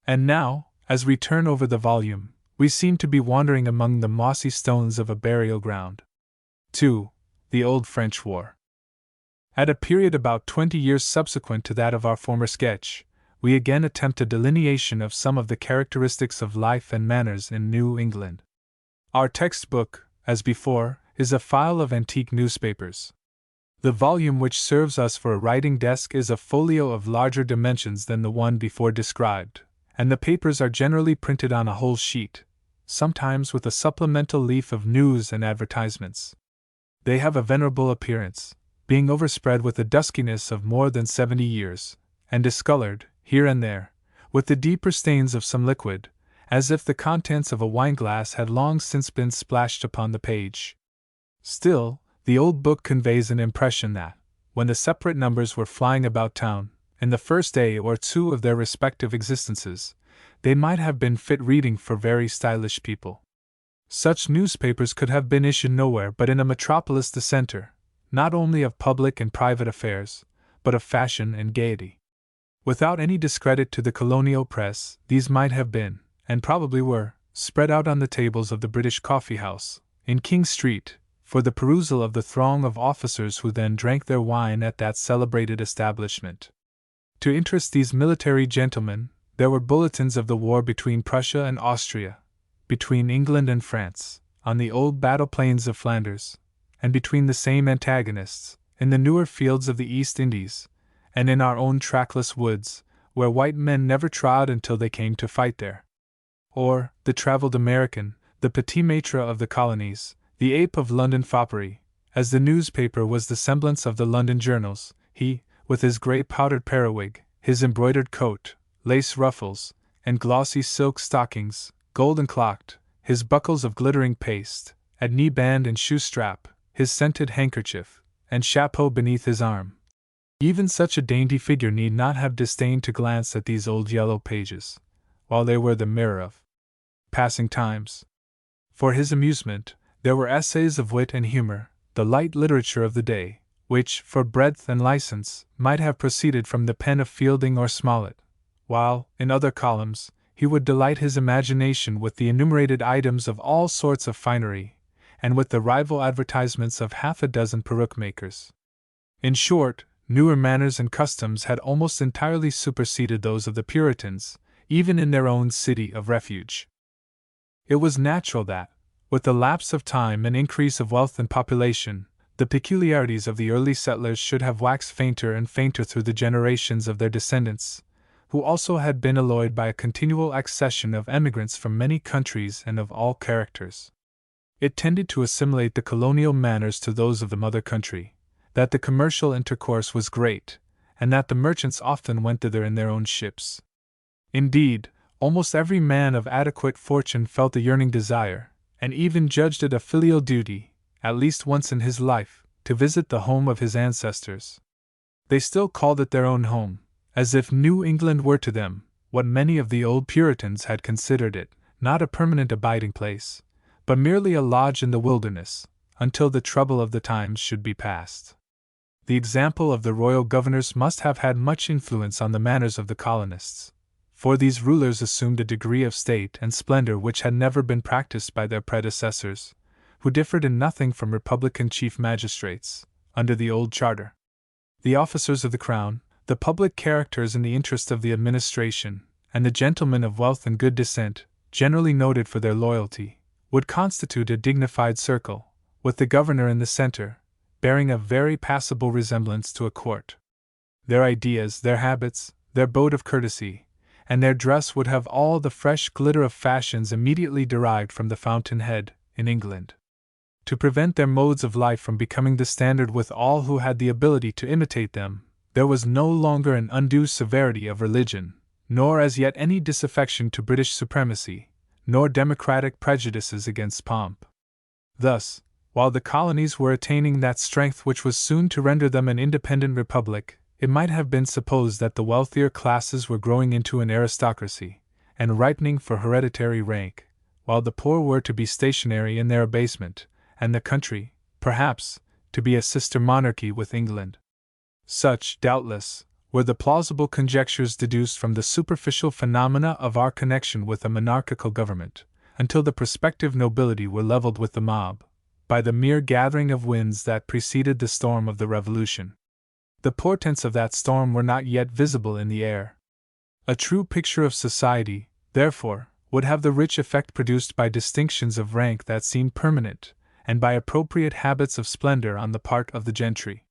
And now, as we turn over the volume, we seem to be wandering among the mossy stones of a burial ground. 2. The Old French War. At a period about 20 years subsequent to that of our former sketch, we again attempt a delineation of some of the characteristics of life and manners in New England. Our textbook, as before, is a file of antique newspapers. The volume which serves us for a writing desk is a folio of larger dimensions than the one before described, and the papers are generally printed on a whole sheet, sometimes with a supplemental leaf of news and advertisements. They have a venerable appearance, being overspread with the duskiness of more than 70 years, and discolored, here and there, with the deeper stains of some liquid, as if the contents of a wineglass had long since been splashed upon the page. Still, the old book conveys an impression that, when the separate numbers were flying about town, in the first day or two of their respective existences, they might have been fit reading for very stylish people. Such newspapers could have been issued nowhere but in a metropolis, the center, not only of public and private affairs, but of fashion and gaiety. Without any discredit to the colonial press, these might have been, and probably were, spread out on the tables of the British Coffee House, in King Street, for the perusal of the throng of officers who then drank their wine at that celebrated establishment. To interest these military gentlemen, there were bulletins of the war between Prussia and Austria, between England and France, on the old battle plains of Flanders, and between the same antagonists, in the newer fields of the East Indies, and in our own trackless woods, where white men never trod until they came to fight there. Or, the travelled American, the petit maitre of the colonies, the ape of London foppery, as the newspaper was the semblance of the London journals, he, with his grey powdered periwig, his embroidered coat, lace ruffles, and glossy silk stockings, golden clocked, his buckles of glittering paste, at knee band and shoe strap, his scented handkerchief, and chapeau beneath his arm. Even such a dainty figure need not have disdained to glance at these old yellow pages, while they were the mirror of passing times. For his amusement, there were essays of wit and humor, the light literature of the day, which, for breadth and license, might have proceeded from the pen of Fielding or Smollett, while, in other columns, he would delight his imagination with the enumerated items of all sorts of finery, and with the rival advertisements of half a dozen peruke makers. In short, newer manners and customs had almost entirely superseded those of the Puritans, even in their own city of refuge. It was natural that, with the lapse of time and increase of wealth and population, the peculiarities of the early settlers should have waxed fainter and fainter through the generations of their descendants, who also had been alloyed by a continual accession of emigrants from many countries and of all characters. It tended to assimilate the colonial manners to those of the mother country, that the commercial intercourse was great, and that the merchants often went thither in their own ships. Indeed, almost every man of adequate fortune felt a yearning desire, and even judged it a filial duty, at least once in his life, to visit the home of his ancestors. They still called it their own home, as if New England were to them, what many of the old Puritans had considered it, not a permanent abiding place, but merely a lodge in the wilderness, until the trouble of the times should be past. The example of the royal governors must have had much influence on the manners of the colonists, for these rulers assumed a degree of state and splendor which had never been practiced by their predecessors, who differed in nothing from republican chief magistrates, under the old charter. The officers of the crown, the public characters in the interest of the administration, and the gentlemen of wealth and good descent, generally noted for their loyalty, would constitute a dignified circle, with the governor in the center, bearing a very passable resemblance to a court. Their ideas, their habits, their mode of courtesy, and their dress would have all the fresh glitter of fashions immediately derived from the fountainhead, in England. To prevent their modes of life from becoming the standard with all who had the ability to imitate them, there was no longer an undue severity of religion, nor as yet any disaffection to British supremacy, nor democratic prejudices against pomp. Thus, while the colonies were attaining that strength which was soon to render them an independent republic, it might have been supposed that the wealthier classes were growing into an aristocracy, and ripening for hereditary rank, while the poor were to be stationary in their abasement, and the country, perhaps, to be a sister monarchy with England. Such, doubtless, were the plausible conjectures deduced from the superficial phenomena of our connection with a monarchical government, until the prospective nobility were leveled with the mob, by the mere gathering of winds that preceded the storm of the Revolution. The portents of that storm were not yet visible in the air. A true picture of society, therefore, would have the rich effect produced by distinctions of rank that seemed permanent, and by appropriate habits of splendor on the part of the gentry.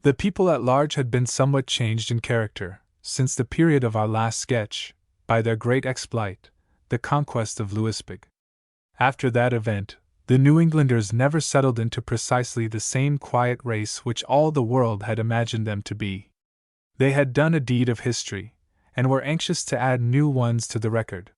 The people at large had been somewhat changed in character, since the period of our last sketch, by their great exploit, the conquest of Louisbourg. After that event, the New Englanders never settled into precisely the same quiet race which all the world had imagined them to be. They had done a deed of history, and were anxious to add new ones to the record.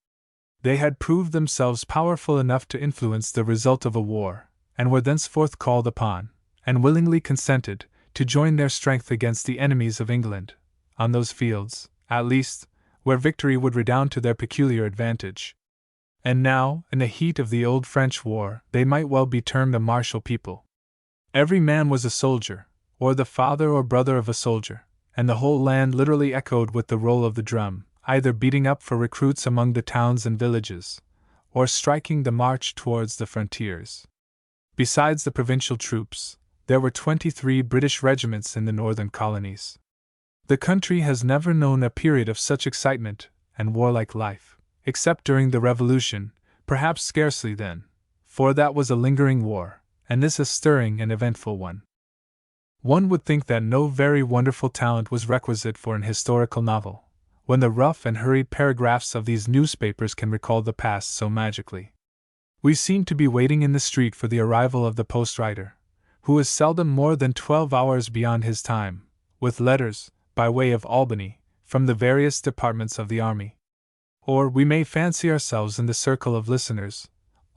They had proved themselves powerful enough to influence the result of a war, and were thenceforth called upon, and willingly consented, to join their strength against the enemies of England, on those fields, at least, where victory would redound to their peculiar advantage. And now, in the heat of the old French war, they might well be termed a martial people. Every man was a soldier, or the father or brother of a soldier, and the whole land literally echoed with the roll of the drum, either beating up for recruits among the towns and villages, or striking the march towards the frontiers. Besides the provincial troops, there were 23 British regiments in the northern colonies. The country has never known a period of such excitement and warlike life, except during the Revolution, perhaps scarcely then, for that was a lingering war, and this a stirring and eventful one. One would think that no very wonderful talent was requisite for an historical novel, when the rough and hurried paragraphs of these newspapers can recall the past so magically. We seem to be waiting in the street for the arrival of the post-rider, who is seldom more than 12 hours beyond his time, with letters, by way of Albany, from the various departments of the army. Or we may fancy ourselves in the circle of listeners,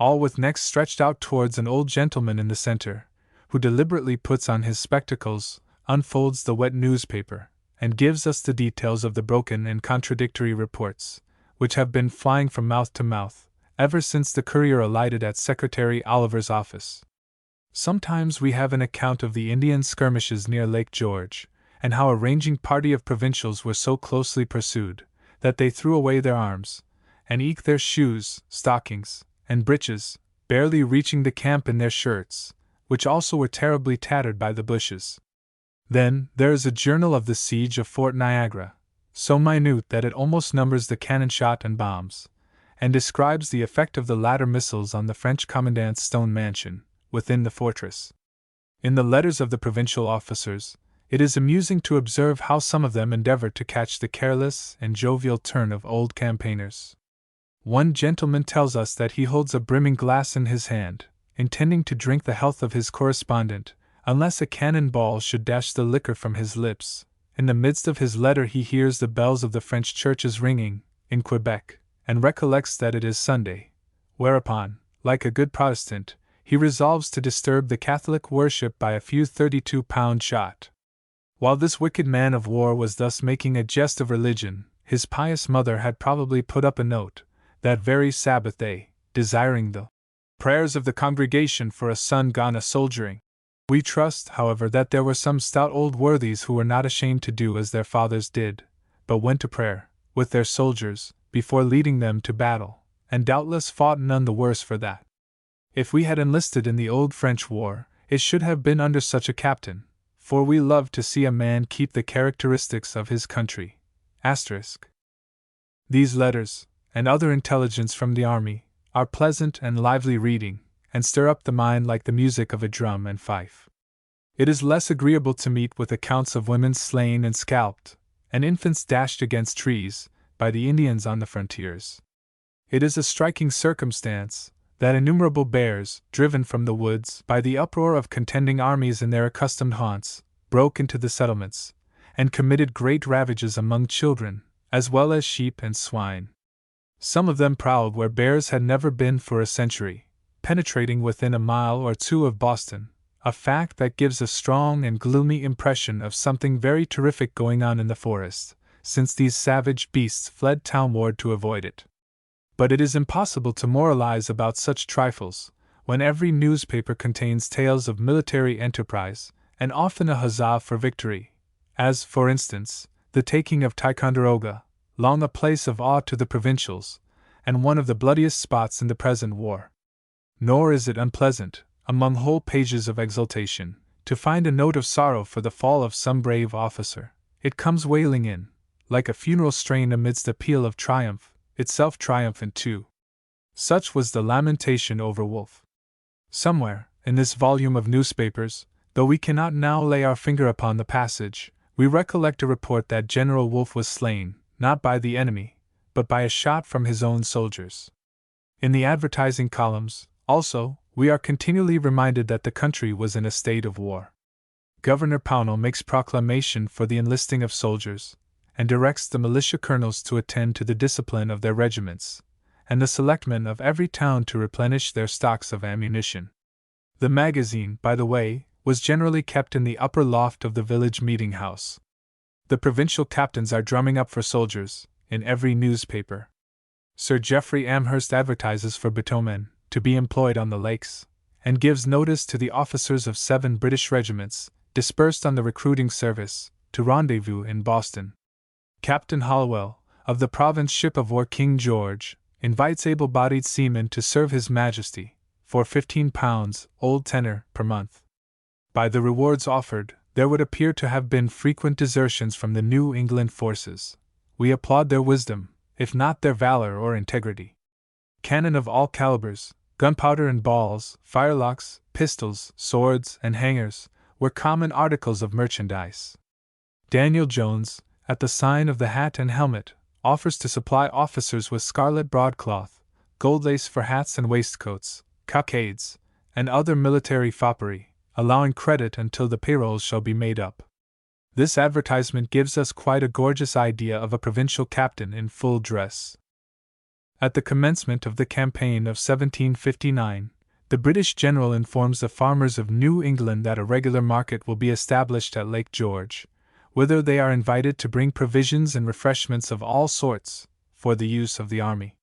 all with necks stretched out towards an old gentleman in the center, who deliberately puts on his spectacles, unfolds the wet newspaper, and gives us the details of the broken and contradictory reports, which have been flying from mouth to mouth, ever since the courier alighted at Secretary Oliver's office. Sometimes we have an account of the Indian skirmishes near Lake George, and how a ranging party of provincials were so closely pursued, that they threw away their arms, and eke their shoes, stockings, and breeches, barely reaching the camp in their shirts, which also were terribly tattered by the bushes. Then, there is a journal of the siege of Fort Niagara, so minute that it almost numbers the cannon shot and bombs, and describes the effect of the latter missiles on the French commandant's stone mansion, within the fortress. In the letters of the provincial officers, it is amusing to observe how some of them endeavor to catch the careless and jovial turn of old campaigners. One gentleman tells us that he holds a brimming glass in his hand, intending to drink the health of his correspondent, unless a cannon ball should dash the liquor from his lips. In the midst of his letter he hears the bells of the French churches ringing, in Quebec, and recollects that it is Sunday, whereupon, like a good Protestant, he resolves to disturb the Catholic worship by a few 32-pound shot. While this wicked man of war was thus making a jest of religion, his pious mother had probably put up a note, that very Sabbath day, desiring the prayers of the congregation for a son gone a-soldiering. We trust, however, that there were some stout old worthies who were not ashamed to do as their fathers did, but went to prayer, with their soldiers, before leading them to battle, and doubtless fought none the worse for that. If we had enlisted in the old French war, it should have been under such a captain, for we love to see a man keep the characteristics of his country. These letters, and other intelligence from the army, are pleasant and lively reading, and stir up the mind like the music of a drum and fife. It is less agreeable to meet with accounts of women slain and scalped, and infants dashed against trees, by the Indians on the frontiers. It is a striking circumstance, that innumerable bears, driven from the woods by the uproar of contending armies in their accustomed haunts, broke into the settlements, and committed great ravages among children, as well as sheep and swine. Some of them prowled where bears had never been for a century, penetrating within a mile or two of Boston, a fact that gives a strong and gloomy impression of something very terrific going on in the forest, since these savage beasts fled townward to avoid it. But it is impossible to moralize about such trifles, when every newspaper contains tales of military enterprise, and often a huzzah for victory, as, for instance, the taking of Ticonderoga, long a place of awe to the provincials, and one of the bloodiest spots in the present war. Nor is it unpleasant, among whole pages of exultation, to find a note of sorrow for the fall of some brave officer. It comes wailing in, like a funeral strain amidst a peal of triumph, itself triumphant too. Such was the lamentation over Wolfe. Somewhere, in this volume of newspapers, though we cannot now lay our finger upon the passage, we recollect a report that General Wolfe was slain, not by the enemy, but by a shot from his own soldiers. In the advertising columns, also, we are continually reminded that the country was in a state of war. Governor Pownall makes proclamation for the enlisting of soldiers, and directs the militia colonels to attend to the discipline of their regiments, and the selectmen of every town to replenish their stocks of ammunition. The magazine, by the way, was generally kept in the upper loft of the village meeting house. The provincial captains are drumming up for soldiers, in every newspaper. Sir Geoffrey Amherst advertises for bitomen, to be employed on the lakes, and gives notice to the officers of 7 British regiments, dispersed on the recruiting service, to rendezvous in Boston. Captain Hollowell, of the province ship of war King George, invites able-bodied seamen to serve His Majesty, for £15, old tenor, per month. By the rewards offered, there would appear to have been frequent desertions from the New England forces. We applaud their wisdom, if not their valor or integrity. Cannon of all calibers, gunpowder and balls, firelocks, pistols, swords, and hangers, were common articles of merchandise. Daniel Jones, at the sign of the Hat and Helmet, offers to supply officers with scarlet broadcloth, gold lace for hats and waistcoats, cockades, and other military foppery, allowing credit until the payrolls shall be made up. This advertisement gives us quite a gorgeous idea of a provincial captain in full dress. At the commencement of the campaign of 1759, the British general informs the farmers of New England that a regular market will be established at Lake George, whither they are invited to bring provisions and refreshments of all sorts, for the use of the army.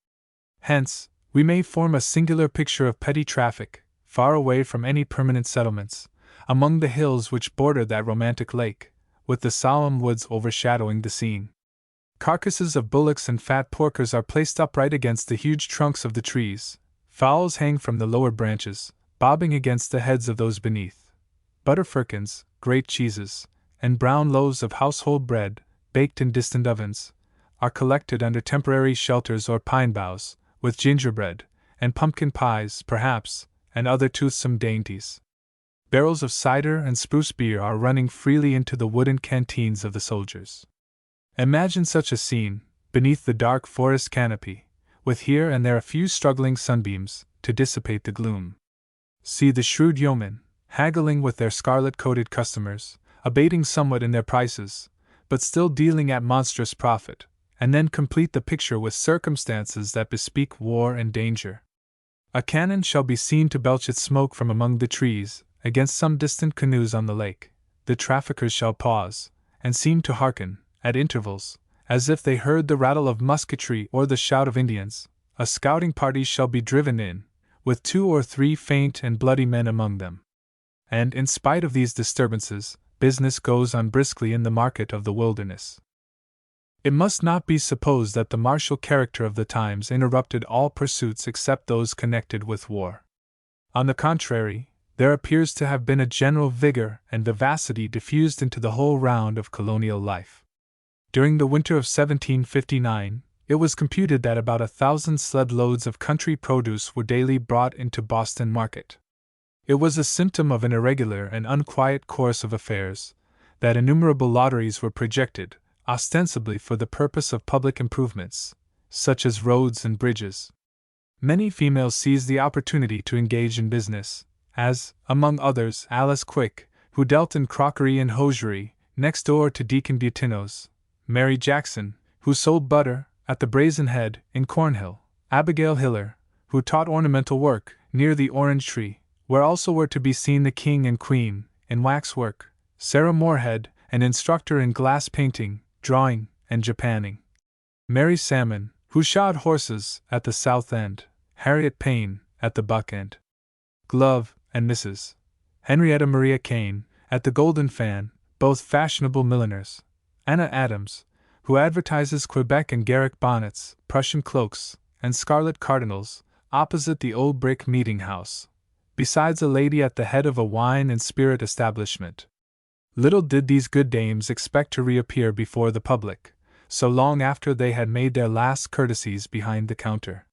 Hence, we may form a singular picture of petty traffic, far away from any permanent settlements, among the hills which border that romantic lake, with the solemn woods overshadowing the scene. Carcasses of bullocks and fat porkers are placed upright against the huge trunks of the trees. Fowls hang from the lower branches, bobbing against the heads of those beneath. Butter firkins, great cheeses, and brown loaves of household bread, baked in distant ovens, are collected under temporary shelters or pine boughs, with gingerbread, and pumpkin pies, perhaps, and other toothsome dainties. Barrels of cider and spruce beer are running freely into the wooden canteens of the soldiers. Imagine such a scene, beneath the dark forest canopy, with here and there a few struggling sunbeams, to dissipate the gloom. See the shrewd yeomen, haggling with their scarlet-coated customers, abating somewhat in their prices, but still dealing at monstrous profit, and then complete the picture with circumstances that bespeak war and danger. A cannon shall be seen to belch its smoke from among the trees, against some distant canoes on the lake. The traffickers shall pause, and seem to hearken, at intervals, as if they heard the rattle of musketry or the shout of Indians. A scouting party shall be driven in, with 2 or 3 faint and bloody men among them. And, in spite of these disturbances, business goes on briskly in the market of the wilderness. It must not be supposed that the martial character of the times interrupted all pursuits except those connected with war. On the contrary, there appears to have been a general vigor and vivacity diffused into the whole round of colonial life. During the winter of 1759, it was computed that about 1,000 sled loads of country produce were daily brought into Boston market. It was a symptom of an irregular and unquiet course of affairs that innumerable lotteries were projected, ostensibly for the purpose of public improvements, such as roads and bridges. Many females seized the opportunity to engage in business, as, among others, Alice Quick, who dealt in crockery and hosiery, next door to Deacon Butino's; Mary Jackson, who sold butter, at the Brazen Head, in Cornhill; Abigail Hiller, who taught ornamental work, near the orange tree, where also were to be seen the King and Queen, in waxwork; Sarah Moorhead, an instructor in glass painting, drawing, and japanning; Mary Salmon, who shod horses, at the South End; Harriet Payne, at the Buck End; Glove, and Mrs. Henrietta Maria Kane, at the Golden Fan, both fashionable milliners; Anna Adams, who advertises Quebec and Garrick bonnets, Prussian cloaks, and scarlet cardinals, opposite the old brick meeting house, besides a lady at the head of a wine and spirit establishment. Little did these good dames expect to reappear before the public, so long after they had made their last courtesies behind the counter.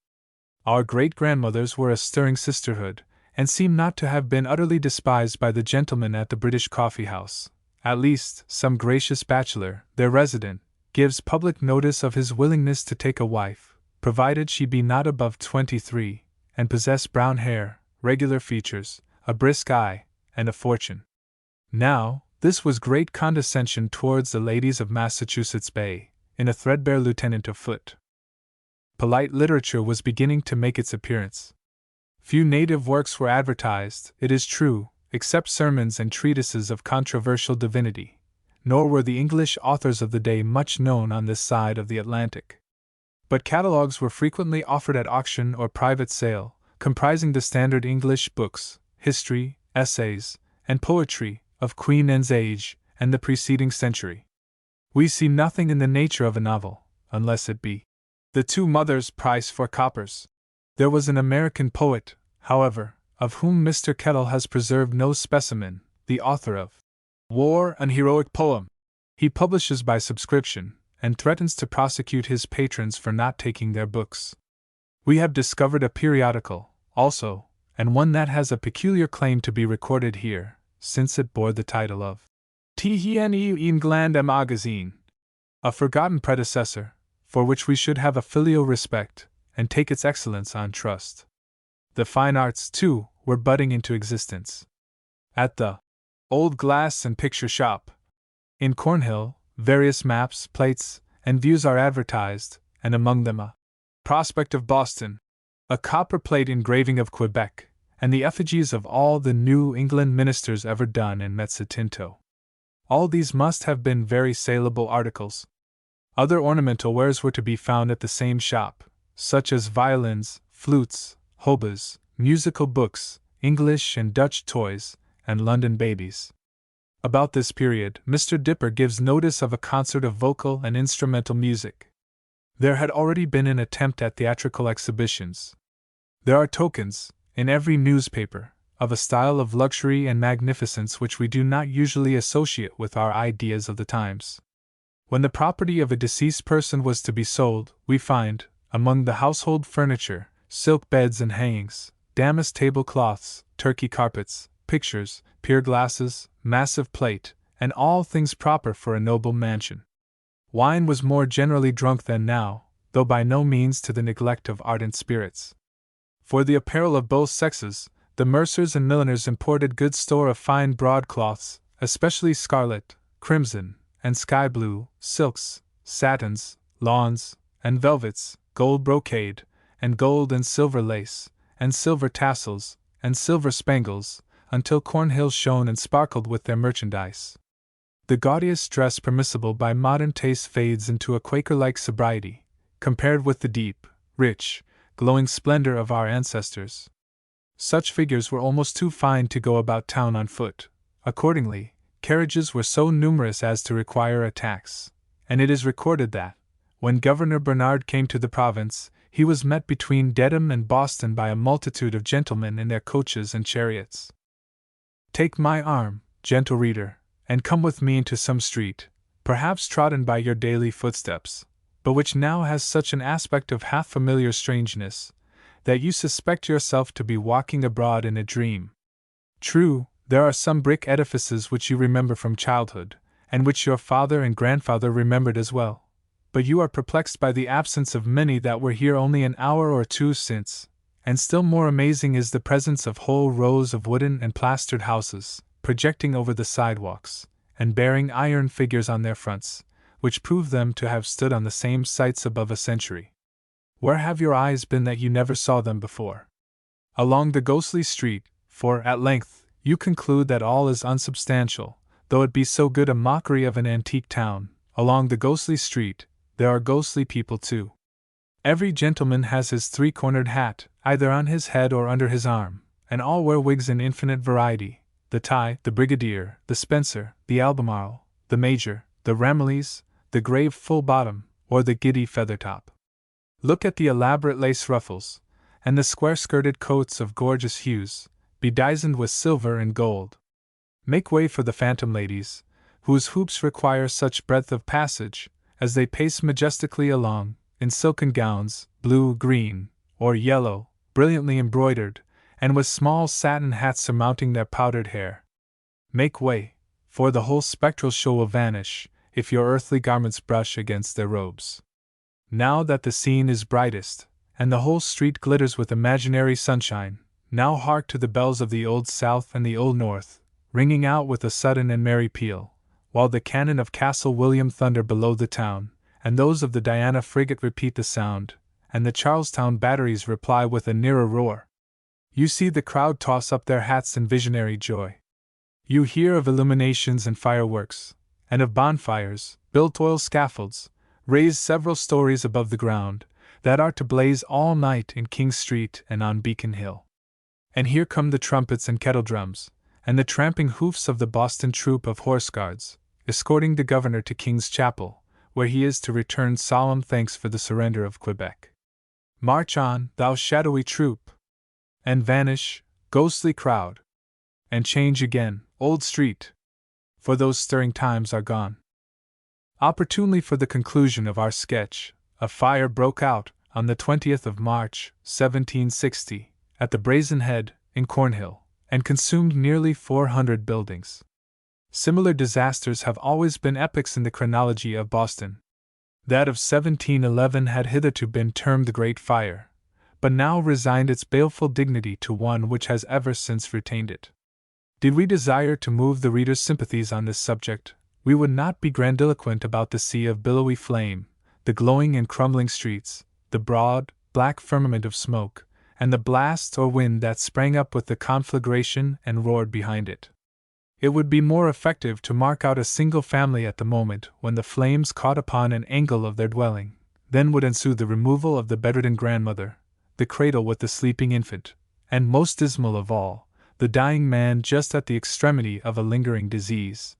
Our great-grandmothers were a stirring sisterhood, and seem not to have been utterly despised by the gentlemen at the British coffee-house. At least, some gracious bachelor, their resident, gives public notice of his willingness to take a wife, provided she be not above 23, and possess brown hair, regular features, a brisk eye, and a fortune. Now, this was great condescension towards the ladies of Massachusetts Bay, in a threadbare lieutenant of foot. Polite literature was beginning to make its appearance. Few native works were advertised, it is true, except sermons and treatises of controversial divinity, nor were the English authors of the day much known on this side of the Atlantic. But catalogues were frequently offered at auction or private sale, comprising the standard English books, history, essays, and poetry, of Queen Anne's age and the preceding century. We see nothing in the nature of a novel, unless it be The Two Mothers' Price for Coppers. There was an American poet, however, of whom Mr. Kettle has preserved no specimen, the author of War, an Heroic Poem. He publishes by subscription, and threatens to prosecute his patrons for not taking their books. We have discovered a periodical, also, and one that has a peculiar claim to be recorded here, since it bore the title of T'Ne England a Magazine, a forgotten predecessor, for which we should have a filial respect, and take its excellence on trust. The fine arts, too, were budding into existence. At the Old Glass and Picture Shop in Cornhill, various maps, plates, and views are advertised, and among them a prospect of Boston, a copper plate engraving of Quebec, and the effigies of all the New England ministers ever done in mezzotinto. All these must have been very saleable articles. Other ornamental wares were to be found at the same shop, such as violins, flutes, haubas, musical books, English and Dutch toys, and London babies. About this period, Mr. Dipper gives notice of a concert of vocal and instrumental music. There had already been an attempt at theatrical exhibitions. There are tokens, in every newspaper, of a style of luxury and magnificence which we do not usually associate with our ideas of the times. When the property of a deceased person was to be sold, we find, among the household furniture, silk beds and hangings, damask tablecloths, Turkey carpets, pictures, pier glasses, massive plate, and all things proper for a noble mansion. Wine was more generally drunk than now, though by no means to the neglect of ardent spirits. For the apparel of both sexes, the mercers and milliners imported good store of fine broadcloths, especially scarlet, crimson, and sky blue, silks, satins, lawns, and velvets, gold brocade, and gold and silver lace, and silver tassels, and silver spangles, until Cornhill shone and sparkled with their merchandise. The gaudiest dress permissible by modern taste fades into a Quaker-like sobriety, compared with the deep, rich, glowing splendor of our ancestors. Such figures were almost too fine to go about town on foot. Accordingly, carriages were so numerous as to require a tax, and it is recorded that, when Governor Bernard came to the province, he was met between Dedham and Boston by a multitude of gentlemen in their coaches and chariots. Take my arm, gentle reader, and come with me into some street, perhaps trodden by your daily footsteps, but which now has such an aspect of half-familiar strangeness, that you suspect yourself to be walking abroad in a dream. True, there are some brick edifices which you remember from childhood, and which your father and grandfather remembered as well, but you are perplexed by the absence of many that were here only an hour or two since, and still more amazing is the presence of whole rows of wooden and plastered houses, projecting over the sidewalks, and bearing iron figures on their fronts, which prove them to have stood on the same sites above a century. Where have your eyes been that you never saw them before? Along the ghostly street, for, at length, you conclude that all is unsubstantial, though it be so good a mockery of an antique town. Along the ghostly street, there are ghostly people too. Every gentleman has his three-cornered hat, either on his head or under his arm, and all wear wigs in infinite variety: the tie, the brigadier, the spencer, the albemarle, the major, the ramillies, the grave full bottom, or the giddy feather-top. Look at the elaborate lace ruffles, and the square-skirted coats of gorgeous hues, bedizened with silver and gold. Make way for the phantom ladies, whose hoops require such breadth of passage, as they pace majestically along, in silken gowns, blue, green, or yellow, brilliantly embroidered, and with small satin hats surmounting their powdered hair. Make way, for the whole spectral show will vanish, if your earthly garments brush against their robes. Now that the scene is brightest, and the whole street glitters with imaginary sunshine, now hark to the bells of the Old South and the Old North, ringing out with a sudden and merry peal, while the cannon of Castle William thunder below the town, and those of the Diana frigate repeat the sound, and the Charlestown batteries reply with a nearer roar. You see the crowd toss up their hats in visionary joy. You hear of illuminations and fireworks, and of bonfires, built oil scaffolds, raised several stories above the ground, that are to blaze all night in King Street and on Beacon Hill. And here come the trumpets and kettledrums, and the tramping hoofs of the Boston troop of horse guards, escorting the governor to King's Chapel, where he is to return solemn thanks for the surrender of Quebec. March on, thou shadowy troop! And vanish, ghostly crowd! And change again, old street! For those stirring times are gone. Opportunely for the conclusion of our sketch, a fire broke out, on the 20th of March, 1760, at the Brazen Head, in Cornhill, and consumed nearly 400 buildings. Similar disasters have always been epochs in the chronology of Boston. That of 1711 had hitherto been termed the Great Fire, but now resigned its baleful dignity to one which has ever since retained it. Did we desire to move the reader's sympathies on this subject, we would not be grandiloquent about the sea of billowy flame, the glowing and crumbling streets, the broad, black firmament of smoke, and the blast or wind that sprang up with the conflagration and roared behind it. It would be more effective to mark out a single family at the moment when the flames caught upon an angle of their dwelling. Then would ensue the removal of the bedridden grandmother, the cradle with the sleeping infant, and, most dismal of all, the dying man just at the extremity of a lingering disease.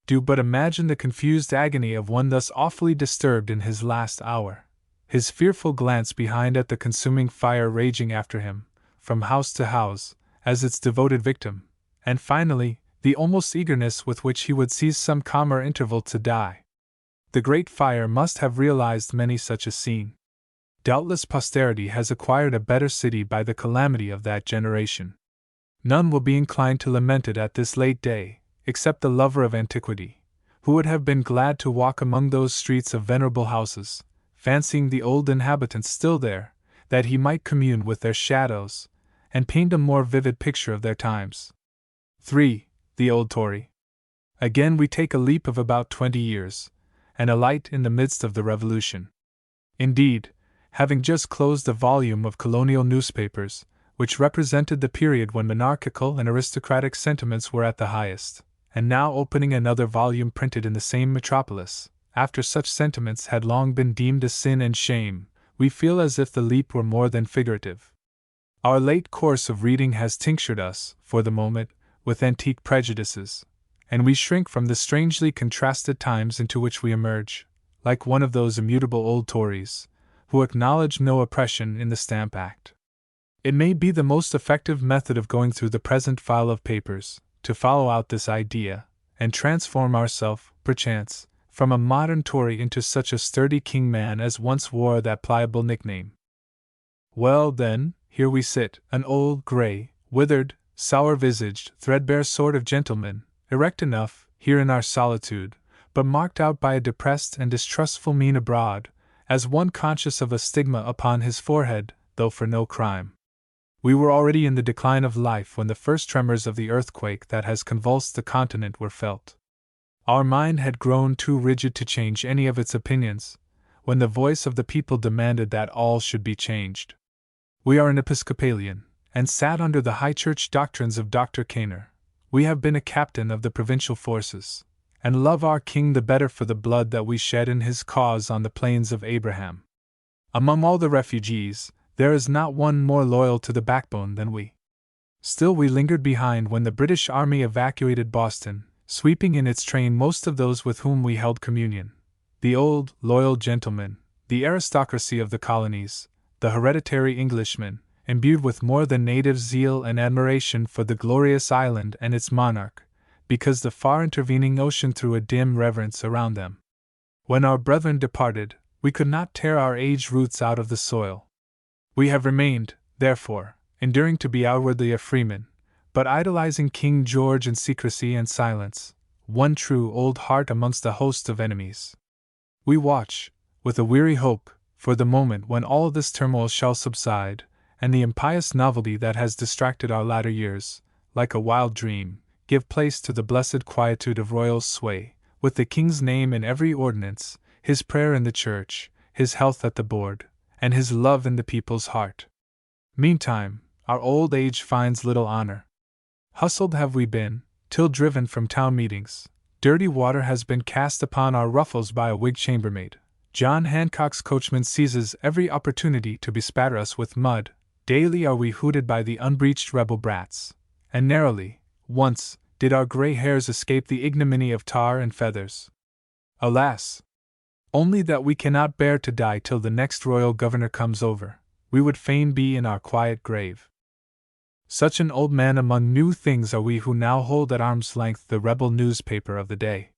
Do but imagine the confused agony of one thus awfully disturbed in his last hour, his fearful glance behind at the consuming fire raging after him, from house to house, as its devoted victim, and finally, the almost eagerness with which he would seize some calmer interval to die. The great fire must have realized many such a scene. Doubtless posterity has acquired a better city by the calamity of that generation. None will be inclined to lament it at this late day, except the lover of antiquity, who would have been glad to walk among those streets of venerable houses, fancying the old inhabitants still there, that he might commune with their shadows, and paint a more vivid picture of their times. 3. The Old Tory. Again we take a leap of about 20 years, and alight in the midst of the Revolution. Indeed, having just closed a volume of colonial newspapers, which represented the period when monarchical and aristocratic sentiments were at the highest, and now opening another volume printed in the same metropolis, after such sentiments had long been deemed a sin and shame, we feel as if the leap were more than figurative. Our late course of reading has tinctured us, for the moment, with antique prejudices, and we shrink from the strangely contrasted times into which we emerge, like one of those immutable old Tories, who acknowledge no oppression in the Stamp Act. It may be the most effective method of going through the present file of papers, to follow out this idea, and transform ourselves, perchance, from a modern Tory into such a sturdy King-man as once wore that pliable nickname. Well, then, here we sit, an old, grey, withered, sour-visaged, threadbare sort of gentleman, erect enough, here in our solitude, but marked out by a depressed and distrustful mien abroad, as one conscious of a stigma upon his forehead, though for no crime. We were already in the decline of life when the first tremors of the earthquake that has convulsed the continent were felt. Our mind had grown too rigid to change any of its opinions, when the voice of the people demanded that all should be changed. We are an Episcopalian, and sat under the high church doctrines of Dr. Kaner. We have been a captain of the provincial forces, and love our king the better for the blood that we shed in his cause on the plains of Abraham. Among all the refugees, there is not one more loyal to the backbone than we. Still we lingered behind when the British Army evacuated Boston, sweeping in its train most of those with whom we held communion. The old, loyal gentlemen, the aristocracy of the colonies, the hereditary Englishmen, imbued with more than native zeal and admiration for the glorious island and its monarch, because the far intervening ocean threw a dim reverence around them. When our brethren departed, we could not tear our aged roots out of the soil. We have remained, therefore, enduring to be outwardly a freeman, but idolizing King George in secrecy and silence, one true old heart amongst a host of enemies. We watch, with a weary hope, for the moment when all this turmoil shall subside, and the impious novelty that has distracted our latter years, like a wild dream, give place to the blessed quietude of royal sway, with the king's name in every ordinance, his prayer in the church, his health at the board, and his love in the people's heart. Meantime, our old age finds little honor. Hustled have we been, till driven from town meetings. Dirty water has been cast upon our ruffles by a Whig chambermaid. John Hancock's coachman seizes every opportunity to bespatter us with mud. Daily are we hooted by the unbreeched rebel brats, and narrowly, once, did our grey hairs escape the ignominy of tar and feathers. Alas! Only that we cannot bear to die till the next royal governor comes over, we would fain be in our quiet grave. Such an old man among new things are we who now hold at arm's length the rebel newspaper of the day.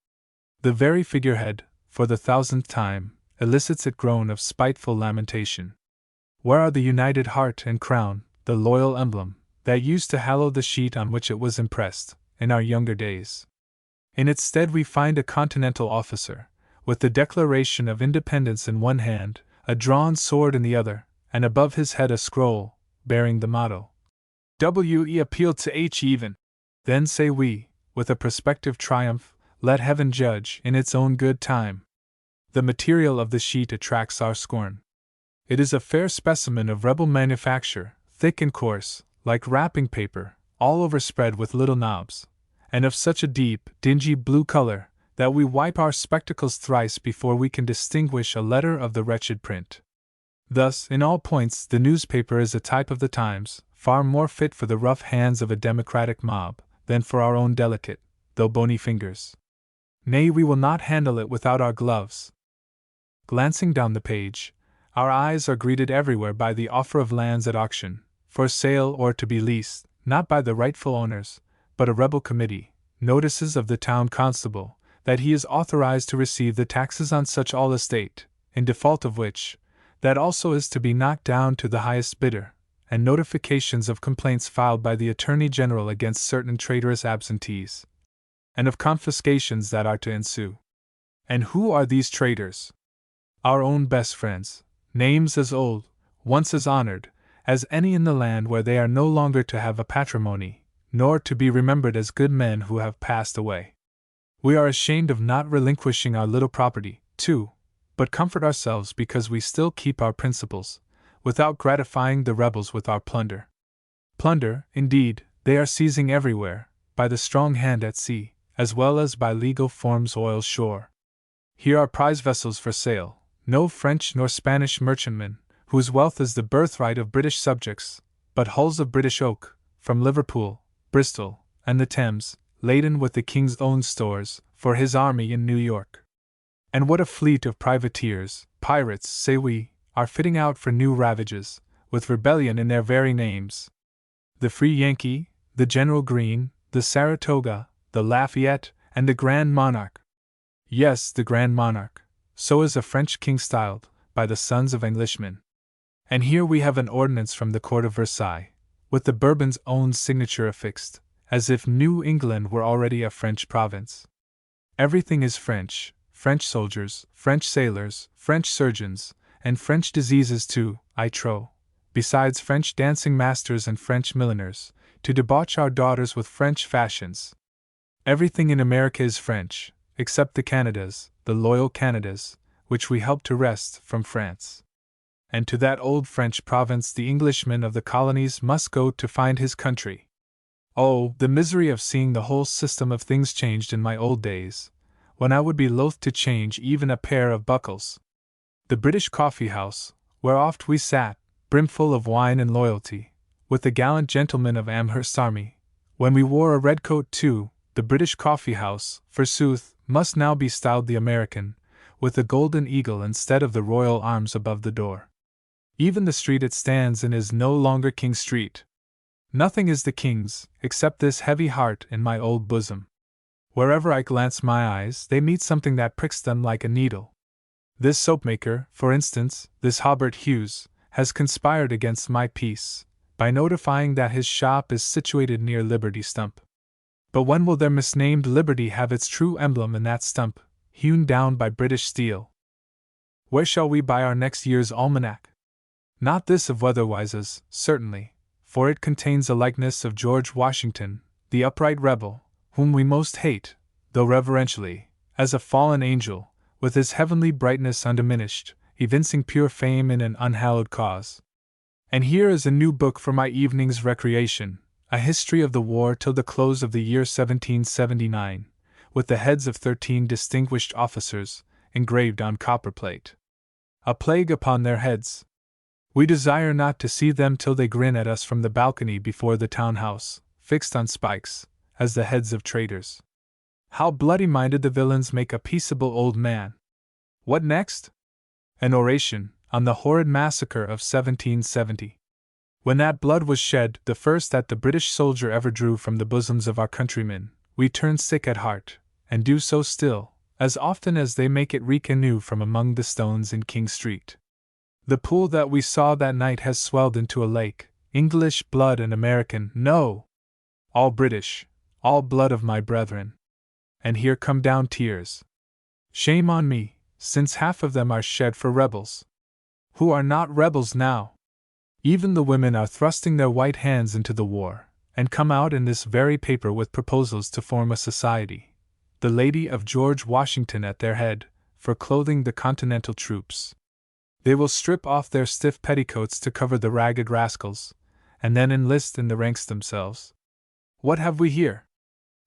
The very figurehead, for the 1000th time, elicits a groan of spiteful lamentation. Where are the united heart and crown, the loyal emblem, that used to hallow the sheet on which it was impressed, in our younger days? In its stead we find a continental officer, with the Declaration of Independence in one hand, a drawn sword in the other, and above his head a scroll, bearing the motto, W.E. appealed to H. even. Then say we, with a prospective triumph, let heaven judge in its own good time. The material of the sheet attracts our scorn. It is a fair specimen of rebel manufacture, thick and coarse, like wrapping paper, all overspread with little knobs, and of such a deep, dingy blue color, that we wipe our spectacles thrice before we can distinguish a letter of the wretched print. Thus, in all points, the newspaper is a type of the times, far more fit for the rough hands of a democratic mob than for our own delicate, though bony fingers. Nay, we will not handle it without our gloves. Glancing down the page, our eyes are greeted everywhere by the offer of lands at auction, for sale or to be leased, not by the rightful owners, but a rebel committee, notices of the town constable, that he is authorized to receive the taxes on such all estate, in default of which, that also is to be knocked down to the highest bidder, and notifications of complaints filed by the Attorney General against certain traitorous absentees, and of confiscations that are to ensue. And who are these traitors? Our own best friends, names as old, once as honored, as any in the land where they are no longer to have a patrimony, nor to be remembered as good men who have passed away. We are ashamed of not relinquishing our little property, too, but comfort ourselves because we still keep our principles, without gratifying the rebels with our plunder. Plunder, indeed, they are seizing everywhere, by the strong hand at sea, as well as by legal forms oil shore. Here are prize vessels for sale, no French nor Spanish merchantmen, whose wealth is the birthright of British subjects, but hulls of British oak, from Liverpool, Bristol, and the Thames, laden with the King's own stores, for his army in New York. And what a fleet of privateers, pirates, say we, are fitting out for new ravages, with rebellion in their very names. The Free Yankee, the General Green, the Saratoga, the Lafayette, and the Grand Monarch. Yes, the Grand Monarch, so is a French king styled, by the sons of Englishmen. And here we have an ordinance from the court of Versailles, with the Bourbon's own signature affixed, as if New England were already a French province. Everything is French, French soldiers, French sailors, French surgeons, and French diseases too, I trow, besides French dancing masters and French milliners, to debauch our daughters with French fashions. Everything in America is French, except the Canadas, the loyal Canadas, which we help to wrest from France. And to that old French province the Englishman of the colonies must go to find his country. Oh, the misery of seeing the whole system of things changed in my old days, when I would be loath to change even a pair of buckles. The British coffee-house, where oft we sat, brimful of wine and loyalty, with the gallant gentlemen of Amherst's army, when we wore a red coat too, the British coffee-house, forsooth, must now be styled the American, with the golden eagle instead of the royal arms above the door. Even the street it stands in is no longer King Street. Nothing is the King's, except this heavy heart in my old bosom. Wherever I glance my eyes, they meet something that pricks them like a needle. This soapmaker, for instance, this Hobart Hughes, has conspired against my peace, by notifying that his shop is situated near Liberty Stump. But when will their misnamed Liberty have its true emblem in that stump, hewn down by British steel? Where shall we buy our next year's almanac? Not this of Weatherwise's, certainly, for it contains a likeness of George Washington, the upright rebel, whom we most hate, though reverentially, as a fallen angel, with his heavenly brightness undiminished, evincing pure fame in an unhallowed cause. And here is a new book for my evening's recreation, a history of the war till the close of the year 1779, with the heads of 13 distinguished officers, engraved on copperplate. A plague upon their heads! We desire not to see them till they grin at us from the balcony before the town house, fixed on spikes, as the heads of traitors. How bloody-minded the villains make a peaceable old man! What next? An oration on the horrid massacre of 1770. When that blood was shed, the first that the British soldier ever drew from the bosoms of our countrymen, we turn sick at heart, and do so still, as often as they make it reek anew from among the stones in King Street. The pool that we saw that night has swelled into a lake, English blood and American, no! All British, all blood of my brethren. And here come down tears. Shame on me, since half of them are shed for rebels. Who are not rebels now? Even the women are thrusting their white hands into the war, and come out in this very paper with proposals to form a society, the Lady of George Washington at their head, for clothing the Continental troops. They will strip off their stiff petticoats to cover the ragged rascals, and then enlist in the ranks themselves. What have we here?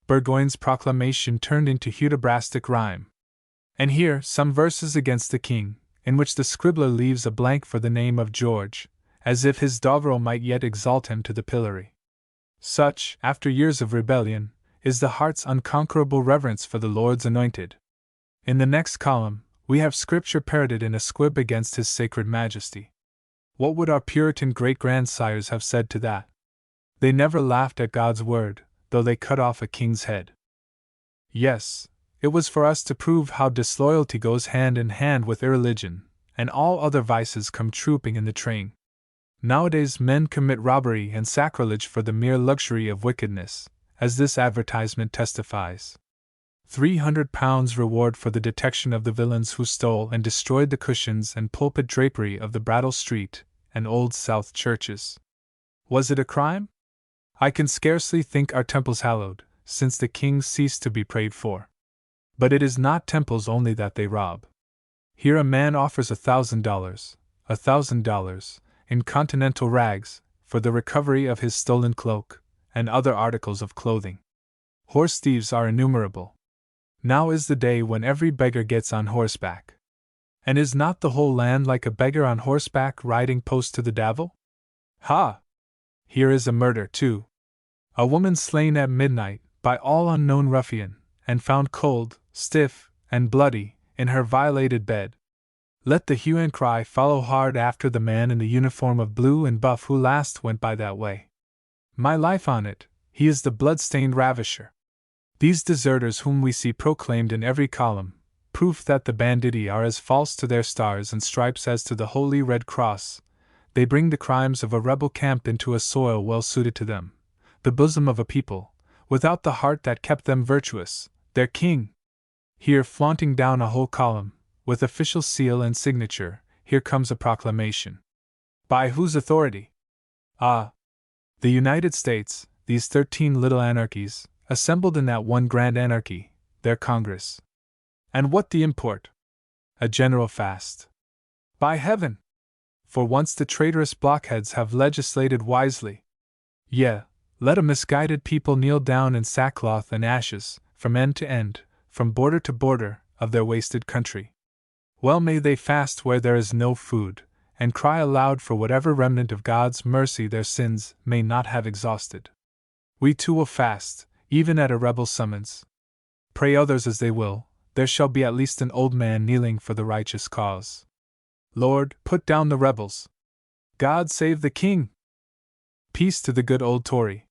Burgoyne's proclamation turned into Hudibrastic rhyme. And here some verses against the king, in which the scribbler leaves a blank for the name of George, as if his doggerel might yet exalt him to the pillory. Such, after years of rebellion, is the heart's unconquerable reverence for the Lord's anointed. In the next column, we have Scripture parroted in a squib against His sacred majesty. What would our Puritan great-grandsires have said to that? They never laughed at God's word, though they cut off a king's head. Yes, it was for us to prove how disloyalty goes hand in hand with irreligion, and all other vices come trooping in the train. Nowadays men commit robbery and sacrilege for the mere luxury of wickedness, as this advertisement testifies. £300 reward for the detection of the villains who stole and destroyed the cushions and pulpit drapery of the Brattle Street and Old South churches. Was it a crime? I can scarcely think our temples hallowed, since the kings ceased to be prayed for. But it is not temples only that they rob. Here a man offers $1,000, in continental rags, for the recovery of his stolen cloak, and other articles of clothing. Horse thieves are innumerable. Now is the day when every beggar gets on horseback. And is not the whole land like a beggar on horseback riding post to the davil? Ha! Here is a murder, too. A woman slain at midnight by all unknown ruffian, and found cold, stiff, and bloody, in her violated bed. Let the hue and cry follow hard after the man in the uniform of blue and buff who last went by that way. My life on it, he is the blood-stained ravisher. These deserters whom we see proclaimed in every column, proof that the banditti are as false to their stars and stripes as to the Holy Red Cross, they bring the crimes of a rebel camp into a soil well suited to them, the bosom of a people, without the heart that kept them virtuous, their king. Here, flaunting down a whole column, with official seal and signature, here comes a proclamation. By whose authority? Ah! The United States, these 13 little anarchies, assembled in that one grand anarchy, their Congress. And what the import? A general fast. By heaven! For once the traitorous blockheads have legislated wisely. Yea, let a misguided people kneel down in sackcloth and ashes, from end to end, from border to border, of their wasted country. Well may they fast where there is no food, and cry aloud for whatever remnant of God's mercy their sins may not have exhausted. We too will fast, even at a rebel's summons. Pray others as they will, there shall be at least an old man kneeling for the righteous cause. Lord, put down the rebels. God save the King! Peace to the good old Tory.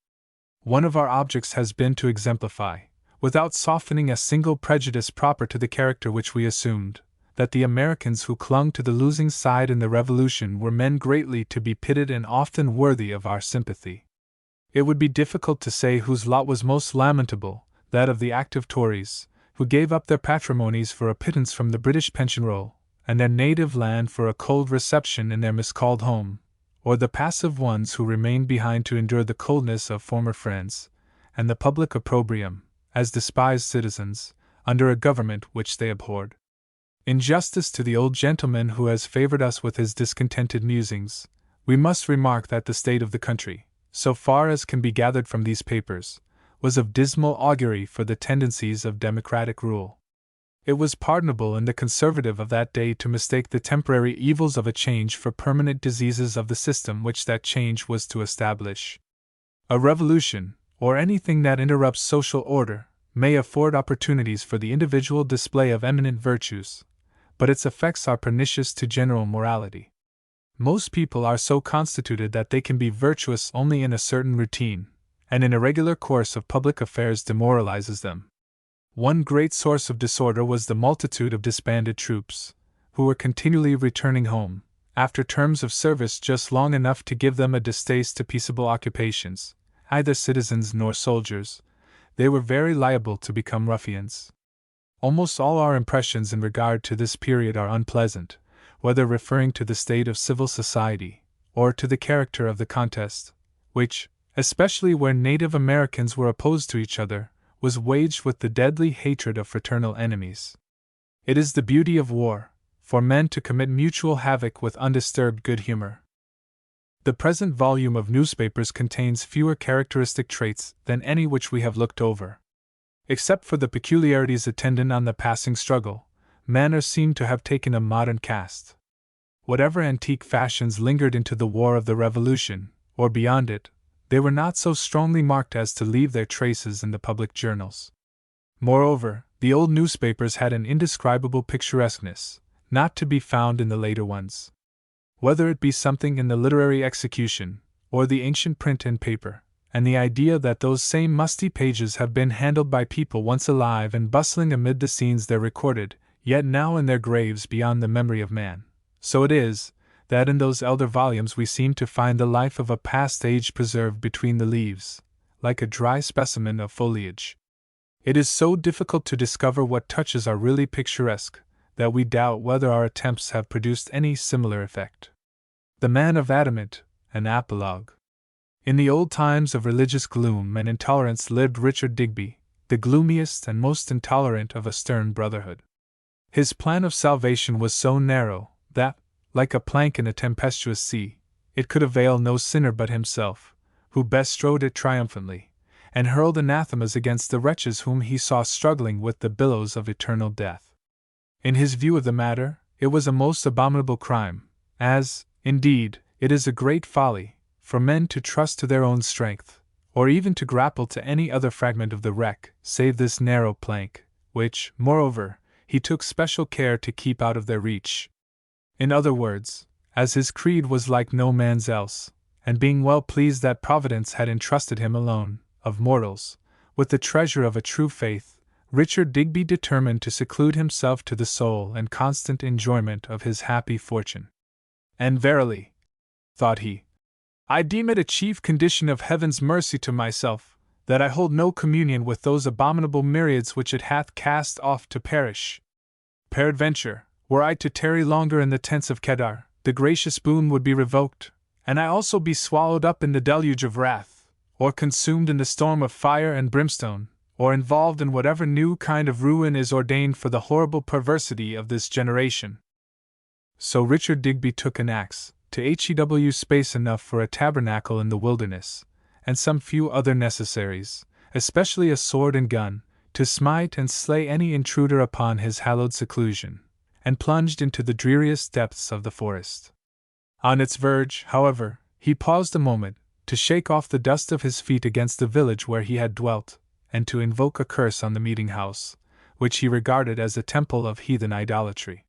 One of our objects has been to exemplify, without softening a single prejudice proper to the character which we assumed, that the Americans who clung to the losing side in the Revolution were men greatly to be pitied and often worthy of our sympathy. It would be difficult to say whose lot was most lamentable, that of the active Tories, who gave up their patrimonies for a pittance from the British pension roll, and their native land for a cold reception in their miscalled home, or the passive ones who remained behind to endure the coldness of former friends, and the public opprobrium, as despised citizens, under a government which they abhorred. In justice to the old gentleman who has favored us with his discontented musings, we must remark that the state of the country, so far as can be gathered from these papers, was of dismal augury for the tendencies of democratic rule. It was pardonable in the conservative of that day to mistake the temporary evils of a change for permanent diseases of the system which that change was to establish. A revolution, or anything that interrupts social order, may afford opportunities for the individual display of eminent virtues, but its effects are pernicious to general morality. Most people are so constituted that they can be virtuous only in a certain routine, and an irregular course of public affairs demoralizes them. One great source of disorder was the multitude of disbanded troops, who were continually returning home, after terms of service just long enough to give them a distaste to peaceable occupations, either citizens nor soldiers. They were very liable to become ruffians. Almost all our impressions in regard to this period are unpleasant, whether referring to the state of civil society, or to the character of the contest, which, especially where native Americans were opposed to each other, was waged with the deadly hatred of fraternal enemies. It is the beauty of war, for men to commit mutual havoc with undisturbed good humor. The present volume of newspapers contains fewer characteristic traits than any which we have looked over. Except for the peculiarities attendant on the passing struggle, manners seemed to have taken a modern cast. Whatever antique fashions lingered into the War of the Revolution, or beyond it, they were not so strongly marked as to leave their traces in the public journals. Moreover, the old newspapers had an indescribable picturesqueness, not to be found in the later ones. Whether it be something in the literary execution, or the ancient print and paper, and the idea that those same musty pages have been handled by people once alive and bustling amid the scenes there recorded, yet now in their graves beyond the memory of man, so it is, that in those elder volumes we seem to find the life of a past age preserved between the leaves, like a dry specimen of foliage. It is so difficult to discover what touches are really picturesque, that we doubt whether our attempts have produced any similar effect. The Man of Adamant, an apologue. In the old times of religious gloom and intolerance lived Richard Digby, the gloomiest and most intolerant of a stern brotherhood. His plan of salvation was so narrow, that, like a plank in a tempestuous sea, it could avail no sinner but himself, who bestrode it triumphantly, and hurled anathemas against the wretches whom he saw struggling with the billows of eternal death. In his view of the matter, it was a most abominable crime, as, indeed, it is a great folly, for men to trust to their own strength, or even to grapple to any other fragment of the wreck, save this narrow plank, which, moreover, he took special care to keep out of their reach. In other words, as his creed was like no man's else, and being well pleased that Providence had entrusted him alone, of mortals, with the treasure of a true faith, Richard Digby determined to seclude himself to the sole and constant enjoyment of his happy fortune. And verily, thought he, I deem it a chief condition of heaven's mercy to myself, that I hold no communion with those abominable myriads which it hath cast off to perish. Peradventure, were I to tarry longer in the tents of Kedar, the gracious boon would be revoked, and I also be swallowed up in the deluge of wrath, or consumed in the storm of fire and brimstone, or involved in whatever new kind of ruin is ordained for the horrible perversity of this generation. So Richard Digby took an axe, to hew space enough for a tabernacle in the wilderness, and some few other necessaries, especially a sword and gun, to smite and slay any intruder upon his hallowed seclusion, and plunged into the dreariest depths of the forest. On its verge, however, he paused a moment, to shake off the dust of his feet against the village where he had dwelt, and to invoke a curse on the meeting-house, which he regarded as a temple of heathen idolatry.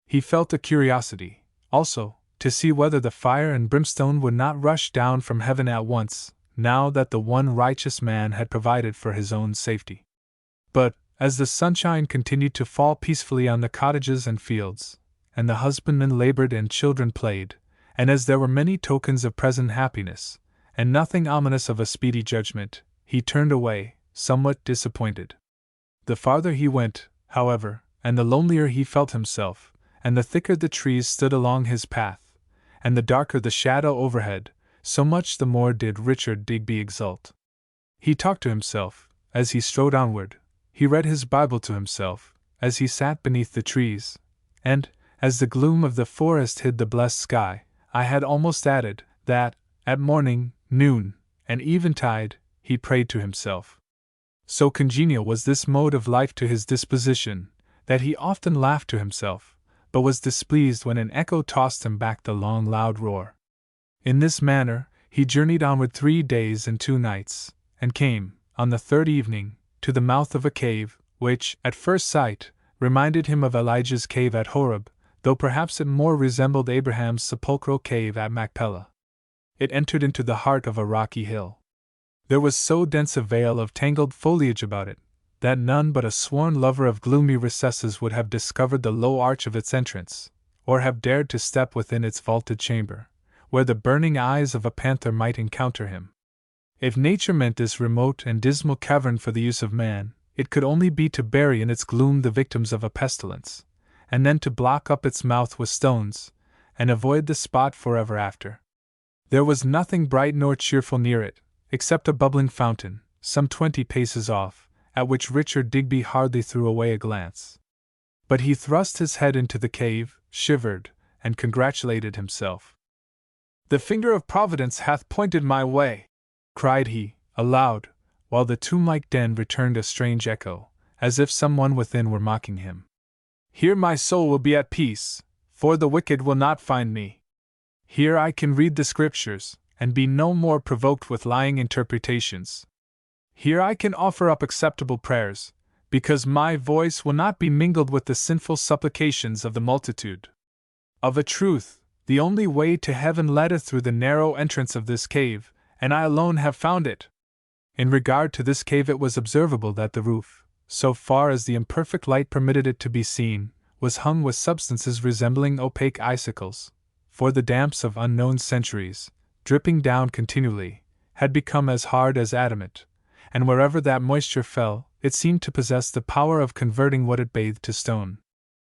He felt a curiosity, also, to see whether the fire and brimstone would not rush down from heaven at once, now that the one righteous man had provided for his own safety. But, as the sunshine continued to fall peacefully on the cottages and fields, and the husbandmen labored and children played, and as there were many tokens of present happiness, and nothing ominous of a speedy judgment, he turned away, somewhat disappointed. The farther he went, however, and the lonelier he felt himself, and the thicker the trees stood along his path, and the darker the shadow overhead, so much the more did Richard Digby exult. He talked to himself, as he strode onward, he read his Bible to himself, as he sat beneath the trees, and, as the gloom of the forest hid the blessed sky, I had almost added, that, at morning, noon, and eventide, he prayed to himself. So congenial was this mode of life to his disposition, that he often laughed to himself, but was displeased when an echo tossed him back the long loud roar. In this manner, he journeyed onward 3 days and 2 nights, and came, on the third evening, to the mouth of a cave, which, at first sight, reminded him of Elijah's cave at Horeb, though perhaps it more resembled Abraham's sepulchral cave at Machpelah. It entered into the heart of a rocky hill. There was so dense a veil of tangled foliage about it, that none but a sworn lover of gloomy recesses would have discovered the low arch of its entrance, or have dared to step within its vaulted chamber, where the burning eyes of a panther might encounter him. If nature meant this remote and dismal cavern for the use of man, it could only be to bury in its gloom the victims of a pestilence, and then to block up its mouth with stones, and avoid the spot forever after. There was nothing bright nor cheerful near it, except a bubbling fountain, some 20 paces off, at which Richard Digby hardly threw away a glance. But he thrust his head into the cave, shivered, and congratulated himself. "The finger of Providence hath pointed my way," cried he, aloud, while the tomb-like den returned a strange echo, as if some one within were mocking him. Here my soul will be at peace, for the wicked will not find me. Here I can read the Scriptures, and be no more provoked with lying interpretations. Here I can offer up acceptable prayers, because my voice will not be mingled with the sinful supplications of the multitude. Of a truth, the only way to heaven leadeth through the narrow entrance of this cave, and I alone have found it. In regard to this cave, it was observable that the roof, so far as the imperfect light permitted it to be seen, was hung with substances resembling opaque icicles, for the damps of unknown centuries, dripping down continually, had become as hard as adamant, and wherever that moisture fell, it seemed to possess the power of converting what it bathed to stone.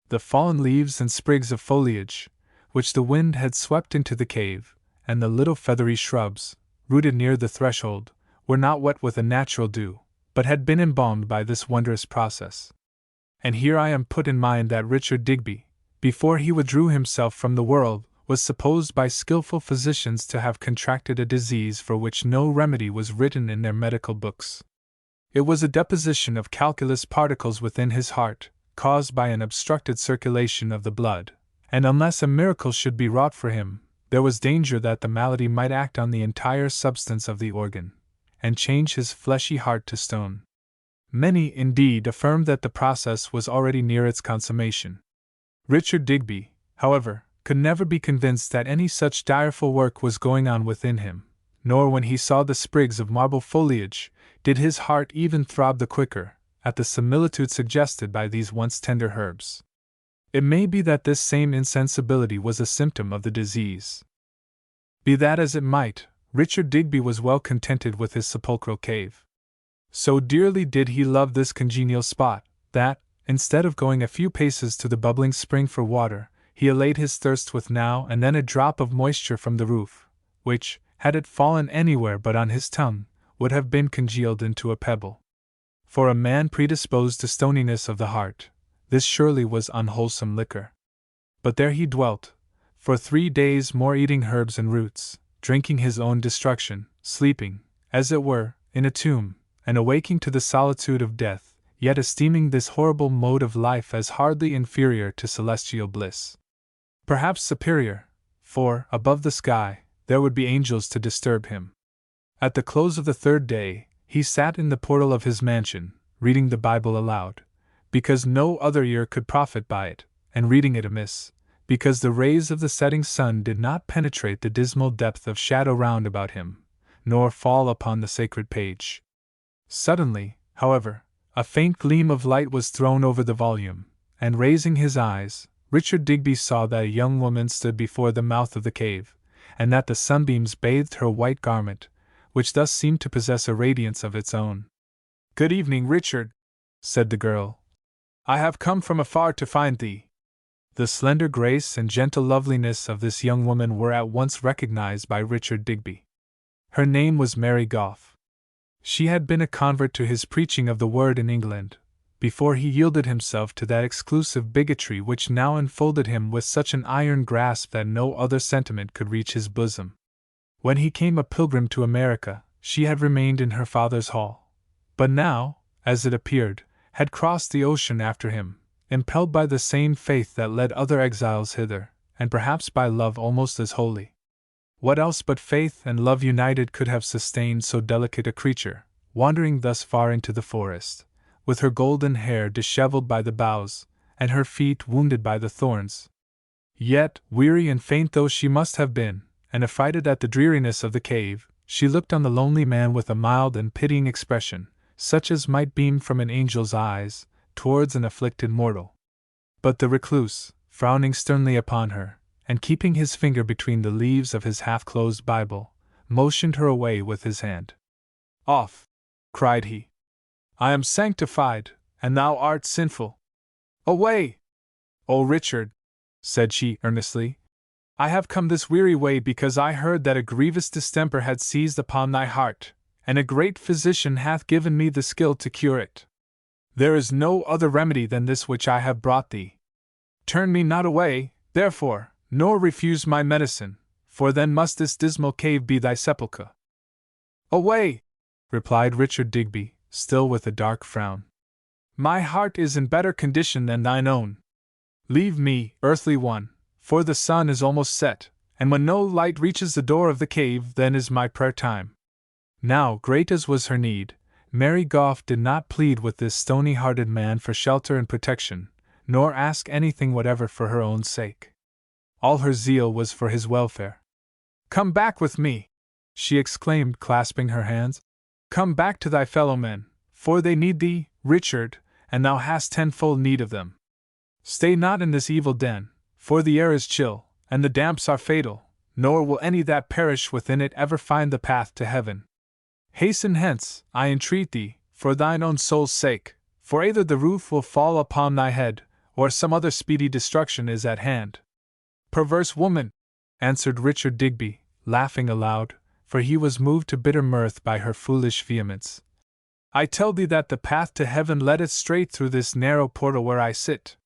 The fallen leaves and sprigs of foliage, which the wind had swept into the cave, and the little feathery shrubs, rooted near the threshold, were not wet with a natural dew, but had been embalmed by this wondrous process. And here I am put in mind that Richard Digby, before he withdrew himself from the world, was supposed by skillful physicians to have contracted a disease for which no remedy was written in their medical books. It was a deposition of calculous particles within his heart, caused by an obstructed circulation of the blood, and unless a miracle should be wrought for him, there was danger that the malady might act on the entire substance of the organ, and change his fleshy heart to stone. Many, indeed, affirmed that the process was already near its consummation. Richard Digby, however, could never be convinced that any such direful work was going on within him, nor when he saw the sprigs of marble foliage, did his heart even throb the quicker, at the similitude suggested by these once tender herbs. It may be that this same insensibility was a symptom of the disease. Be that as it might, Richard Digby was well contented with his sepulchral cave. So dearly did he love this congenial spot, that, instead of going a few paces to the bubbling spring for water, he allayed his thirst with now and then a drop of moisture from the roof, which, had it fallen anywhere but on his tongue, would have been congealed into a pebble. For a man predisposed to stoniness of the heart, this surely was unwholesome liquor. But there he dwelt, for 3 days more, eating herbs and roots, drinking his own destruction, sleeping, as it were, in a tomb, and awaking to the solitude of death, yet esteeming this horrible mode of life as hardly inferior to celestial bliss. Perhaps superior, for, above the sky, there would be angels to disturb him. At the close of the 3rd day, he sat in the portal of his mansion, reading the Bible aloud, because no other ear could profit by it, and reading it amiss, because the rays of the setting sun did not penetrate the dismal depth of shadow round about him, nor fall upon the sacred page. Suddenly, however, a faint gleam of light was thrown over the volume, and raising his eyes, Richard Digby saw that a young woman stood before the mouth of the cave, and that the sunbeams bathed her white garment, which thus seemed to possess a radiance of its own. "Good evening, Richard," said the girl. "I have come from afar to find thee." The slender grace and gentle loveliness of this young woman were at once recognized by Richard Digby. Her name was Mary Goff. She had been a convert to his preaching of the word in England, before he yielded himself to that exclusive bigotry which now enfolded him with such an iron grasp that no other sentiment could reach his bosom. When he came a pilgrim to America, she had remained in her father's hall, but now, as it appeared, had crossed the ocean after him, impelled by the same faith that led other exiles hither, and perhaps by love almost as holy. What else but faith and love united could have sustained so delicate a creature, wandering thus far into the forest, with her golden hair disheveled by the boughs, and her feet wounded by the thorns? Yet, weary and faint though she must have been, and affrighted at the dreariness of the cave, she looked on the lonely man with a mild and pitying expression, such as might beam from an angel's eyes, towards an afflicted mortal. But the recluse, frowning sternly upon her, and keeping his finger between the leaves of his half-closed Bible, motioned her away with his hand. "Off!" cried he. "I am sanctified, and thou art sinful. Away!" "O Richard," said she earnestly, "I have come this weary way because I heard that a grievous distemper had seized upon thy heart, and a great physician hath given me the skill to cure it. There is no other remedy than this which I have brought thee. Turn me not away, therefore, nor refuse my medicine, for then must this dismal cave be thy sepulchre." "Away!" replied Richard Digby, still with a dark frown. "My heart is in better condition than thine own. Leave me, earthly one, for the sun is almost set, and when no light reaches the door of the cave, then is my prayer time. Now, great as was her need, Mary Goff did not plead with this stony-hearted man for shelter and protection, nor ask anything whatever for her own sake. All her zeal was for his welfare. "Come back with me!" she exclaimed, clasping her hands. "Come back to thy fellow men, for they need thee, Richard, and thou hast tenfold need of them. Stay not in this evil den, for the air is chill, and the damps are fatal, nor will any that perish within it ever find the path to heaven. Hasten hence, I entreat thee, for thine own soul's sake, for either the roof will fall upon thy head, or some other speedy destruction is at hand." "Perverse woman!" answered Richard Digby, laughing aloud, for he was moved to bitter mirth by her foolish vehemence. "I tell thee that the path to heaven leadeth straight through this narrow portal where I sit.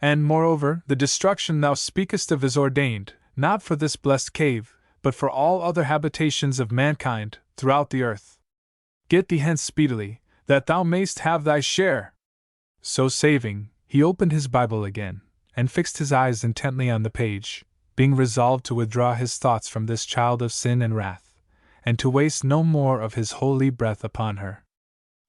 And moreover, the destruction thou speakest of is ordained, not for this blessed cave, but for all other habitations of mankind, throughout the earth. Get thee hence speedily, that thou mayst have thy share." So saving, he opened his Bible again, and fixed his eyes intently on the page, being resolved to withdraw his thoughts from this child of sin and wrath, and to waste no more of his holy breath upon her.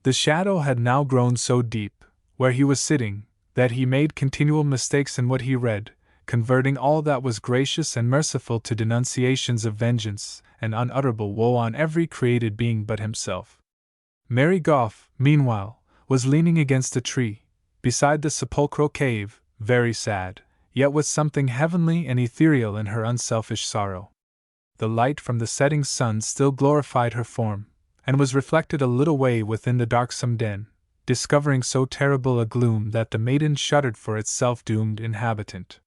The shadow had now grown so deep, where he was sitting, that he made continual mistakes in what he read, converting all that was gracious and merciful to denunciations of vengeance and unutterable woe on every created being but himself. Mary Goff, meanwhile, was leaning against a tree, beside the sepulchral cave, very sad, yet with something heavenly and ethereal in her unselfish sorrow. The light from the setting sun still glorified her form, and was reflected a little way within the darksome den, discovering so terrible a gloom that the maiden shuddered for its self-doomed inhabitant.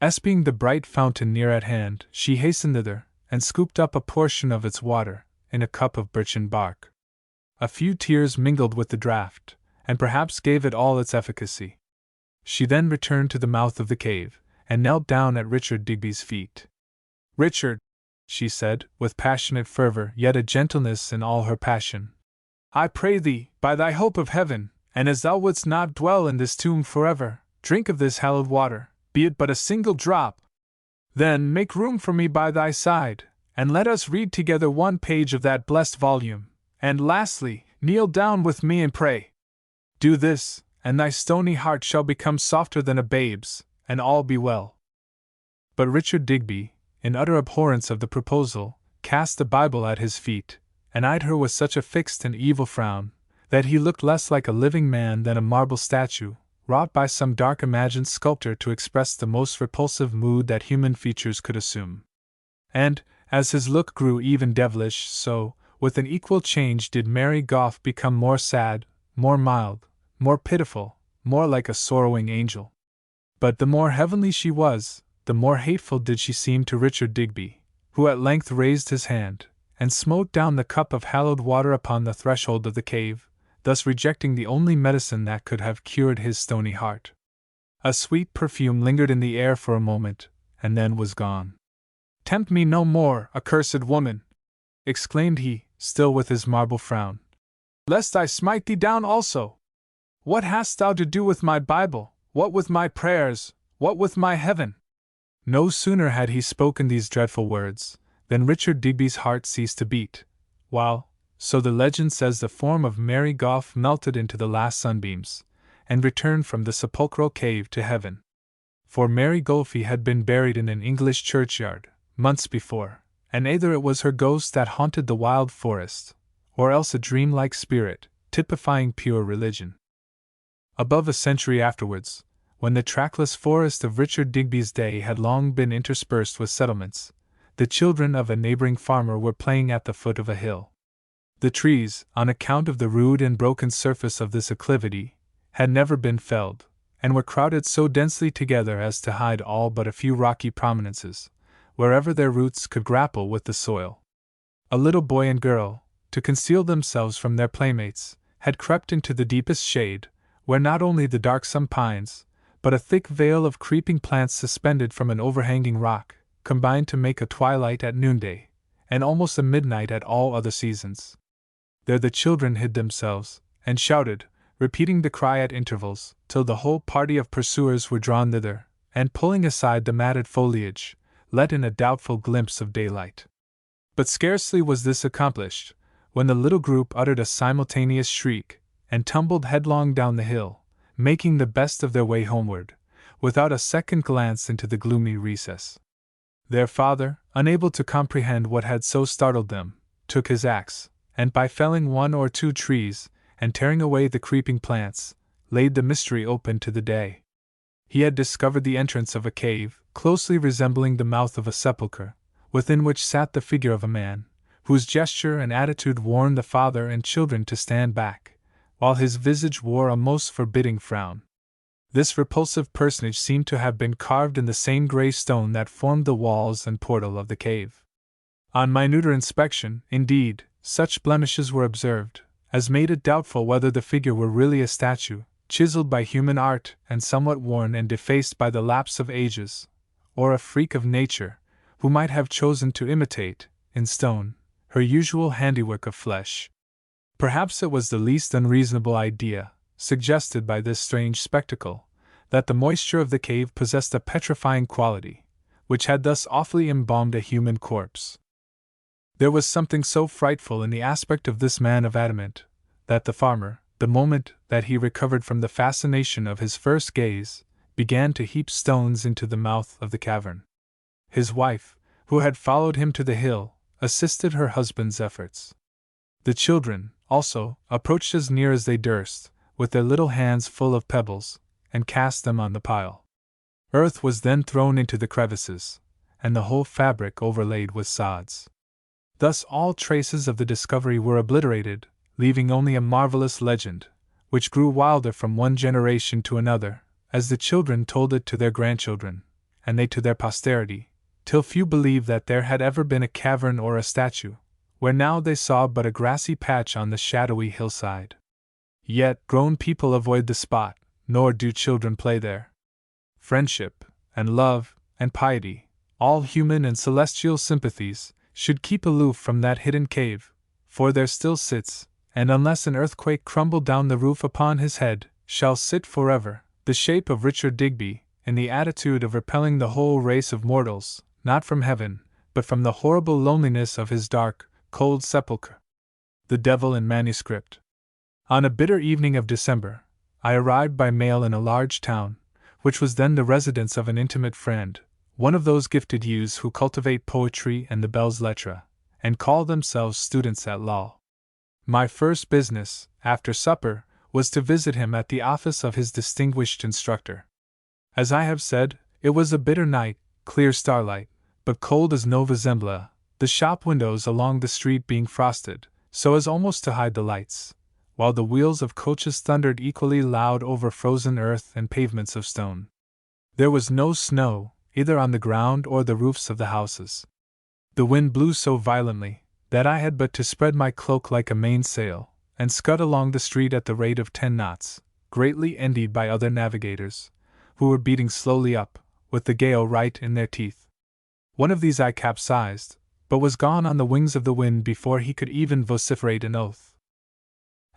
Espying the bright fountain near at hand, she hastened thither, and scooped up a portion of its water, in a cup of birchen bark. A few tears mingled with the draught, and perhaps gave it all its efficacy. She then returned to the mouth of the cave, and knelt down at Richard Digby's feet. "Richard," she said, with passionate fervor, yet a gentleness in all her passion, "I pray thee, by thy hope of heaven, and as thou wouldst not dwell in this tomb forever, drink of this hallowed water, be it but a single drop. Then make room for me by thy side, and let us read together one page of that blessed volume, and lastly, kneel down with me and pray. Do this, and thy stony heart shall become softer than a babe's, and all be well." But Richard Digby, in utter abhorrence of the proposal, cast the Bible at his feet, and eyed her with such a fixed and evil frown, that he looked less like a living man than a marble statue, wrought by some dark imagined sculptor to express the most repulsive mood that human features could assume. And, as his look grew even devilish, so, with an equal change did Mary Goff become more sad, more mild, more pitiful, more like a sorrowing angel. But the more heavenly she was, the more hateful did she seem to Richard Digby, who at length raised his hand, and smote down the cup of hallowed water upon the threshold of the cave, thus rejecting the only medicine that could have cured his stony heart. A sweet perfume lingered in the air for a moment, and then was gone. "Tempt me no more, accursed woman!" exclaimed he, still with his marble frown, "lest I smite thee down also! What hast thou to do with my Bible, what with my prayers, what with my heaven?" No sooner had he spoken these dreadful words, than Richard Digby's heart ceased to beat, while, so the legend says, the form of Mary Goff melted into the last sunbeams, and returned from the sepulchral cave to heaven. For Mary Golfie had been buried in an English churchyard, months before, and either it was her ghost that haunted the wild forest, or else a dream-like spirit, typifying pure religion. Above a century afterwards, when the trackless forest of Richard Digby's day had long been interspersed with settlements, the children of a neighboring farmer were playing at the foot of a hill. The trees, on account of the rude and broken surface of this acclivity, had never been felled, and were crowded so densely together as to hide all but a few rocky prominences, wherever their roots could grapple with the soil. A little boy and girl, to conceal themselves from their playmates, had crept into the deepest shade, where not only the darksome pines, but a thick veil of creeping plants suspended from an overhanging rock, combined to make a twilight at noonday, and almost a midnight at all other seasons. There the children hid themselves, and shouted, repeating the cry at intervals, till the whole party of pursuers were drawn thither, and pulling aside the matted foliage, let in a doubtful glimpse of daylight. But scarcely was this accomplished, when the little group uttered a simultaneous shriek, and tumbled headlong down the hill, making the best of their way homeward, without a second glance into the gloomy recess. Their father, unable to comprehend what had so startled them, took his axe, and by felling one or two trees, and tearing away the creeping plants, laid the mystery open to the day. He had discovered the entrance of a cave, closely resembling the mouth of a sepulchre, within which sat the figure of a man, whose gesture and attitude warned the father and children to stand back, while his visage wore a most forbidding frown. This repulsive personage seemed to have been carved in the same grey stone that formed the walls and portal of the cave. On minuter inspection, indeed, such blemishes were observed, as made it doubtful whether the figure were really a statue, chiseled by human art and somewhat worn and defaced by the lapse of ages, or a freak of nature, who might have chosen to imitate, in stone, her usual handiwork of flesh. Perhaps it was the least unreasonable idea, suggested by this strange spectacle, that the moisture of the cave possessed a petrifying quality, which had thus awfully embalmed a human corpse. There was something so frightful in the aspect of this man of adamant, that the farmer, the moment that he recovered from the fascination of his first gaze, began to heap stones into the mouth of the cavern. His wife, who had followed him to the hill, assisted her husband's efforts. The children, also, approached as near as they durst, with their little hands full of pebbles, and cast them on the pile. Earth was then thrown into the crevices, and the whole fabric overlaid with sods. Thus all traces of the discovery were obliterated, leaving only a marvelous legend, which grew wilder from one generation to another, as the children told it to their grandchildren, and they to their posterity, till few believed that there had ever been a cavern or a statue, where now they saw but a grassy patch on the shadowy hillside. Yet grown people avoid the spot, nor do children play there. Friendship, and love, and piety, all human and celestial sympathies, should keep aloof from that hidden cave, for there still sits, and unless an earthquake crumble down the roof upon his head, shall sit forever, the shape of Richard Digby, in the attitude of repelling the whole race of mortals, not from heaven, but from the horrible loneliness of his dark, cold sepulchre. The Devil in Manuscript. On a bitter evening of December, I arrived by mail in a large town, which was then the residence of an intimate friend, one of those gifted youths who cultivate poetry and the belles lettres, and call themselves students at law. My first business, after supper, was to visit him at the office of his distinguished instructor. As I have said, it was a bitter night, clear starlight, but cold as Nova Zembla, the shop windows along the street being frosted, so as almost to hide the lights, while the wheels of coaches thundered equally loud over frozen earth and pavements of stone. There was no snow, either on the ground or the roofs of the houses. The wind blew so violently that I had but to spread my cloak like a mainsail, and scud along the street at the rate of 10 knots, greatly envied by other navigators, who were beating slowly up, with the gale right in their teeth. One of these I capsized, but was gone on the wings of the wind before he could even vociferate an oath.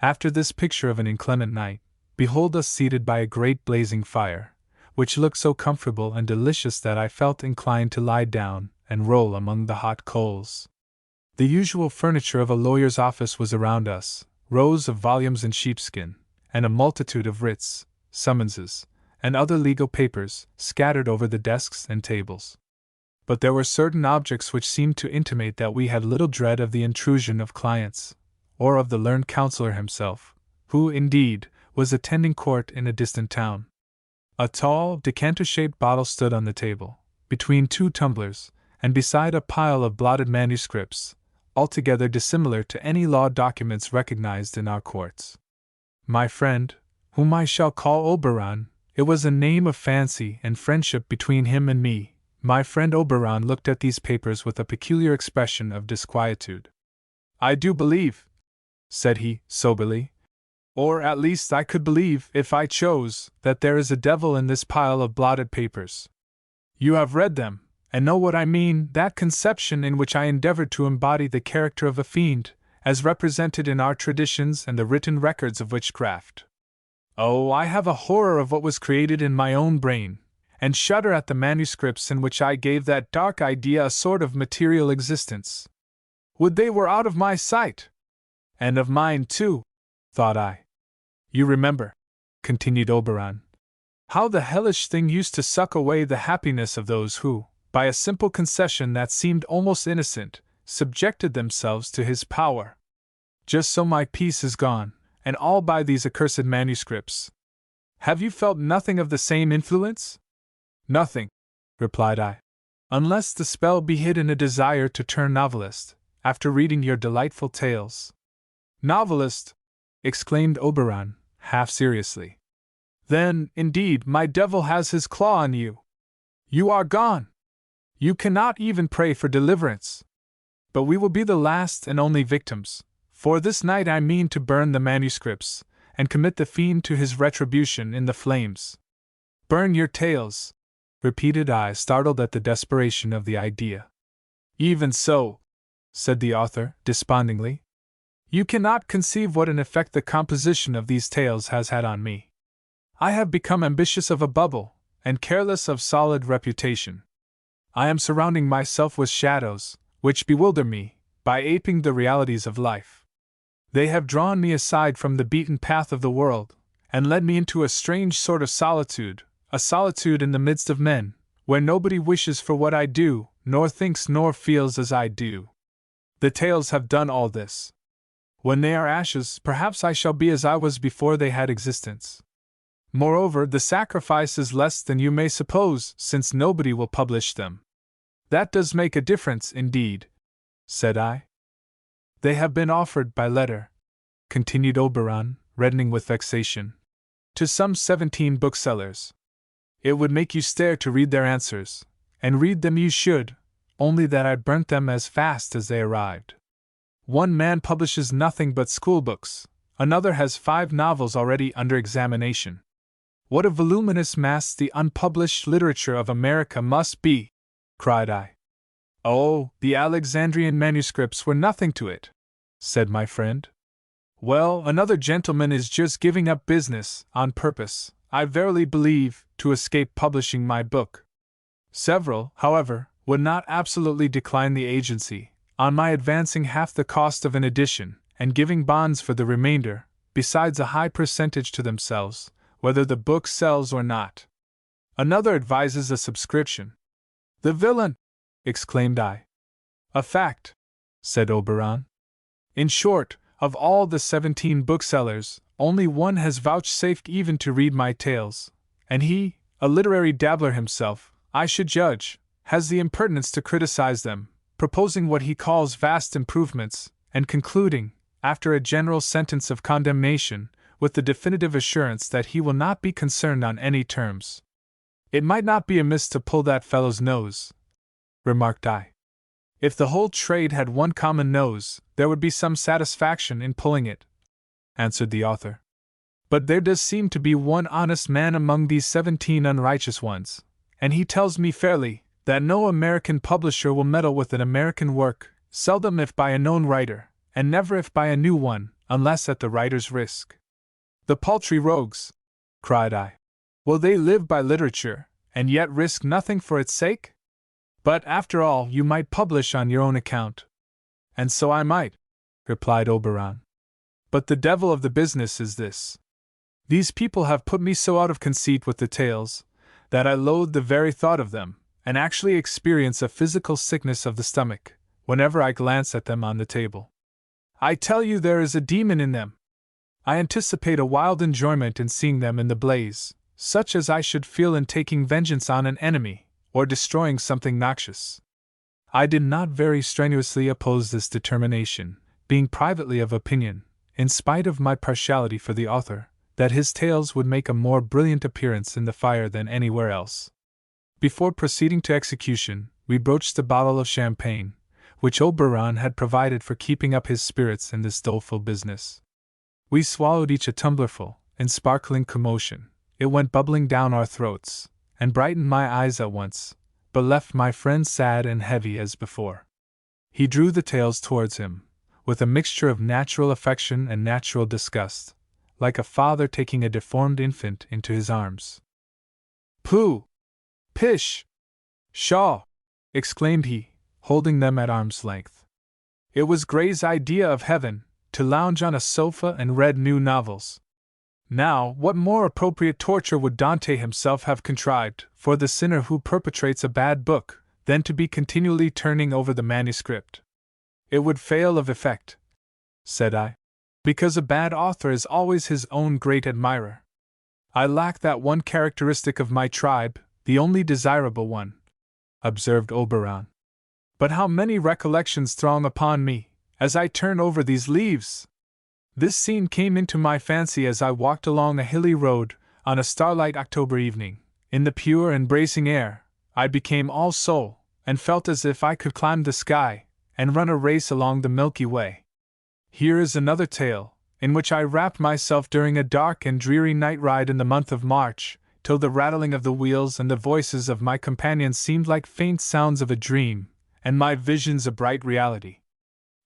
After this picture of an inclement night, behold us seated by a great blazing fire, which looked so comfortable and delicious that I felt inclined to lie down and roll among the hot coals. The usual furniture of a lawyer's office was around us, rows of volumes in sheepskin, and a multitude of writs, summonses, and other legal papers scattered over the desks and tables. But there were certain objects which seemed to intimate that we had little dread of the intrusion of clients, or of the learned counselor himself, who, indeed, was attending court in a distant town. A tall, decanter-shaped bottle stood on the table, between 2 tumblers, and beside a pile of blotted manuscripts, altogether dissimilar to any law documents recognized in our courts. My friend, whom I shall call Oberon, it was a name of fancy and friendship between him and me, my friend Oberon looked at these papers with a peculiar expression of disquietude. "I do believe," said he, soberly, "or at least I could believe, if I chose, that there is a devil in this pile of blotted papers. You have read them, and know what I mean, that conception in which I endeavored to embody the character of a fiend, as represented in our traditions and the written records of witchcraft. Oh, I have a horror of what was created in my own brain, and shudder at the manuscripts in which I gave that dark idea a sort of material existence. Would they were out of my sight! And of mine, too, thought I. You remember, continued Oberon, how the hellish thing used to suck away the happiness of those who, by a simple concession that seemed almost innocent, subjected themselves to his power. Just so my peace is gone, and all by these accursed manuscripts. Have you felt nothing of the same influence? Nothing, replied I, unless the spell be hid in a desire to turn novelist, after reading your delightful tales. Novelist! Exclaimed Oberon, half seriously. Then, indeed, my devil has his claw on you. You are gone. You cannot even pray for deliverance. But we will be the last and only victims, for this night I mean to burn the manuscripts, and commit the fiend to his retribution in the flames. Burn your tales, repeated I, startled at the desperation of the idea. Even so, said the author, despondingly. You cannot conceive what an effect the composition of these tales has had on me. I have become ambitious of a bubble, and careless of solid reputation. I am surrounding myself with shadows, which bewilder me, by aping the realities of life. They have drawn me aside from the beaten path of the world, and led me into a strange sort of solitude, a solitude in the midst of men, where nobody wishes for what I do, nor thinks nor feels as I do. The tales have done all this. When they are ashes, perhaps I shall be as I was before they had existence. Moreover, the sacrifice is less than you may suppose, since nobody will publish them. That does make a difference, indeed, said I. They have been offered by letter, continued Oberon, reddening with vexation, to some 17 booksellers. It would make you stare to read their answers, and read them you should, only that I burnt them as fast as they arrived. One man publishes nothing but schoolbooks, another has 5 novels already under examination. What a voluminous mass the unpublished literature of America must be, cried I. Oh, the Alexandrian manuscripts were nothing to it, said my friend. Well, another gentleman is just giving up business, on purpose, I verily believe, to escape publishing my book. Several, however, would not absolutely decline the agency, on my advancing half the cost of an edition, and giving bonds for the remainder, besides a high percentage to themselves, whether the book sells or not. Another advises a subscription. The villain! Exclaimed I. A fact, said Oberon. In short, of all the 17 booksellers, only one has vouchsafed even to read my tales, and he, a literary dabbler himself, I should judge, has the impertinence to criticize them, proposing what he calls vast improvements, and concluding, after a general sentence of condemnation, with the definitive assurance that he will not be concerned on any terms. It might not be amiss to pull that fellow's nose, remarked I. If the whole trade had one common nose, there would be some satisfaction in pulling it, answered the author. But there does seem to be one honest man among these 17 unrighteous ones, and he tells me fairly that no American publisher will meddle with an American work, seldom if by a known writer, and never if by a new one, unless at the writer's risk. The paltry rogues, cried I. Will they live by literature, and yet risk nothing for its sake? But, after all, you might publish on your own account. And so I might, replied Oberon. But the devil of the business is this. These people have put me so out of conceit with the tales, that I loathe the very thought of them, and actually experience a physical sickness of the stomach, whenever I glance at them on the table. I tell you there is a demon in them. I anticipate a wild enjoyment in seeing them in the blaze, such as I should feel in taking vengeance on an enemy, or destroying something noxious. I did not very strenuously oppose this determination, being privately of opinion, in spite of my partiality for the author, that his tales would make a more brilliant appearance in the fire than anywhere else. Before proceeding to execution, we broached the bottle of champagne, which Oberon had provided for keeping up his spirits in this doleful business. We swallowed each a tumblerful, in sparkling commotion. It went bubbling down our throats, and brightened my eyes at once, but left my friend sad and heavy as before. He drew the tales towards him, with a mixture of natural affection and natural disgust, like a father taking a deformed infant into his arms. "Pooh! Pish! Pshaw!" exclaimed he, holding them at arm's length. It was Gray's idea of heaven, to lounge on a sofa and read new novels. Now, what more appropriate torture would Dante himself have contrived for the sinner who perpetrates a bad book than to be continually turning over the manuscript? "It would fail of effect," said I, "because a bad author is always his own great admirer. I lack that one characteristic of my tribe, the only desirable one," observed Oberon. "But how many recollections throng upon me, as I turn over these leaves! This scene came into my fancy as I walked along a hilly road, on a starlight October evening. In the pure and bracing air, I became all soul, and felt as if I could climb the sky, and run a race along the Milky Way. Here is another tale, in which I wrapped myself during a dark and dreary night ride in the month of March, till the rattling of the wheels and the voices of my companions seemed like faint sounds of a dream, and my visions a bright reality.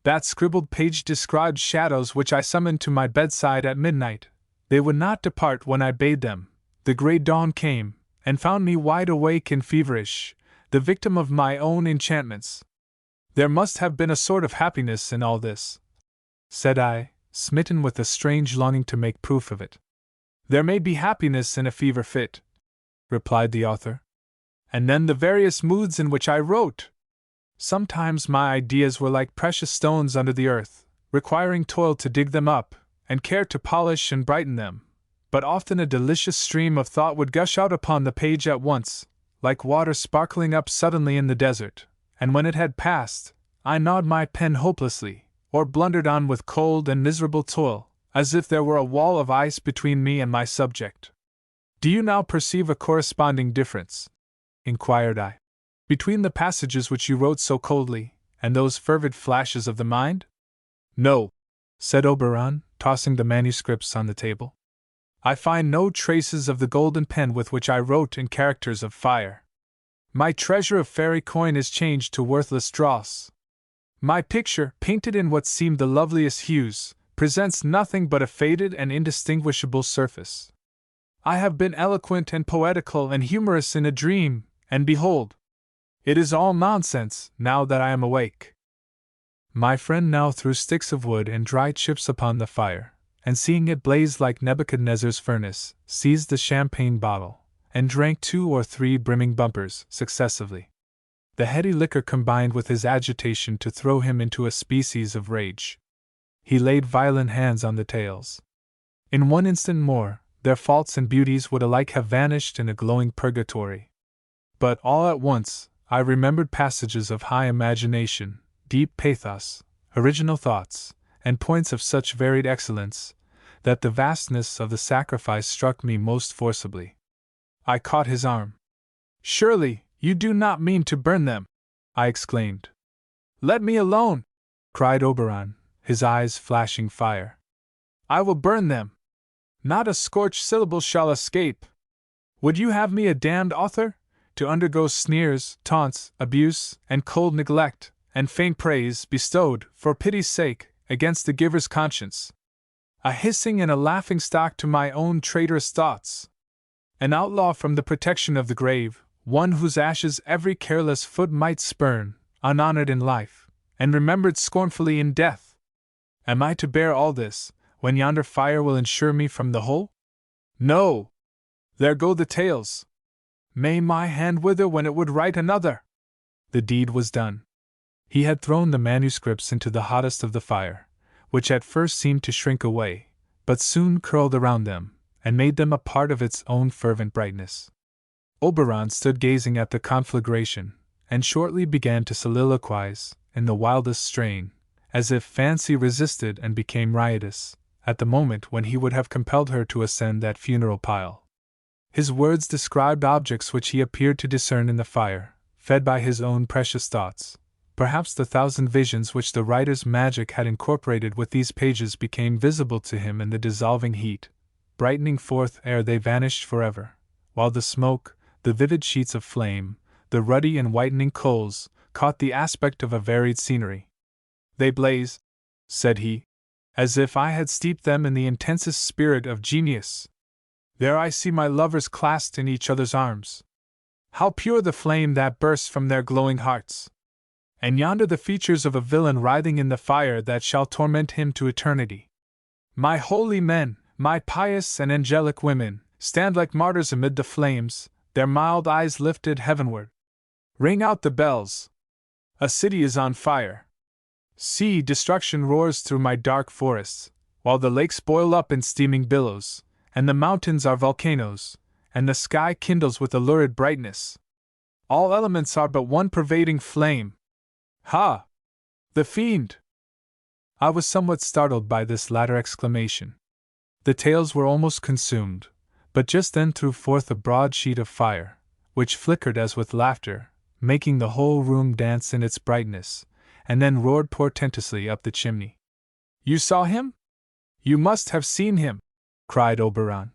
That scribbled page described shadows which I summoned to my bedside at midnight. They would not depart when I bade them. The grey dawn came, and found me wide awake and feverish, the victim of my own enchantments. There must have been a sort of happiness in all this," said I, smitten with a strange longing to make proof of it. "There may be happiness in a fever fit," replied the author. "And then the various moods in which I wrote! Sometimes my ideas were like precious stones under the earth, requiring toil to dig them up, and care to polish and brighten them, but often a delicious stream of thought would gush out upon the page at once, like water sparkling up suddenly in the desert, and when it had passed, I gnawed my pen hopelessly, or blundered on with cold and miserable toil, as if there were a wall of ice between me and my subject. Do you now perceive a corresponding difference?" inquired I, "between the passages which you wrote so coldly, and those fervid flashes of the mind?" "No," said Oberon, tossing the manuscripts on the table. "I find no traces of the golden pen with which I wrote in characters of fire. My treasure of fairy coin is changed to worthless dross. My picture, painted in what seemed the loveliest hues, presents nothing but a faded and indistinguishable surface. I have been eloquent and poetical and humorous in a dream, and behold, it is all nonsense, now that I am awake." My friend now threw sticks of wood and dry chips upon the fire, and seeing it blaze like Nebuchadnezzar's furnace, seized the champagne bottle, and drank 2 or 3 brimming bumpers successively. The heady liquor combined with his agitation to throw him into a species of rage. He laid violent hands on the tales. In one instant more, their faults and beauties would alike have vanished in a glowing purgatory. But all at once, I remembered passages of high imagination, deep pathos, original thoughts, and points of such varied excellence, that the vastness of the sacrifice struck me most forcibly. I caught his arm. "Surely, you do not mean to burn them!" I exclaimed. "Let me alone!" cried Oberon, his eyes flashing fire. "I will burn them! Not a scorched syllable shall escape! Would you have me a damned author, to undergo sneers, taunts, abuse, and cold neglect, and faint praise bestowed, for pity's sake, against the giver's conscience? A hissing and a laughing stock to my own traitorous thoughts! An outlaw from the protection of the grave, one whose ashes every careless foot might spurn, unhonored in life, and remembered scornfully in death! Am I to bear all this, when yonder fire will ensure me from the whole? No! There go the tales! May my hand wither when it would write another!" The deed was done. He had thrown the manuscripts into the hottest of the fire, which at first seemed to shrink away, but soon curled around them, and made them a part of its own fervent brightness. Oberon stood gazing at the conflagration, and shortly began to soliloquize, in the wildest strain, as if fancy resisted and became riotous, at the moment when he would have compelled her to ascend that funeral pile. His words described objects which he appeared to discern in the fire, fed by his own precious thoughts. Perhaps the thousand visions which the writer's magic had incorporated with these pages became visible to him in the dissolving heat, brightening forth ere they vanished forever, while the smoke, the vivid sheets of flame, the ruddy and whitening coals, caught the aspect of a varied scenery. "They blaze," said he, as if I had steeped them in the intensest spirit of genius. There I see my lovers clasped in each other's arms. How pure the flame that bursts from their glowing hearts! And yonder the features of a villain writhing in the fire that shall torment him to eternity. My holy men, my pious and angelic women, stand like martyrs amid the flames, their mild eyes lifted heavenward. Ring out the bells! A city is on fire. See, destruction roars through my dark forests, while the lakes boil up in steaming billows, and the mountains are volcanoes, and the sky kindles with a lurid brightness. All elements are but one pervading flame. Ha! The fiend! I was somewhat startled by this latter exclamation. The tales were almost consumed, but just then threw forth a broad sheet of fire, which flickered as with laughter, making the whole room dance in its brightness, and then roared portentously up the chimney. You saw him? You must have seen him, cried Oberon.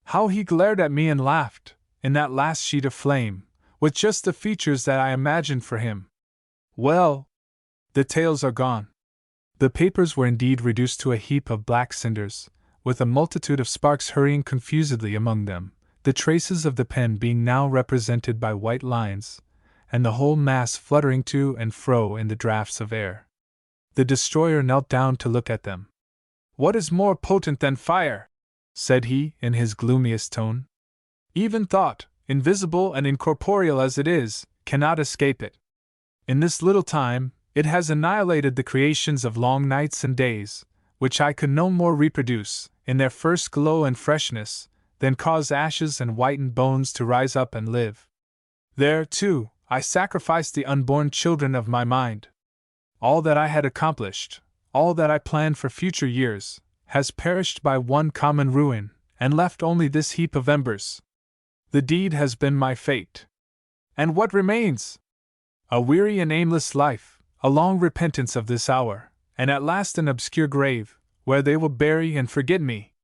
How he glared at me and laughed, in that last sheet of flame, with just the features that I imagined for him. Well, the tales are gone. The papers were indeed reduced to a heap of black cinders, with a multitude of sparks hurrying confusedly among them, the traces of the pen being now represented by white lines, and the whole mass fluttering to and fro in the draughts of air. The destroyer knelt down to look at them. What is more potent than fire? Said he, in his gloomiest tone. Even thought, invisible and incorporeal as it is, cannot escape it. In this little time, it has annihilated the creations of long nights and days, which I could no more reproduce, in their first glow and freshness, than cause ashes and whitened bones to rise up and live. There, too, I sacrificed the unborn children of my mind. All that I had accomplished, all that I planned for future years, has perished by one common ruin, and left only this heap of embers. The deed has been my fate. And what remains? A weary and aimless life, a long repentance of this hour, and at last an obscure grave, where they will bury and forget me.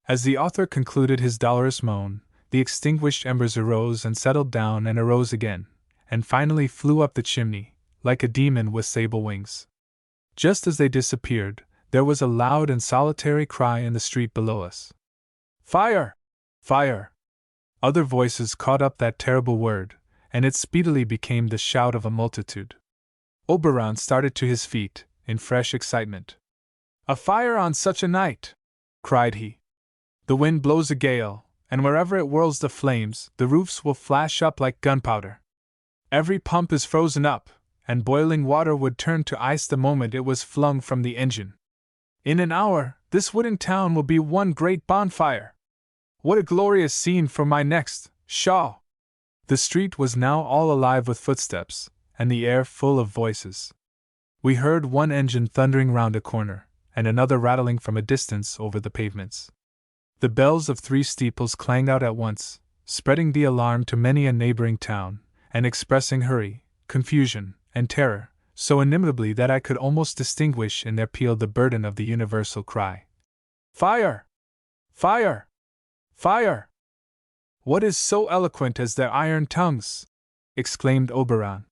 As the author concluded his dolorous moan, the extinguished embers arose and settled down and arose again, and finally flew up the chimney, like a demon with sable wings. Just as they disappeared, there was a loud and solitary cry in the street below us. Fire! Fire! Other voices caught up that terrible word, and it speedily became the shout of a multitude. Oberon started to his feet, in fresh excitement. A fire on such a night! Cried he. The wind blows a gale, and wherever it whirls the flames, the roofs will flash up like gunpowder. Every pump is frozen up, and boiling water would turn to ice the moment it was flung from the engine. In an hour, this wooden town will be one great bonfire. What a glorious scene for my next Shaw! The street was now all alive with footsteps, and the air full of voices. We heard one engine thundering round a corner, and another rattling from a distance over the pavements. The bells of 3 steeples clanged out at once, spreading the alarm to many a neighboring town, and expressing hurry, confusion, and terror, so inimitably that I could almost distinguish in their peal the burden of the universal cry. Fire! Fire! Fire! What is so eloquent as their iron tongues? Exclaimed Oberon.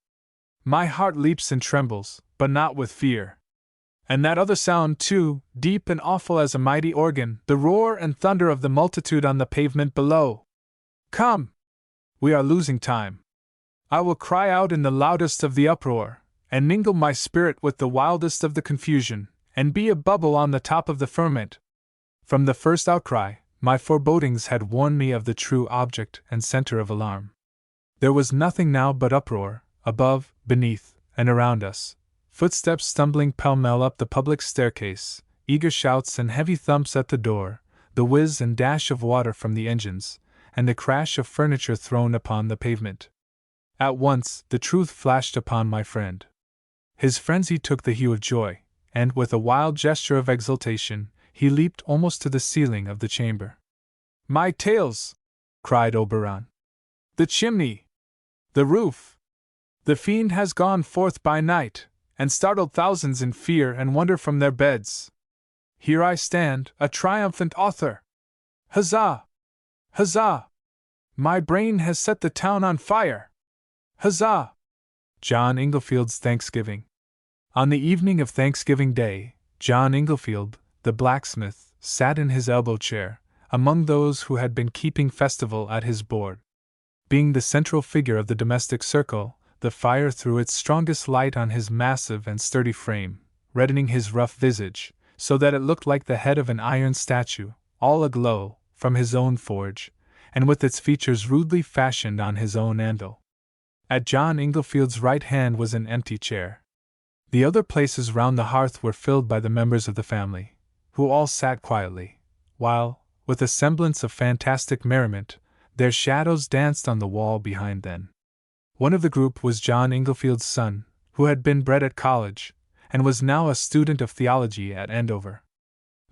My heart leaps and trembles, but not with fear. And that other sound, too, deep and awful as a mighty organ, the roar and thunder of the multitude on the pavement below. Come! We are losing time. I will cry out in the loudest of the uproar, and mingle my spirit with the wildest of the confusion, and be a bubble on the top of the ferment. From the first outcry, my forebodings had warned me of the true object and center of alarm. There was nothing now but uproar, above, beneath, and around us. Footsteps stumbling pell-mell up the public staircase, eager shouts and heavy thumps at the door, the whiz and dash of water from the engines, and the crash of furniture thrown upon the pavement. At once, the truth flashed upon my friend. His frenzy took the hue of joy, and with a wild gesture of exultation, he leaped almost to the ceiling of the chamber. My tales! Cried Oberon. The chimney! The roof! The fiend has gone forth by night, and startled thousands in fear and wonder from their beds. Here I stand, a triumphant author! Huzzah! Huzzah! My brain has set the town on fire! Huzzah! John Inglefield's Thanksgiving. On the evening of Thanksgiving Day, John Inglefield, the blacksmith, sat in his elbow chair, among those who had been keeping festival at his board. Being the central figure of the domestic circle, the fire threw its strongest light on his massive and sturdy frame, reddening his rough visage, so that it looked like the head of an iron statue, all aglow, from his own forge, and with its features rudely fashioned on his own anvil. At John Inglefield's right hand was an empty chair. The other places round the hearth were filled by the members of the family, who all sat quietly, while, with a semblance of fantastic merriment, their shadows danced on the wall behind them. One of the group was John Inglefield's son, who had been bred at college, and was now a student of theology at Andover.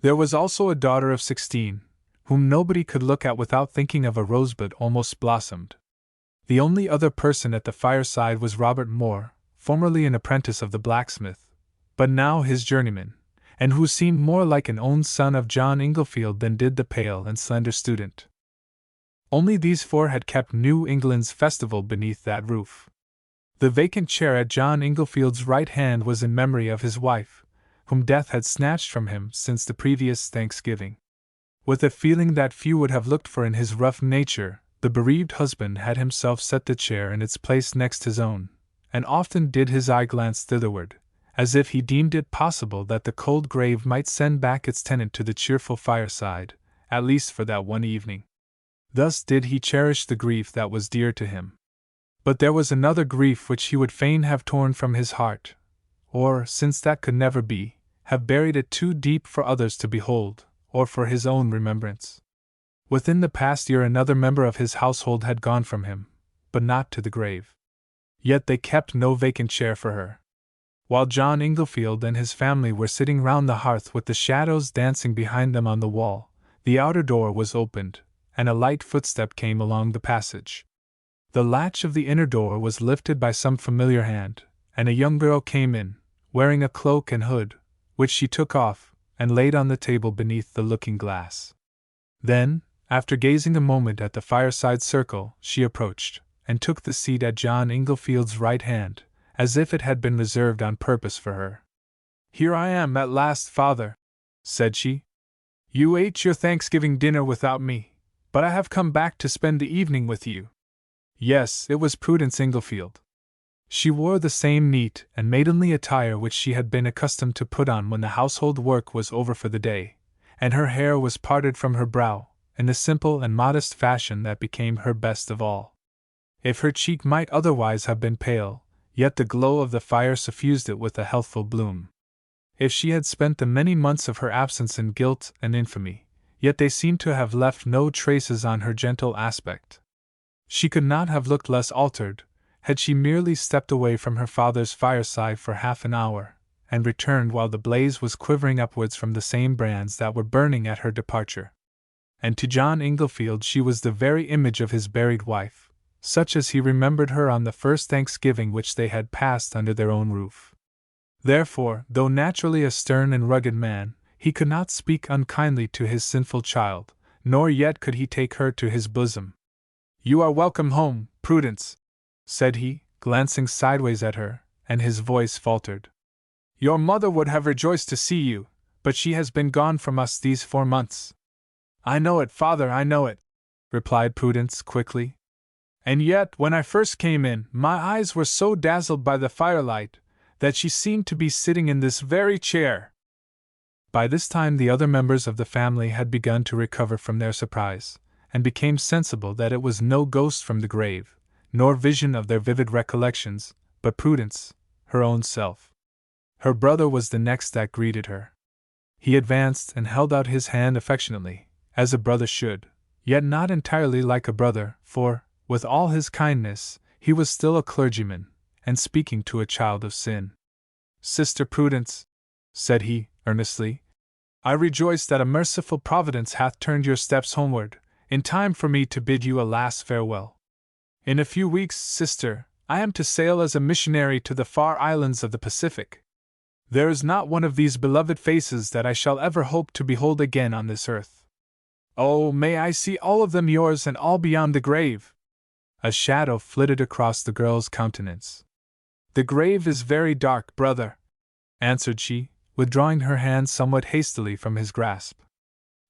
There was also a daughter of 16, whom nobody could look at without thinking of a rosebud almost blossomed. The only other person at the fireside was Robert Moore, formerly an apprentice of the blacksmith, but now his journeyman, and who seemed more like an own son of John Inglefield than did the pale and slender student. Only these four had kept New England's festival beneath that roof. The vacant chair at John Inglefield's right hand was in memory of his wife, whom death had snatched from him since the previous Thanksgiving. With a feeling that few would have looked for in his rough nature, the bereaved husband had himself set the chair in its place next his own, and often did his eye glance thitherward, as if he deemed it possible that the cold grave might send back its tenant to the cheerful fireside, at least for that one evening. Thus did he cherish the grief that was dear to him. But there was another grief which he would fain have torn from his heart, or, since that could never be, have buried it too deep for others to behold, or for his own remembrance. Within the past year another member of his household had gone from him, but not to the grave. Yet they kept no vacant chair for her. While John Inglefield and his family were sitting round the hearth with the shadows dancing behind them on the wall, the outer door was opened, and a light footstep came along the passage. The latch of the inner door was lifted by some familiar hand, and a young girl came in, wearing a cloak and hood, which she took off and laid on the table beneath the looking-glass. Then, after gazing a moment at the fireside circle, she approached, and took the seat at John Inglefield's right hand, as if it had been reserved on purpose for her. "Here I am at last, father," said she. "You ate your Thanksgiving dinner without me, but I have come back to spend the evening with you." Yes, it was Prudence Inglefield. She wore the same neat and maidenly attire which she had been accustomed to put on when the household work was over for the day, and her hair was parted from her brow, in the simple and modest fashion that became her best of all. If her cheek might otherwise have been pale, yet the glow of the fire suffused it with a healthful bloom. If she had spent the many months of her absence in guilt and infamy, yet they seemed to have left no traces on her gentle aspect. She could not have looked less altered, had she merely stepped away from her father's fireside for half an hour, and returned while the blaze was quivering upwards from the same brands that were burning at her departure. And to John Inglefield she was the very image of his buried wife, such as he remembered her on the first Thanksgiving which they had passed under their own roof. Therefore, though naturally a stern and rugged man, he could not speak unkindly to his sinful child, nor yet could he take her to his bosom. "You are welcome home, Prudence," said he, glancing sideways at her, and his voice faltered. "Your mother would have rejoiced to see you, but she has been gone from us these 4 months." "I know it, father, I know it," replied Prudence quickly. "And yet, when I first came in, my eyes were so dazzled by the firelight that she seemed to be sitting in this very chair." By this time the other members of the family had begun to recover from their surprise, and became sensible that it was no ghost from the grave, nor vision of their vivid recollections, but Prudence, her own self. Her brother was the next that greeted her. He advanced and held out his hand affectionately, as a brother should, yet not entirely like a brother, for, with all his kindness, he was still a clergyman, and speaking to a child of sin. "Sister Prudence," said he, earnestly, "I rejoice that a merciful providence hath turned your steps homeward, in time for me to bid you a last farewell. In a few weeks, sister, I am to sail as a missionary to the far islands of the Pacific. There is not one of these beloved faces that I shall ever hope to behold again on this earth. Oh, may I see all of them yours and all beyond the grave!" A shadow flitted across the girl's countenance. "The grave is very dark, brother," answered she, withdrawing her hand somewhat hastily from his grasp.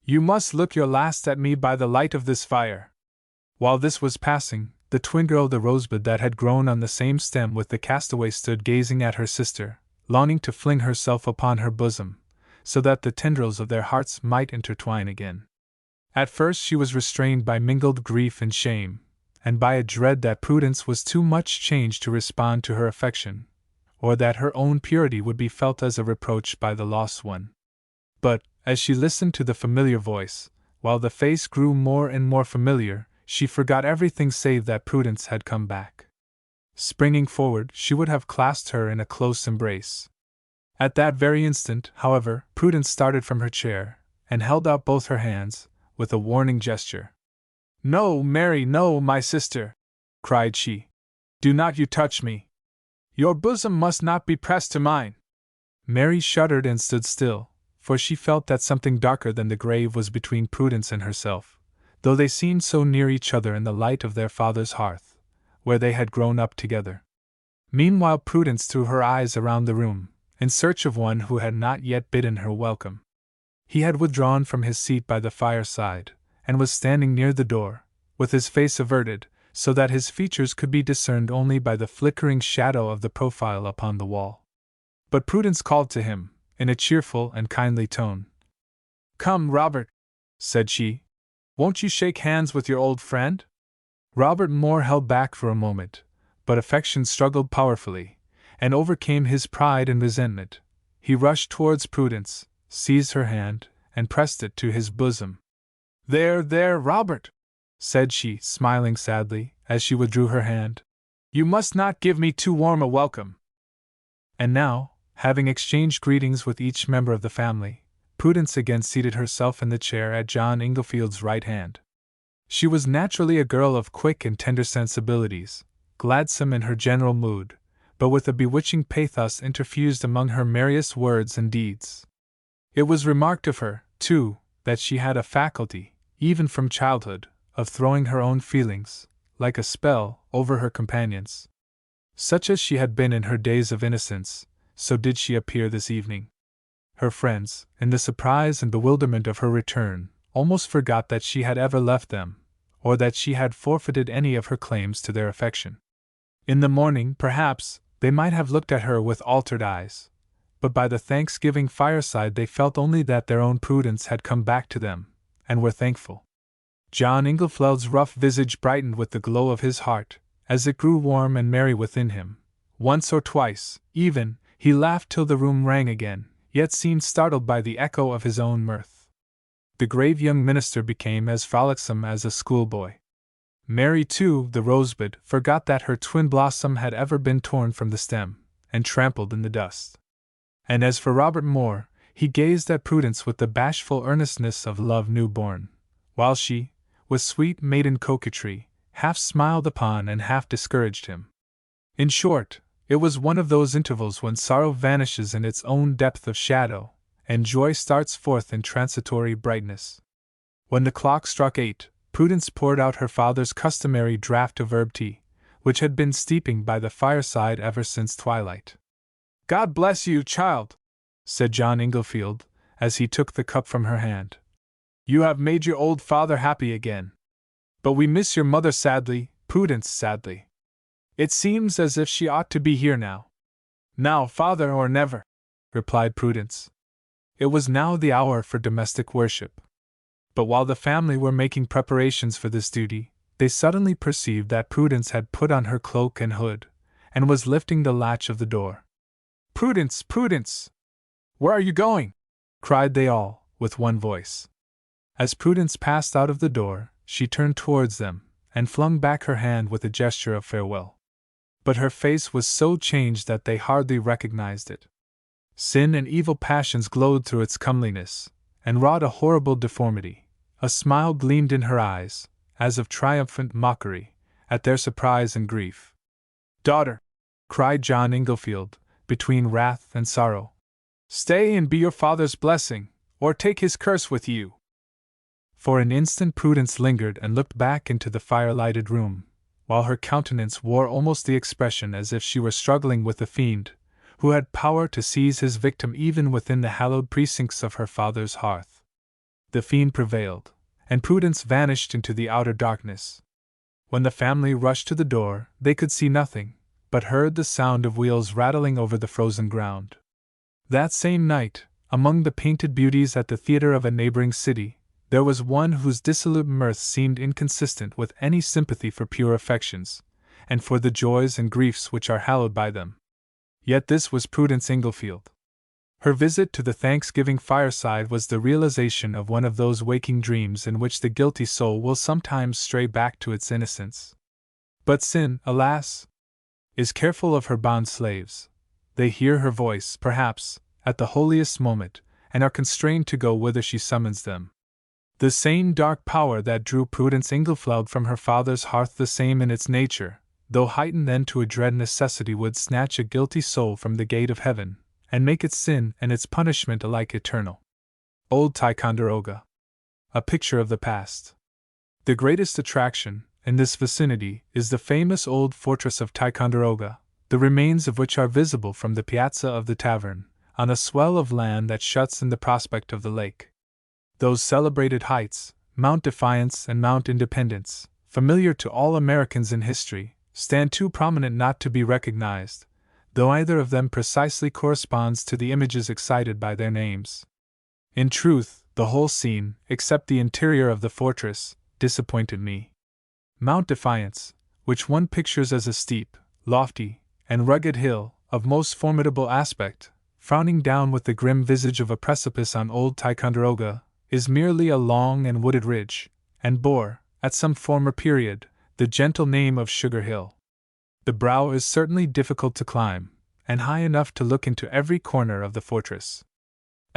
"You must look your last at me by the light of this fire." While this was passing, the twin girl, the rosebud that had grown on the same stem with the castaway, stood gazing at her sister, longing to fling herself upon her bosom, so that the tendrils of their hearts might intertwine again. At first she was restrained by mingled grief and shame, and by a dread that Prudence was too much changed to respond to her affection, or that her own purity would be felt as a reproach by the lost one. But, as she listened to the familiar voice, while the face grew more and more familiar, she forgot everything save that Prudence had come back. Springing forward, she would have clasped her in a close embrace. At that very instant, however, Prudence started from her chair, and held out both her hands, with a warning gesture. "No, Mary, no, my sister!" cried she. "Do not you touch me! Your bosom must not be pressed to mine!" Mary shuddered and stood still, for she felt that something darker than the grave was between Prudence and herself, though they seemed so near each other in the light of their father's hearth, where they had grown up together. Meanwhile Prudence threw her eyes around the room, in search of one who had not yet bidden her welcome. He had withdrawn from his seat by the fireside, and was standing near the door, with his face averted, so that his features could be discerned only by the flickering shadow of the profile upon the wall. But Prudence called to him, in a cheerful and kindly tone. "Come, Robert," said she. "Won't you shake hands with your old friend?" Robert Moore held back for a moment, but affection struggled powerfully, and overcame his pride and resentment. He rushed towards Prudence, seized her hand, and pressed it to his bosom. "There, there, Robert," said she, smiling sadly, as she withdrew her hand. "You must not give me too warm a welcome." And now, having exchanged greetings with each member of the family, Prudence again seated herself in the chair at John Inglefield's right hand. She was naturally a girl of quick and tender sensibilities, gladsome in her general mood, but with a bewitching pathos interfused among her merriest words and deeds. It was remarked of her, too, that she had a faculty, even from childhood, of throwing her own feelings, like a spell, over her companions. Such as she had been in her days of innocence, so did she appear this evening. Her friends, in the surprise and bewilderment of her return, almost forgot that she had ever left them, or that she had forfeited any of her claims to their affection. In the morning, perhaps, they might have looked at her with altered eyes, but by the Thanksgiving fireside they felt only that their own Prudence had come back to them, and were thankful. John Inglefield's rough visage brightened with the glow of his heart, as it grew warm and merry within him. Once or twice, even, he laughed till the room rang again, yet seemed startled by the echo of his own mirth. The grave young minister became as frolicsome as a schoolboy. Mary, too, the rosebud, forgot that her twin blossom had ever been torn from the stem, and trampled in the dust. And as for Robert Moore, he gazed at Prudence with the bashful earnestness of love new-born, while she, with sweet maiden coquetry, half smiled upon and half discouraged him. In short, it was one of those intervals when sorrow vanishes in its own depth of shadow, and joy starts forth in transitory brightness. When the clock struck 8, Prudence poured out her father's customary draught of herb tea, which had been steeping by the fireside ever since twilight. "God bless you, child," said John Inglefield, as he took the cup from her hand. "You have made your old father happy again. But we miss your mother sadly, Prudence, sadly. It seems as if she ought to be here now." "Now, father, or never," replied Prudence. It was now the hour for domestic worship. But while the family were making preparations for this duty, they suddenly perceived that Prudence had put on her cloak and hood, and was lifting the latch of the door. "Prudence, Prudence! Where are you going?" cried they all, with one voice. As Prudence passed out of the door, she turned towards them, and flung back her hand with a gesture of farewell. But her face was so changed that they hardly recognized it. Sin and evil passions glowed through its comeliness, and wrought a horrible deformity. A smile gleamed in her eyes, as of triumphant mockery, at their surprise and grief. "Daughter," cried John Inglefield, between wrath and sorrow, "stay and be your father's blessing, or take his curse with you." For an instant Prudence lingered and looked back into the fire-lighted room, while her countenance wore almost the expression as if she were struggling with the fiend, who had power to seize his victim even within the hallowed precincts of her father's hearth. The fiend prevailed, and Prudence vanished into the outer darkness. When the family rushed to the door, they could see nothing, but heard the sound of wheels rattling over the frozen ground. That same night, among the painted beauties at the theater of a neighboring city, there was one whose dissolute mirth seemed inconsistent with any sympathy for pure affections, and for the joys and griefs which are hallowed by them. Yet this was Prudence Inglefield. Her visit to the Thanksgiving fireside was the realization of one of those waking dreams in which the guilty soul will sometimes stray back to its innocence. But sin, alas, is careful of her bond slaves. They hear her voice, perhaps, at the holiest moment, and are constrained to go whither she summons them. The same dark power that drew Prudence Inglefield from her father's hearth, the same in its nature, though heightened then to a dread necessity, would snatch a guilty soul from the gate of heaven, and make its sin and its punishment alike eternal. Old Ticonderoga. A picture of the past. The greatest attraction, in this vicinity, is the famous old fortress of Ticonderoga, the remains of which are visible from the piazza of the tavern, on a swell of land that shuts in the prospect of the lake. Those celebrated heights, Mount Defiance and Mount Independence, familiar to all Americans in history, stand too prominent not to be recognized, though either of them precisely corresponds to the images excited by their names. In truth, the whole scene, except the interior of the fortress, disappointed me. Mount Defiance, which one pictures as a steep, lofty, and rugged hill, of most formidable aspect, frowning down with the grim visage of a precipice on old Ticonderoga, is merely a long and wooded ridge, and bore, at some former period, the gentle name of Sugar Hill. The brow is certainly difficult to climb, and high enough to look into every corner of the fortress.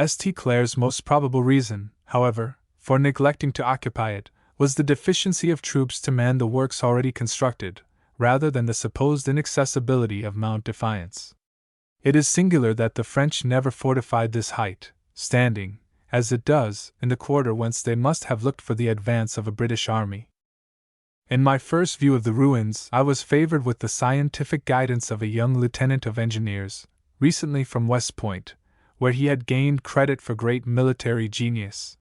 St. Clair's most probable reason, however, for neglecting to occupy it, was the deficiency of troops to man the works already constructed, rather than the supposed inaccessibility of Mount Defiance. It is singular that the French never fortified this height, standing, as it does, in the quarter whence they must have looked for the advance of a British army. In my first view of the ruins, I was favored with the scientific guidance of a young lieutenant of engineers, recently from West Point, where he had gained credit for great military genius.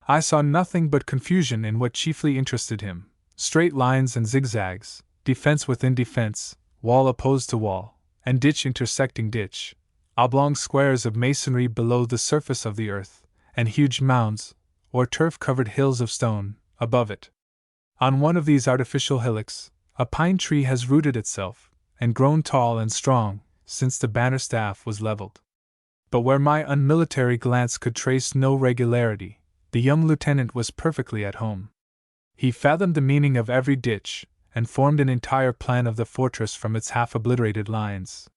I saw nothing but confusion in what chiefly interested him: straight lines and zigzags, defense within defense, wall opposed to wall, and ditch intersecting ditch, oblong squares of masonry below the surface of the earth, and huge mounds, or turf-covered hills of stone, above it. On one of these artificial hillocks, a pine tree has rooted itself, and grown tall and strong, since the banner staff was leveled. But where my unmilitary glance could trace no regularity, the young lieutenant was perfectly at home. He fathomed the meaning of every ditch, and formed an entire plan of the fortress from its half-obliterated lines.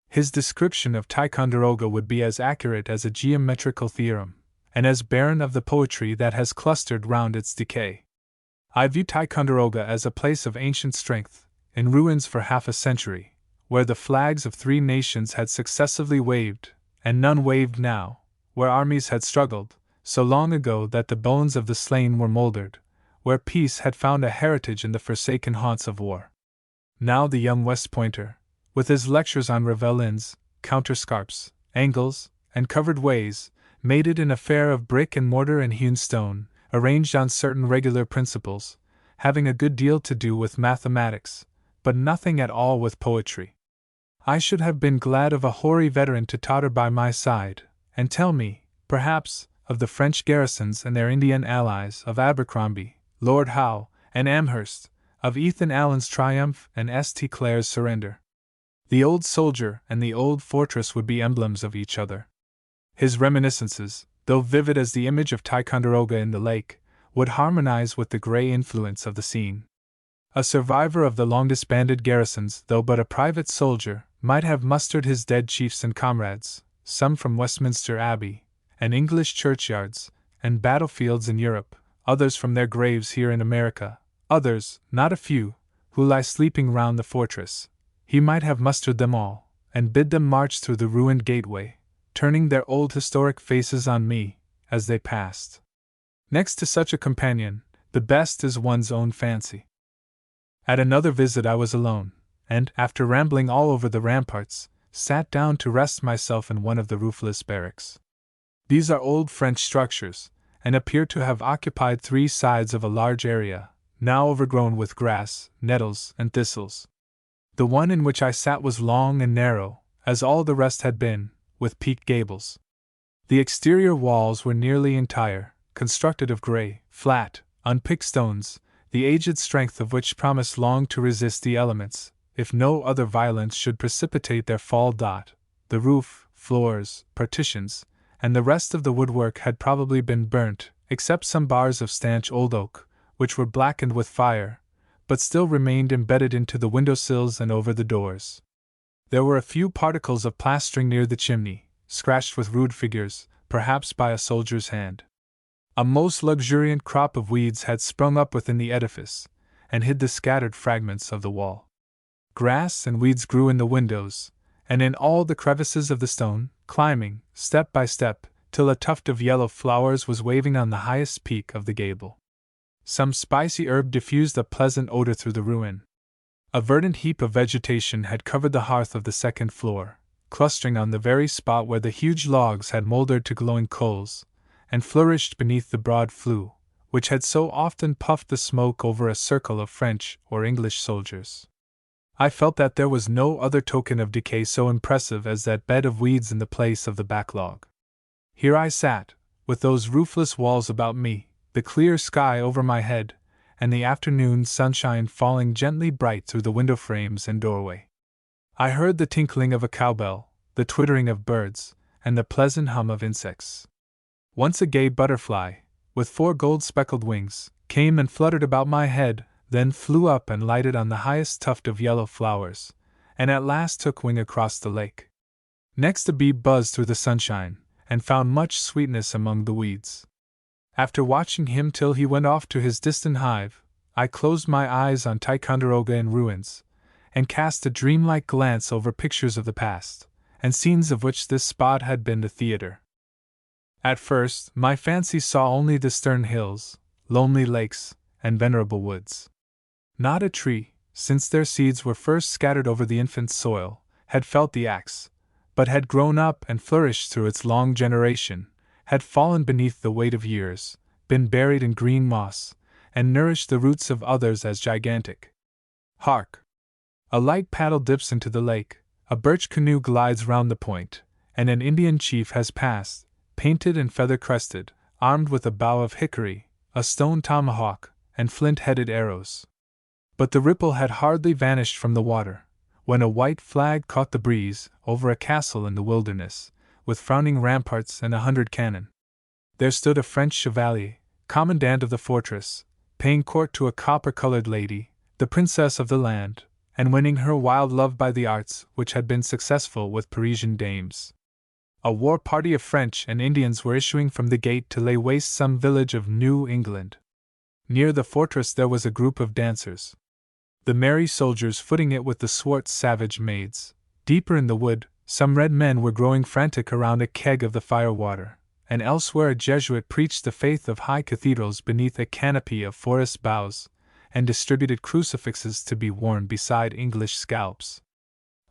His description of Ticonderoga would be as accurate as a geometrical theorem, and as barren of the poetry that has clustered round its decay. I view Ticonderoga as a place of ancient strength, in ruins for half a century, where the flags of 3 nations had successively waved, and none waved now, where armies had struggled, so long ago that the bones of the slain were mouldered, where peace had found a heritage in the forsaken haunts of war. Now the young West Pointer, with his lectures on ravelins, counterscarps, angles, and covered ways, made it an affair of brick and mortar and hewn stone, arranged on certain regular principles, having a good deal to do with mathematics, but nothing at all with poetry. I should have been glad of a hoary veteran to totter by my side, and tell me, perhaps, of the French garrisons and their Indian allies, of Abercrombie, Lord Howe, and Amherst, of Ethan Allen's triumph and St. Clair's surrender. The old soldier and the old fortress would be emblems of each other. His reminiscences, though vivid as the image of Ticonderoga in the lake, would harmonize with the gray influence of the scene. A survivor of the long-disbanded garrisons, though but a private soldier, might have mustered his dead chiefs and comrades, some from Westminster Abbey, and English churchyards, and battlefields in Europe, others from their graves here in America, others, not a few, who lie sleeping round the fortress. He might have mustered them all, and bid them march through the ruined gateway, turning their old historic faces on me, as they passed. Next to such a companion, the best is one's own fancy. At another visit I was alone, and, after rambling all over the ramparts, sat down to rest myself in one of the roofless barracks. These are old French structures, and appear to have occupied 3 sides of a large area, now overgrown with grass, nettles, and thistles. The one in which I sat was long and narrow, as all the rest had been, with peaked gables. The exterior walls were nearly entire, constructed of gray, flat, unpicked stones, the aged strength of which promised long to resist the elements, if no other violence should precipitate their fall. The roof, floors, partitions, and the rest of the woodwork had probably been burnt, except some bars of stanch old oak, which were blackened with fire, but still remained embedded into the window-sills and over the doors. There were a few particles of plastering near the chimney, scratched with rude figures, perhaps by a soldier's hand. A most luxuriant crop of weeds had sprung up within the edifice, and hid the scattered fragments of the wall. Grass and weeds grew in the windows, and in all the crevices of the stone, climbing, step by step, till a tuft of yellow flowers was waving on the highest peak of the gable. Some spicy herb diffused a pleasant odor through the ruin. A verdant heap of vegetation had covered the hearth of the second floor, clustering on the very spot where the huge logs had mouldered to glowing coals, and flourished beneath the broad flue, which had so often puffed the smoke over a circle of French or English soldiers. I felt that there was no other token of decay so impressive as that bed of weeds in the place of the backlog. Here I sat, with those roofless walls about me, the clear sky over my head, and the afternoon sunshine falling gently bright through the window frames and doorway. I heard the tinkling of a cowbell, the twittering of birds, and the pleasant hum of insects. Once a gay butterfly, with 4 gold-speckled wings, came and fluttered about my head, then flew up and lighted on the highest tuft of yellow flowers, and at last took wing across the lake. Next a bee buzzed through the sunshine, and found much sweetness among the weeds. After watching him till he went off to his distant hive, I closed my eyes on Ticonderoga in ruins, and cast a dreamlike glance over pictures of the past, and scenes of which this spot had been the theater. At first, my fancy saw only the stern hills, lonely lakes, and venerable woods. Not a tree, since their seeds were first scattered over the infant soil, had felt the axe, but had grown up and flourished through its long generation, had fallen beneath the weight of years, been buried in green moss, and nourished the roots of others as gigantic. Hark! A light paddle dips into the lake, a birch canoe glides round the point, and an Indian chief has passed, painted and feather-crested, armed with a bough of hickory, a stone tomahawk, and flint-headed arrows. But the ripple had hardly vanished from the water, when a white flag caught the breeze over a castle in the wilderness, with frowning ramparts and 100 cannon. There stood a French chevalier, commandant of the fortress, paying court to a copper-colored lady, the princess of the land, and winning her wild love by the arts which had been successful with Parisian dames. A war party of French and Indians were issuing from the gate to lay waste some village of New England. Near the fortress there was a group of dancers, the merry soldiers footing it with the swart savage maids. Deeper in the wood, some red men were growing frantic around a keg of the fire-water, and elsewhere a Jesuit preached the faith of high cathedrals beneath a canopy of forest boughs, and distributed crucifixes to be worn beside English scalps.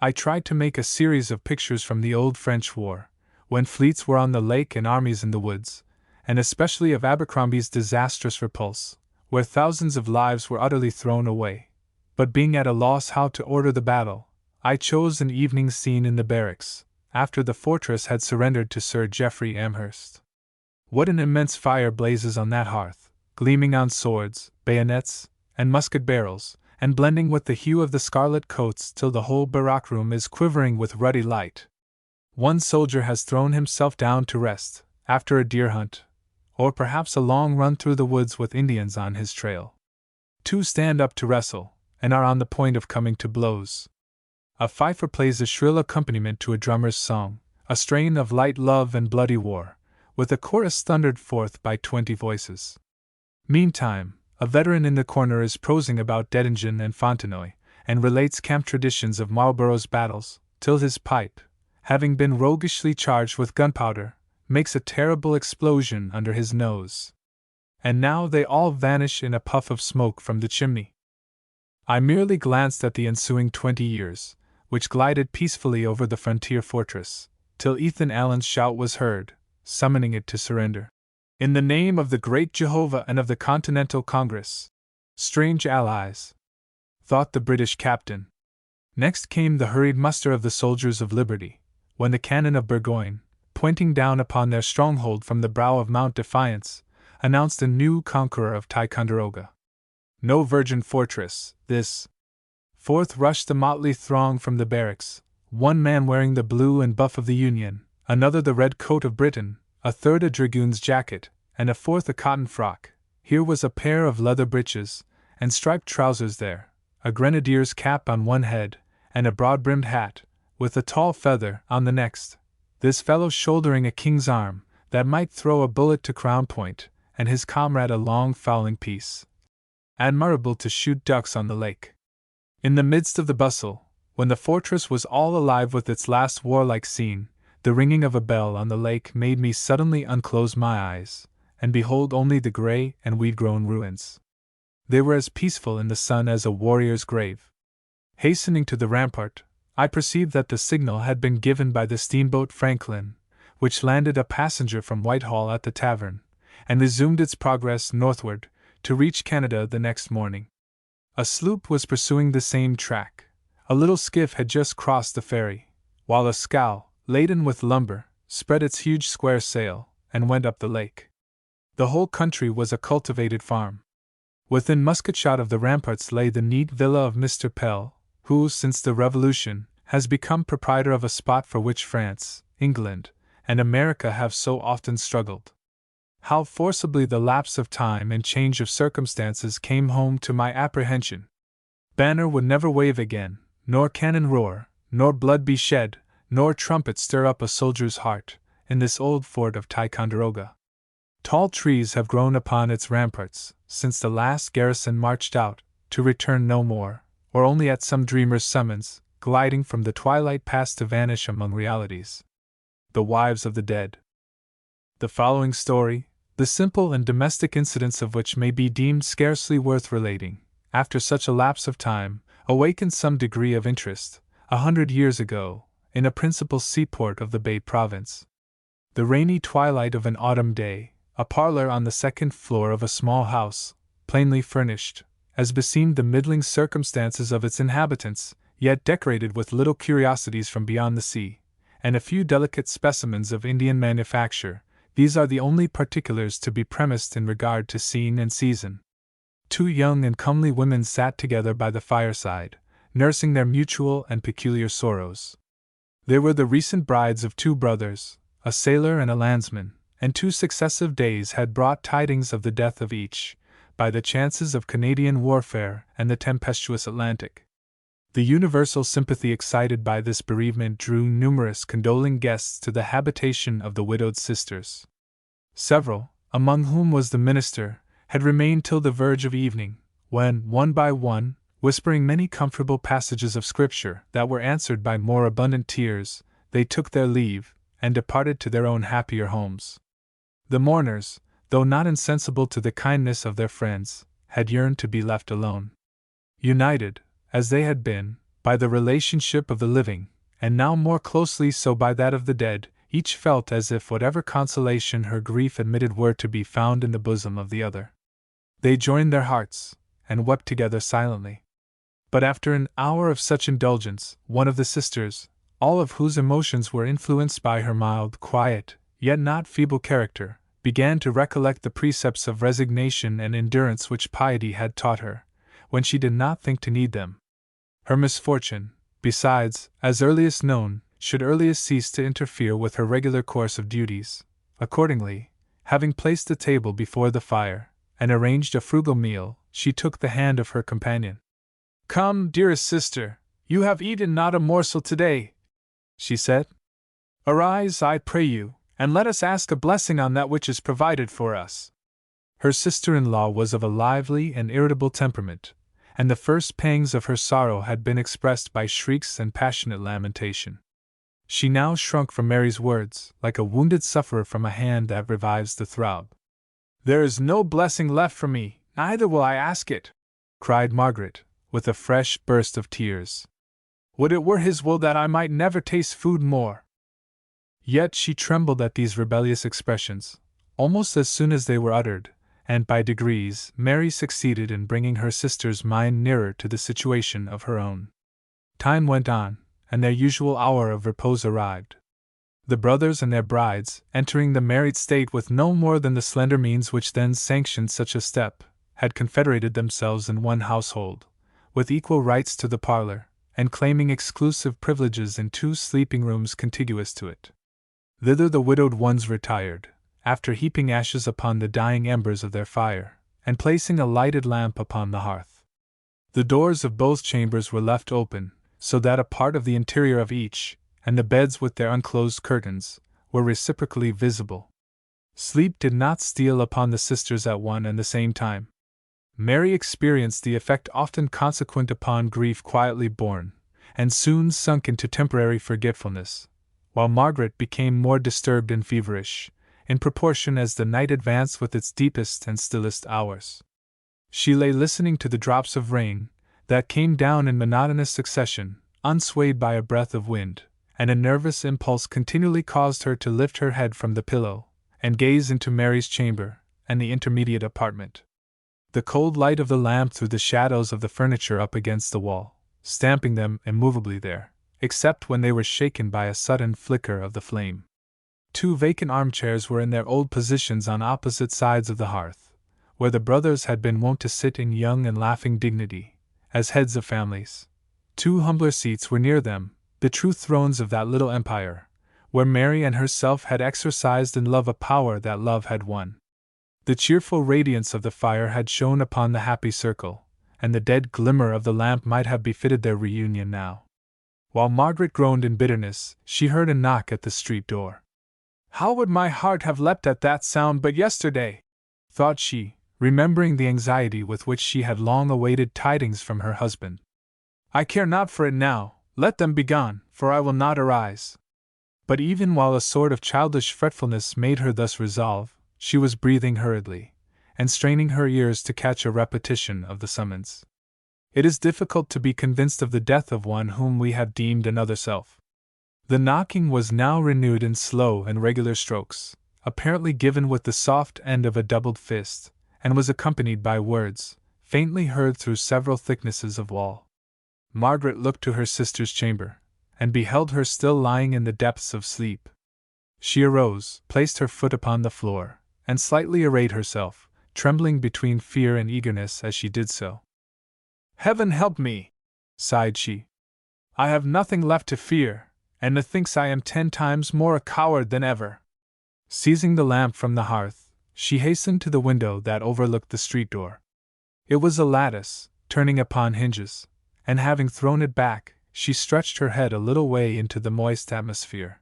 I tried to make a series of pictures from the old French war, when fleets were on the lake and armies in the woods, and especially of Abercrombie's disastrous repulse, where thousands of lives were utterly thrown away. But being at a loss how to order the battle, I chose an evening scene in the barracks, after the fortress had surrendered to Sir Geoffrey Amherst. What an immense fire blazes on that hearth, gleaming on swords, bayonets, and musket barrels, and blending with the hue of the scarlet coats till the whole barrack room is quivering with ruddy light. One soldier has thrown himself down to rest, after a deer hunt, or perhaps a long run through the woods with Indians on his trail. 2 stand up to wrestle, and are on the point of coming to blows. A fifer plays a shrill accompaniment to a drummer's song, a strain of light love and bloody war, with a chorus thundered forth by 20 voices. Meantime, a veteran in the corner is prosing about Dettingen and Fontenoy, and relates camp traditions of Marlborough's battles, till his pipe, having been roguishly charged with gunpowder, makes a terrible explosion under his nose. And now they all vanish in a puff of smoke from the chimney. I merely glanced at the ensuing 20 years, which glided peacefully over the frontier fortress, till Ethan Allen's shout was heard, summoning it to surrender. In the name of the great Jehovah and of the Continental Congress. Strange allies, thought the British captain. Next came the hurried muster of the soldiers of liberty, when the cannon of Burgoyne, pointing down upon their stronghold from the brow of Mount Defiance, announced a new conqueror of Ticonderoga. No virgin fortress, this. Forth rushed the motley throng from the barracks, one man wearing the blue and buff of the Union, another the red coat of Britain, a third a dragoon's jacket, and a fourth a cotton frock. Here was a pair of leather breeches, and striped trousers there, a grenadier's cap on one head, and a broad-brimmed hat, with a tall feather, on the next. This fellow shouldering a king's arm, that might throw a bullet to Crown Point, and his comrade a long fowling piece. Admirable to shoot ducks on the lake. In the midst of the bustle, when the fortress was all alive with its last warlike scene, the ringing of a bell on the lake made me suddenly unclose my eyes, and behold only the grey and weed-grown ruins. They were as peaceful in the sun as a warrior's grave. Hastening to the rampart, I perceived that the signal had been given by the steamboat Franklin, which landed a passenger from Whitehall at the tavern, and resumed its progress northward, to reach Canada the next morning. A sloop was pursuing the same track. A little skiff had just crossed the ferry, while a scow, laden with lumber, spread its huge square sail, and went up the lake. The whole country was a cultivated farm. Within musket shot of the ramparts lay the neat villa of Mr. Pell, who, since the Revolution, has become proprietor of a spot for which France, England, and America have so often struggled. How forcibly the lapse of time and change of circumstances came home to my apprehension! Banner would never wave again, nor cannon roar, nor blood be shed, nor trumpet stir up a soldier's heart, in this old fort of Ticonderoga. Tall trees have grown upon its ramparts, since the last garrison marched out, to return no more, or only at some dreamer's summons, gliding from the twilight past to vanish among realities. The wives of the dead. The following story, the simple and domestic incidents of which may be deemed scarcely worth relating, after such a lapse of time, awakened some degree of interest, 100 years ago, in a principal seaport of the Bay Province. The rainy twilight of an autumn day, a parlor on the second floor of a small house, plainly furnished, as beseemed the middling circumstances of its inhabitants, yet decorated with little curiosities from beyond the sea, and a few delicate specimens of Indian manufacture. These are the only particulars to be premised in regard to scene and season. Two young and comely women sat together by the fireside, nursing their mutual and peculiar sorrows. They were the recent brides of two brothers, a sailor and a landsman, and 2 successive days had brought tidings of the death of each, by the chances of Canadian warfare and the tempestuous Atlantic. The universal sympathy excited by this bereavement drew numerous condoling guests to the habitation of the widowed sisters. Several, among whom was the minister, had remained till the verge of evening, when, one by one, whispering many comfortable passages of Scripture that were answered by more abundant tears, they took their leave, and departed to their own happier homes. The mourners, though not insensible to the kindness of their friends, had yearned to be left alone. United, as they had been, by the relationship of the living, and now more closely so by that of the dead, each felt as if whatever consolation her grief admitted were to be found in the bosom of the other. They joined their hearts, and wept together silently. But after an hour of such indulgence, one of the sisters, all of whose emotions were influenced by her mild, quiet, yet not feeble character, began to recollect the precepts of resignation and endurance which piety had taught her, when she did not think to need them. Her misfortune, besides, as earliest known, should earliest cease to interfere with her regular course of duties. Accordingly, having placed the table before the fire, and arranged a frugal meal, she took the hand of her companion. "Come, dearest sister, you have eaten not a morsel today," she said. "Arise, I pray you, and let us ask a blessing on that which is provided for us." Her sister-in-law was of a lively and irritable temperament, and the first pangs of her sorrow had been expressed by shrieks and passionate lamentation. She now shrunk from Mary's words, like a wounded sufferer from a hand that revives the throb. "There is no blessing left for me, neither will I ask it," cried Margaret, with a fresh burst of tears. Would it were his will that I might never taste food more! Yet she trembled at these rebellious expressions, almost as soon as they were uttered, and by degrees Mary succeeded in bringing her sister's mind nearer to the situation of her own. Time went on, and their usual hour of repose arrived. The brothers and their brides, entering the married state with no more than the slender means which then sanctioned such a step, had confederated themselves in one household, with equal rights to the parlor, and claiming exclusive privileges in 2 sleeping rooms contiguous to it. Thither the widowed ones retired, after heaping ashes upon the dying embers of their fire, and placing a lighted lamp upon the hearth. The doors of both chambers were left open, so that a part of the interior of each, and the beds with their unclosed curtains, were reciprocally visible. Sleep did not steal upon the sisters at one and the same time. Mary experienced the effect often consequent upon grief quietly borne, and soon sunk into temporary forgetfulness, while Margaret became more disturbed and feverish, in proportion as the night advanced with its deepest and stillest hours. She lay listening to the drops of rain, that came down in monotonous succession, unswayed by a breath of wind, and a nervous impulse continually caused her to lift her head from the pillow, and gaze into Mary's chamber, and the intermediate apartment. The cold light of the lamp threw the shadows of the furniture up against the wall, stamping them immovably there, except when they were shaken by a sudden flicker of the flame. 2 vacant armchairs were in their old positions on opposite sides of the hearth, where the brothers had been wont to sit in young and laughing dignity, as heads of families. 2 humbler seats were near them, the true thrones of that little empire, where Mary and herself had exercised in love a power that love had won. The cheerful radiance of the fire had shone upon the happy circle, and the dead glimmer of the lamp might have befitted their reunion now. While Margaret groaned in bitterness, she heard a knock at the street door. "How would my heart have leapt at that sound but yesterday!" thought she, remembering the anxiety with which she had long awaited tidings from her husband. "I care not for it now, let them be gone, for I will not arise." But even while a sort of childish fretfulness made her thus resolve, she was breathing hurriedly, and straining her ears to catch a repetition of the summons. It is difficult to be convinced of the death of one whom we have deemed another self. The knocking was now renewed in slow and regular strokes, apparently given with the soft end of a doubled fist, and was accompanied by words, faintly heard through several thicknesses of wall. Margaret looked to her sister's chamber, and beheld her still lying in the depths of sleep. She arose, placed her foot upon the floor, and slightly arrayed herself, trembling between fear and eagerness as she did so. "Heaven help me!" sighed she. "I have nothing left to fear, and methinks I am 10 times more a coward than ever." Seizing the lamp from the hearth, she hastened to the window that overlooked the street door. It was a lattice, turning upon hinges, and having thrown it back, she stretched her head a little way into the moist atmosphere.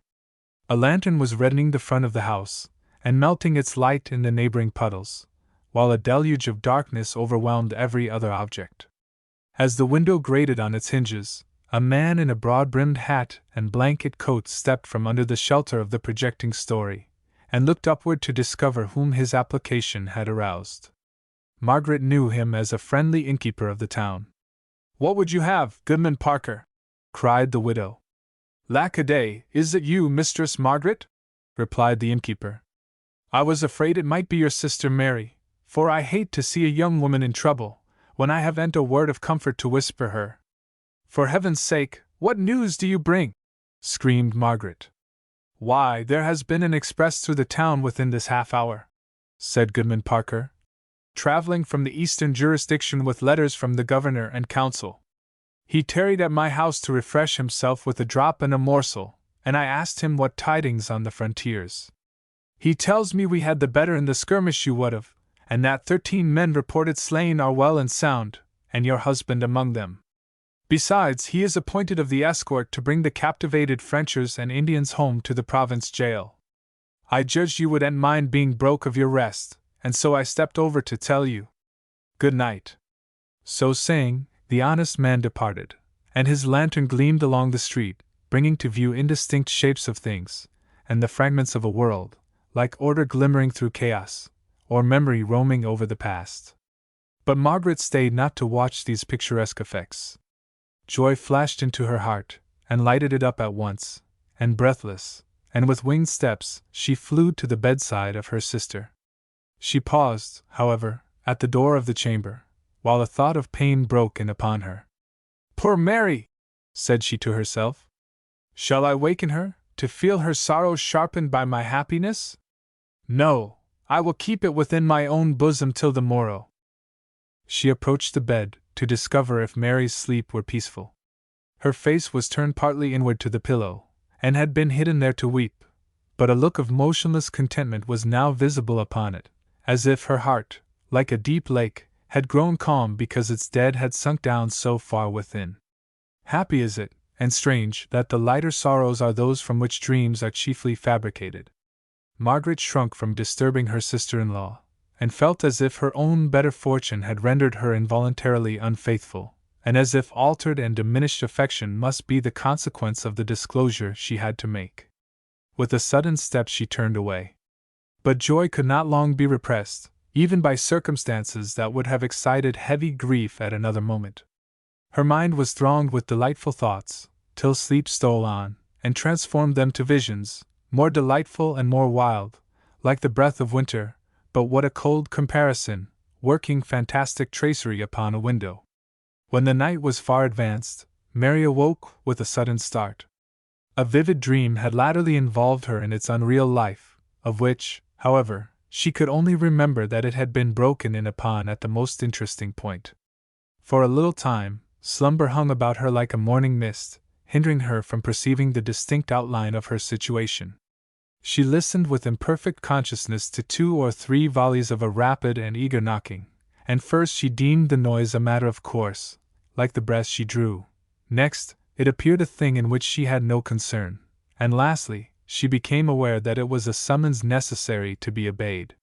A lantern was reddening the front of the house, and melting its light in the neighboring puddles, while a deluge of darkness overwhelmed every other object. As the window grated on its hinges, a man in a broad-brimmed hat and blanket coat stepped from under the shelter of the projecting story, and looked upward to discover whom his application had aroused. Margaret knew him as a friendly innkeeper of the town. "What would you have, Goodman Parker?" cried the widow. "Lack-a-day, is it you, Mistress Margaret?" replied the innkeeper. "I was afraid it might be your sister Mary, for I hate to see a young woman in trouble, when I haven't a word of comfort to whisper her." "For heaven's sake, what news do you bring?" screamed Margaret. "Why, there has been an express through the town within this half-hour," said Goodman Parker, "traveling from the eastern jurisdiction with letters from the governor and council. He tarried at my house to refresh himself with a drop and a morsel, and I asked him what tidings on the frontiers. He tells me we had the better in the skirmish you would have, and that 13 men reported slain are well and sound, and your husband among them. Besides, he is appointed of the escort to bring the captivated Frenchers and Indians home to the province jail. I judged you wouldn't mind being broke of your rest, and so I stepped over to tell you. Good night." So saying, the honest man departed, and his lantern gleamed along the street, bringing to view indistinct shapes of things, and the fragments of a world, like order glimmering through chaos, or memory roaming over the past. But Margaret stayed not to watch these picturesque effects. joy flashed into her heart, and lighted it up at once, and breathless, and with winged steps, she flew to the bedside of her sister. She paused, however, at the door of the chamber, while a thought of pain broke in upon her. "Poor Mary!" said she to herself. "Shall I waken her, to feel her sorrow sharpened by my happiness? No, I will keep it within my own bosom till the morrow." She approached the bed, to discover if Mary's sleep were peaceful. Her face was turned partly inward to the pillow, and had been hidden there to weep, but a look of motionless contentment was now visible upon it, as if her heart, like a deep lake, had grown calm because its dead had sunk down so far within. Happy is it, and strange, that the lighter sorrows are those from which dreams are chiefly fabricated. Margaret shrunk from disturbing her sister-in-law, and felt as if her own better fortune had rendered her involuntarily unfaithful, and as if altered and diminished affection must be the consequence of the disclosure she had to make. With a sudden step she turned away. But joy could not long be repressed, even by circumstances that would have excited heavy grief at another moment. Her mind was thronged with delightful thoughts, till sleep stole on, and transformed them to visions, more delightful and more wild, like the breath of winter, but what a cold comparison, working fantastic tracery upon a window. When the night was far advanced, Mary awoke with a sudden start. A vivid dream had latterly involved her in its unreal life, of which, however, she could only remember that it had been broken in upon at the most interesting point. For a little time, slumber hung about her like a morning mist, hindering her from perceiving the distinct outline of her situation. She listened with imperfect consciousness to 2 or 3 volleys of a rapid and eager knocking, and first she deemed the noise a matter of course, like the breath she drew. Next, it appeared a thing in which she had no concern, and lastly, she became aware that it was a summons necessary to be obeyed.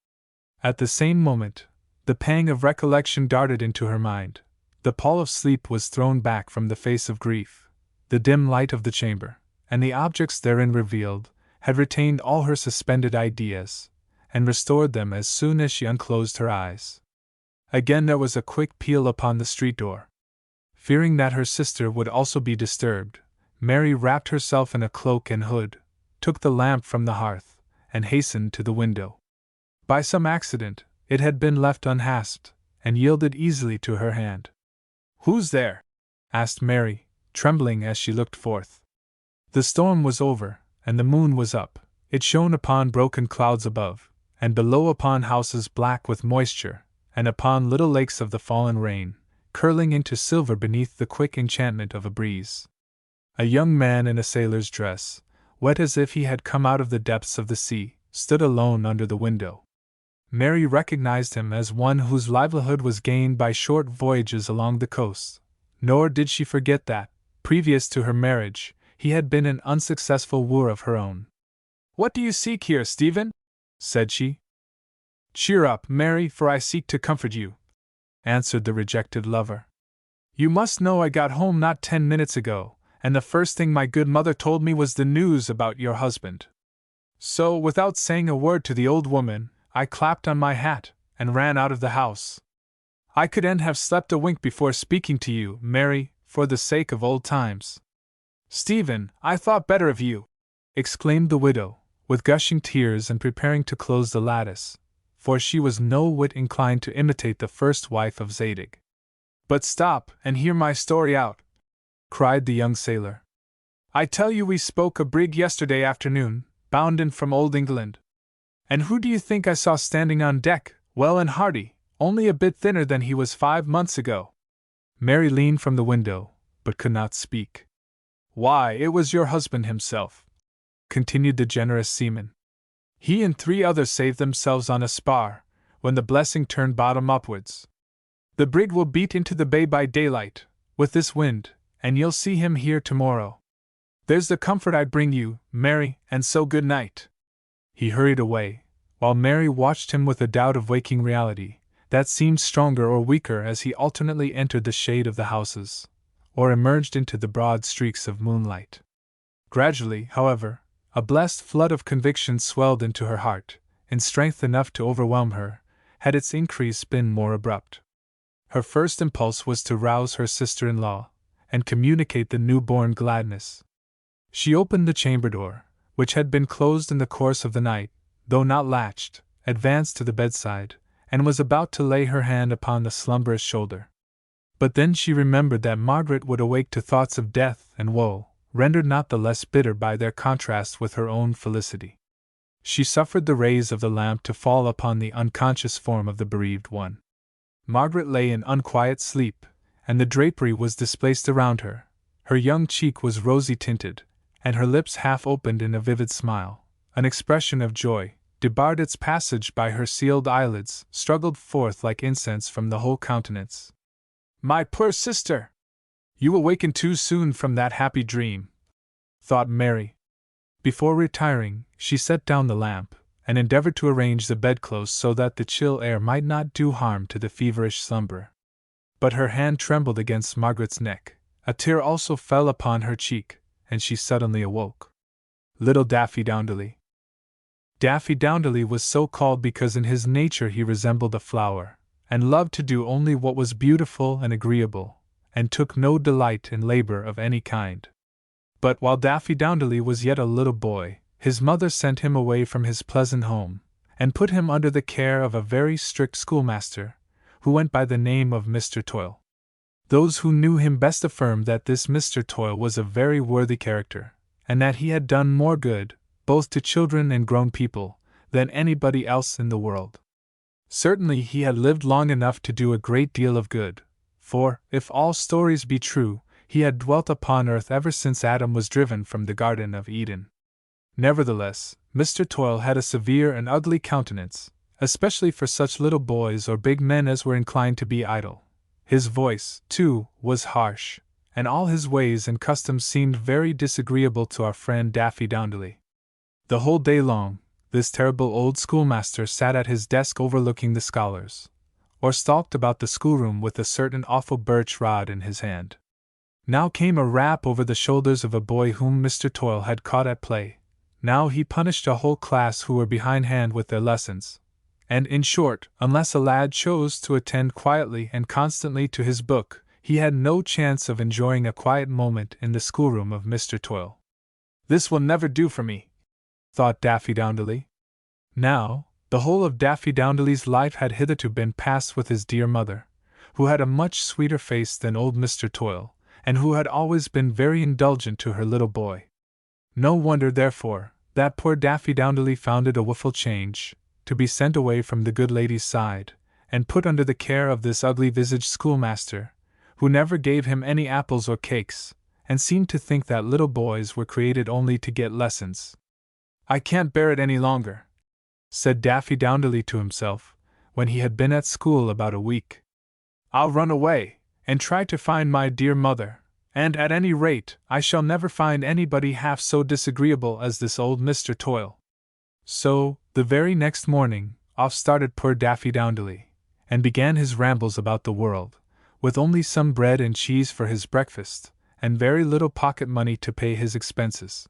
At the same moment, the pang of recollection darted into her mind. The pall of sleep was thrown back from the face of grief. The dim light of the chamber, and the objects therein revealed, had retained all her suspended ideas, and restored them as soon as she unclosed her eyes. Again there was a quick peal upon the street door. Fearing that her sister would also be disturbed, Mary wrapped herself in a cloak and hood, took the lamp from the hearth, and hastened to the window. By some accident, it had been left unhasped, and yielded easily to her hand. "Who's there?" asked Mary, trembling as she looked forth. The storm was over, and the moon was up. It shone upon broken clouds above, and below upon houses black with moisture, and upon little lakes of the fallen rain, curling into silver beneath the quick enchantment of a breeze. A young man in a sailor's dress, wet as if he had come out of the depths of the sea, stood alone under the window. Mary recognized him as one whose livelihood was gained by short voyages along the coast, nor did she forget that, previous to her marriage, he had been an unsuccessful wooer of her own. "What do you seek here, Stephen?" said she. "Cheer up, Mary, for I seek to comfort you," answered the rejected lover. "You must know I got home not 10 minutes ago, and the first thing my good mother told me was the news about your husband. So, without saying a word to the old woman, I clapped on my hat, and ran out of the house. I couldn't have slept a wink before speaking to you, Mary, for the sake of old times." "Stephen, I thought better of you!" exclaimed the widow, with gushing tears and preparing to close the lattice, for she was no whit inclined to imitate the first wife of Zadig. "But stop, and hear my story out," cried the young sailor. "I tell you we spoke a brig yesterday afternoon, bound in from Old England. And who do you think I saw standing on deck, well and hearty, only a bit thinner than he was 5 months ago?" Mary leaned from the window, but could not speak. "Why, it was your husband himself," continued the generous seaman. "He and 3 others saved themselves on a spar, when the Blessing turned bottom upwards. The brig will beat into the bay by daylight, with this wind, and you'll see him here tomorrow. There's the comfort I bring you, Mary, and so good night." He hurried away, while Mary watched him with a doubt of waking reality, that seemed stronger or weaker as he alternately entered the shade of the houses, or emerged into the broad streaks of moonlight. Gradually, however, a blessed flood of conviction swelled into her heart, in strength enough to overwhelm her, had its increase been more abrupt. Her first impulse was to rouse her sister-in-law, and communicate the newborn gladness. She opened the chamber door, which had been closed in the course of the night, though not latched, advanced to the bedside, and was about to lay her hand upon the slumberous shoulder. But then she remembered that Margaret would awake to thoughts of death and woe, rendered not the less bitter by their contrast with her own felicity. She suffered the rays of the lamp to fall upon the unconscious form of the bereaved one. Margaret lay in unquiet sleep, and the drapery was displaced around her. Her young cheek was rosy tinted, and her lips half opened in a vivid smile. An expression of joy, debarred its passage by her sealed eyelids, struggled forth like incense from the whole countenance. "My poor sister! You awakened too soon from that happy dream," thought Mary. Before retiring, she set down the lamp, and endeavored to arrange the bedclothes so that the chill air might not do harm to the feverish slumber. But her hand trembled against Margaret's neck, a tear also fell upon her cheek, and she suddenly awoke. Little Daffy Downdeley. Daffy Downdeley was so called because in his nature he resembled a flower, and loved to do only what was beautiful and agreeable, and took no delight in labor of any kind. But while Daffy Downdeley was yet a little boy, his mother sent him away from his pleasant home, and put him under the care of a very strict schoolmaster, who went by the name of Mr. Toil. Those who knew him best affirmed that this Mr. Toil was a very worthy character, and that he had done more good, both to children and grown people, than anybody else in the world. Certainly he had lived long enough to do a great deal of good, for, if all stories be true, he had dwelt upon earth ever since Adam was driven from the Garden of Eden. Nevertheless, Mr. Toil had a severe and ugly countenance, especially for such little boys or big men as were inclined to be idle. His voice, too, was harsh, and all his ways and customs seemed very disagreeable to our friend Daffy Downdeley. The whole day long, this terrible old schoolmaster sat at his desk overlooking the scholars, or stalked about the schoolroom with a certain awful birch rod in his hand. Now came a rap over the shoulders of a boy whom Mr. Toil had caught at play. Now he punished a whole class who were behindhand with their lessons. And in short, unless a lad chose to attend quietly and constantly to his book, he had no chance of enjoying a quiet moment in the schoolroom of Mr. Toil. "This will never do for me," thought Daffy Downdeley. Now, the whole of Daffy Downdeley's life had hitherto been passed with his dear mother, who had a much sweeter face than old Mr. Toil, and who had always been very indulgent to her little boy. No wonder, therefore, that poor Daffy Downdeley found it a woeful change, to be sent away from the good lady's side, and put under the care of this ugly-visaged schoolmaster, who never gave him any apples or cakes, and seemed to think that little boys were created only to get lessons. "I can't bear it any longer," said Daffy Downdeley to himself, when he had been at school about a week. "I'll run away, and try to find my dear mother, and at any rate I shall never find anybody half so disagreeable as this old Mr. Toil." So, the very next morning, off started poor Daffy Downdeley, and began his rambles about the world, with only some bread and cheese for his breakfast, and very little pocket money to pay his expenses.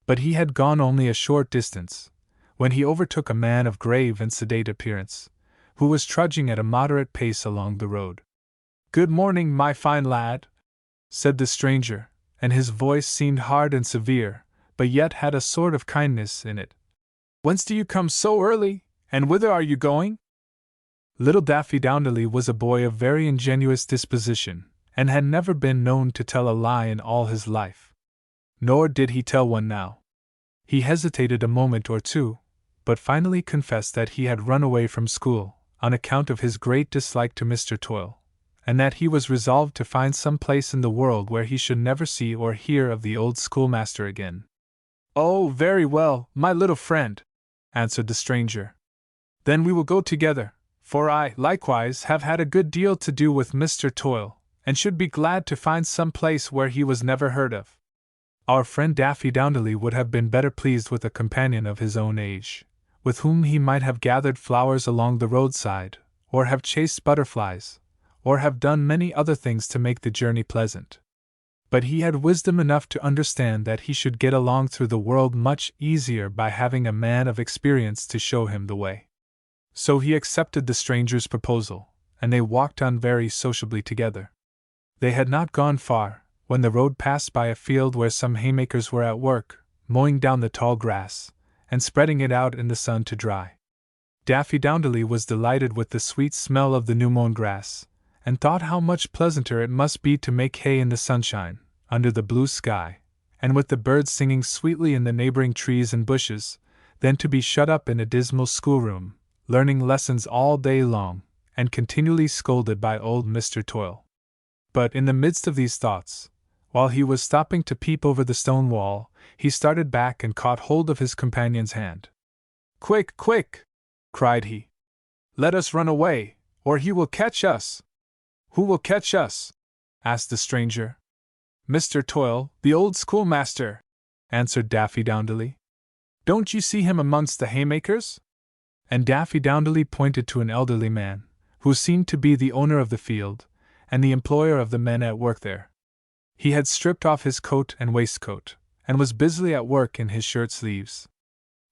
But he had gone only a short distance, when he overtook a man of grave and sedate appearance, who was trudging at a moderate pace along the road. "Good morning, my fine lad," said the stranger, and his voice seemed hard and severe, but yet had a sort of kindness in it. "Whence do you come so early, and whither are you going?" Little Daffy Downdeley was a boy of very ingenuous disposition, and had never been known to tell a lie in all his life. Nor did he tell one now. He hesitated a moment or two, but finally confessed that he had run away from school, on account of his great dislike to Mr. Toil, and that he was resolved to find some place in the world where he should never see or hear of the old schoolmaster again. "Oh, very well, my little friend," answered the stranger. "Then we will go together, for I, likewise, have had a good deal to do with Mr. Toil, and should be glad to find some place where he was never heard of." Our friend Daffy Downdeley would have been better pleased with a companion of his own age, with whom he might have gathered flowers along the roadside, or have chased butterflies, or have done many other things to make the journey pleasant. But he had wisdom enough to understand that he should get along through the world much easier by having a man of experience to show him the way. So he accepted the stranger's proposal, and they walked on very sociably together. They had not gone far, when the road passed by a field where some haymakers were at work, mowing down the tall grass, and spreading it out in the sun to dry. Daffydowndilly was delighted with the sweet smell of the new-mown grass, and thought how much pleasanter it must be to make hay in the sunshine, under the blue sky, and with the birds singing sweetly in the neighboring trees and bushes, than to be shut up in a dismal schoolroom, learning lessons all day long, and continually scolded by old Mr. Toil. But in the midst of these thoughts, while he was stopping to peep over the stone wall, he started back and caught hold of his companion's hand. "Quick, quick!" cried he. "Let us run away, or he will catch us." "Who will catch us?" asked the stranger. "Mr. Toil, the old schoolmaster," answered Daffydowndilly. "Don't you see him amongst the haymakers?" And Daffydowndilly pointed to an elderly man, who seemed to be the owner of the field, and the employer of the men at work there. He had stripped off his coat and waistcoat, and was busily at work in his shirt sleeves.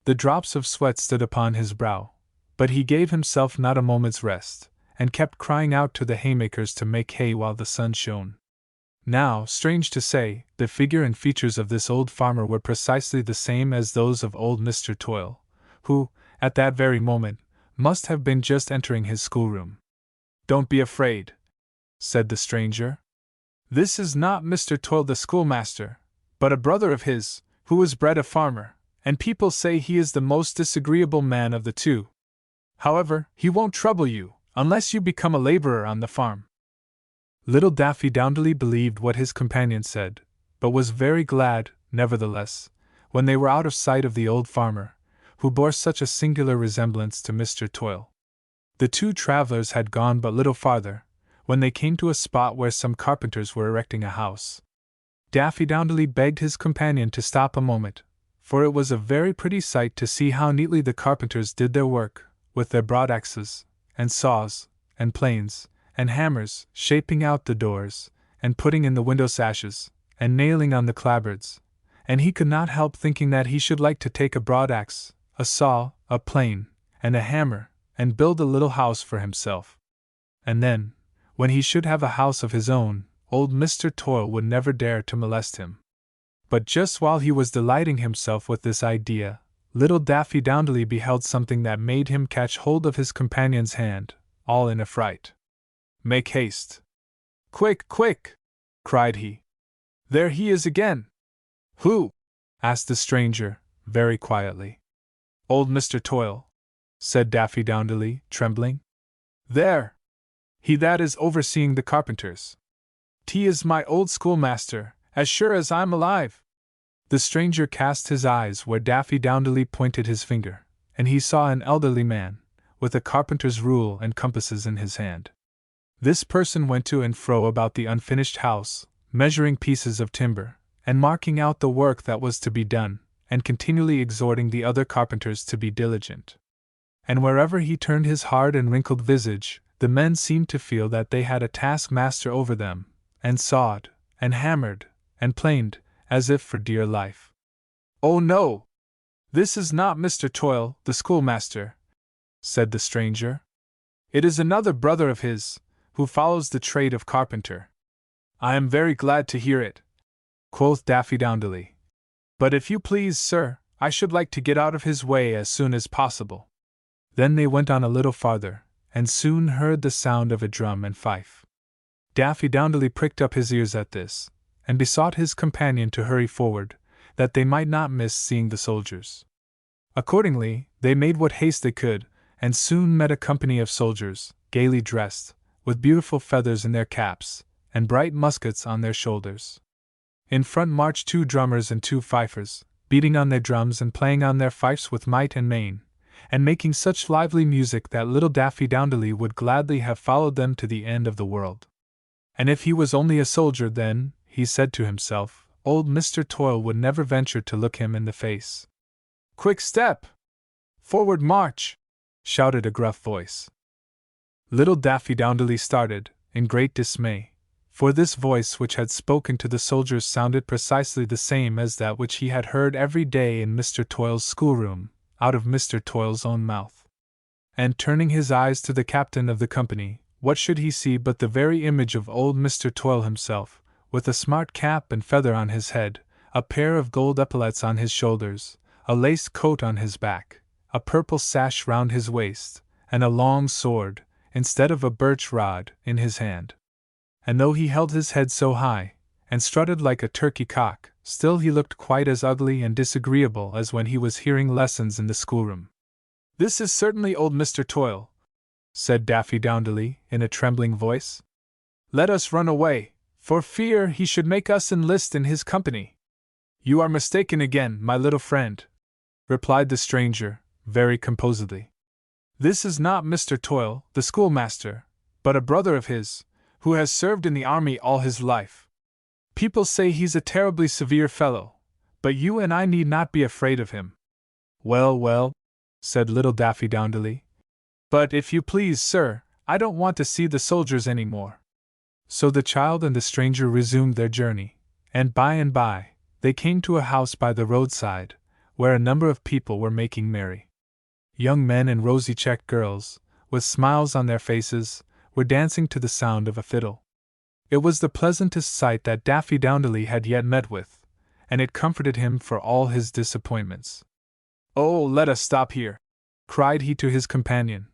The drops of sweat stood upon his brow, but he gave himself not a moment's rest, and kept crying out to the haymakers to make hay while the sun shone. Now, strange to say, the figure and features of this old farmer were precisely the same as those of old Mr. Toil, who, at that very moment, must have been just entering his schoolroom. "Don't be afraid," said the stranger. "This is not Mr. Toil the schoolmaster, but a brother of his, who was bred a farmer, and people say he is the most disagreeable man of the two. However, he won't trouble you, unless you become a laborer on the farm." Little Daffydowndilly believed what his companion said, but was very glad, nevertheless, when they were out of sight of the old farmer, who bore such a singular resemblance to Mr. Toil. The two travelers had gone but little farther, when they came to a spot where some carpenters were erecting a house. Daffydowndilly begged his companion to stop a moment, for it was a very pretty sight to see how neatly the carpenters did their work, with their broad axes, and saws, and planes, and hammers, shaping out the doors, and putting in the window sashes, and nailing on the clapboards, and he could not help thinking that he should like to take a broad axe, a saw, a plane, and a hammer, and build a little house for himself. And then, when he should have a house of his own, old Mr. Toil would never dare to molest him. But just while he was delighting himself with this idea, little Daffydowndilly beheld something that made him catch hold of his companion's hand, all in a fright. "Make haste! Quick, quick!" cried he. "There he is again!" "Who?" asked the stranger, very quietly. "Old Mr. Toil," said Daffydowndilly, trembling. "There! He that is overseeing the carpenters. 'T is my old schoolmaster, as sure as I'm alive." The stranger cast his eyes where Daffydowndilly pointed his finger, and he saw an elderly man, with a carpenter's rule and compasses in his hand. This person went to and fro about the unfinished house, measuring pieces of timber, and marking out the work that was to be done, and continually exhorting the other carpenters to be diligent. And wherever he turned his hard and wrinkled visage, the men seemed to feel that they had a taskmaster over them, and sawed, and hammered, and planed, as if for dear life. "Oh no! This is not Mr. Toil, the schoolmaster," said the stranger. "It is another brother of his, who follows the trade of carpenter." "I am very glad to hear it," quoth Daffydowndilly. "But if you please, sir, I should like to get out of his way as soon as possible." Then they went on a little farther, and soon heard the sound of a drum and fife. Daffydowndilly pricked up his ears at this, and besought his companion to hurry forward, that they might not miss seeing the soldiers. Accordingly, they made what haste they could, and soon met a company of soldiers, gaily dressed, with beautiful feathers in their caps, and bright muskets on their shoulders. In front marched 2 drummers and 2 fifers, beating on their drums and playing on their fifes with might and main, and making such lively music that little Daffydowndilly would gladly have followed them to the end of the world. And if he was only a soldier, then, he said to himself, old Mr. Toil would never venture to look him in the face. "Quick step! Forward march!" shouted a gruff voice. Little Daffydowndilly started, in great dismay, for this voice which had spoken to the soldiers sounded precisely the same as that which he had heard every day in Mr. Toil's schoolroom, out of Mr. Toil's own mouth. And turning his eyes to the captain of the company, what should he see but the very image of old Mr. Toil himself, with a smart cap and feather on his head, a pair of gold epaulets on his shoulders, a laced coat on his back, a purple sash round his waist, and a long sword, instead of a birch rod, in his hand. And though he held his head so high, and strutted like a turkey cock, still he looked quite as ugly and disagreeable as when he was hearing lessons in the schoolroom. "This is certainly old Mr. Toil," said Daffydowndilly, in a trembling voice. "Let us run away, for fear he should make us enlist in his company." "You are mistaken again, my little friend," replied the stranger, very composedly. "This is not Mr. Toil, the schoolmaster, but a brother of his, who has served in the army all his life. People say he's a terribly severe fellow, but you and I need not be afraid of him." "Well, well," said little Daffydowndilly. "But if you please, sir, I don't want to see the soldiers any more." So the child and the stranger resumed their journey, and by, they came to a house by the roadside, where a number of people were making merry. Young men and rosy-cheeked girls, with smiles on their faces, were dancing to the sound of a fiddle. It was the pleasantest sight that Daffydowndilly had yet met with, and it comforted him for all his disappointments. "Oh, let us stop here," cried he to his companion,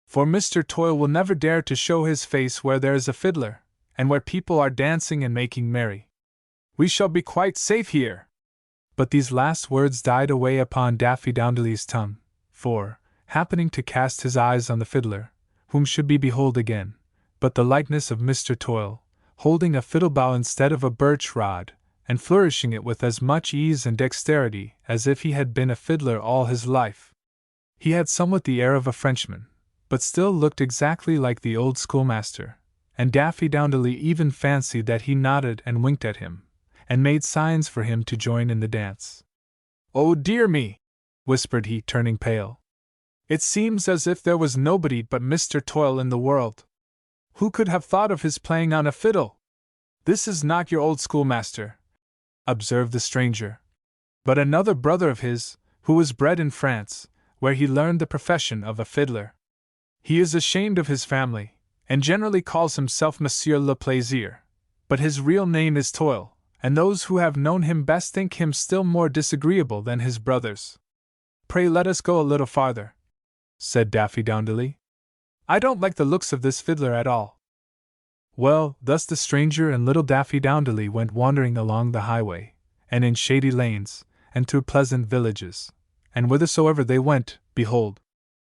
"for Mr. Toil will never dare to show his face where there is a fiddler, and where people are dancing and making merry. We shall be quite safe here." But these last words died away upon Daffydowndilly's tongue, for, happening to cast his eyes on the fiddler, whom should he behold again, but the likeness of Mr. Toil, holding a fiddle bow instead of a birch rod, and flourishing it with as much ease and dexterity as if he had been a fiddler all his life. He had somewhat the air of a Frenchman, but still looked exactly like the old schoolmaster, and Daffydowndilly even fancied that he nodded and winked at him, and made signs for him to join in the dance. "Oh dear me!" whispered he, turning pale. "It seems as if there was nobody but Mr. Toil in the world. Who could have thought of his playing on a fiddle? This is not your old schoolmaster," observed the stranger, "but another brother of his, who was bred in France, where he learned the profession of a fiddler. He is ashamed of his family, and generally calls himself Monsieur Le Plaisir, but his real name is Toil, and those who have known him best think him still more disagreeable than his brothers." "Pray let us go a little farther," said Daffydowndilly. "I don't like the looks of this fiddler at all." Well, thus the stranger and little Daffydowndilly went wandering along the highway, and in shady lanes, and through pleasant villages, and whithersoever they went, behold,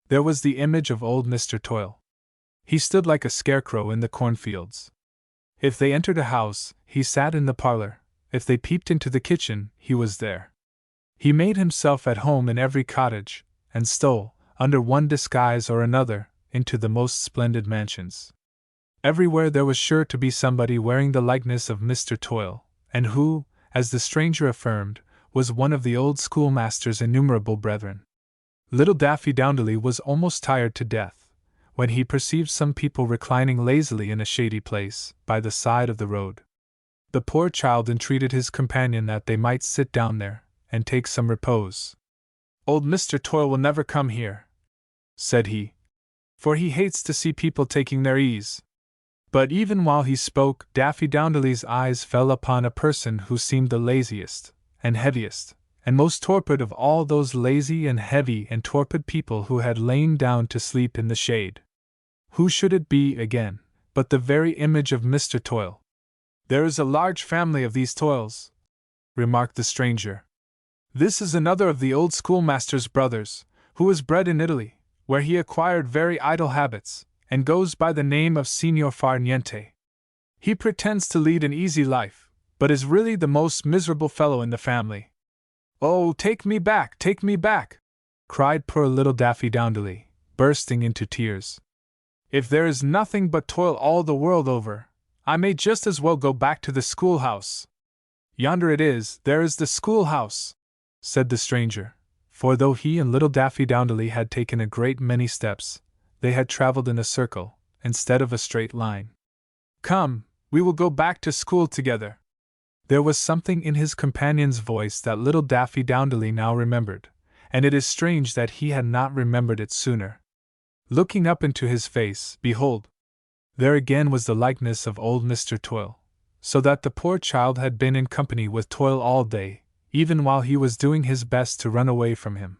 there was the image of old Mr. Toil. He stood like a scarecrow in the cornfields. If they entered a house, he sat in the parlor; if they peeped into the kitchen, he was there. He made himself at home in every cottage, and stole, under one disguise or another, into the most splendid mansions. Everywhere there was sure to be somebody wearing the likeness of Mr. Toil, and who, as the stranger affirmed, was one of the old schoolmaster's innumerable brethren. Little Daffydowndilly was almost tired to death, when he perceived some people reclining lazily in a shady place, by the side of the road. The poor child entreated his companion that they might sit down there, and take some repose. "Old Mr. Toil will never come here," said he, "for he hates to see people taking their ease." But even while he spoke, Daffydowndilly's eyes fell upon a person who seemed the laziest, and heaviest, and most torpid of all those lazy and heavy and torpid people who had lain down to sleep in the shade. Who should it be, again, but the very image of Mr. Toil? "There is a large family of these Toils," remarked the stranger. "This is another of the old schoolmaster's brothers, who was bred in Italy, where he acquired very idle habits, and goes by the name of Signor Far Niente. He pretends to lead an easy life, but is really the most miserable fellow in the family." "Oh, take me back, take me back!" cried poor little Daffydowndilly, bursting into tears. "If there is nothing but toil all the world over, I may just as well go back to the schoolhouse." "Yonder it is, there is the schoolhouse," said the stranger, for though he and little Daffydowndilly had taken a great many steps, they had traveled in a circle, instead of a straight line. "Come, we will go back to school together." There was something in his companion's voice that little Daffydowndilly now remembered, and it is strange that he had not remembered it sooner. Looking up into his face, behold! There again was the likeness of old Mr. Toil, so that the poor child had been in company with toil all day, even while he was doing his best to run away from him.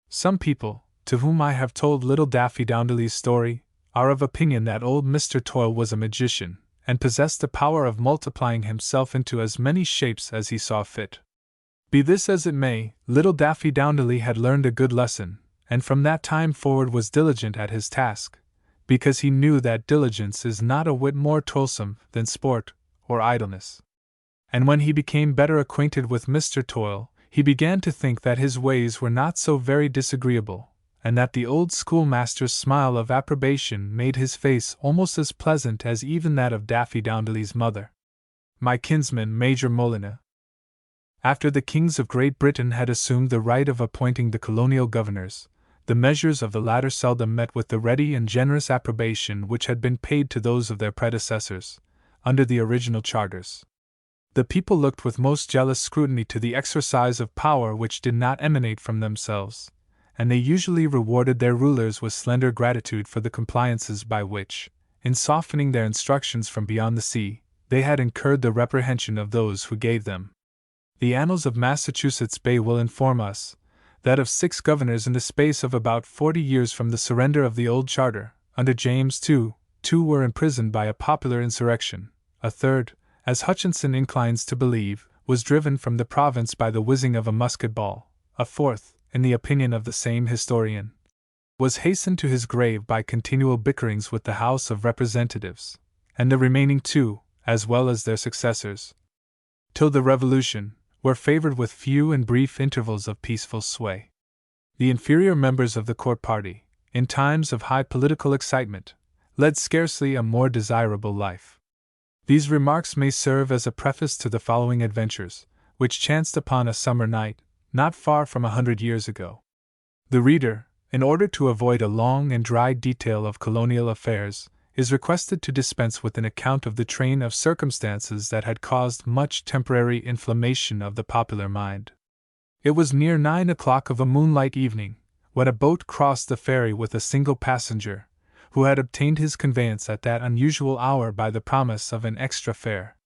Some people, to whom I have told little Daffydowndilly's story, are of opinion that old Mr. Toil was a magician, and possessed the power of multiplying himself into as many shapes as he saw fit. Be this as it may, little Daffydowndilly had learned a good lesson, and from that time forward was diligent at his task, because he knew that diligence is not a whit more toilsome than sport or idleness. And when he became better acquainted with Mr. Toil, he began to think that his ways were not so very disagreeable, and that the old schoolmaster's smile of approbation made his face almost as pleasant as even that of Daffydowndilly's mother. My kinsman Major Molyneux. After the kings of Great Britain had assumed the right of appointing the colonial governors, the measures of the latter seldom met with the ready and generous approbation which had been paid to those of their predecessors, under the original charters. The people looked with most jealous scrutiny to the exercise of power which did not emanate from themselves, and they usually rewarded their rulers with slender gratitude for the compliances by which, in softening their instructions from beyond the sea, they had incurred the reprehension of those who gave them. The annals of Massachusetts Bay will inform us that of 6 governors in the space of about 40 years from the surrender of the old charter, under James II, 2 were imprisoned by a popular insurrection, a third, as Hutchinson inclines to believe, was driven from the province by the whizzing of a musket ball, a fourth, in the opinion of the same historian, was hastened to his grave by continual bickerings with the House of Representatives, and the remaining 2, as well as their successors, till the Revolution, were favored with few and brief intervals of peaceful sway. The inferior members of the court party, in times of high political excitement, led scarcely a more desirable life. These remarks may serve as a preface to the following adventures, which chanced upon a summer night, not far from 100 years ago. The reader, in order to avoid a long and dry detail of colonial affairs, is requested to dispense with an account of the train of circumstances that had caused much temporary inflammation of the popular mind. It was near 9 o'clock of a moonlight evening, when a boat crossed the ferry with a single passenger, who had obtained his conveyance at that unusual hour by the promise of an extra fare.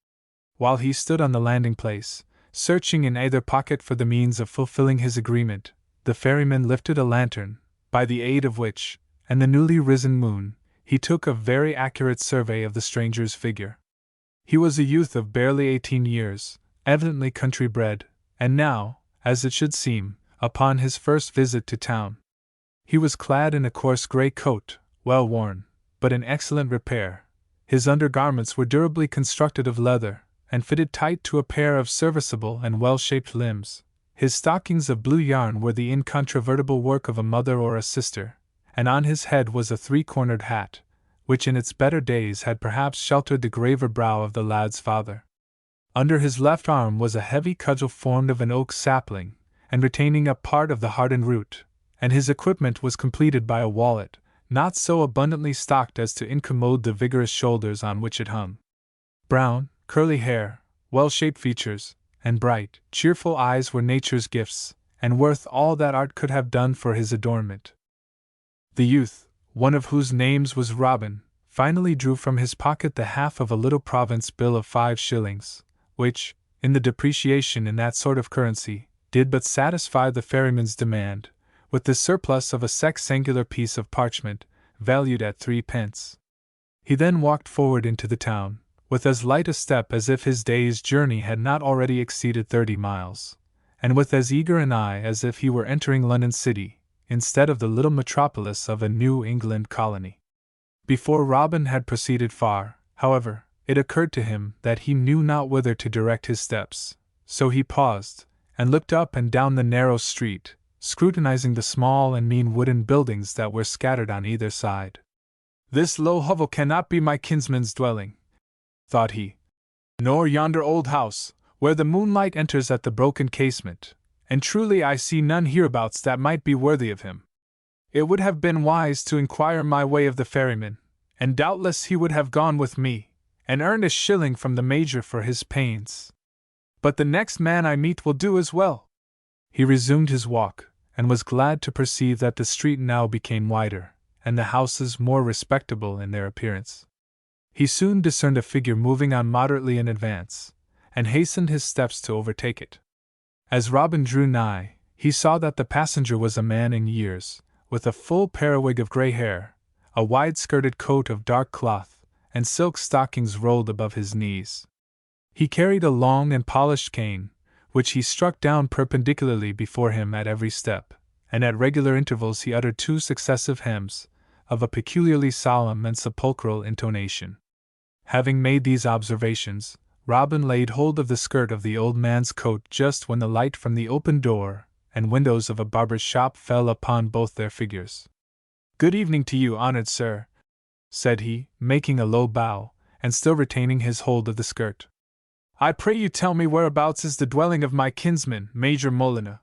While he stood on the landing place, searching in either pocket for the means of fulfilling his agreement, the ferryman lifted a lantern, by the aid of which, and the newly risen moon, he took a very accurate survey of the stranger's figure. He was a youth of barely 18 years, evidently country bred, and now, as it should seem, upon his first visit to town. He was clad in a coarse grey coat, well worn, but in excellent repair. His undergarments were durably constructed of leather, and fitted tight to a pair of serviceable and well-shaped limbs. His stockings of blue yarn were the incontrovertible work of a mother or a sister, and on his head was a 3-cornered hat, which in its better days had perhaps sheltered the graver brow of the lad's father. Under his left arm was a heavy cudgel formed of an oak sapling, and retaining a part of the hardened root, and his equipment was completed by a wallet, not so abundantly stocked as to incommode the vigorous shoulders on which it hung. Brown, curly hair, well-shaped features, and bright, cheerful eyes were nature's gifts, and worth all that art could have done for his adornment. The youth, one of whose names was Robin, finally drew from his pocket the half of a little province bill of 5 shillings, which, in the depreciation in that sort of currency, did but satisfy the ferryman's demand, with the surplus of a sexangular piece of parchment, valued at 3 pence. He then walked forward into the town, with as light a step as if his day's journey had not already exceeded 30 miles, and with as eager an eye as if he were entering London City, instead of the little metropolis of a New England colony. Before Robin had proceeded far, however, it occurred to him that he knew not whither to direct his steps, so he paused, and looked up and down the narrow street, scrutinizing the small and mean wooden buildings that were scattered on either side. "This low hovel cannot be my kinsman's dwelling," thought he, "nor yonder old house, where the moonlight enters at the broken casement, and truly I see none hereabouts that might be worthy of him. It would have been wise to inquire my way of the ferryman, and doubtless he would have gone with me, and earned a shilling from the Major for his pains. But the next man I meet will do as well." He resumed his walk, and was glad to perceive that the street now became wider, and the houses more respectable in their appearance. He soon discerned a figure moving on moderately in advance, and hastened his steps to overtake it. As Robin drew nigh, he saw that the passenger was a man in years, with a full periwig of gray hair, a wide-skirted coat of dark cloth, and silk stockings rolled above his knees. He carried a long and polished cane, which he struck down perpendicularly before him at every step, and at regular intervals he uttered 2 successive hems, of a peculiarly solemn and sepulchral intonation. Having made these observations, Robin laid hold of the skirt of the old man's coat just when the light from the open door and windows of a barber's shop fell upon both their figures. "Good evening to you, honored sir," said he, making a low bow, and still retaining his hold of the skirt. "I pray you tell me whereabouts is the dwelling of my kinsman, Major Molyneux."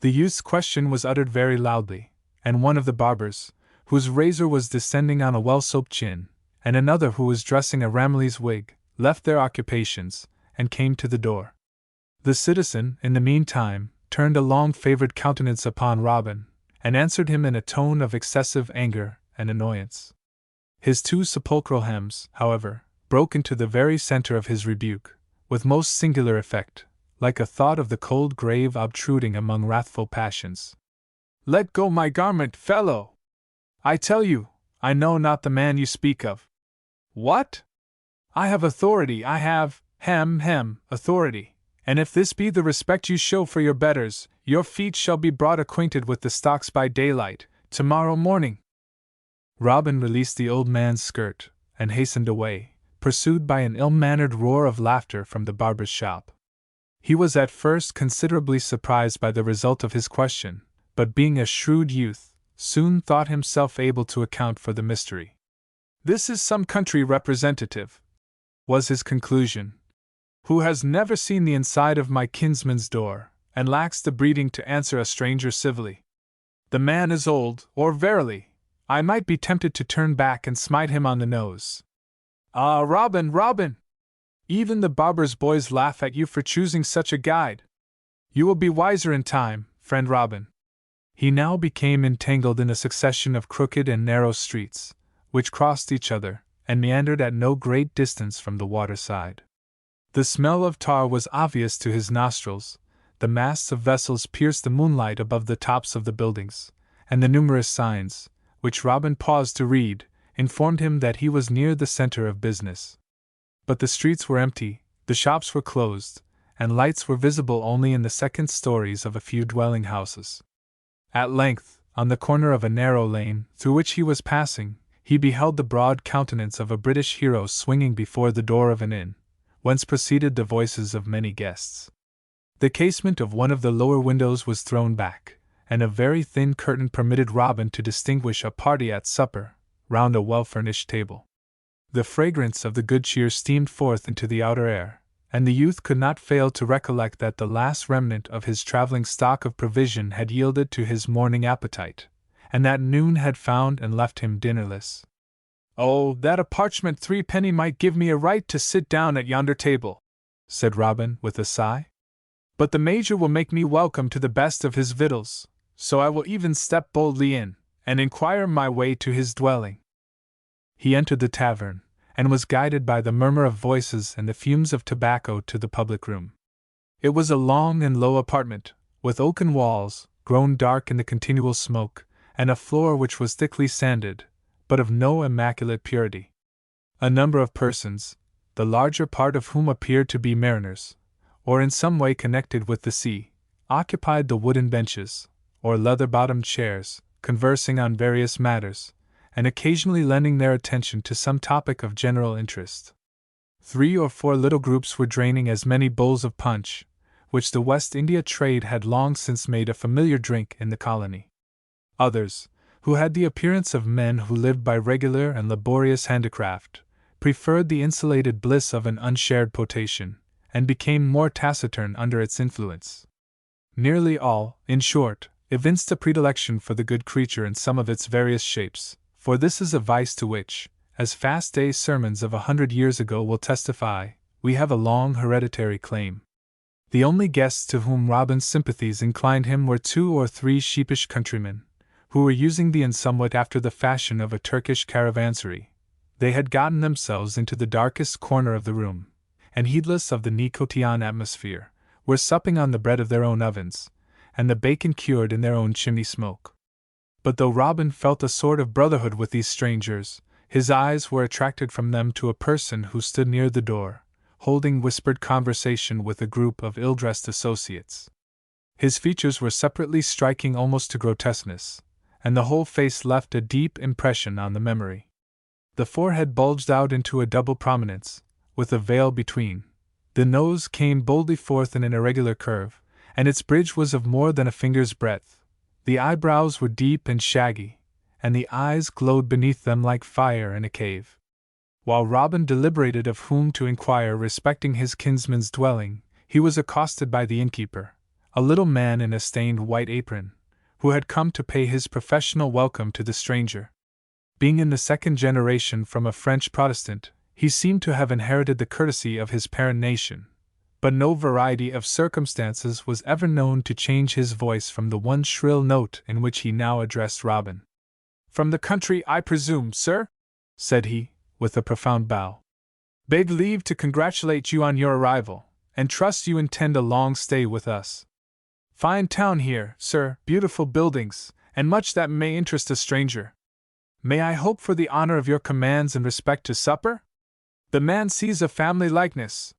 The youth's question was uttered very loudly, and one of the barbers, whose razor was descending on a well-soaped chin, and another who was dressing a Ramillies wig, left their occupations, and came to the door. The citizen, in the meantime, turned a long-favored countenance upon Robin, and answered him in a tone of excessive anger and annoyance. His 2 sepulchral hems, however, broke into the very center of his rebuke, with most singular effect, like a thought of the cold grave obtruding among wrathful passions. "Let go my garment, fellow! I tell you, I know not the man you speak of." "What? I have authority, I have, authority, and if this be the respect you show for your betters, your feet shall be brought acquainted with the stocks by daylight, tomorrow morning." Robin released the old man's skirt, and hastened away, pursued by an ill-mannered roar of laughter from the barber's shop. He was at first considerably surprised by the result of his question, but being a shrewd youth, soon thought himself able to account for the mystery. "This is some country representative," was his conclusion, "who has never seen the inside of my kinsman's door, and lacks the breeding to answer a stranger civilly. The man is old, or verily, I might be tempted to turn back and smite him on the nose. Ah, Robin, Robin! Even the barber's boys laugh at you for choosing such a guide. You will be wiser in time, friend Robin." He now became entangled in a succession of crooked and narrow streets, which crossed each other, and meandered at no great distance from the waterside. The smell of tar was obvious to his nostrils, the masts of vessels pierced the moonlight above the tops of the buildings, and the numerous signs, which Robin paused to read, informed him that he was near the center of business. But the streets were empty, the shops were closed, and lights were visible only in the second stories of a few dwelling houses. At length, on the corner of a narrow lane through which he was passing, he beheld the broad countenance of a British hero swinging before the door of an inn, whence proceeded the voices of many guests. The casement of one of the lower windows was thrown back, and a very thin curtain permitted Robin to distinguish a party at supper, round a well-furnished table. The fragrance of the good cheer steamed forth into the outer air, and the youth could not fail to recollect that the last remnant of his traveling stock of provision had yielded to his morning appetite, and that noon had found and left him dinnerless. "Oh, that a parchment 3 might give me a right to sit down at yonder table," said Robin with a sigh. "But the Major will make me welcome to the best of his victuals, so I will even step boldly in, and inquire my way to his dwelling." He entered the tavern, and was guided by the murmur of voices and the fumes of tobacco to the public room. It was a long and low apartment, with oaken walls, grown dark in the continual smoke, and a floor which was thickly sanded, but of no immaculate purity. A number of persons, the larger part of whom appeared to be mariners, or in some way connected with the sea, occupied the wooden benches, or leather-bottomed chairs, conversing on various matters, and occasionally lending their attention to some topic of general interest. 3 or 4 little groups were draining as many bowls of punch, which the West India trade had long since made a familiar drink in the colony. Others, who had the appearance of men who lived by regular and laborious handicraft, preferred the insulated bliss of an unshared potation, and became more taciturn under its influence. Nearly all, in short, evinced a predilection for the good creature in some of its various shapes, for this is a vice to which, as fast-day sermons of 100 years ago will testify, we have a long hereditary claim. The only guests to whom Robin's sympathies inclined him were 2 or 3 sheepish countrymen, who were using the inn somewhat after the fashion of a Turkish caravansary, They had gotten themselves into the darkest corner of the room, and heedless of the Nicotian atmosphere, were supping on the bread of their own ovens, and the bacon cured in their own chimney smoke. But though Robin felt a sort of brotherhood with these strangers, his eyes were attracted from them to a person who stood near the door, holding whispered conversation with a group of ill-dressed associates. His features were separately striking almost to grotesqueness, and the whole face left a deep impression on the memory. The forehead bulged out into a double prominence, with a veil between. The nose came boldly forth in an irregular curve, and its bridge was of more than a finger's breadth. The eyebrows were deep and shaggy, and the eyes glowed beneath them like fire in a cave. While Robin deliberated of whom to inquire respecting his kinsman's dwelling, he was accosted by the innkeeper, a little man in a stained white apron, who had come to pay his professional welcome to the stranger. Being in the second generation from a French Protestant, he seemed to have inherited the courtesy of his parent nation, but no variety of circumstances was ever known to change his voice from the one shrill note in which he now addressed Robin. "From the country, I presume, sir?" said he, with a profound bow. "Beg leave to congratulate you on your arrival, and trust you intend a long stay with us. Fine town here, sir, beautiful buildings, and much that may interest a stranger. May I hope for the honor of your commands in respect to supper? The man sees a family likeness.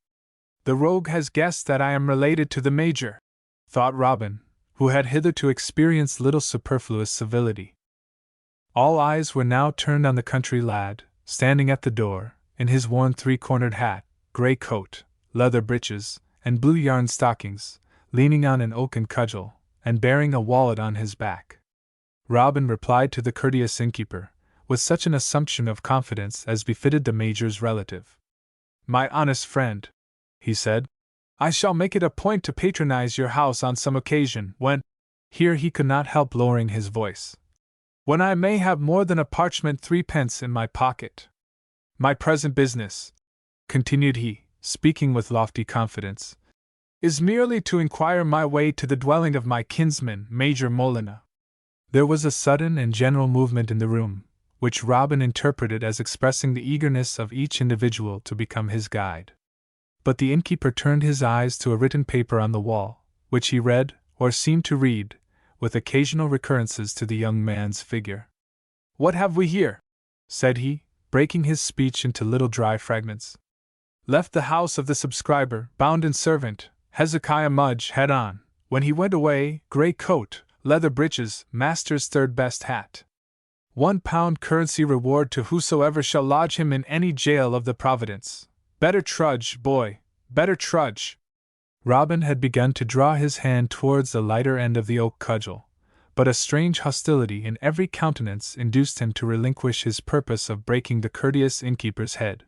The rogue has guessed that I am related to the Major," thought Robin, who had hitherto experienced little superfluous civility. All eyes were now turned on the country lad, standing at the door, in his worn three-cornered hat, grey coat, leather breeches, and blue yarn stockings, leaning on an oaken cudgel, and bearing a wallet on his back. Robin replied to the courteous innkeeper, with such an assumption of confidence as befitted the Major's relative. "My honest friend," he said, "I shall make it a point to patronize your house on some occasion when—" here he could not help lowering his voice, "when I may have more than a parchment 3d in my pocket. My present business," continued he, speaking with lofty confidence, "is merely to inquire my way to the dwelling of my kinsman, Major Molina." There was a sudden and general movement in the room, which Robin interpreted as expressing the eagerness of each individual to become his guide. But the innkeeper turned his eyes to a written paper on the wall, which he read, or seemed to read, with occasional recurrences to the young man's figure. "What have we here?" said he, breaking his speech into little dry fragments. "Left the house of the subscriber, bounden servant, Hezekiah Mudge, had on, when he went away, grey coat, leather breeches, master's third best hat. £1 currency reward to whosoever shall lodge him in any jail of the Providence. Better trudge, boy, better trudge." Robin had begun to draw his hand towards the lighter end of the oak cudgel, but a strange hostility in every countenance induced him to relinquish his purpose of breaking the courteous innkeeper's head.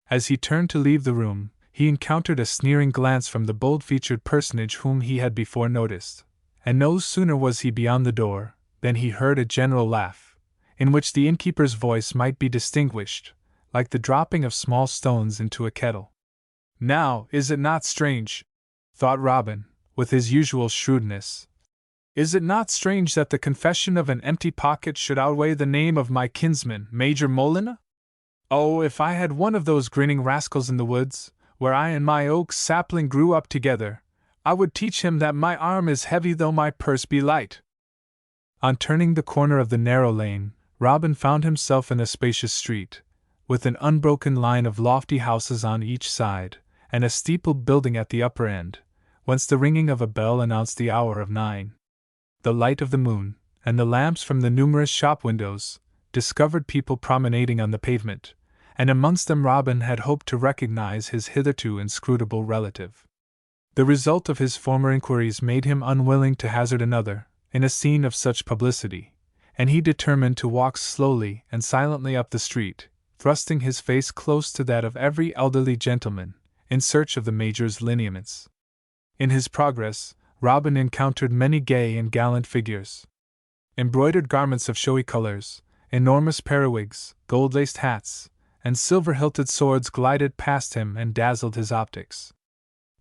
As he turned to leave the room, he encountered a sneering glance from the bold-featured personage whom he had before noticed, and no sooner was he beyond the door than he heard a general laugh, in which the innkeeper's voice might be distinguished, like the dropping of small stones into a kettle. "Now, is it not strange," thought Robin, with his usual shrewdness, "is it not strange that the confession of an empty pocket should outweigh the name of my kinsman, Major Molina? Oh, if I had one of those grinning rascals in the woods, where I and my oak sapling grew up together, I would teach him that my arm is heavy though my purse be light." On turning the corner of the narrow lane, Robin found himself in a spacious street, with an unbroken line of lofty houses on each side, and a steepled building at the upper end, whence the ringing of a bell announced the hour of 9. The light of the moon, and the lamps from the numerous shop windows, discovered people promenading on the pavement, and amongst them Robin had hoped to recognize his hitherto inscrutable relative. The result of his former inquiries made him unwilling to hazard another, in a scene of such publicity, and he determined to walk slowly and silently up the street, thrusting his face close to that of every elderly gentleman, in search of the Major's lineaments. In his progress, Robin encountered many gay and gallant figures. Embroidered garments of showy colors, enormous periwigs, gold-laced hats, and silver-hilted swords glided past him and dazzled his optics.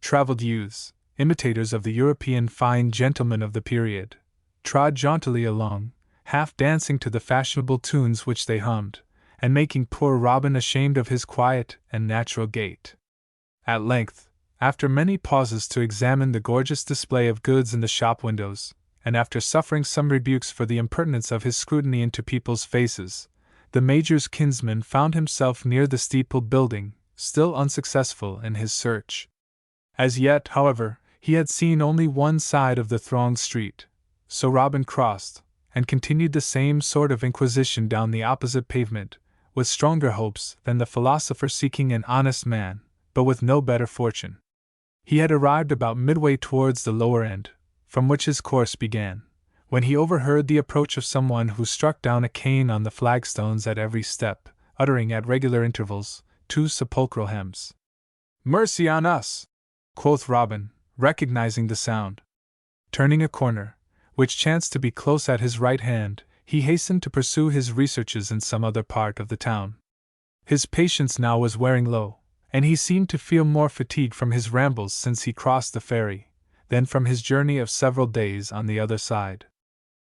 Traveled youths, imitators of the European fine gentlemen of the period, trod jauntily along, half dancing to the fashionable tunes which they hummed, and making poor Robin ashamed of his quiet and natural gait. At length, after many pauses to examine the gorgeous display of goods in the shop windows, and after suffering some rebukes for the impertinence of his scrutiny into people's faces, the Major's kinsman found himself near the steepled building, still unsuccessful in his search. As yet, however, he had seen only one side of the thronged street, so Robin crossed, and continued the same sort of inquisition down the opposite pavement, with stronger hopes than the philosopher seeking an honest man, but with no better fortune. He had arrived about midway towards the lower end, from which his course began, when he overheard the approach of someone who struck down a cane on the flagstones at every step, uttering at regular intervals 2 sepulchral hymns. "Mercy on us!" quoth Robin, recognizing the sound. Turning a corner, which chanced to be close at his right hand, he hastened to pursue his researches in some other part of the town. His patience now was wearing low, and he seemed to feel more fatigue from his rambles since he crossed the ferry, than from his journey of several days on the other side.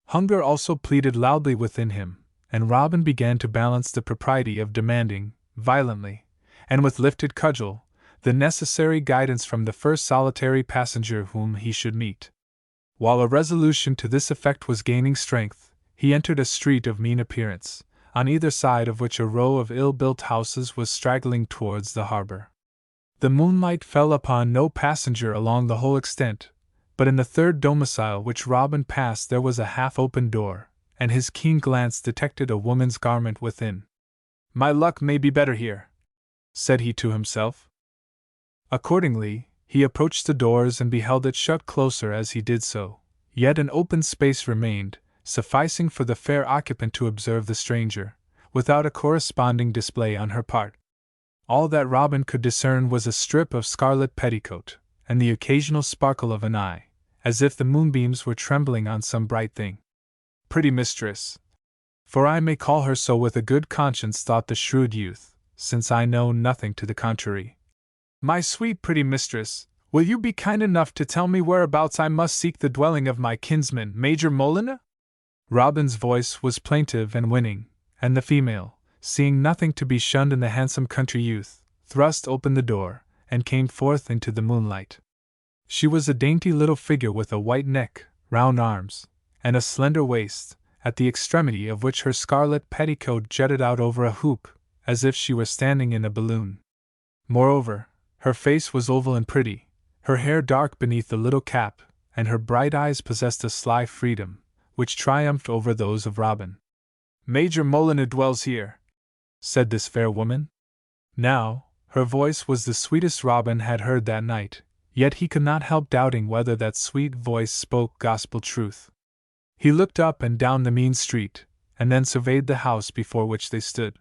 Hunger also pleaded loudly within him, and Robin began to balance the propriety of demanding, violently, and with lifted cudgel, the necessary guidance from the first solitary passenger whom he should meet. While a resolution to this effect was gaining strength, he entered a street of mean appearance, on either side of which a row of ill-built houses was straggling towards the harbor. The moonlight fell upon no passenger along the whole extent, but in the third domicile which Robin passed there was a half-open door, and his keen glance detected a woman's garment within. "My luck may be better here," said he to himself. Accordingly, he approached the doors and beheld it shut closer as he did so, yet an open space remained, sufficing for the fair occupant to observe the stranger, without a corresponding display on her part. All that Robin could discern was a strip of scarlet petticoat, and the occasional sparkle of an eye, as if the moonbeams were trembling on some bright thing. "Pretty mistress, for I may call her so with a good conscience," thought the shrewd youth, "since I know nothing to the contrary. My sweet pretty mistress, will you be kind enough to tell me whereabouts I must seek the dwelling of my kinsman, Major Molyneux?" Robin's voice was plaintive and winning, and the female, seeing nothing to be shunned in the handsome country youth, thrust open the door, and came forth into the moonlight. She was a dainty little figure with a white neck, round arms, and a slender waist, at the extremity of which her scarlet petticoat jutted out over a hoop, as if she were standing in a balloon. Moreover, her face was oval and pretty, her hair dark beneath the little cap, and her bright eyes possessed a sly freedom, which triumphed over those of Robin. "Major Molyneux dwells here," said this fair woman. Now, her voice was the sweetest Robin had heard that night, yet he could not help doubting whether that sweet voice spoke gospel truth. He looked up and down the mean street, and then surveyed the house before which they stood.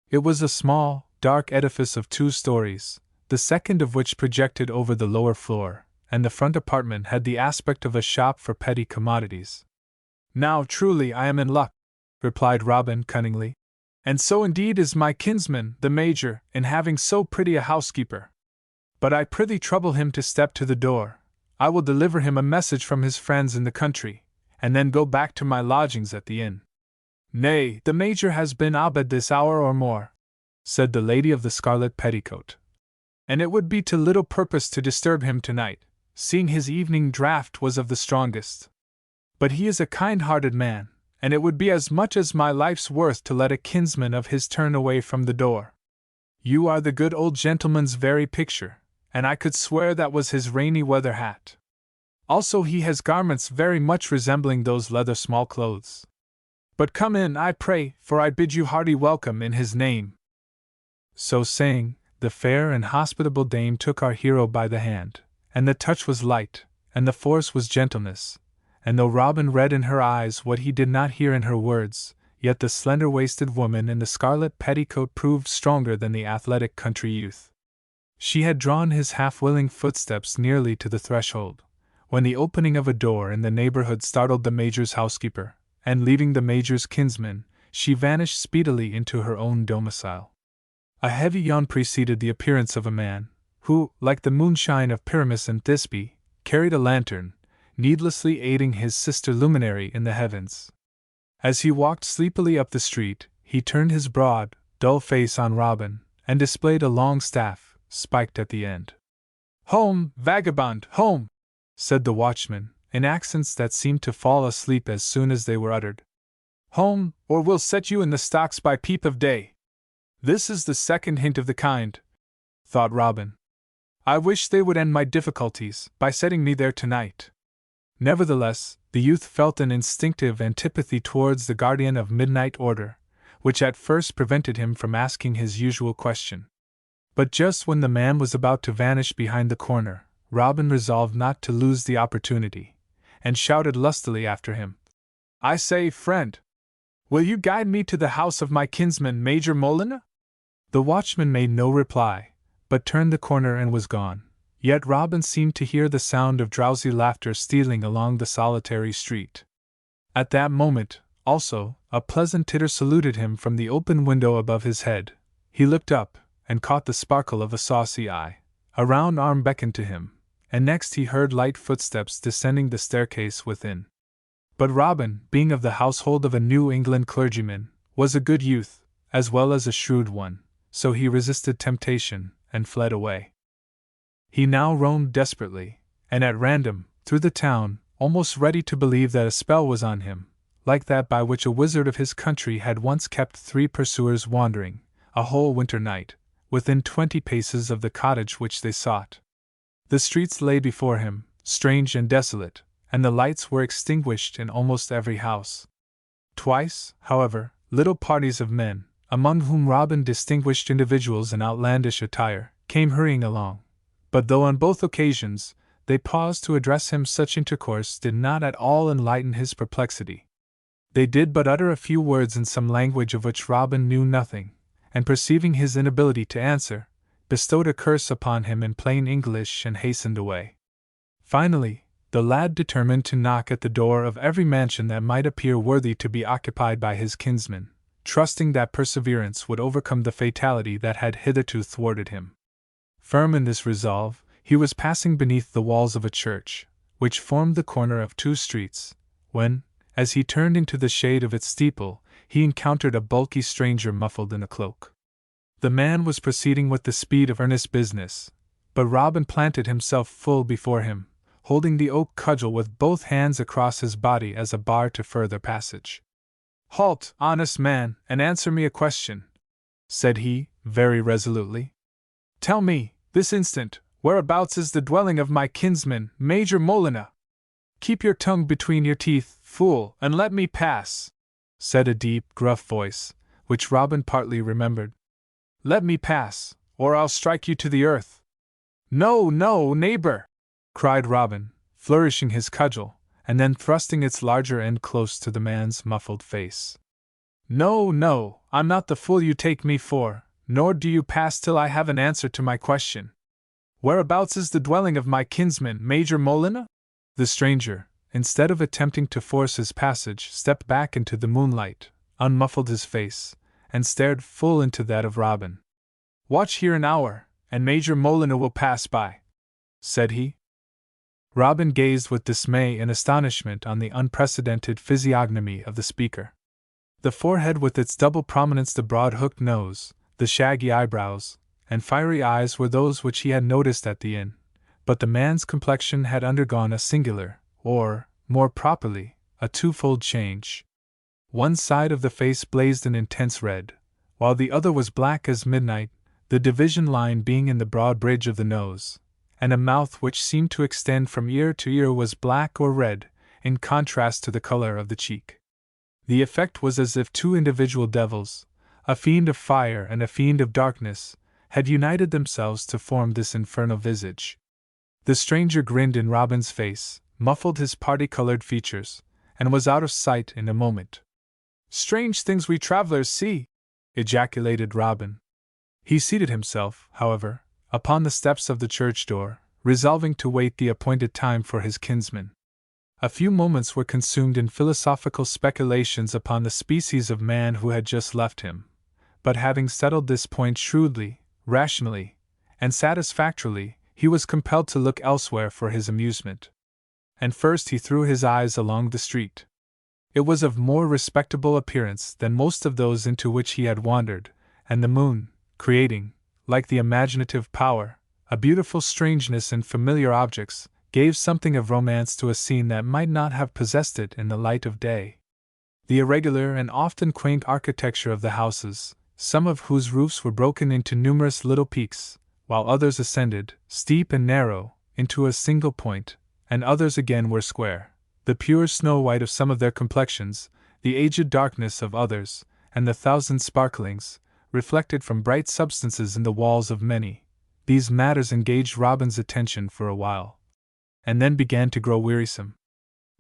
It was a small, dark edifice of 2 stories, the second of which projected over the lower floor, and the front apartment had the aspect of a shop for petty commodities. "Now truly I am in luck," replied Robin cunningly. "And so indeed is my kinsman, the Major, in having so pretty a housekeeper. But I prithee trouble him to step to the door. I will deliver him a message from his friends in the country, and then go back to my lodgings at the inn." "Nay, the Major has been abed this hour or more," said the lady of the scarlet petticoat, "and it would be to little purpose to disturb him tonight, seeing his evening draught was of the strongest. But he is a kind-hearted man, and it would be as much as my life's worth to let a kinsman of his turn away from the door. You are the good old gentleman's very picture, and I could swear that was his rainy weather hat. Also he has garments very much resembling those leather small clothes. But come in, I pray, for I bid you hearty welcome in his name." So saying, the fair and hospitable dame took our hero by the hand, and the touch was light, and the force was gentleness, and though Robin read in her eyes what he did not hear in her words, yet the slender-waisted woman in the scarlet petticoat proved stronger than the athletic country youth. She had drawn his half-willing footsteps nearly to the threshold, when the opening of a door in the neighborhood startled the Major's housekeeper, and leaving the Major's kinsman, she vanished speedily into her own domicile. A heavy yawn preceded the appearance of a man, who, like the moonshine of Pyramus and Thisbe, carried a lantern, needlessly aiding his sister luminary in the heavens. As he walked sleepily up the street, he turned his broad, dull face on Robin, and displayed a long staff, spiked at the end. "Home, vagabond, home!" said the watchman, in accents that seemed to fall asleep as soon as they were uttered. "Home, or we'll set you in the stocks by peep of day." This is the second hint of the kind, thought Robin. I wish they would end my difficulties by setting me there tonight. Nevertheless, the youth felt an instinctive antipathy towards the guardian of midnight order, which at first prevented him from asking his usual question. But just when the man was about to vanish behind the corner, Robin resolved not to lose the opportunity, and shouted lustily after him. "I say, friend, will you guide me to the house of my kinsman, Major Molyneux?" The watchman made no reply, but turned the corner and was gone. Yet Robin seemed to hear the sound of drowsy laughter stealing along the solitary street. At that moment, also, a pleasant titter saluted him from the open window above his head. He looked up, and caught the sparkle of a saucy eye. A round arm beckoned to him, and next he heard light footsteps descending the staircase within. But Robin, being of the household of a New England clergyman, was a good youth, as well as a shrewd one, so he resisted temptation, and fled away. He now roamed desperately, and at random, through the town, almost ready to believe that a spell was on him, like that by which a wizard of his country had once kept 3 pursuers wandering, a whole winter night, within 20 paces of the cottage which they sought. The streets lay before him, strange and desolate, and the lights were extinguished in almost every house. Twice, however, little parties of men, among whom Robin distinguished individuals in outlandish attire, came hurrying along. But though on both occasions they paused to address him, such intercourse did not at all enlighten his perplexity. They did but utter a few words in some language of which Robin knew nothing, and perceiving his inability to answer, bestowed a curse upon him in plain English and hastened away. Finally, the lad determined to knock at the door of every mansion that might appear worthy to be occupied by his kinsman, trusting that perseverance would overcome the fatality that had hitherto thwarted him. Firm in this resolve, he was passing beneath the walls of a church, which formed the corner of 2 streets, when, as he turned into the shade of its steeple, he encountered a bulky stranger muffled in a cloak. The man was proceeding with the speed of earnest business, but Robin planted himself full before him, holding the oak cudgel with both hands across his body as a bar to further passage. "Halt, honest man, and answer me a question," said he, very resolutely. "Tell me, this instant, whereabouts is the dwelling of my kinsman, Major Molyneux?" "Keep your tongue between your teeth, fool, and let me pass," said a deep, gruff voice, which Robin partly remembered. "Let me pass, or I'll strike you to the earth." "No, no, neighbor!" cried Robin, flourishing his cudgel, and then thrusting its larger end close to the man's muffled face. "No, no, I'm not the fool you take me for, nor do you pass till I have an answer to my question. Whereabouts is the dwelling of my kinsman, Major Molyneux?" The stranger, instead of attempting to force his passage, stepped back into the moonlight, unmuffled his face, and stared full into that of Robin. "Watch here an hour, and Major Molyneux will pass by," said he. Robin gazed with dismay and astonishment on the unprecedented physiognomy of the speaker. The forehead with its double prominence, the broad hooked nose, the shaggy eyebrows, and fiery eyes were those which he had noticed at the inn, but the man's complexion had undergone a singular, or, more properly, a twofold change. One side of the face blazed an intense red, while the other was black as midnight, the division line being in the broad bridge of the nose, and a mouth which seemed to extend from ear to ear was black or red, in contrast to the color of the cheek. The effect was as if 2 individual devils, a fiend of fire and a fiend of darkness, had united themselves to form this infernal visage. The stranger grinned in Robin's face, muffled his party-colored features, and was out of sight in a moment. "Strange things we travelers see!" ejaculated Robin. He seated himself, however, upon the steps of the church door, resolving to wait the appointed time for his kinsman. A few moments were consumed in philosophical speculations upon the species of man who had just left him, but having settled this point shrewdly, rationally, and satisfactorily, he was compelled to look elsewhere for his amusement. And first he threw his eyes along the street. It was of more respectable appearance than most of those into which he had wandered, and the moon, creating, like the imaginative power, a beautiful strangeness in familiar objects, gave something of romance to a scene that might not have possessed it in the light of day. The irregular and often quaint architecture of the houses, some of whose roofs were broken into numerous little peaks, while others ascended, steep and narrow, into a single point, and others again were square, the pure snow white of some of their complexions, the aged darkness of others, and the thousand sparklings, reflected from bright substances in the walls of many, these matters engaged Robin's attention for a while, and then began to grow wearisome.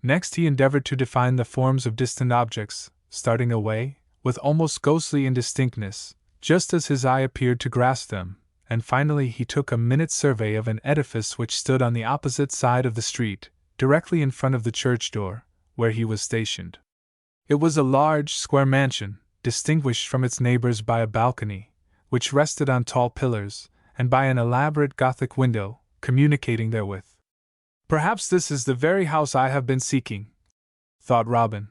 Next he endeavored to define the forms of distant objects, starting away, with almost ghostly indistinctness, just as his eye appeared to grasp them, and finally he took a minute survey of an edifice which stood on the opposite side of the street, directly in front of the church door, where he was stationed. It was a large, square mansion, distinguished from its neighbors by a balcony, which rested on tall pillars, and by an elaborate Gothic window, communicating therewith. "Perhaps this is the very house I have been seeking," thought Robin.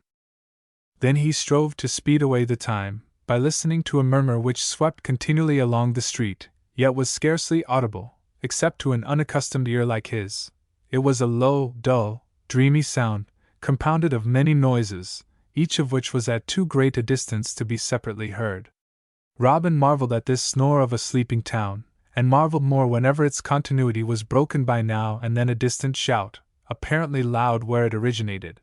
Then he strove to speed away the time, by listening to a murmur which swept continually along the street, yet was scarcely audible, except to an unaccustomed ear like his. It was a low, dull, dreamy sound, compounded of many noises, each of which was at too great a distance to be separately heard. Robin marveled at this snore of a sleeping town, and marveled more whenever its continuity was broken by now and then a distant shout, apparently loud where it originated.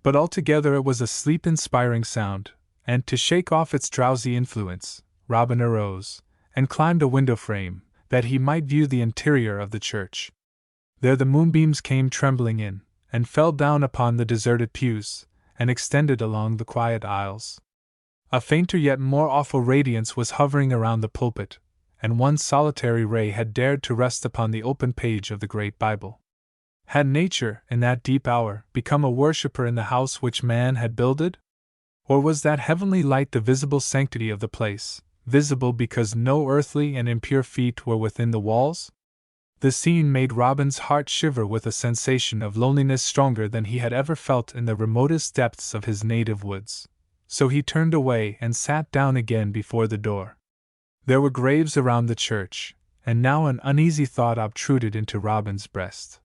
But altogether it was a sleep-inspiring sound, and to shake off its drowsy influence, Robin arose, and climbed a window frame, that he might view the interior of the church. There the moonbeams came trembling in, and fell down upon the deserted pews, and extended along the quiet aisles. A fainter yet more awful radiance was hovering around the pulpit, and one solitary ray had dared to rest upon the open page of the great Bible. Had nature, in that deep hour, become a worshipper in the house which man had builded? Or was that heavenly light the visible sanctity of the place, visible because no earthly and impure feet were within the walls? The scene made Robin's heart shiver with a sensation of loneliness stronger than he had ever felt in the remotest depths of his native woods. So he turned away and sat down again before the door. There were graves around the church, and now an uneasy thought obtruded into Robin's breast.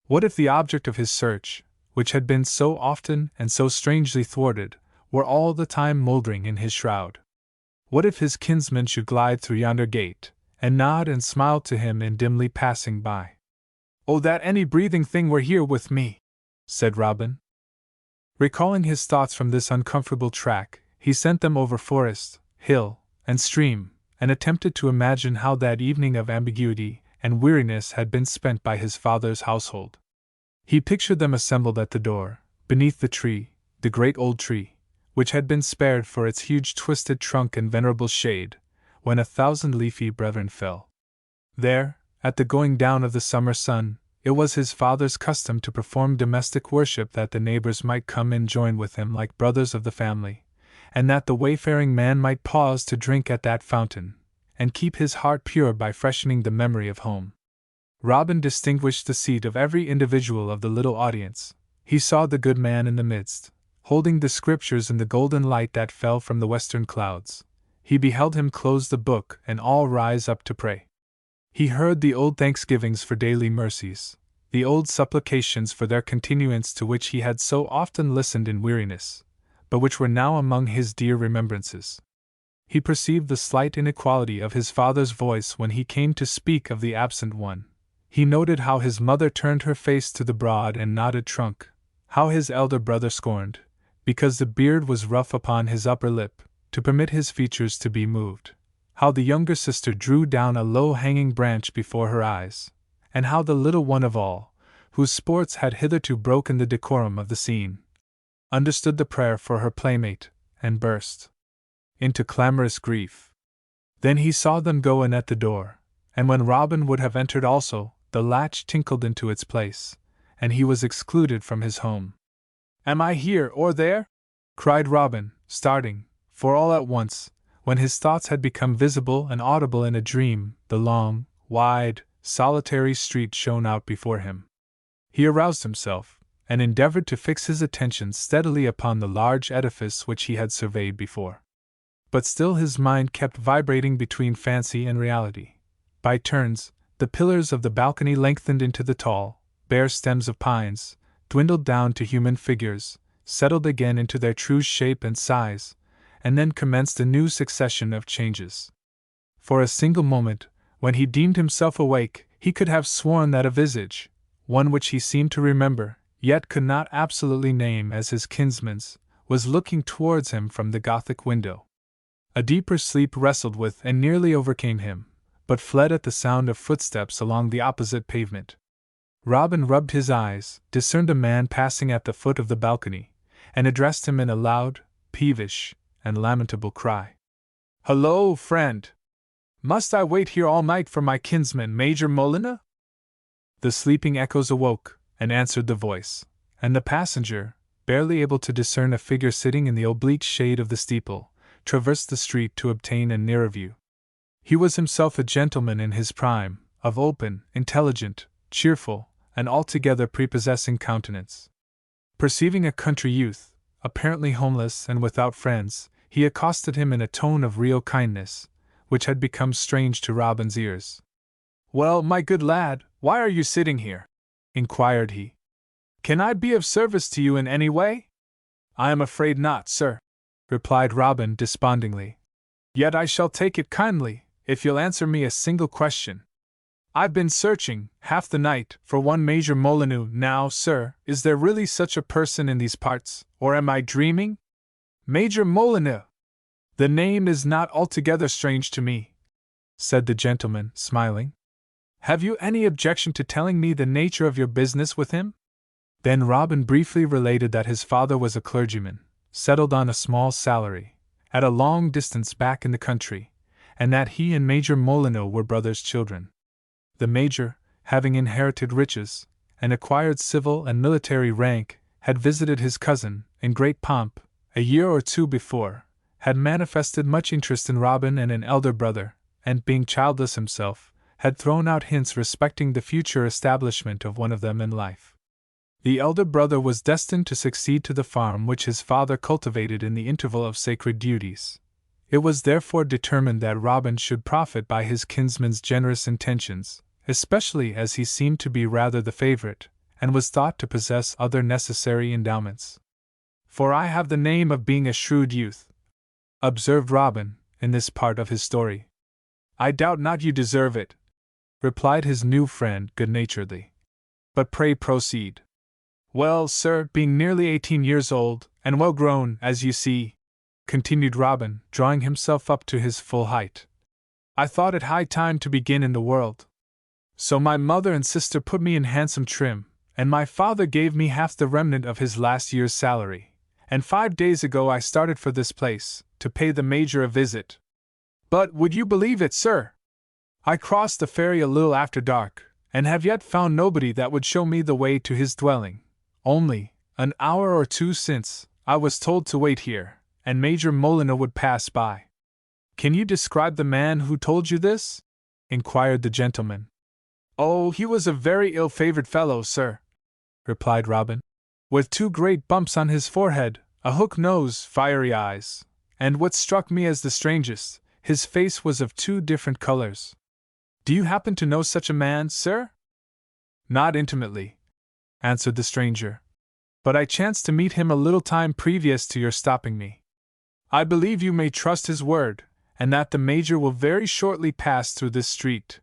What if the object of his search, which had been so often and so strangely thwarted, were all the time mouldering in his shroud? What if his kinsman should glide through yonder gate, and nod and smile to him in dimly passing by? "Oh, that any breathing thing were here with me!" said Robin. Recalling his thoughts from this uncomfortable track, he sent them over forest, hill, and stream, and attempted to imagine how that evening of ambiguity and weariness had been spent by his father's household. He pictured them assembled at the door, beneath the tree, the great old tree, which had been spared for its huge twisted trunk and venerable shade, when 1,000 leafy brethren fell. There, at the going down of the summer sun, it was his father's custom to perform domestic worship that the neighbors might come and join with him like brothers of the family, and that the wayfaring man might pause to drink at that fountain, and keep his heart pure by freshening the memory of home. Robin distinguished the seat of every individual of the little audience. He saw the good man in the midst, holding the scriptures in the golden light that fell from the western clouds. He beheld him close the book and all rise up to pray. He heard the old thanksgivings for daily mercies, the old supplications for their continuance to which he had so often listened in weariness, but which were now among his dear remembrances. He perceived the slight inequality of his father's voice when he came to speak of the absent one. He noted how his mother turned her face to the broad and knotted trunk, how his elder brother scorned, because the beard was rough upon his upper lip, to permit his features to be moved, how the younger sister drew down a low-hanging branch before her eyes, and how the little one of all, whose sports had hitherto broken the decorum of the scene, understood the prayer for her playmate, and burst into clamorous grief. Then he saw them go in at the door, and when Robin would have entered also, the latch tinkled into its place, and he was excluded from his home. "Am I here or there?" cried Robin, starting, for all at once, when his thoughts had become visible and audible in a dream, the long, wide, solitary street shone out before him. He aroused himself, and endeavored to fix his attention steadily upon the large edifice which he had surveyed before. but still his mind kept vibrating between fancy and reality. By turns, the pillars of the balcony lengthened into the tall, bare stems of pines, dwindled down to human figures, settled again into their true shape and size, and then commenced a new succession of changes. For a single moment, when he deemed himself awake, he could have sworn that a visage, one which he seemed to remember, yet could not absolutely name as his kinsman's, was looking towards him from the Gothic window. A deeper sleep wrestled with and nearly overcame him, but fled at the sound of footsteps along the opposite pavement. Robin rubbed his eyes, discerned a man passing at the foot of the balcony, and addressed him in a loud, peevish, and lamentable cry. "Hullo, friend! Must I wait here all night for my kinsman, Major Molyneux?" The sleeping echoes awoke, and answered the voice, and the passenger, barely able to discern a figure sitting in the oblique shade of the steeple, traversed the street to obtain a nearer view. He was himself a gentleman in his prime, of open, intelligent, cheerful, and altogether prepossessing countenance. Perceiving a country youth, apparently homeless and without friends, he accosted him in a tone of real kindness, which had become strange to Robin's ears. "Well, my good lad, why are you sitting here?" inquired he. "Can I be of service to you in any way?" "I am afraid not, sir," replied Robin despondingly. "Yet I shall take it kindly, if you'll answer me a single question. I've been searching, half the night, for one Major Molyneux. Now, sir, is there really such a person in these parts, or am I dreaming? Major Molyneux! The name is not altogether strange to me," said the gentleman, smiling. "Have you any objection to telling me the nature of your business with him?" Then Robin briefly related that his father was a clergyman, settled on a small salary, at a long distance back in the country, and that he and Major Molyneux were brothers' children. The Major, having inherited riches, and acquired civil and military rank, had visited his cousin, in great pomp, a year or two before, had manifested much interest in Robin and an elder brother, and being childless himself, had thrown out hints respecting the future establishment of one of them in life. The elder brother was destined to succeed to the farm which his father cultivated in the interval of sacred duties. It was therefore determined that Robin should profit by his kinsman's generous intentions, especially as he seemed to be rather the favorite, and was thought to possess other necessary endowments. "For I have the name of being a shrewd youth," observed Robin, in this part of his story. "I doubt not you deserve it," replied his new friend good-naturedly. "But pray proceed." "Well, sir, being nearly 18 years old, and well grown, as you see," continued Robin, drawing himself up to his full height, "I thought it high time to begin in the world. So my mother and sister put me in handsome trim, and my father gave me half the remnant of his last year's salary, and 5 days ago I started for this place, to pay the Major a visit. But would you believe it, sir? I crossed the ferry a little after dark, and have yet found nobody that would show me the way to his dwelling. Only, an hour or two since, I was told to wait here, and Major Molyneux would pass by." "Can you describe the man who told you this?" inquired the gentleman. "Oh, he was a very ill-favored fellow, sir," replied Robin, "with 2 great bumps on his forehead, a hook nose, fiery eyes, and what struck me as the strangest, his face was of 2 different colors. Do you happen to know such a man, sir?" "Not intimately," answered the stranger, "but I chanced to meet him a little time previous to your stopping me. I believe you may trust his word, and that the Major will very shortly pass through this street.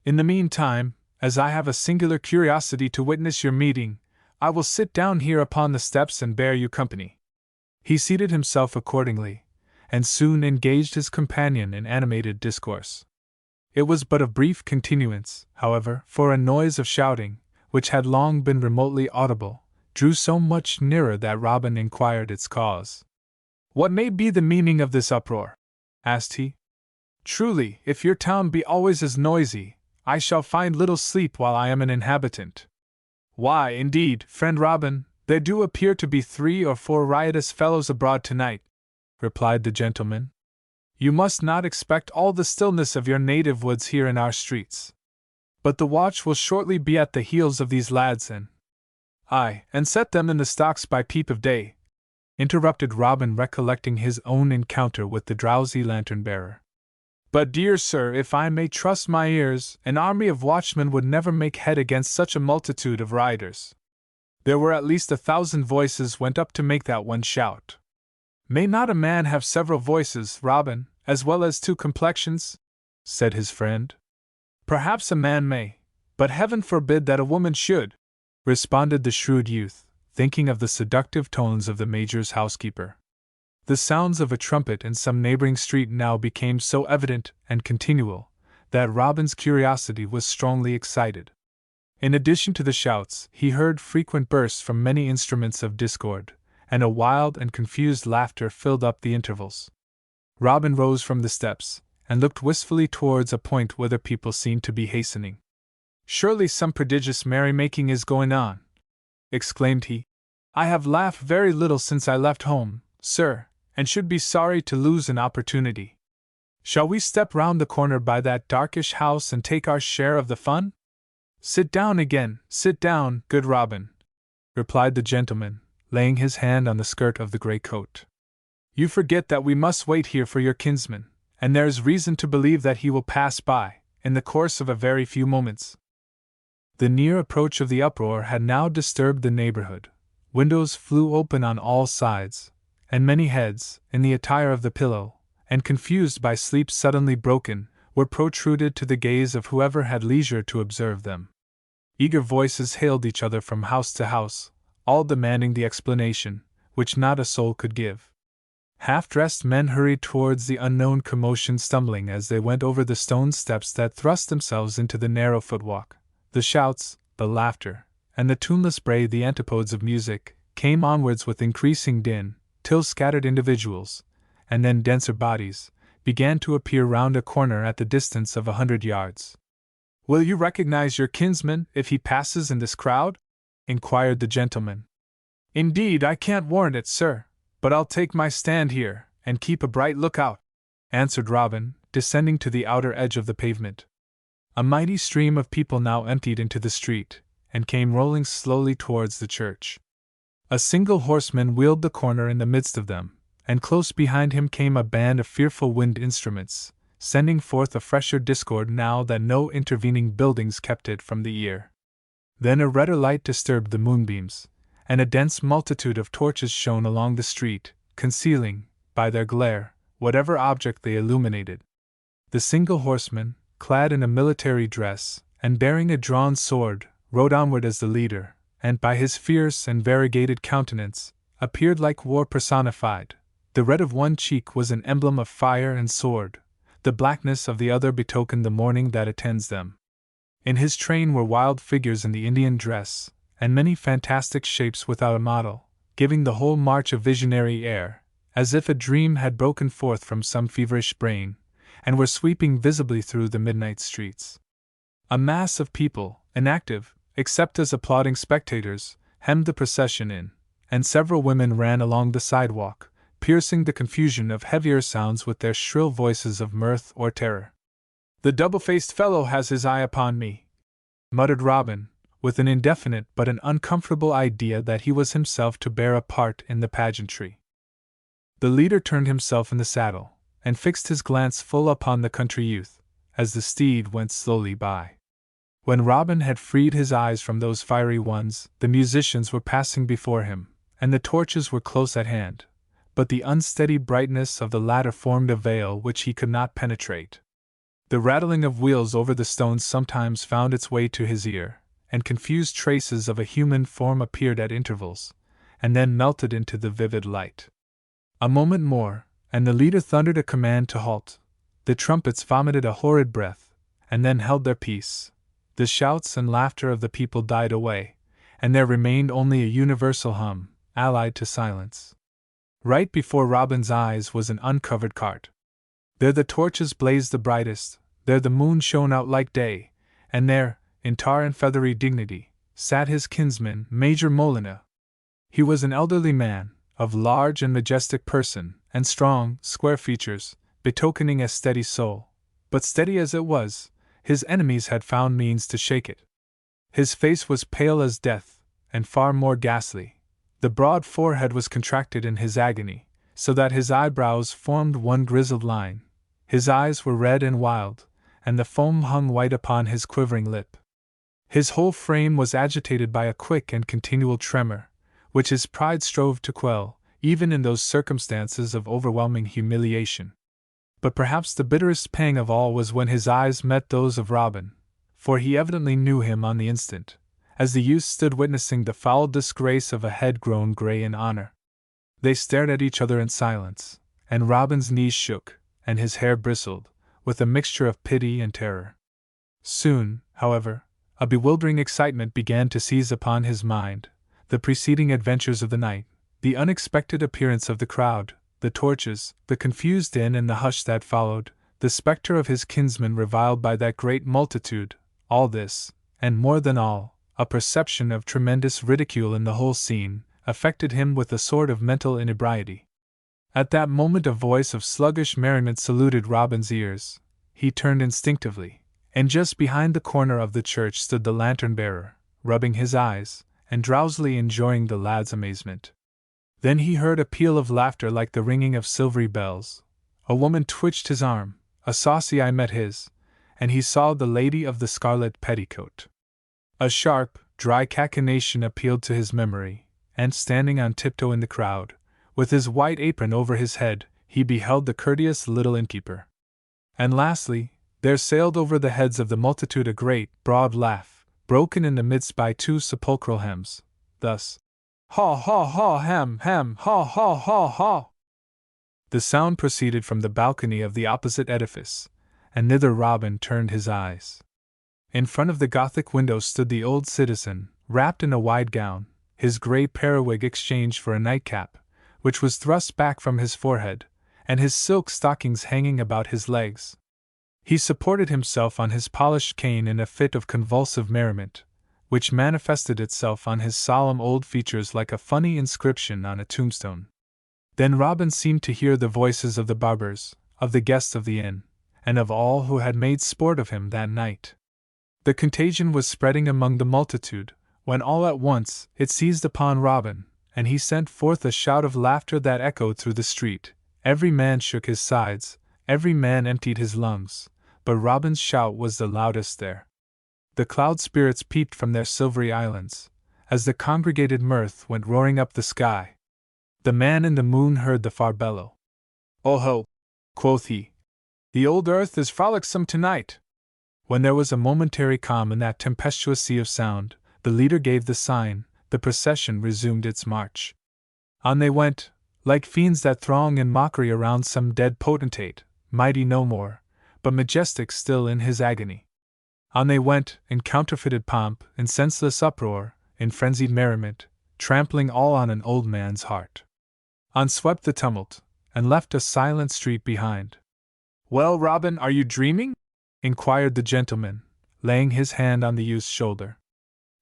In the meantime, as I have a singular curiosity to witness your meeting, I will sit down here upon the steps and bear you company." He seated himself accordingly, and soon engaged his companion in animated discourse. It was but of brief continuance, however, for a noise of shouting, which had long been remotely audible, drew so much nearer that Robin inquired its cause. "What may be the meaning of this uproar?" asked he. "Truly, if your town be always as noisy, I shall find little sleep while I am an inhabitant." "Why, indeed, friend Robin, there do appear to be 3 or 4 riotous fellows abroad tonight," replied the gentleman. "You must not expect all the stillness of your native woods here in our streets. But the watch will shortly be at the heels of these lads and set them in the stocks by peep of day," interrupted Robin, recollecting his own encounter with the drowsy lantern-bearer. But dear sir, if I may trust my ears, an army of watchmen would never make head against such a multitude of riders. There were at least 1,000 voices went up to make that one shout. May not a man have several voices, Robin, as well as 2 complexions? Said his friend. Perhaps a man may, but heaven forbid that a woman should, responded the shrewd youth, thinking of the seductive tones of the Major's housekeeper. The sounds of a trumpet in some neighboring street now became so evident and continual that Robin's curiosity was strongly excited. In addition to the shouts, he heard frequent bursts from many instruments of discord, and a wild and confused laughter filled up the intervals. Robin rose from the steps, and looked wistfully towards a point where the people seemed to be hastening. Surely some prodigious merrymaking is going on, exclaimed he. I have laughed very little since I left home, sir, and should be sorry to lose an opportunity. Shall we step round the corner by that darkish house and take our share of the fun? Sit down again, sit down, good Robin, replied the gentleman, laying his hand on the skirt of the grey coat. You forget that we must wait here for your kinsman, and there is reason to believe that he will pass by, in the course of a very few moments. The near approach of the uproar had now disturbed the neighborhood. Windows flew open on all sides, and many heads, in the attire of the pillow, and confused by sleep suddenly broken, were protruded to the gaze of whoever had leisure to observe them. Eager voices hailed each other from house to house, all demanding the explanation, which not a soul could give. Half-dressed men hurried towards the unknown commotion, stumbling as they went over the stone steps that thrust themselves into the narrow footwalk. The shouts, the laughter, and the tuneless bray, the antipodes of music, came onwards with increasing din, till scattered individuals, and then denser bodies, began to appear round a corner at the distance of 100 yards. Will you recognize your kinsman if he passes in this crowd? Inquired the gentleman. Indeed, I can't warrant it, sir, but I'll take my stand here, and keep a bright lookout, answered Robin, descending to the outer edge of the pavement. A mighty stream of people now emptied into the street, and came rolling slowly towards the church. A single horseman wheeled the corner in the midst of them, and close behind him came a band of fearful wind instruments, sending forth a fresher discord now that no intervening buildings kept it from the ear. Then a redder light disturbed the moonbeams, and a dense multitude of torches shone along the street, concealing, by their glare, whatever object they illuminated. The single horseman, clad in a military dress, and bearing a drawn sword, rode onward as the leader, and by his fierce and variegated countenance, appeared like war personified. The red of one cheek was an emblem of fire and sword, the blackness of the other betokened the mourning that attends them. In his train were wild figures in the Indian dress, and many fantastic shapes without a model, giving the whole march a visionary air, as if a dream had broken forth from some feverish brain, and were sweeping visibly through the midnight streets. A mass of people, inactive, except as applauding spectators, hemmed the procession in, and several women ran along the sidewalk, piercing the confusion of heavier sounds with their shrill voices of mirth or terror. The double-faced fellow has his eye upon me, muttered Robin, with an indefinite but an uncomfortable idea that he was himself to bear a part in the pageantry. The leader turned himself in the saddle, and fixed his glance full upon the country youth, as the steed went slowly by. When Robin had freed his eyes from those fiery ones, the musicians were passing before him, and the torches were close at hand, but the unsteady brightness of the latter formed a veil which he could not penetrate. The rattling of wheels over the stones sometimes found its way to his ear, and confused traces of a human form appeared at intervals, and then melted into the vivid light. A moment more, and the leader thundered a command to halt. The trumpets vomited a horrid breath, and then held their peace. The shouts and laughter of the people died away, and there remained only a universal hum, allied to silence. Right before Robin's eyes was an uncovered cart. There the torches blazed the brightest, there the moon shone out like day, and there, in tar and feathery dignity, sat his kinsman, Major Molyneux. He was an elderly man, of large and majestic person, and strong, square features, betokening a steady soul. But steady as it was, his enemies had found means to shake it. His face was pale as death, and far more ghastly. The broad forehead was contracted in his agony, so that his eyebrows formed one grizzled line. His eyes were red and wild, and the foam hung white upon his quivering lip. His whole frame was agitated by a quick and continual tremor, which his pride strove to quell, even in those circumstances of overwhelming humiliation. But perhaps the bitterest pang of all was when his eyes met those of Robin, for he evidently knew him on the instant, as the youth stood witnessing the foul disgrace of a head grown grey in honor. They stared at each other in silence, and Robin's knees shook, and his hair bristled, with a mixture of pity and terror. Soon, however, a bewildering excitement began to seize upon his mind: the preceding adventures of the night, the unexpected appearance of the crowd, the torches, the confused din and the hush that followed, the spectre of his kinsman reviled by that great multitude, all this, and more than all, a perception of tremendous ridicule in the whole scene, affected him with a sort of mental inebriety. At that moment a voice of sluggish merriment saluted Robin's ears. He turned instinctively, and just behind the corner of the church stood the lantern-bearer, rubbing his eyes, and drowsily enjoying the lad's amazement. Then he heard a peal of laughter like the ringing of silvery bells. A woman twitched his arm, a saucy eye met his, and he saw the lady of the scarlet petticoat. A sharp, dry cachinnation appealed to his memory, and standing on tiptoe in the crowd, with his white apron over his head, he beheld the courteous little innkeeper. And lastly, there sailed over the heads of the multitude a great, broad laugh, broken in the midst by two sepulchral hems, thus: "Haw, haw, haw, hem, hem, haw, haw, haw, haw." The sound proceeded from the balcony of the opposite edifice, and thither Robin turned his eyes. In front of the Gothic window stood the old citizen, wrapped in a wide gown, his grey periwig exchanged for a nightcap, which was thrust back from his forehead, and his silk stockings hanging about his legs. He supported himself on his polished cane in a fit of convulsive merriment, which manifested itself on his solemn old features like a funny inscription on a tombstone. Then Robin seemed to hear the voices of the barbers, of the guests of the inn, and of all who had made sport of him that night. The contagion was spreading among the multitude, when all at once it seized upon Robin, and he sent forth a shout of laughter that echoed through the street. Every man shook his sides, every man emptied his lungs, but Robin's shout was the loudest there. The cloud spirits peeped from their silvery islands, as the congregated mirth went roaring up the sky. The man in the moon heard the far bellow. "Oh-ho!" quoth he. "The old earth is frolicsome tonight." When there was a momentary calm in that tempestuous sea of sound, the leader gave the sign, the procession resumed its march. On they went, like fiends that throng in mockery around some dead potentate, mighty no more, but majestic still in his agony. On they went, in counterfeited pomp, in senseless uproar, in frenzied merriment, trampling all on an old man's heart. On swept the tumult, and left a silent street behind. "Well, Robin, are you dreaming?" inquired the gentleman, laying his hand on the youth's shoulder.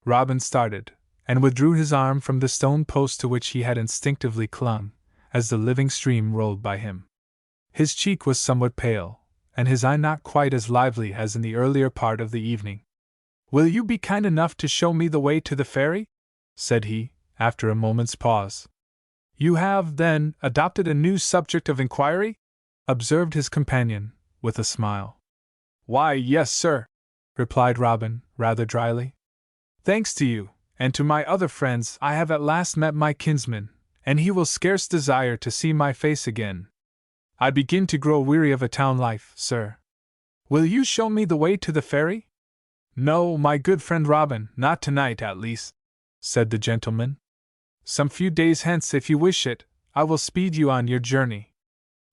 Robin started, and withdrew his arm from the stone post to which he had instinctively clung, as the living stream rolled by him. His cheek was somewhat pale, and his eye not quite as lively as in the earlier part of the evening. "Will you be kind enough to show me the way to the ferry?" said he, after a moment's pause. "You have, then, adopted a new subject of inquiry?" observed his companion, with a smile. "Why, yes, sir," replied Robin, rather dryly. "Thanks to you, and to my other friends, I have at last met my kinsman, and he will scarce desire to see my face again. I begin to grow weary of a town life, sir. Will you show me the way to the ferry?" "No, my good friend Robin, not tonight at least," said the gentleman. "Some few days hence, if you wish it, I will speed you on your journey.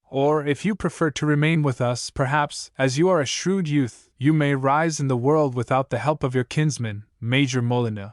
Or, if you prefer to remain with us, perhaps, as you are a shrewd youth, you may rise in the world without the help of your kinsman, Major Molyneux."